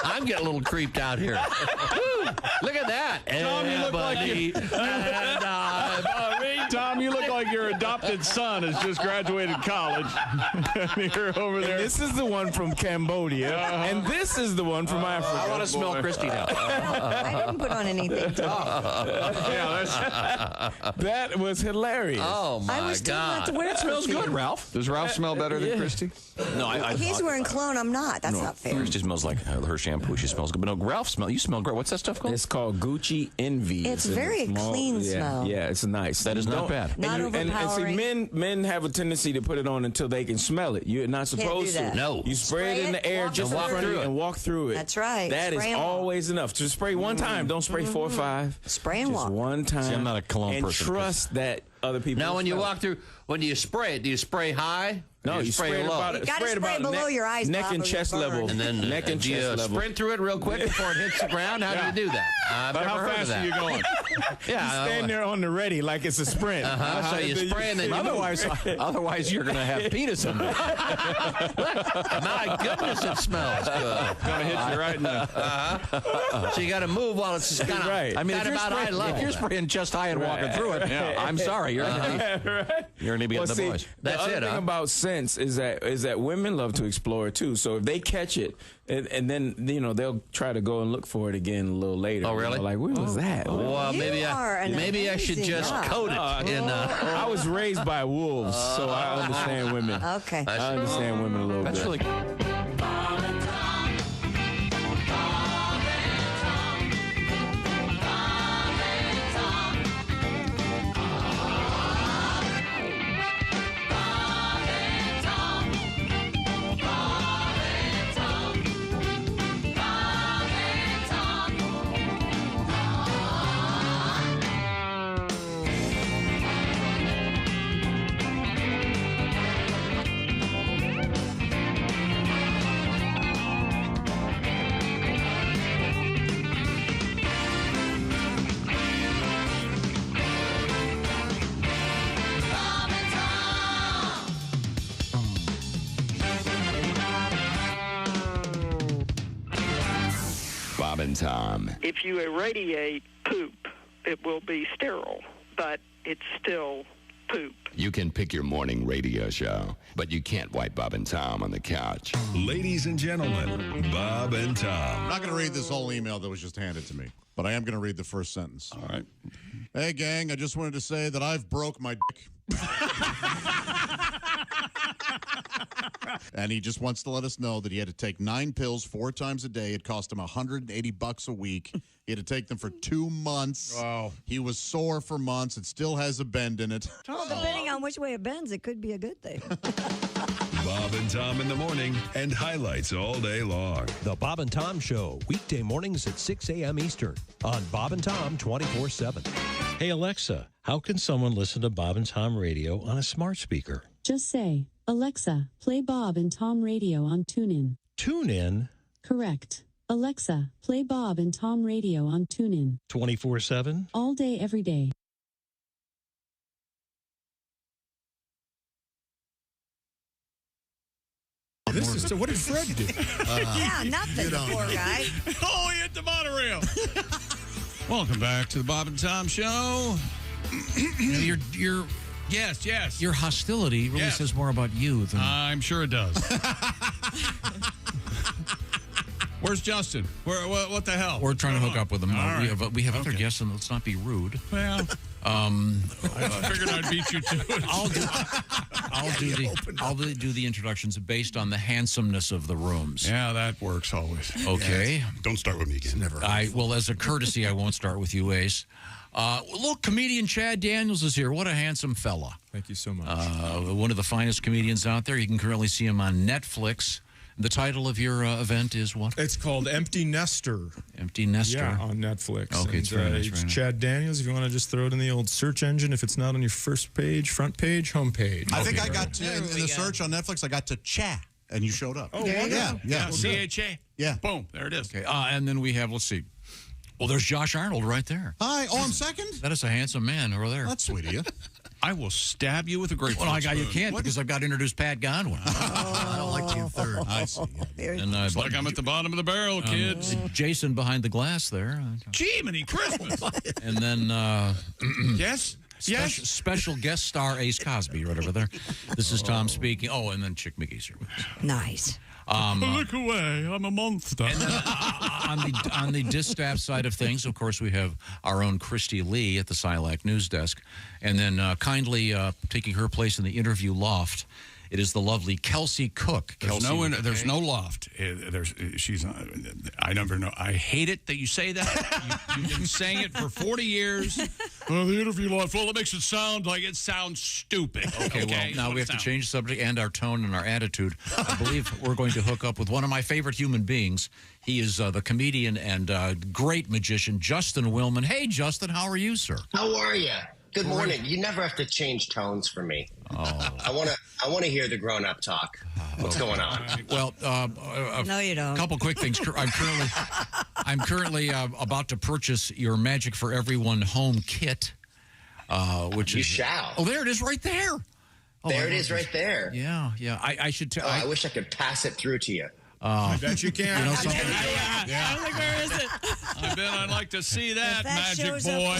[SPEAKER 13] I'm getting a little creeped out here. Woo, look at that.
[SPEAKER 7] Tom, you look Tom, you look like your adopted son has just graduated college. You're over there.
[SPEAKER 10] And this is the one from Cambodia, and this is the one from Africa.
[SPEAKER 9] I want to smell Christy now.
[SPEAKER 4] I didn't put on anything today.
[SPEAKER 10] That was hilarious.
[SPEAKER 13] Oh my God!
[SPEAKER 4] It
[SPEAKER 9] smells good, Ralph.
[SPEAKER 7] Does Ralph smell better than Christy?
[SPEAKER 9] No,
[SPEAKER 4] he's wearing cologne. I'm not. That's not fair.
[SPEAKER 9] Christy smells like her shampoo. She smells good, but no, Ralph you smell great. What's that stuff called?
[SPEAKER 10] It's called Gucci Envy.
[SPEAKER 4] It's very clean smell.
[SPEAKER 10] Yeah, it's nice.
[SPEAKER 9] That is not bad.
[SPEAKER 4] Not overpowering.
[SPEAKER 10] And see, men have a tendency to put it on until they can smell it. You're not supposed to.
[SPEAKER 13] No.
[SPEAKER 10] You spray it in the air just in front of you and walk through it.
[SPEAKER 4] That's right.
[SPEAKER 10] That is always enough. Just spray one time. Don't spray 4 or 5.
[SPEAKER 4] Spray and walk.
[SPEAKER 10] Just one time.
[SPEAKER 9] See, I'm not a cologne person.
[SPEAKER 10] And trust that other people.
[SPEAKER 13] Now, when you walk through, when you spray it, do you spray high?
[SPEAKER 10] No, you spray it low.
[SPEAKER 4] You gotta spray below your eyes,
[SPEAKER 10] neck
[SPEAKER 4] Bob,
[SPEAKER 10] and chest level.
[SPEAKER 13] And then
[SPEAKER 10] neck and chest level.
[SPEAKER 13] Sprint through it real quick before it hits the ground? How do you do that? I've never heard of that.
[SPEAKER 7] How fast are you going?
[SPEAKER 10] You stand there on the ready like it's a sprint.
[SPEAKER 13] So you spray and then you
[SPEAKER 9] otherwise you're going to have penis in there.
[SPEAKER 13] My goodness, it smells good.
[SPEAKER 7] Gonna hit you right in the.
[SPEAKER 13] So you got to move while it's kind of
[SPEAKER 10] right.
[SPEAKER 9] I mean, if you're spraying chest high and walking through it, I'm sorry, you're going to be getting the boys.
[SPEAKER 13] That's
[SPEAKER 10] the other thing about scents is that women love to explore too. So if they catch it, and then they'll try to go and look for it again a little later.
[SPEAKER 13] Oh, really?
[SPEAKER 10] Like, where was that?
[SPEAKER 13] Well, maybe I should just coat it.
[SPEAKER 10] I was raised by wolves, so I understand women.
[SPEAKER 4] Okay.
[SPEAKER 10] I understand women a little bit.
[SPEAKER 9] That's really good.
[SPEAKER 14] Bob and Tom.
[SPEAKER 26] If you irradiate poop, it will be sterile, but it's still poop.
[SPEAKER 14] You can pick your morning radio show, but you can't wipe Bob and Tom on the couch.
[SPEAKER 12] Ladies and gentlemen, Bob and Tom.
[SPEAKER 8] I'm not going to read this whole email that was just handed to me, but I am going to read the first sentence.
[SPEAKER 7] All right.
[SPEAKER 8] Hey, gang, I just wanted to say that I've broke my dick. And he just wants to let us know that he had to take 9 pills 4 times a day. It cost him $180 a week. He had to take them for 2 months.
[SPEAKER 7] Wow.
[SPEAKER 8] He was sore for months. It still has a bend in it.
[SPEAKER 4] Well, depending on which way it bends, it could be a good thing.
[SPEAKER 12] Bob and Tom in the morning and highlights all day long.
[SPEAKER 1] The Bob and Tom Show, weekday mornings at 6 a.m. Eastern on Bob and Tom 24/7.
[SPEAKER 11] Hey, Alexa, how can someone listen to Bob and Tom Radio on a smart speaker?
[SPEAKER 15] Just say, Alexa, play Bob and Tom Radio on TuneIn.
[SPEAKER 11] TuneIn?
[SPEAKER 15] Correct. Alexa, play Bob and Tom Radio on TuneIn.
[SPEAKER 11] 24/7?
[SPEAKER 15] All day, every day.
[SPEAKER 22] What did Fred do?
[SPEAKER 4] Yeah, nothing, the poor guy.
[SPEAKER 7] Oh, he hit the monorail. Welcome back to the Bob and Tom Show. Yes.
[SPEAKER 3] Your hostility really says more about you than...
[SPEAKER 7] I'm sure it does. Where's Justin? What the hell?
[SPEAKER 3] We're trying to hook up with him.
[SPEAKER 7] All right.
[SPEAKER 3] We have other guests, and let's not be rude.
[SPEAKER 7] Well, I figured I'd beat you to it.
[SPEAKER 3] I'll do the introductions based on the handsomeness of the rooms.
[SPEAKER 7] Yeah, that works always.
[SPEAKER 3] Okay.
[SPEAKER 22] Yes. Don't start with me again. Never.
[SPEAKER 3] Well, as a courtesy, I won't start with you, Ace. Look, comedian Chad Daniels is here. What a handsome fella.
[SPEAKER 22] Thank you so much.
[SPEAKER 3] One of the finest comedians out there. You can currently see him on Netflix. The title of your event is what?
[SPEAKER 22] It's called Empty Nester.
[SPEAKER 3] Empty Nester.
[SPEAKER 22] Yeah, on Netflix.
[SPEAKER 3] Okay, it's very nice.
[SPEAKER 22] It's Chad Daniels. If you want to just throw it in the old search engine, if it's not on your first page, front page, home page.
[SPEAKER 8] I think I got to, in the search on Netflix, I got to Cha, and you showed up.
[SPEAKER 22] Oh, wonderful.
[SPEAKER 8] Yeah.
[SPEAKER 7] CHA.
[SPEAKER 8] Yeah.
[SPEAKER 7] Boom. There it is.
[SPEAKER 3] Okay. And then we have, let's see. Well, there's Josh Arnold right there.
[SPEAKER 8] Hi. Oh, I'm second?
[SPEAKER 3] That is a handsome man over there.
[SPEAKER 8] That's sweet of you.
[SPEAKER 7] I will stab you with a grapefruit spoon.
[SPEAKER 3] You can't because I've got to introduce Pat Godwin.
[SPEAKER 8] I don't like you third. I see.
[SPEAKER 3] And,
[SPEAKER 7] it's like I'm at the bottom of the barrel, kids.
[SPEAKER 3] Jason behind the glass there.
[SPEAKER 7] Jiminy Christmas.
[SPEAKER 3] And then...
[SPEAKER 7] yes?
[SPEAKER 3] Special guest star Ace Cosby right over there. This is Tom speaking. Oh, and then Chick McGee's here.
[SPEAKER 4] Nice.
[SPEAKER 7] Look away, I'm a monster.
[SPEAKER 3] And then, on the distaff side of things, of course, we have our own Christy Lee at the Silac News Desk. And then kindly taking her place in the interview loft, it is the lovely Kelsey Cook.
[SPEAKER 7] There's no loft. I never know. I hate it that you say that. You've been saying it for 40 years. Well, the interview loft. Well, it makes it sound like it sounds stupid.
[SPEAKER 3] Okay, well, now we have to change the subject and our tone and our attitude. I believe we're going to hook up with one of my favorite human beings. He is the comedian and great magician, Justin Willman. Hey, Justin, how are you, sir?
[SPEAKER 16] How are you? Good morning. You never have to change tones for me.
[SPEAKER 3] Oh.
[SPEAKER 16] I want to hear the grown-up talk. What's going on?
[SPEAKER 3] Well,
[SPEAKER 4] no, you don't.
[SPEAKER 3] A couple quick things. I'm currently about to purchase your Magic for Everyone home kit, which
[SPEAKER 16] you shall.
[SPEAKER 3] Oh, there it is, right there.
[SPEAKER 16] There it is, right there.
[SPEAKER 3] Yeah. I should tell.
[SPEAKER 16] I wish I could pass it through to you.
[SPEAKER 22] I bet you can.
[SPEAKER 3] You know something?
[SPEAKER 18] Yeah. I was like, where is it?
[SPEAKER 7] I bet I'd like to see that magic boy.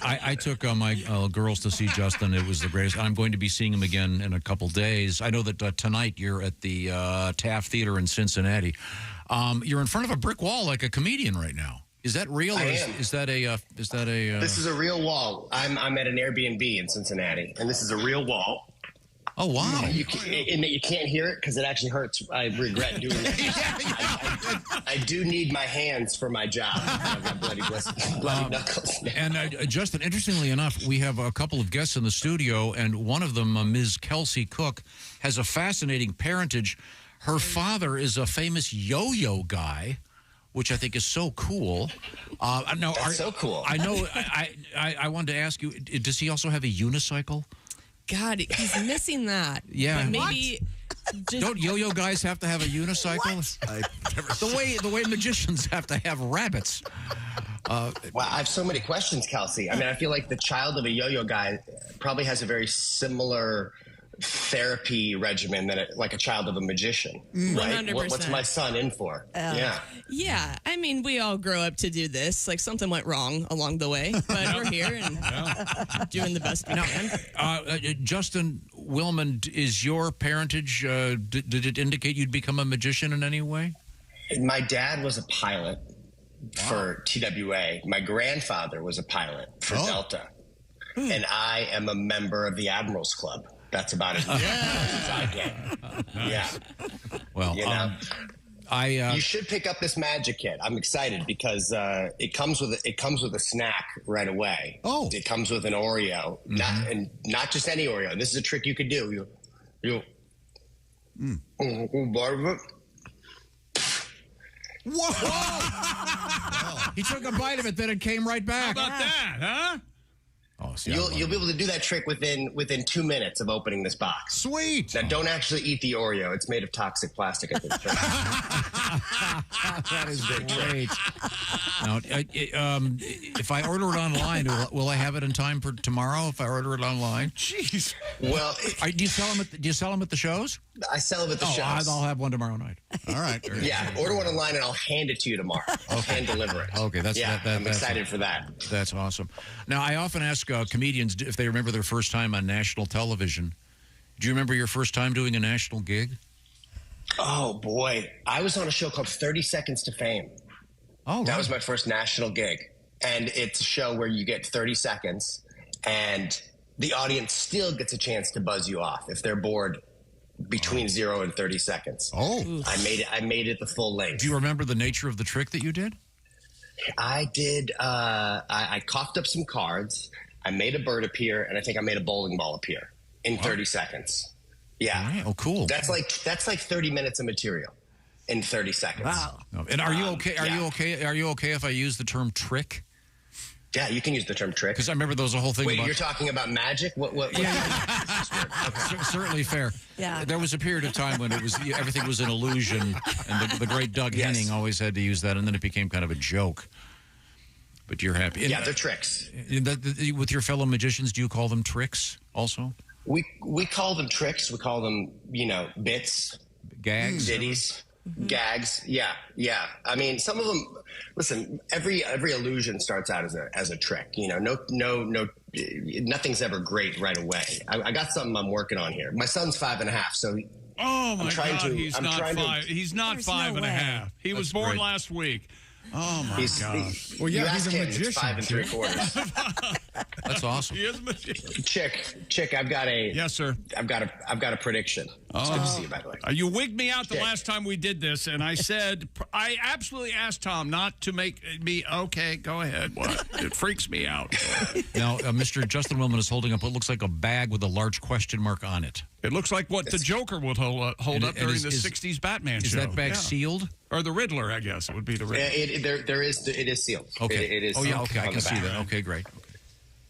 [SPEAKER 3] I took my girls to see Justin. It was the greatest. I'm going to be seeing him again in a couple days. I know that tonight you're at the Taft Theater in Cincinnati. You're in front of a brick wall like a comedian right now. Is that real? Or is that a?
[SPEAKER 16] This is a real wall. I'm at an Airbnb in Cincinnati, and this is a real wall.
[SPEAKER 3] Oh, wow.
[SPEAKER 16] You can't hear it because it actually hurts. I regret doing that. I do need my hands for my job. I've got bloody knuckles.
[SPEAKER 3] And Justin, interestingly enough, we have a couple of guests in the studio, and one of them, Ms. Kelsey Cook, has a fascinating parentage. Her father is a famous yo-yo guy, which I think is so cool.
[SPEAKER 16] That's so cool.
[SPEAKER 3] I know. I wanted to ask you, does he also have a unicycle?
[SPEAKER 18] God, he's missing that.
[SPEAKER 3] Yeah.
[SPEAKER 18] But maybe
[SPEAKER 3] don't yo-yo guys have to have a unicycle? The way magicians have to have rabbits.
[SPEAKER 16] Wow, I have so many questions, Kelsey. I mean, I feel like the child of a yo-yo guy probably has a very similar therapy regimen than like a child of a magician. Right?
[SPEAKER 18] 100%.
[SPEAKER 16] What's my son in for?
[SPEAKER 18] Yeah. I mean, we all grow up to do this. Like, something went wrong along the way, but we're here and doing the best we can.
[SPEAKER 3] Justin Willman, is your parentage, did it indicate you'd become a magician in any way?
[SPEAKER 16] My dad was a pilot for TWA. My grandfather was a pilot for Delta. and I am a member of the Admirals Club. That's about as close as I get. Yeah.
[SPEAKER 3] Well,
[SPEAKER 16] you know, you should pick up this magic kit. I'm excited because it comes with a snack right away. Oh, it comes with an Oreo, not just any Oreo. This is a trick you could do.
[SPEAKER 3] Whoa! He took a bite of it, then it came right back.
[SPEAKER 7] How about that, huh?
[SPEAKER 3] Oh, see,
[SPEAKER 16] you'll be able to do that trick within 2 minutes of opening this box.
[SPEAKER 8] Sweet.
[SPEAKER 16] Now, don't actually eat the Oreo. It's made of toxic plastic, I think.
[SPEAKER 3] That is great. Now, if I order it online, will I have it in time for tomorrow? If I order it online,
[SPEAKER 7] jeez.
[SPEAKER 16] Well,
[SPEAKER 3] do you sell them at the shows?
[SPEAKER 16] I sell them at the shows.
[SPEAKER 3] I'll have one tomorrow night.
[SPEAKER 8] All right.
[SPEAKER 16] Yeah, order one online and I'll hand it to you tomorrow. I'll hand deliver it.
[SPEAKER 3] Okay,
[SPEAKER 16] I'm excited for that.
[SPEAKER 3] That's awesome. Now, I often ask comedians if they remember their first time on national television. Do you remember your first time doing a national gig?
[SPEAKER 16] Oh, boy. I was on a show called 30 Seconds to Fame.
[SPEAKER 3] Oh,
[SPEAKER 16] that was my first national gig. And it's a show where you get 30 seconds and the audience still gets a chance to buzz you off if they're bored between 0 and 30 seconds.
[SPEAKER 3] Oh.
[SPEAKER 16] I made it the full length.
[SPEAKER 3] Do you remember the nature of the trick that you did?
[SPEAKER 16] I did. I coughed up some cards. I made a bird appear, and I think I made a bowling ball appear in 30 seconds. Yeah.
[SPEAKER 3] Oh, cool.
[SPEAKER 16] That's like 30 minutes of material in 30 seconds.
[SPEAKER 3] Wow. And are you okay? Are you okay if I use the term trick?
[SPEAKER 16] Yeah, you can use the term trick.
[SPEAKER 3] Because I remember there was a whole thing.
[SPEAKER 16] Wait, you're talking about magic? What?
[SPEAKER 3] Certainly fair.
[SPEAKER 4] Yeah.
[SPEAKER 3] There was a period of time when everything was an illusion, and the great Doug Henning always had to use that, and then it became kind of a joke. But you're happy.
[SPEAKER 16] Yeah, they're tricks.
[SPEAKER 3] With your fellow magicians, do you call them tricks also?
[SPEAKER 16] We call them tricks. We call them, bits.
[SPEAKER 3] Gags?
[SPEAKER 16] Ditties. Gags. Yeah. I mean, some of them, listen, every illusion starts out as a trick. Nothing's ever great right away. I got something I'm working on here. My son's 5.5, so
[SPEAKER 7] oh my God, he's not 5. He's not 5.5. He was born last week. Oh my gosh!
[SPEAKER 22] Well, yeah, he's a magician.
[SPEAKER 16] It's 5 3/4.
[SPEAKER 3] That's awesome.
[SPEAKER 7] He is a magician.
[SPEAKER 16] Chick, I've got a I've got a prediction. It's good to see you, by the way.
[SPEAKER 7] You wigged me out the last time we did this, and I said I absolutely asked Tom not to make me. Okay, go ahead. What? It freaks me out.
[SPEAKER 3] Now, Mr. Justin Willman is holding up what looks like a bag with a large question mark on it.
[SPEAKER 7] It looks like what the Joker would hold up during the 60s Batman show.
[SPEAKER 3] Is that bag sealed?
[SPEAKER 7] Or the Riddler, I guess. It would be the Riddler.
[SPEAKER 16] It is sealed.
[SPEAKER 3] Okay.
[SPEAKER 16] It is.
[SPEAKER 3] Oh, yeah, okay. I can see that.
[SPEAKER 16] Right?
[SPEAKER 3] Okay, great.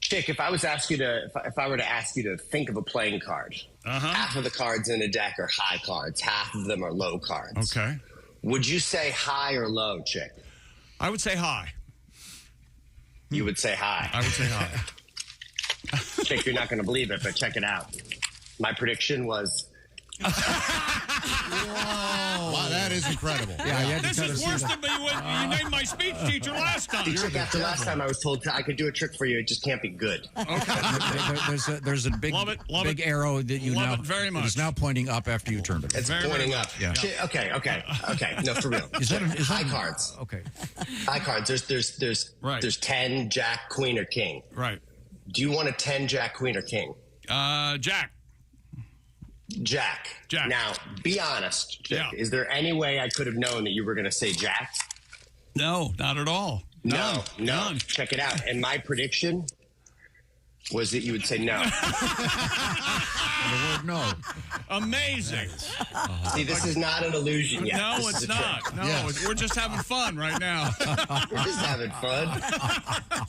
[SPEAKER 16] Chick, if I were to ask you to think of a playing card, half of the cards in a deck are high cards, half of them are low cards.
[SPEAKER 7] Okay.
[SPEAKER 16] Would you say high or low, Chick?
[SPEAKER 7] I would say high.
[SPEAKER 16] You would say high.
[SPEAKER 7] I would say high.
[SPEAKER 16] Chick, you're not going to believe it, but check it out. My prediction was...
[SPEAKER 8] Wow, that is incredible.
[SPEAKER 7] Yeah, this is worse than you named my speech teacher last time.
[SPEAKER 16] After last time, I was told I could do a trick for you. It just can't be good.
[SPEAKER 3] Okay. There's a big arrow that you now
[SPEAKER 7] very much.
[SPEAKER 3] Is now pointing up after you turned it.
[SPEAKER 16] It's pointing up.
[SPEAKER 3] Yeah.
[SPEAKER 16] Okay. No, for real.
[SPEAKER 3] Is that
[SPEAKER 16] high cards?
[SPEAKER 3] Okay.
[SPEAKER 16] High cards. There's 10, Jack, Queen, or King.
[SPEAKER 7] Right.
[SPEAKER 16] Do you want a 10, Jack, Queen, or King?
[SPEAKER 7] Jack.
[SPEAKER 16] Jack. Now, be honest, Chick. Yeah. Is there any way I could have known that you were going to say Jack?
[SPEAKER 7] No, not at all.
[SPEAKER 16] No. Check it out. And my prediction was that you would say no.
[SPEAKER 3] The word no.
[SPEAKER 7] Amazing.
[SPEAKER 16] See, this is not an illusion yet.
[SPEAKER 7] No, it's not. No, we're just having fun right now.
[SPEAKER 16] We're just having fun.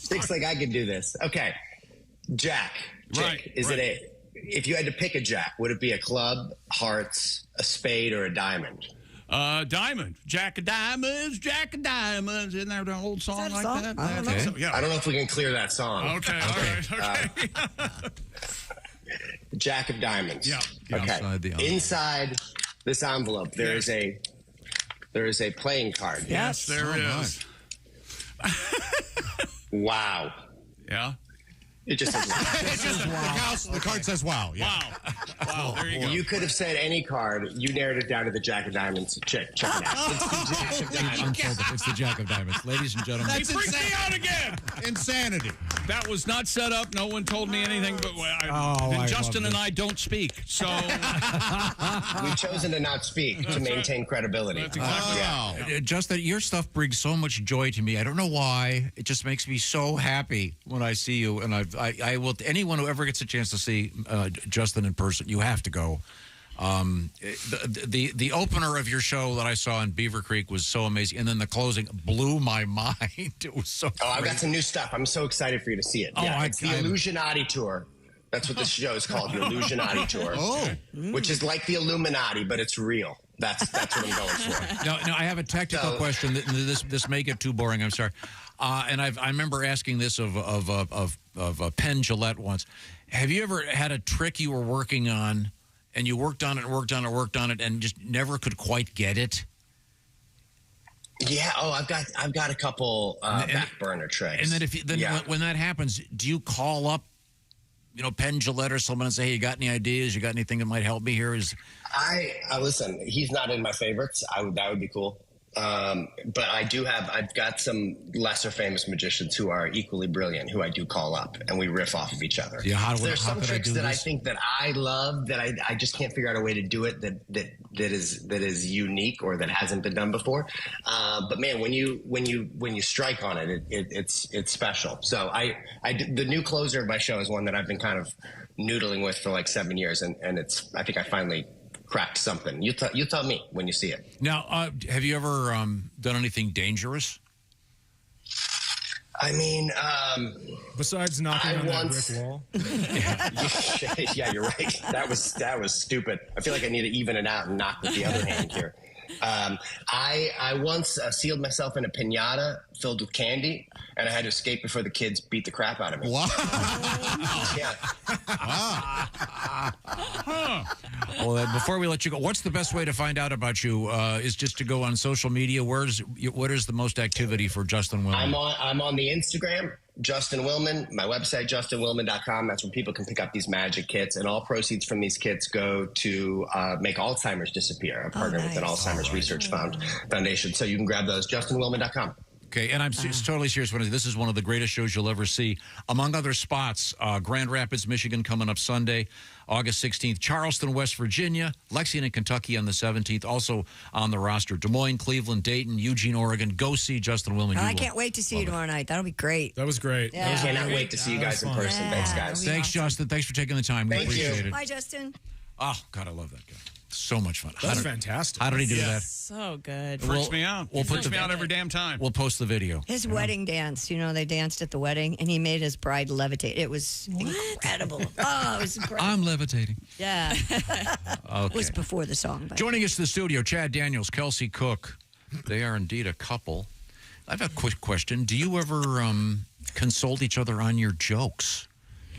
[SPEAKER 16] Sticks like I could do this. Okay. Jack. Chick, is it a... If you had to pick a jack, would it be a club, hearts, a spade, or a diamond?
[SPEAKER 7] Diamond. Jack of diamonds, Jack of diamonds. Isn't there an old song like that?
[SPEAKER 16] I don't know.
[SPEAKER 7] So, yeah.
[SPEAKER 16] I don't know if we can clear that song.
[SPEAKER 7] Okay, all right. Okay.
[SPEAKER 16] Jack of diamonds.
[SPEAKER 7] Yeah.
[SPEAKER 16] Okay. Inside this envelope, there is a playing card.
[SPEAKER 7] Yes, there is.
[SPEAKER 16] Wow.
[SPEAKER 7] Yeah.
[SPEAKER 16] It just says wow.
[SPEAKER 8] The card says wow. Yeah.
[SPEAKER 7] Wow. There you go.
[SPEAKER 16] You could have said any card. You narrowed it down to the Jack of Diamonds. Check it out. It's the Jack of Diamonds.
[SPEAKER 3] It's the Jack of Diamonds. Ladies and gentlemen.
[SPEAKER 7] He freaked me out again.
[SPEAKER 8] Insanity.
[SPEAKER 7] That was not set up. No one told me anything. But Justin and I don't speak. So
[SPEAKER 16] we've chosen to not speak to maintain credibility.
[SPEAKER 7] That's exactly
[SPEAKER 3] Justin, your stuff brings so much joy to me. I don't know why. It just makes me so happy when I see you. And I will. Anyone who ever gets a chance to see Justin in person, you have to go. The opener of your show that I saw in Beaver Creek was so amazing, and then the closing blew my mind. It was so.
[SPEAKER 16] I've got some new stuff. I'm so excited for you to see it. It's the Illusionati Tour. That's what this show is called, the Illusionati Tour. Which is like the Illuminati, but it's real. That's what I'm going for.
[SPEAKER 3] No, I have a technical question. This may get too boring. I'm sorry. And I remember asking this of Penn Jillette once. Have you ever had a trick you were working on, and you worked on it, and just never could quite get it?
[SPEAKER 16] Yeah. I've got a couple back burner tricks.
[SPEAKER 3] And then when that happens, do you call up, Penn Jillette or someone and say, "Hey, you got any ideas? You got anything that might help me here?"
[SPEAKER 16] I listen. He's not in my favorites. That would be cool. But I've got some lesser famous magicians who are equally brilliant, who I do call up, and we riff off of each other.
[SPEAKER 3] Yeah,
[SPEAKER 16] there's some tricks that I think that I love that I just can't figure out a way to do it that is unique or that hasn't been done before. But man, when you strike on it, it's special. So the new closer of my show is one that I've been kind of noodling with for like 7 years, and I think I finally cracked something. You tell me when you see it.
[SPEAKER 3] Now, have you ever done anything dangerous?
[SPEAKER 16] I mean,
[SPEAKER 22] besides knocking on that brick wall.
[SPEAKER 16] Yeah, you're right. That was stupid. I feel like I need to even it out and knock with the other hand here. I once sealed myself in a piñata filled with candy, and I had to escape before the kids beat the crap out of me.
[SPEAKER 8] Wow.
[SPEAKER 16] Yeah.
[SPEAKER 3] Well, before we let you go, what's the best way to find out about you? Is just to go on social media? What is the most activity for Justin Willman?
[SPEAKER 16] I'm on the Instagram, Justin Willman. My website, justinwillman.com. That's where people can pick up these magic kits, and all proceeds from these kits go to make Alzheimer's disappear. I partner with an Alzheimer's Research Foundation, so you can grab those, justinwillman.com.
[SPEAKER 3] Okay, and I'm totally serious. This is one of the greatest shows you'll ever see. Among other spots, Grand Rapids, Michigan, coming up Sunday, August 16th. Charleston, West Virginia. Lexington, Kentucky on the 17th. Also on the roster, Des Moines, Cleveland, Dayton, Eugene, Oregon. Go see Justin Willman.
[SPEAKER 4] I can't wait to see you tomorrow night. That'll be great.
[SPEAKER 22] That was great.
[SPEAKER 4] Yeah.
[SPEAKER 16] I cannot wait to see you guys in person.
[SPEAKER 4] Yeah.
[SPEAKER 16] Thanks, guys.
[SPEAKER 3] Thanks,
[SPEAKER 4] awesome.
[SPEAKER 3] Justin. Thanks for taking the time. We appreciate it.
[SPEAKER 4] Bye, Justin.
[SPEAKER 3] Oh, God, I love that guy. So much fun.
[SPEAKER 22] That's fantastic.
[SPEAKER 3] How did he do that?
[SPEAKER 18] So good.
[SPEAKER 7] Freaks me out.
[SPEAKER 3] We'll
[SPEAKER 7] Freaks me out every damn time.
[SPEAKER 3] We'll post the video.
[SPEAKER 4] His wedding dance, they danced at the wedding, and he made his bride levitate. It was incredible. Oh, it was incredible.
[SPEAKER 3] I'm levitating.
[SPEAKER 4] Yeah.
[SPEAKER 3] Okay.
[SPEAKER 4] It was before the song. But.
[SPEAKER 3] Joining us in the studio, Chad Daniels, Kelsey Cook. They are indeed a couple. I have a quick question. Do you ever consult each other on your jokes?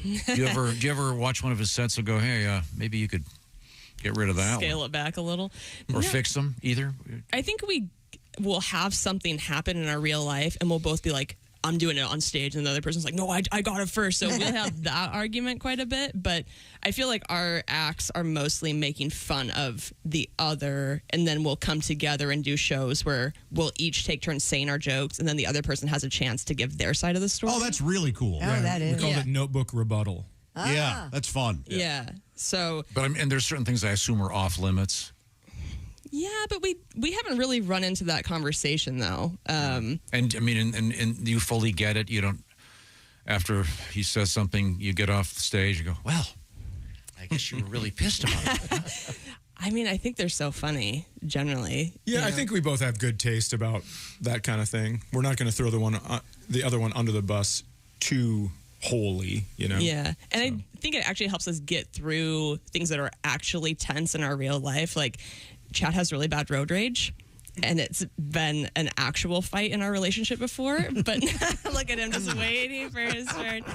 [SPEAKER 3] Do you ever watch one of his sets and go, hey, maybe you could get rid of that
[SPEAKER 18] Scale it back a little.
[SPEAKER 3] Or fix them, either?
[SPEAKER 18] I think we will have something happen in our real life, and we'll both be like, I'm doing it on stage, and the other person's like, no, I got it first. So we'll have that argument quite a bit, but I feel like our acts are mostly making fun of the other, and then we'll come together and do shows where we'll each take turns saying our jokes, and then the other person has a chance to give their side of the story.
[SPEAKER 8] Oh, that's really cool.
[SPEAKER 4] Oh, that is.
[SPEAKER 22] We called it notebook rebuttal.
[SPEAKER 8] Yeah, that's fun.
[SPEAKER 18] Yeah. So,
[SPEAKER 3] but and there's certain things I assume are off limits.
[SPEAKER 18] Yeah, but we haven't really run into that conversation though.
[SPEAKER 3] And I mean, and you fully get it. You don't. After he says something, you get off the stage. You go, well, I guess you were really pissed about it.
[SPEAKER 18] I mean, I think they're so funny generally.
[SPEAKER 22] Yeah, I think we both have good taste about that kind of thing. We're not going to throw the other one under the bus too wholly,
[SPEAKER 18] Yeah, and I think it actually helps us get through things that are actually tense in our real life. Like, Chad has really bad road rage, and it's been an actual fight in our relationship before. But look at him just waiting for his turn.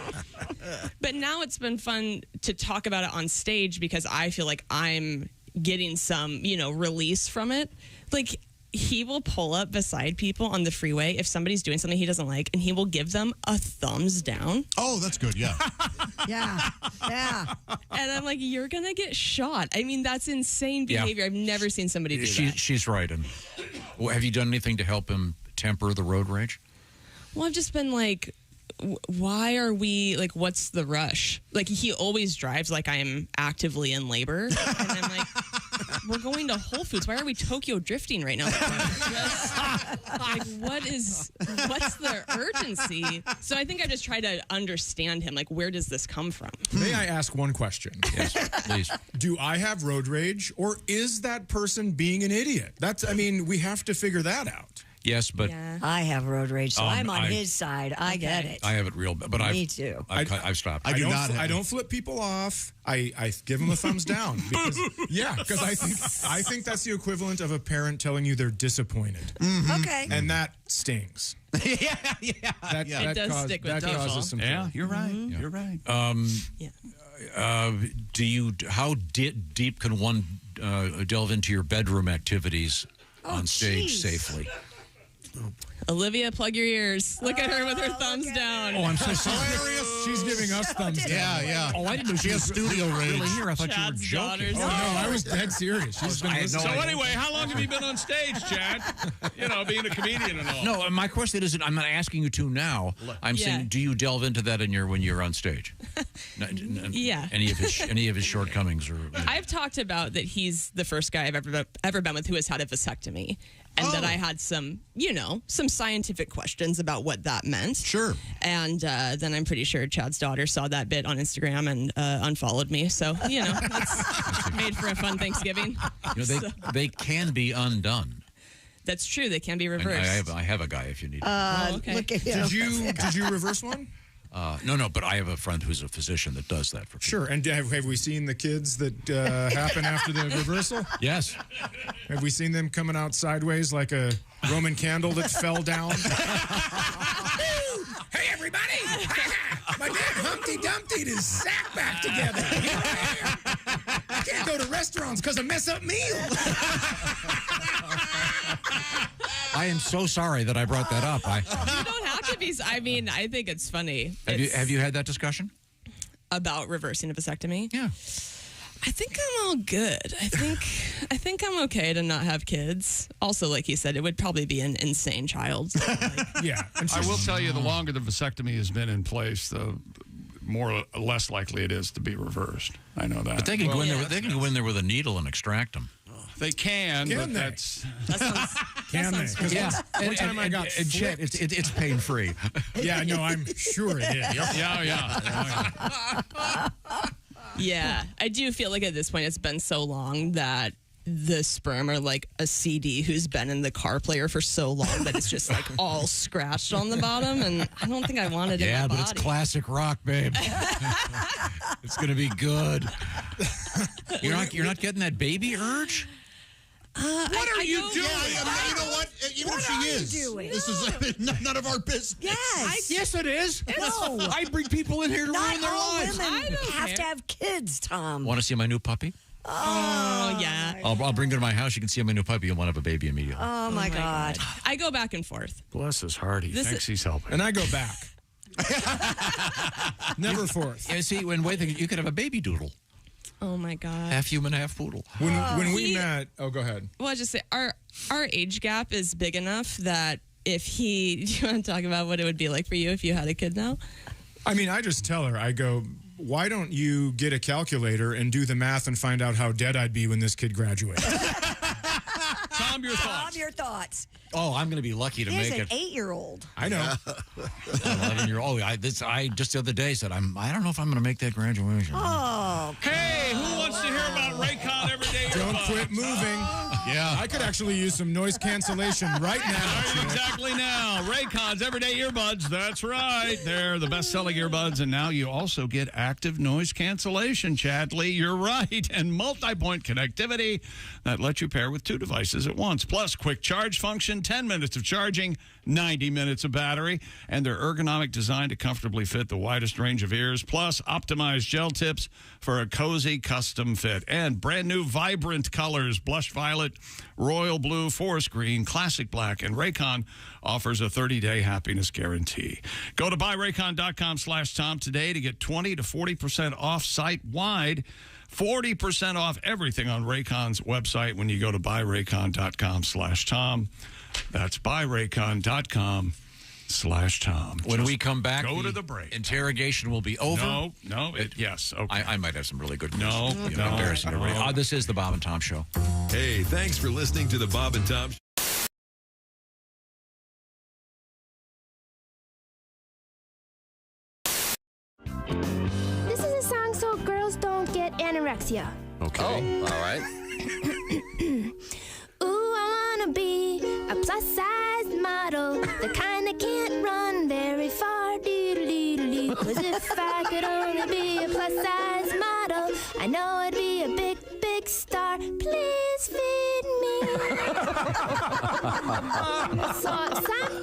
[SPEAKER 18] But now it's been fun to talk about it on stage because I feel like I'm getting some, release from it. Like, he will pull up beside people on the freeway if somebody's doing something he doesn't like, and he will give them a thumbs down.
[SPEAKER 8] Oh, that's good. Yeah.
[SPEAKER 4] Yeah.
[SPEAKER 18] And I'm like, you're going to get shot. I mean, that's insane behavior. I've never seen somebody do that.
[SPEAKER 3] She's right. And have you done anything to help him temper the road rage?
[SPEAKER 18] Well, I've just been like, why are we, like, what's the rush? Like, he always drives like I'm actively in labor. And I'm like, we're going to Whole Foods. Why are we Tokyo drifting right now? What's the urgency? So I think I just try to understand him. Like, where does this come from?
[SPEAKER 22] May I ask one question?
[SPEAKER 3] Yes, please.
[SPEAKER 22] Do I have road rage, or is that person being an idiot? We have to figure that out.
[SPEAKER 3] Yes, but
[SPEAKER 4] I have road rage, so I'm on his side. I get it.
[SPEAKER 3] I have it real bad, but
[SPEAKER 4] Me too.
[SPEAKER 3] I've stopped.
[SPEAKER 22] I don't flip people off. I give them a thumbs down because I think that's the equivalent of a parent telling you they're disappointed.
[SPEAKER 4] Okay,
[SPEAKER 22] and that stings.
[SPEAKER 18] It does stick with
[SPEAKER 22] that causes some.
[SPEAKER 7] Yeah, you're right. You're right.
[SPEAKER 3] How deep can one delve into your bedroom activities on stage safely?
[SPEAKER 18] Olivia, plug your ears. Look at her with her thumbs down.
[SPEAKER 22] Oh, I'm so sorry. She's giving us thumbs down.
[SPEAKER 8] Yeah.
[SPEAKER 3] Oh, I didn't know
[SPEAKER 8] she has studio rage.
[SPEAKER 3] Really here. I thought
[SPEAKER 18] Chad's
[SPEAKER 3] you were joking.
[SPEAKER 22] Oh, no, I was dead serious. She's been listening.
[SPEAKER 7] So anyway, how long have you been on stage, Chad? Being a comedian and all.
[SPEAKER 3] No, my question isn't, I'm not asking you to now. I'm saying, do you delve into that when you're on stage?
[SPEAKER 18] Yeah.
[SPEAKER 3] Any of his shortcomings?
[SPEAKER 18] I've talked about that he's the first guy I've ever been with who has had a vasectomy. And that I had some scientific questions about what that meant.
[SPEAKER 8] Sure.
[SPEAKER 18] And then I'm pretty sure Chad's daughter saw that bit on Instagram and unfollowed me. So, that's made for a fun Thanksgiving.
[SPEAKER 3] They can be undone.
[SPEAKER 18] That's true. They can be reversed.
[SPEAKER 3] I have a guy if you need.
[SPEAKER 18] Okay.
[SPEAKER 4] Look at him.
[SPEAKER 22] Did you reverse one?
[SPEAKER 3] No, but I have a friend who's a physician that does that for people.
[SPEAKER 22] Sure. And have we seen the kids that happen after the reversal?
[SPEAKER 3] Yes.
[SPEAKER 22] Have we seen them coming out sideways like a Roman candle that fell down? Hey, everybody! My dad Humpty Dumpty'd his sack back together. I can't go to restaurants because of mess up meals.
[SPEAKER 3] I am so sorry that I brought that up.
[SPEAKER 18] You don't have to be. I think it's funny.
[SPEAKER 3] Have you had that discussion?
[SPEAKER 18] About reversing a vasectomy?
[SPEAKER 3] Yeah.
[SPEAKER 18] I think I'm all good. I think I'm okay to not have kids. Also, like he said, it would probably be an insane child.
[SPEAKER 22] Yeah.
[SPEAKER 7] I will tell you, the longer the vasectomy has been in place, the less likely it is to be reversed. I know that.
[SPEAKER 3] But they can go in there. They can go in there with a needle and extract them.
[SPEAKER 7] They can, but
[SPEAKER 22] they?
[SPEAKER 7] that's...
[SPEAKER 22] Can they?
[SPEAKER 3] Yeah.
[SPEAKER 22] One time I got
[SPEAKER 3] and Chet, it's pain-free.
[SPEAKER 22] Yeah, no, I'm sure it is.
[SPEAKER 18] Yeah, I do feel like at this point it's been so long that the sperm are like a CD who's been in the car player for so long that it's just like all scratched on the bottom, and I don't think I want it in my body.
[SPEAKER 3] Yeah, but it's classic rock, babe. It's gonna be good. You're not getting that baby urge?
[SPEAKER 8] What are you doing? You know what? Even if she is, this is none of our business.
[SPEAKER 4] Yes.
[SPEAKER 3] Yes, it is.
[SPEAKER 4] No.
[SPEAKER 3] I bring people in here to ruin their lives.
[SPEAKER 4] Not all women have to have kids, Tom.
[SPEAKER 3] Want to see my new puppy?
[SPEAKER 18] Oh, yeah.
[SPEAKER 3] I'll bring her to my house. You can see my new puppy. You'll want to have a baby immediately.
[SPEAKER 4] Oh, my God.
[SPEAKER 18] I go back and forth.
[SPEAKER 7] Bless his heart. He thinks he's helping.
[SPEAKER 22] And I go back. Never forth.
[SPEAKER 3] Yeah, see, you could have a baby doodle.
[SPEAKER 18] Oh, my God.
[SPEAKER 3] Half human, half poodle.
[SPEAKER 22] When we met... Oh, go ahead.
[SPEAKER 18] Well, I just say our age gap is big enough that if he... Do you want to talk about what it would be like for you if you had a kid now?
[SPEAKER 22] I mean, I just tell her, I go, why don't you get a calculator and do the math and find out how dead I'd be when this kid graduates?
[SPEAKER 7] Tom, your thoughts.
[SPEAKER 4] Tom, your thoughts.
[SPEAKER 3] Oh, I'm going to be lucky to
[SPEAKER 4] He
[SPEAKER 3] make
[SPEAKER 4] is
[SPEAKER 3] it.
[SPEAKER 4] an 8-year-old.
[SPEAKER 22] I know.
[SPEAKER 3] 11-year-old. I just the other day said, I don't know if I'm going to make that graduation.
[SPEAKER 4] Oh.
[SPEAKER 7] Hey, who wants to hear about Raycon Everyday Earbuds?
[SPEAKER 22] Don't quit moving.
[SPEAKER 8] Yeah.
[SPEAKER 22] I could actually use some noise cancellation right now.
[SPEAKER 7] Exactly now. Raycon's Everyday Earbuds. That's right. They're the best-selling earbuds, and now you also get active noise cancellation, Chadley. You're right. And multi-point connectivity that lets you pair with 2 devices at once. Plus, quick charge function, 10 minutes of charging, 90 minutes of battery, and their ergonomic design to comfortably fit the widest range of ears, plus optimized gel tips for a cozy custom fit. And brand new vibrant colors, blush violet, royal blue, forest green, classic black, and Raycon offers a 30-day happiness guarantee. Go to buyraycon.com/Tom today to get 20 to 40% off site-wide, 40% off everything on Raycon's website when you go to buyraycon.com/Tom. That's buyraycon.com/Tom.
[SPEAKER 3] When we come back,
[SPEAKER 7] go to the break.
[SPEAKER 3] Interrogation will be over.
[SPEAKER 7] Yes. Okay.
[SPEAKER 3] I might have some really good
[SPEAKER 7] No,
[SPEAKER 3] questions.
[SPEAKER 7] no.
[SPEAKER 3] Embarrassing to read. This is the Bob and Tom Show.
[SPEAKER 12] Hey, thanks for listening to the Bob and Tom Show.
[SPEAKER 6] This is a song so girls don't get anorexia.
[SPEAKER 13] Okay. All right.
[SPEAKER 6] Ooh, I wanna be a plus-sized model, the kind that can't run very far. Doodle-doodle-doo. 'Cause if I could only be a plus-sized model, I know I'd be a big, big star. Please feed me. So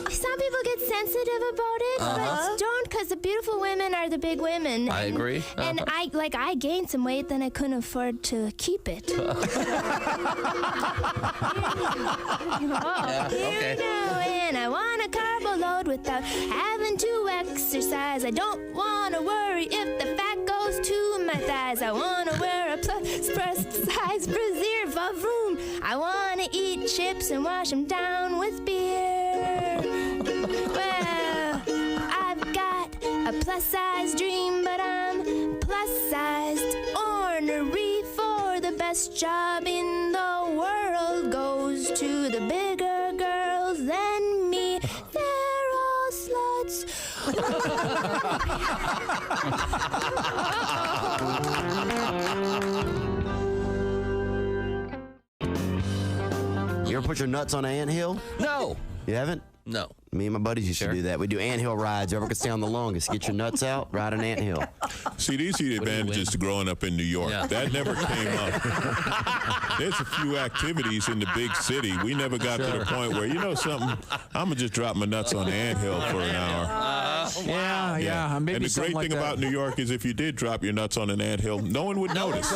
[SPEAKER 6] some people get sensitive about it, but don't, because the beautiful women are the big women.
[SPEAKER 13] I agree.
[SPEAKER 6] And I gained some weight, then I couldn't afford to keep it. Here we go, and I want a carbo load without having to exercise. I don't want to worry if the fat goes to my thighs. I want to wear a plus-size preserve of room. I want to eat chips and wash them down with beer. Well, I've got a plus-size dream, but I'm plus-sized. Ornery for the best job in the world goes to the bigger girls than me. They're all sluts.
[SPEAKER 2] You ever put your nuts on an anthill?
[SPEAKER 13] No.
[SPEAKER 2] You haven't?
[SPEAKER 13] No.
[SPEAKER 2] Me and my buddies used to do that. We do anthill rides. Whoever could stay on the longest, get your nuts out, ride an anthill.
[SPEAKER 17] See, these are the advantages to growing up in New York.
[SPEAKER 2] Yeah.
[SPEAKER 17] That never came up. There's a few activities in the big city. We never got to the point where, you know something, I'm going to just drop my nuts on the anthill for an hour.
[SPEAKER 9] Yeah. Maybe
[SPEAKER 17] and the great thing about New York is if you did drop your nuts on an anthill, no one would notice.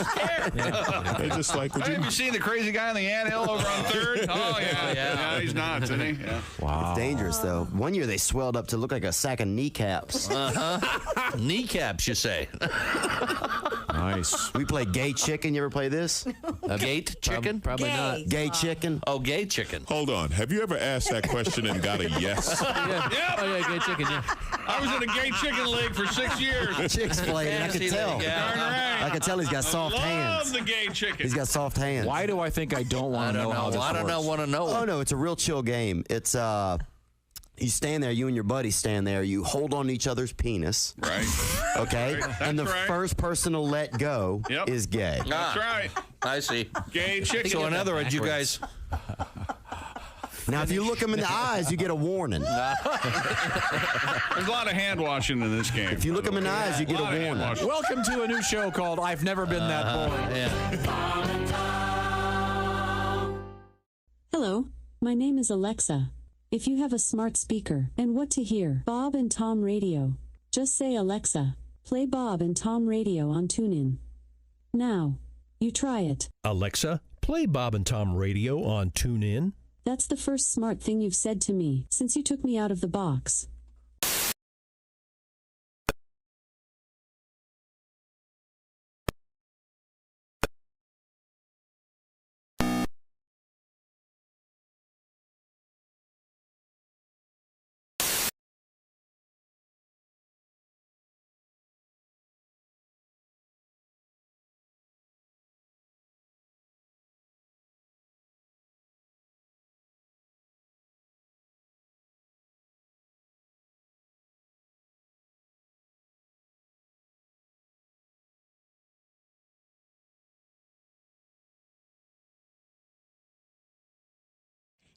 [SPEAKER 17] They're just like,
[SPEAKER 7] Have you seen the crazy guy on the anthill over on 3rd? Oh, yeah, he's nuts, isn't he? Yeah.
[SPEAKER 2] Wow. It's dangerous, though. One year they swelled up to look like a sack of kneecaps.
[SPEAKER 13] Kneecaps, you say?
[SPEAKER 2] Nice. We play gay chicken. You ever play this?
[SPEAKER 13] Gate chicken?
[SPEAKER 2] Probably not. Gay chicken.
[SPEAKER 13] Oh, gay chicken.
[SPEAKER 17] Hold on. Have you ever asked that question and got a yes?
[SPEAKER 13] Yeah. Oh, yeah, gay chicken, yeah.
[SPEAKER 7] I was in a gay chicken league for 6 years.
[SPEAKER 2] Chicks played, and I could tell. I could tell he's got soft hands.
[SPEAKER 7] Love the gay chicken.
[SPEAKER 2] He's got soft hands.
[SPEAKER 9] Why do I think I don't want to know how this works?
[SPEAKER 13] I don't want to know.
[SPEAKER 2] Oh, no, it's a real chill game. It's, you stand there, you and your buddy stand there, you hold on to each other's penis.
[SPEAKER 7] Right.
[SPEAKER 2] Okay? And the first person to let go is gay.
[SPEAKER 7] That's right.
[SPEAKER 13] I see.
[SPEAKER 7] Gay chicken.
[SPEAKER 13] So in other words, you guys...
[SPEAKER 2] Now, if you look them in the eyes, you get a warning.
[SPEAKER 7] There's a lot of hand washing in this game.
[SPEAKER 2] If you look them in the eyes, you get a warning.
[SPEAKER 9] Welcome to a new show called I've Never Been That Boring.
[SPEAKER 15] Hello, my name is Alexa. If you have a smart speaker and what to hear, Bob and Tom Radio, just say Alexa, play Bob and Tom Radio on TuneIn. Now, you try it.
[SPEAKER 1] Alexa, play Bob and Tom Radio on TuneIn.
[SPEAKER 15] That's the first smart thing you've said to me since you took me out of the box.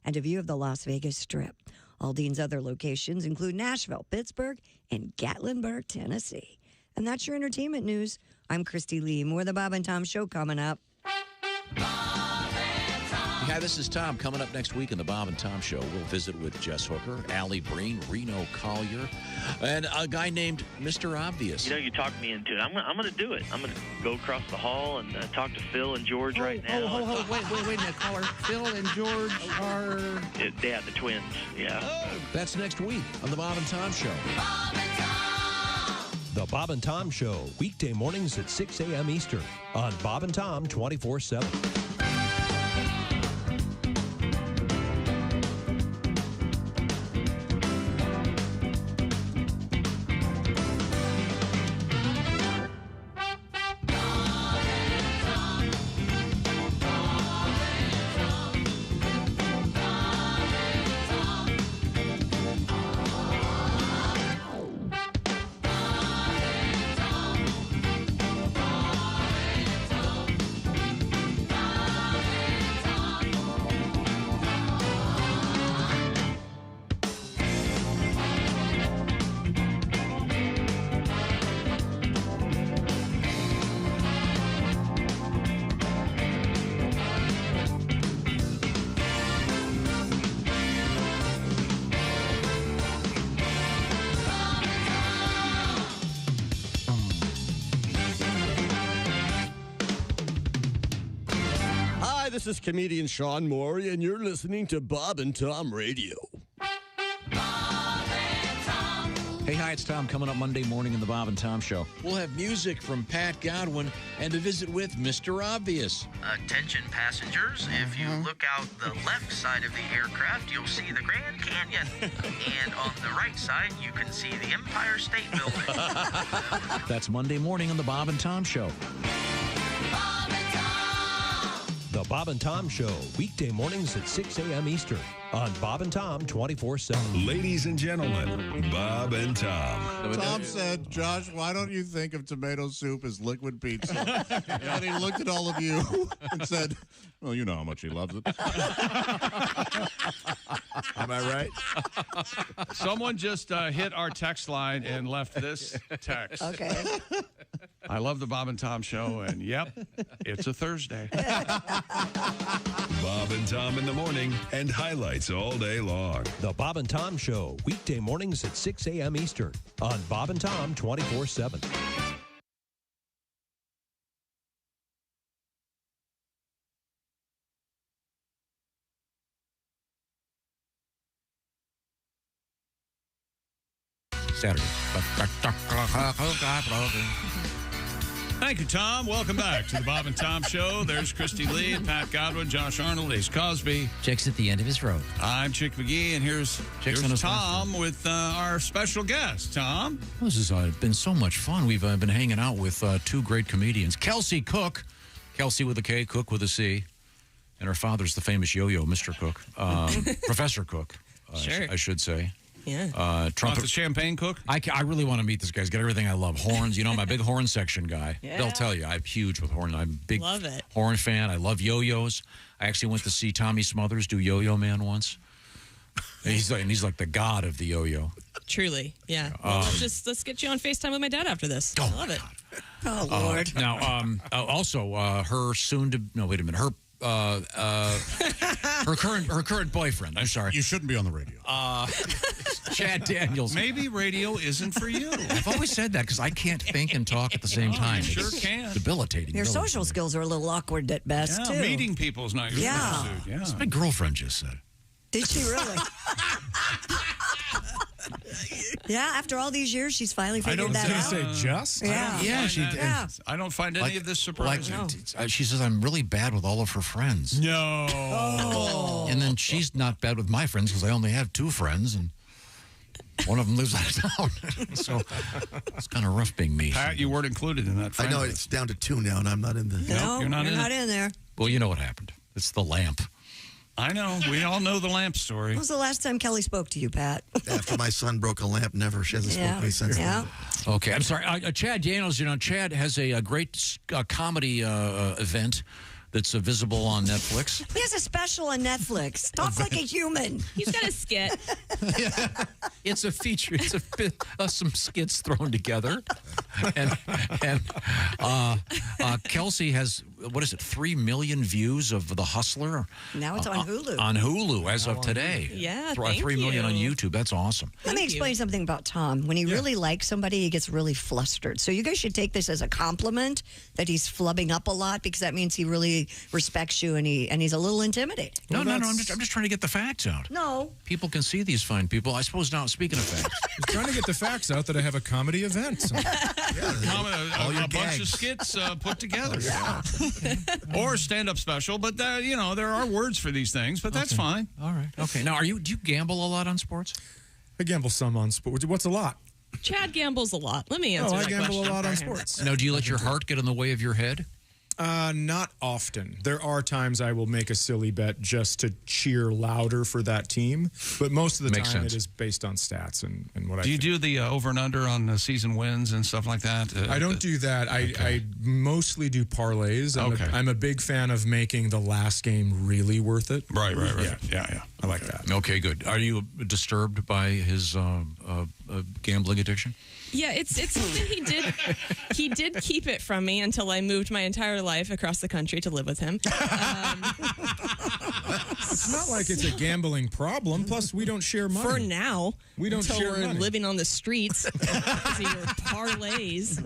[SPEAKER 4] And a view of the Las Vegas Strip. Aldine's other locations include Nashville, Pittsburgh, and Gatlinburg, Tennessee. And that's your entertainment news. I'm Christy Lee. More of the Bob and Tom Show coming up.
[SPEAKER 20] You
[SPEAKER 3] Hi, this is Tom. Coming up next week in the Bob and Tom Show, we'll visit with Jess Hooker, Allie Breen, Reno Collier, and a guy named Mr. Obvious.
[SPEAKER 19] You know, you talked me into it. I'm going to do it. I'm going to go across the hall and talk to Phil and George right now.
[SPEAKER 13] Wait a minute, caller. Phil and George are...
[SPEAKER 19] Yeah, the twins, yeah.
[SPEAKER 3] That's next week on the Bob and Tom Show.
[SPEAKER 1] The Bob and Tom Show, weekday mornings at 6 a.m. Eastern on Bob and Tom 24/7.
[SPEAKER 20] This is comedian Sean Morey, and you're listening to Bob and Tom Radio.
[SPEAKER 3] Hey, hi, it's Tom. Coming up Monday morning in the Bob and Tom Show, we'll have music from Pat Godwin and a visit with Mr. Obvious.
[SPEAKER 21] Attention passengers, if you look out the left side of the aircraft, you'll see the Grand Canyon. And on the right side, you can see the Empire State Building.
[SPEAKER 3] That's Monday morning on the Bob and Tom Show.
[SPEAKER 1] The Bob and Tom Show, weekday mornings at 6 a.m. Eastern on Bob and Tom 24/7.
[SPEAKER 12] Ladies and gentlemen, Bob and Tom.
[SPEAKER 8] Tom said, Josh, why don't you think of tomato soup as liquid pizza? And he looked at all of you and said, well, you know how much he loves it.
[SPEAKER 7] Am I right? Someone just hit our text line and left this text.
[SPEAKER 4] Okay.
[SPEAKER 7] I love the Bob and Tom Show, and yep, it's a Thursday.
[SPEAKER 12] Bob and Tom in the morning and highlights all day long.
[SPEAKER 1] The Bob and Tom Show, weekday mornings at 6 a.m. Eastern on Bob and Tom 24/7.
[SPEAKER 3] Saturday.
[SPEAKER 7] Thank you, Tom. Welcome back to the Bob and Tom Show. There's Christy Lee and Pat Godwin, Josh Arnold, Ace Cosby.
[SPEAKER 23] Chick's at the end of his rope.
[SPEAKER 7] I'm Chick McGee, and here's Tom with our special guest. Tom?
[SPEAKER 3] This has been so much fun. We've been hanging out with two great comedians. Kelsey Cook, Kelsey with a K, Cook with a C, and her father's the famous yo-yo, Mr. Cook, Professor Cook, I should say.
[SPEAKER 18] Yeah.
[SPEAKER 7] Trumpet, the champagne cook?
[SPEAKER 3] I really want to meet this guy. He's got everything I love. Horns. You know, I'm a big horn section guy.
[SPEAKER 18] Yeah.
[SPEAKER 3] They'll tell you I'm huge with horn. I'm a big
[SPEAKER 18] Love it.
[SPEAKER 3] horn fan. I love yo-yos. I actually went to see Tommy Smothers do Yo-Yo Man once. And he's like the god of the yo-yo.
[SPEAKER 18] Truly, yeah. Well, let's get you on FaceTime with my dad after this. I love it.
[SPEAKER 4] Oh, Lord.
[SPEAKER 3] Now, also, her her current boyfriend. I'm sorry.
[SPEAKER 8] You shouldn't be on the radio.
[SPEAKER 3] Chad Daniels.
[SPEAKER 7] Maybe radio isn't for you.
[SPEAKER 3] I've always said that because I can't think and talk at the same time.
[SPEAKER 7] You sure
[SPEAKER 3] It's
[SPEAKER 7] can.
[SPEAKER 3] debilitating.
[SPEAKER 4] Your social skills are a little awkward at best, too.
[SPEAKER 7] Meeting people is not your
[SPEAKER 4] Yeah.
[SPEAKER 7] suit. Yeah.
[SPEAKER 3] That's what my girlfriend just said.
[SPEAKER 4] Did she really? Yeah, after all these years, she's finally figured that out.
[SPEAKER 22] Say just?
[SPEAKER 4] Yeah.
[SPEAKER 3] Yeah, she did.
[SPEAKER 4] Yeah.
[SPEAKER 7] I don't find any of this surprising.
[SPEAKER 3] She says I'm really bad with all of her friends.
[SPEAKER 7] No.
[SPEAKER 4] Oh.
[SPEAKER 3] And then she's not bad with my friends because I only have two friends, and one of them lives out of town. So it's kind of rough being me.
[SPEAKER 7] Pat, you weren't included in that.
[SPEAKER 24] I know it's down to two now, and I'm not in the.
[SPEAKER 4] No,
[SPEAKER 7] you're not in
[SPEAKER 4] there.
[SPEAKER 3] Well, you know what happened. It's the lamp.
[SPEAKER 7] I know. We all know the lamp story.
[SPEAKER 4] When was the last time Kelly spoke to you, Pat?
[SPEAKER 24] After my son broke a lamp, never. She hasn't spoken to me since then.
[SPEAKER 3] Okay, I'm sorry. Chad Daniels, Chad has a great comedy event that's visible on Netflix.
[SPEAKER 4] He has a special on Netflix. Talk like a human.
[SPEAKER 18] He's got a skit.
[SPEAKER 3] It's a feature. It's some skits thrown together. and Kelsey has, what is it, 3 million views of The Hustler?
[SPEAKER 4] Now it's on Hulu.
[SPEAKER 3] On Hulu as of today.
[SPEAKER 18] Yeah,
[SPEAKER 3] 3 million on YouTube. That's awesome.
[SPEAKER 4] Let me explain something about Tom. When he really likes somebody, he gets really flustered. So you guys should take this as a compliment that he's flubbing up a lot, because that means he really respects you and he's a little intimidated.
[SPEAKER 3] No. I'm just trying to get the facts out.
[SPEAKER 4] No.
[SPEAKER 3] People can see these fine people. I suppose now, speaking of facts.
[SPEAKER 22] I'm trying to get the facts out that I have a comedy event. So.
[SPEAKER 7] A bunch of skits put together. Yeah. Or stand-up special, but there are words for these things, but that's fine.
[SPEAKER 3] All right. Okay. Now, do you gamble a lot on sports?
[SPEAKER 22] I gamble some on sports. What's a lot?
[SPEAKER 18] Chad gambles a lot. Let me answer that question.
[SPEAKER 22] I gamble a lot on sports.
[SPEAKER 3] Now, do you let your heart get in the way of your head?
[SPEAKER 22] Not often. There are times I will make a silly bet just to cheer louder for that team, but most of the time it is based on stats and what I think.
[SPEAKER 7] Do you do the over and under on the season wins and stuff like that?
[SPEAKER 22] I don't do that. I mostly do parlays. I'm a big fan of making the last game really worth it.
[SPEAKER 7] Right. Yeah. I like that.
[SPEAKER 3] Okay, good. Are you disturbed by his gambling addiction?
[SPEAKER 18] Yeah, it's something he did. He did keep it from me until I moved my entire life across the country to live with him.
[SPEAKER 22] It's not like it's a gambling problem. Plus, we don't share money.
[SPEAKER 18] For now.
[SPEAKER 22] We don't share
[SPEAKER 18] we're
[SPEAKER 22] money.
[SPEAKER 18] Living on the streets because of your parlays.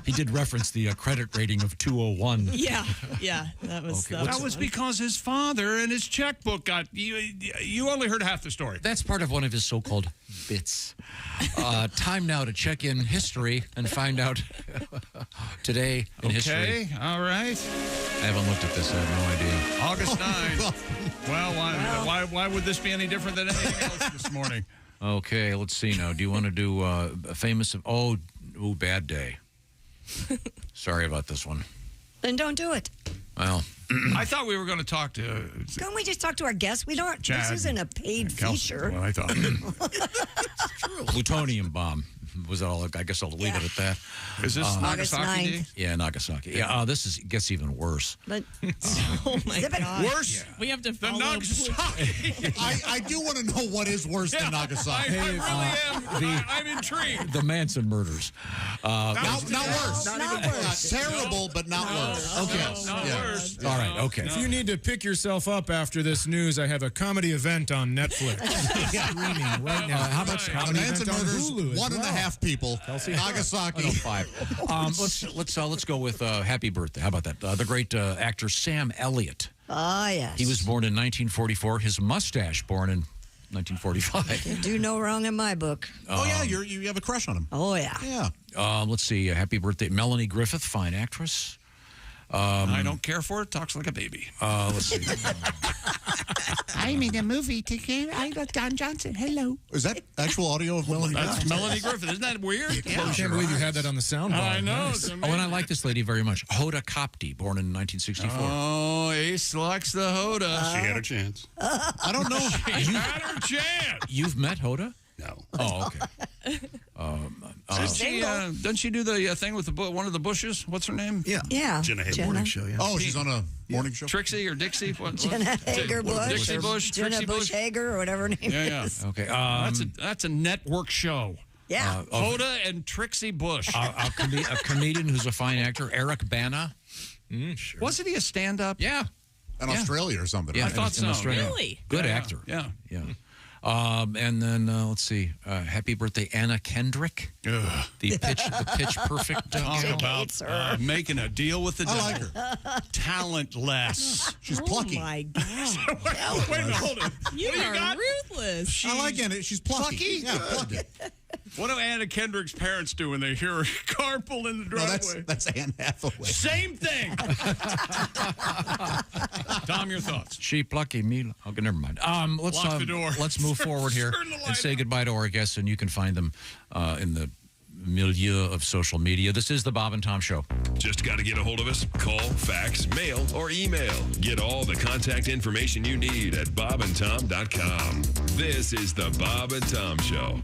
[SPEAKER 3] He did reference the credit rating of 201.
[SPEAKER 18] Yeah. That was
[SPEAKER 7] because his father and his checkbook got... You only heard half the story.
[SPEAKER 3] That's part of one of his so-called bits. Time now to check in history and find out today in history.
[SPEAKER 7] Okay, all right.
[SPEAKER 3] I haven't looked at this. I have no idea.
[SPEAKER 7] August 9th. Why would this be any different than anything else this morning?
[SPEAKER 3] Okay, let's see now. Do you want to do a famous... Oh, bad day. Sorry about this one.
[SPEAKER 4] Then don't do it.
[SPEAKER 3] Well...
[SPEAKER 7] I thought we were going to talk to...
[SPEAKER 4] Can't we just talk to our guests? We don't...
[SPEAKER 7] Chad,
[SPEAKER 4] this isn't a paid feature.
[SPEAKER 7] Well, I thought.
[SPEAKER 3] Plutonium bomb was all. I guess I'll leave it at that.
[SPEAKER 7] Is this Nagasaki Day?
[SPEAKER 3] Yeah, Nagasaki. Yeah, this gets even worse.
[SPEAKER 4] But,
[SPEAKER 18] oh my God.
[SPEAKER 7] Worse?
[SPEAKER 18] Yeah. We have to
[SPEAKER 7] follow Nagasaki.
[SPEAKER 8] I do want to know what is worse than Nagasaki.
[SPEAKER 7] I really am. I'm intrigued.
[SPEAKER 3] The Manson murders.
[SPEAKER 8] Not worse. Not worse. Terrible, but not worse.
[SPEAKER 3] Okay.
[SPEAKER 7] Not worse.
[SPEAKER 3] All right. Okay.
[SPEAKER 22] If you need to pick yourself up after this news, I have a comedy event on Netflix. Streaming right now. How much?
[SPEAKER 8] The Manson murders, 1.5 people. Nagasaki.
[SPEAKER 3] 5. Let's go with Happy Birthday. How about that? The great actor Sam Elliott.
[SPEAKER 4] Ah, yes.
[SPEAKER 3] He was born in 1944. His mustache born in 1945.
[SPEAKER 4] You do no wrong in my book.
[SPEAKER 8] You have a crush on him.
[SPEAKER 4] Oh, yeah.
[SPEAKER 8] Yeah.
[SPEAKER 3] Let's see. Happy birthday, Melanie Griffith, fine actress.
[SPEAKER 7] I don't care for it. Talks like a baby.
[SPEAKER 3] Let's see.
[SPEAKER 5] I'm in a movie together. I got Don Johnson. Hello.
[SPEAKER 8] Is that actual audio of Melanie Griffith?
[SPEAKER 7] That's Melanie Griffith. Isn't that weird?
[SPEAKER 22] Yeah, I can't believe you had that on the soundbar.
[SPEAKER 7] I know.
[SPEAKER 22] Nice.
[SPEAKER 3] And I like this lady very much. Hoda Kotb, born in 1964.
[SPEAKER 7] Oh, Ace likes the Hoda.
[SPEAKER 17] She had her chance.
[SPEAKER 8] I don't know.
[SPEAKER 7] She had her chance.
[SPEAKER 3] You've met Hoda?
[SPEAKER 17] No.
[SPEAKER 3] Oh, okay.
[SPEAKER 7] Doesn't she do the thing with one of the Bushes? What's her name?
[SPEAKER 4] Yeah.
[SPEAKER 17] Jenna Hager morning show. Yeah.
[SPEAKER 8] Oh, she's on a morning show.
[SPEAKER 7] Trixie or Dixie?
[SPEAKER 4] Jenna Hager Bush.
[SPEAKER 7] Dixie Bush.
[SPEAKER 4] Jenna
[SPEAKER 7] Trixie
[SPEAKER 4] Bush Hager or whatever her name is.
[SPEAKER 3] Okay.
[SPEAKER 7] That's a network show.
[SPEAKER 4] Yeah.
[SPEAKER 7] Hoda and Trixie Bush.
[SPEAKER 3] A comedian who's a fine actor, Eric Bana.
[SPEAKER 7] Sure. Wasn't he a stand-up?
[SPEAKER 3] Yeah.
[SPEAKER 8] In Australia or something.
[SPEAKER 3] Yeah,
[SPEAKER 7] I thought so.
[SPEAKER 3] Australia.
[SPEAKER 18] Really?
[SPEAKER 3] Good actor.
[SPEAKER 7] Yeah.
[SPEAKER 3] And then let's see. Happy birthday, Anna Kendrick.
[SPEAKER 7] Ugh.
[SPEAKER 3] The pitch perfect.
[SPEAKER 7] Talk about making a deal with the devil.
[SPEAKER 8] I like her.
[SPEAKER 7] Talentless.
[SPEAKER 8] She's plucky.
[SPEAKER 18] Oh my God.
[SPEAKER 7] Wait a minute, hold it.
[SPEAKER 18] You are ruthless.
[SPEAKER 8] I like Anna. She's plucky. Yeah, plucky.
[SPEAKER 7] What do Anna Kendrick's parents do when they hear her car pull in the driveway?
[SPEAKER 8] No, that's Anne Hathaway.
[SPEAKER 7] Same thing. Tom, your thoughts?
[SPEAKER 3] She plucky me. Okay, never mind.
[SPEAKER 7] Lock the door.
[SPEAKER 3] Let's move forward here and say goodbye to our guests, and you can find them in the milieu of social media. This is the Bob and Tom Show.
[SPEAKER 12] Just got to get a hold of us. Call, fax, mail, or email. Get all the contact information you need at bobandtom.com. This is the Bob and Tom Show.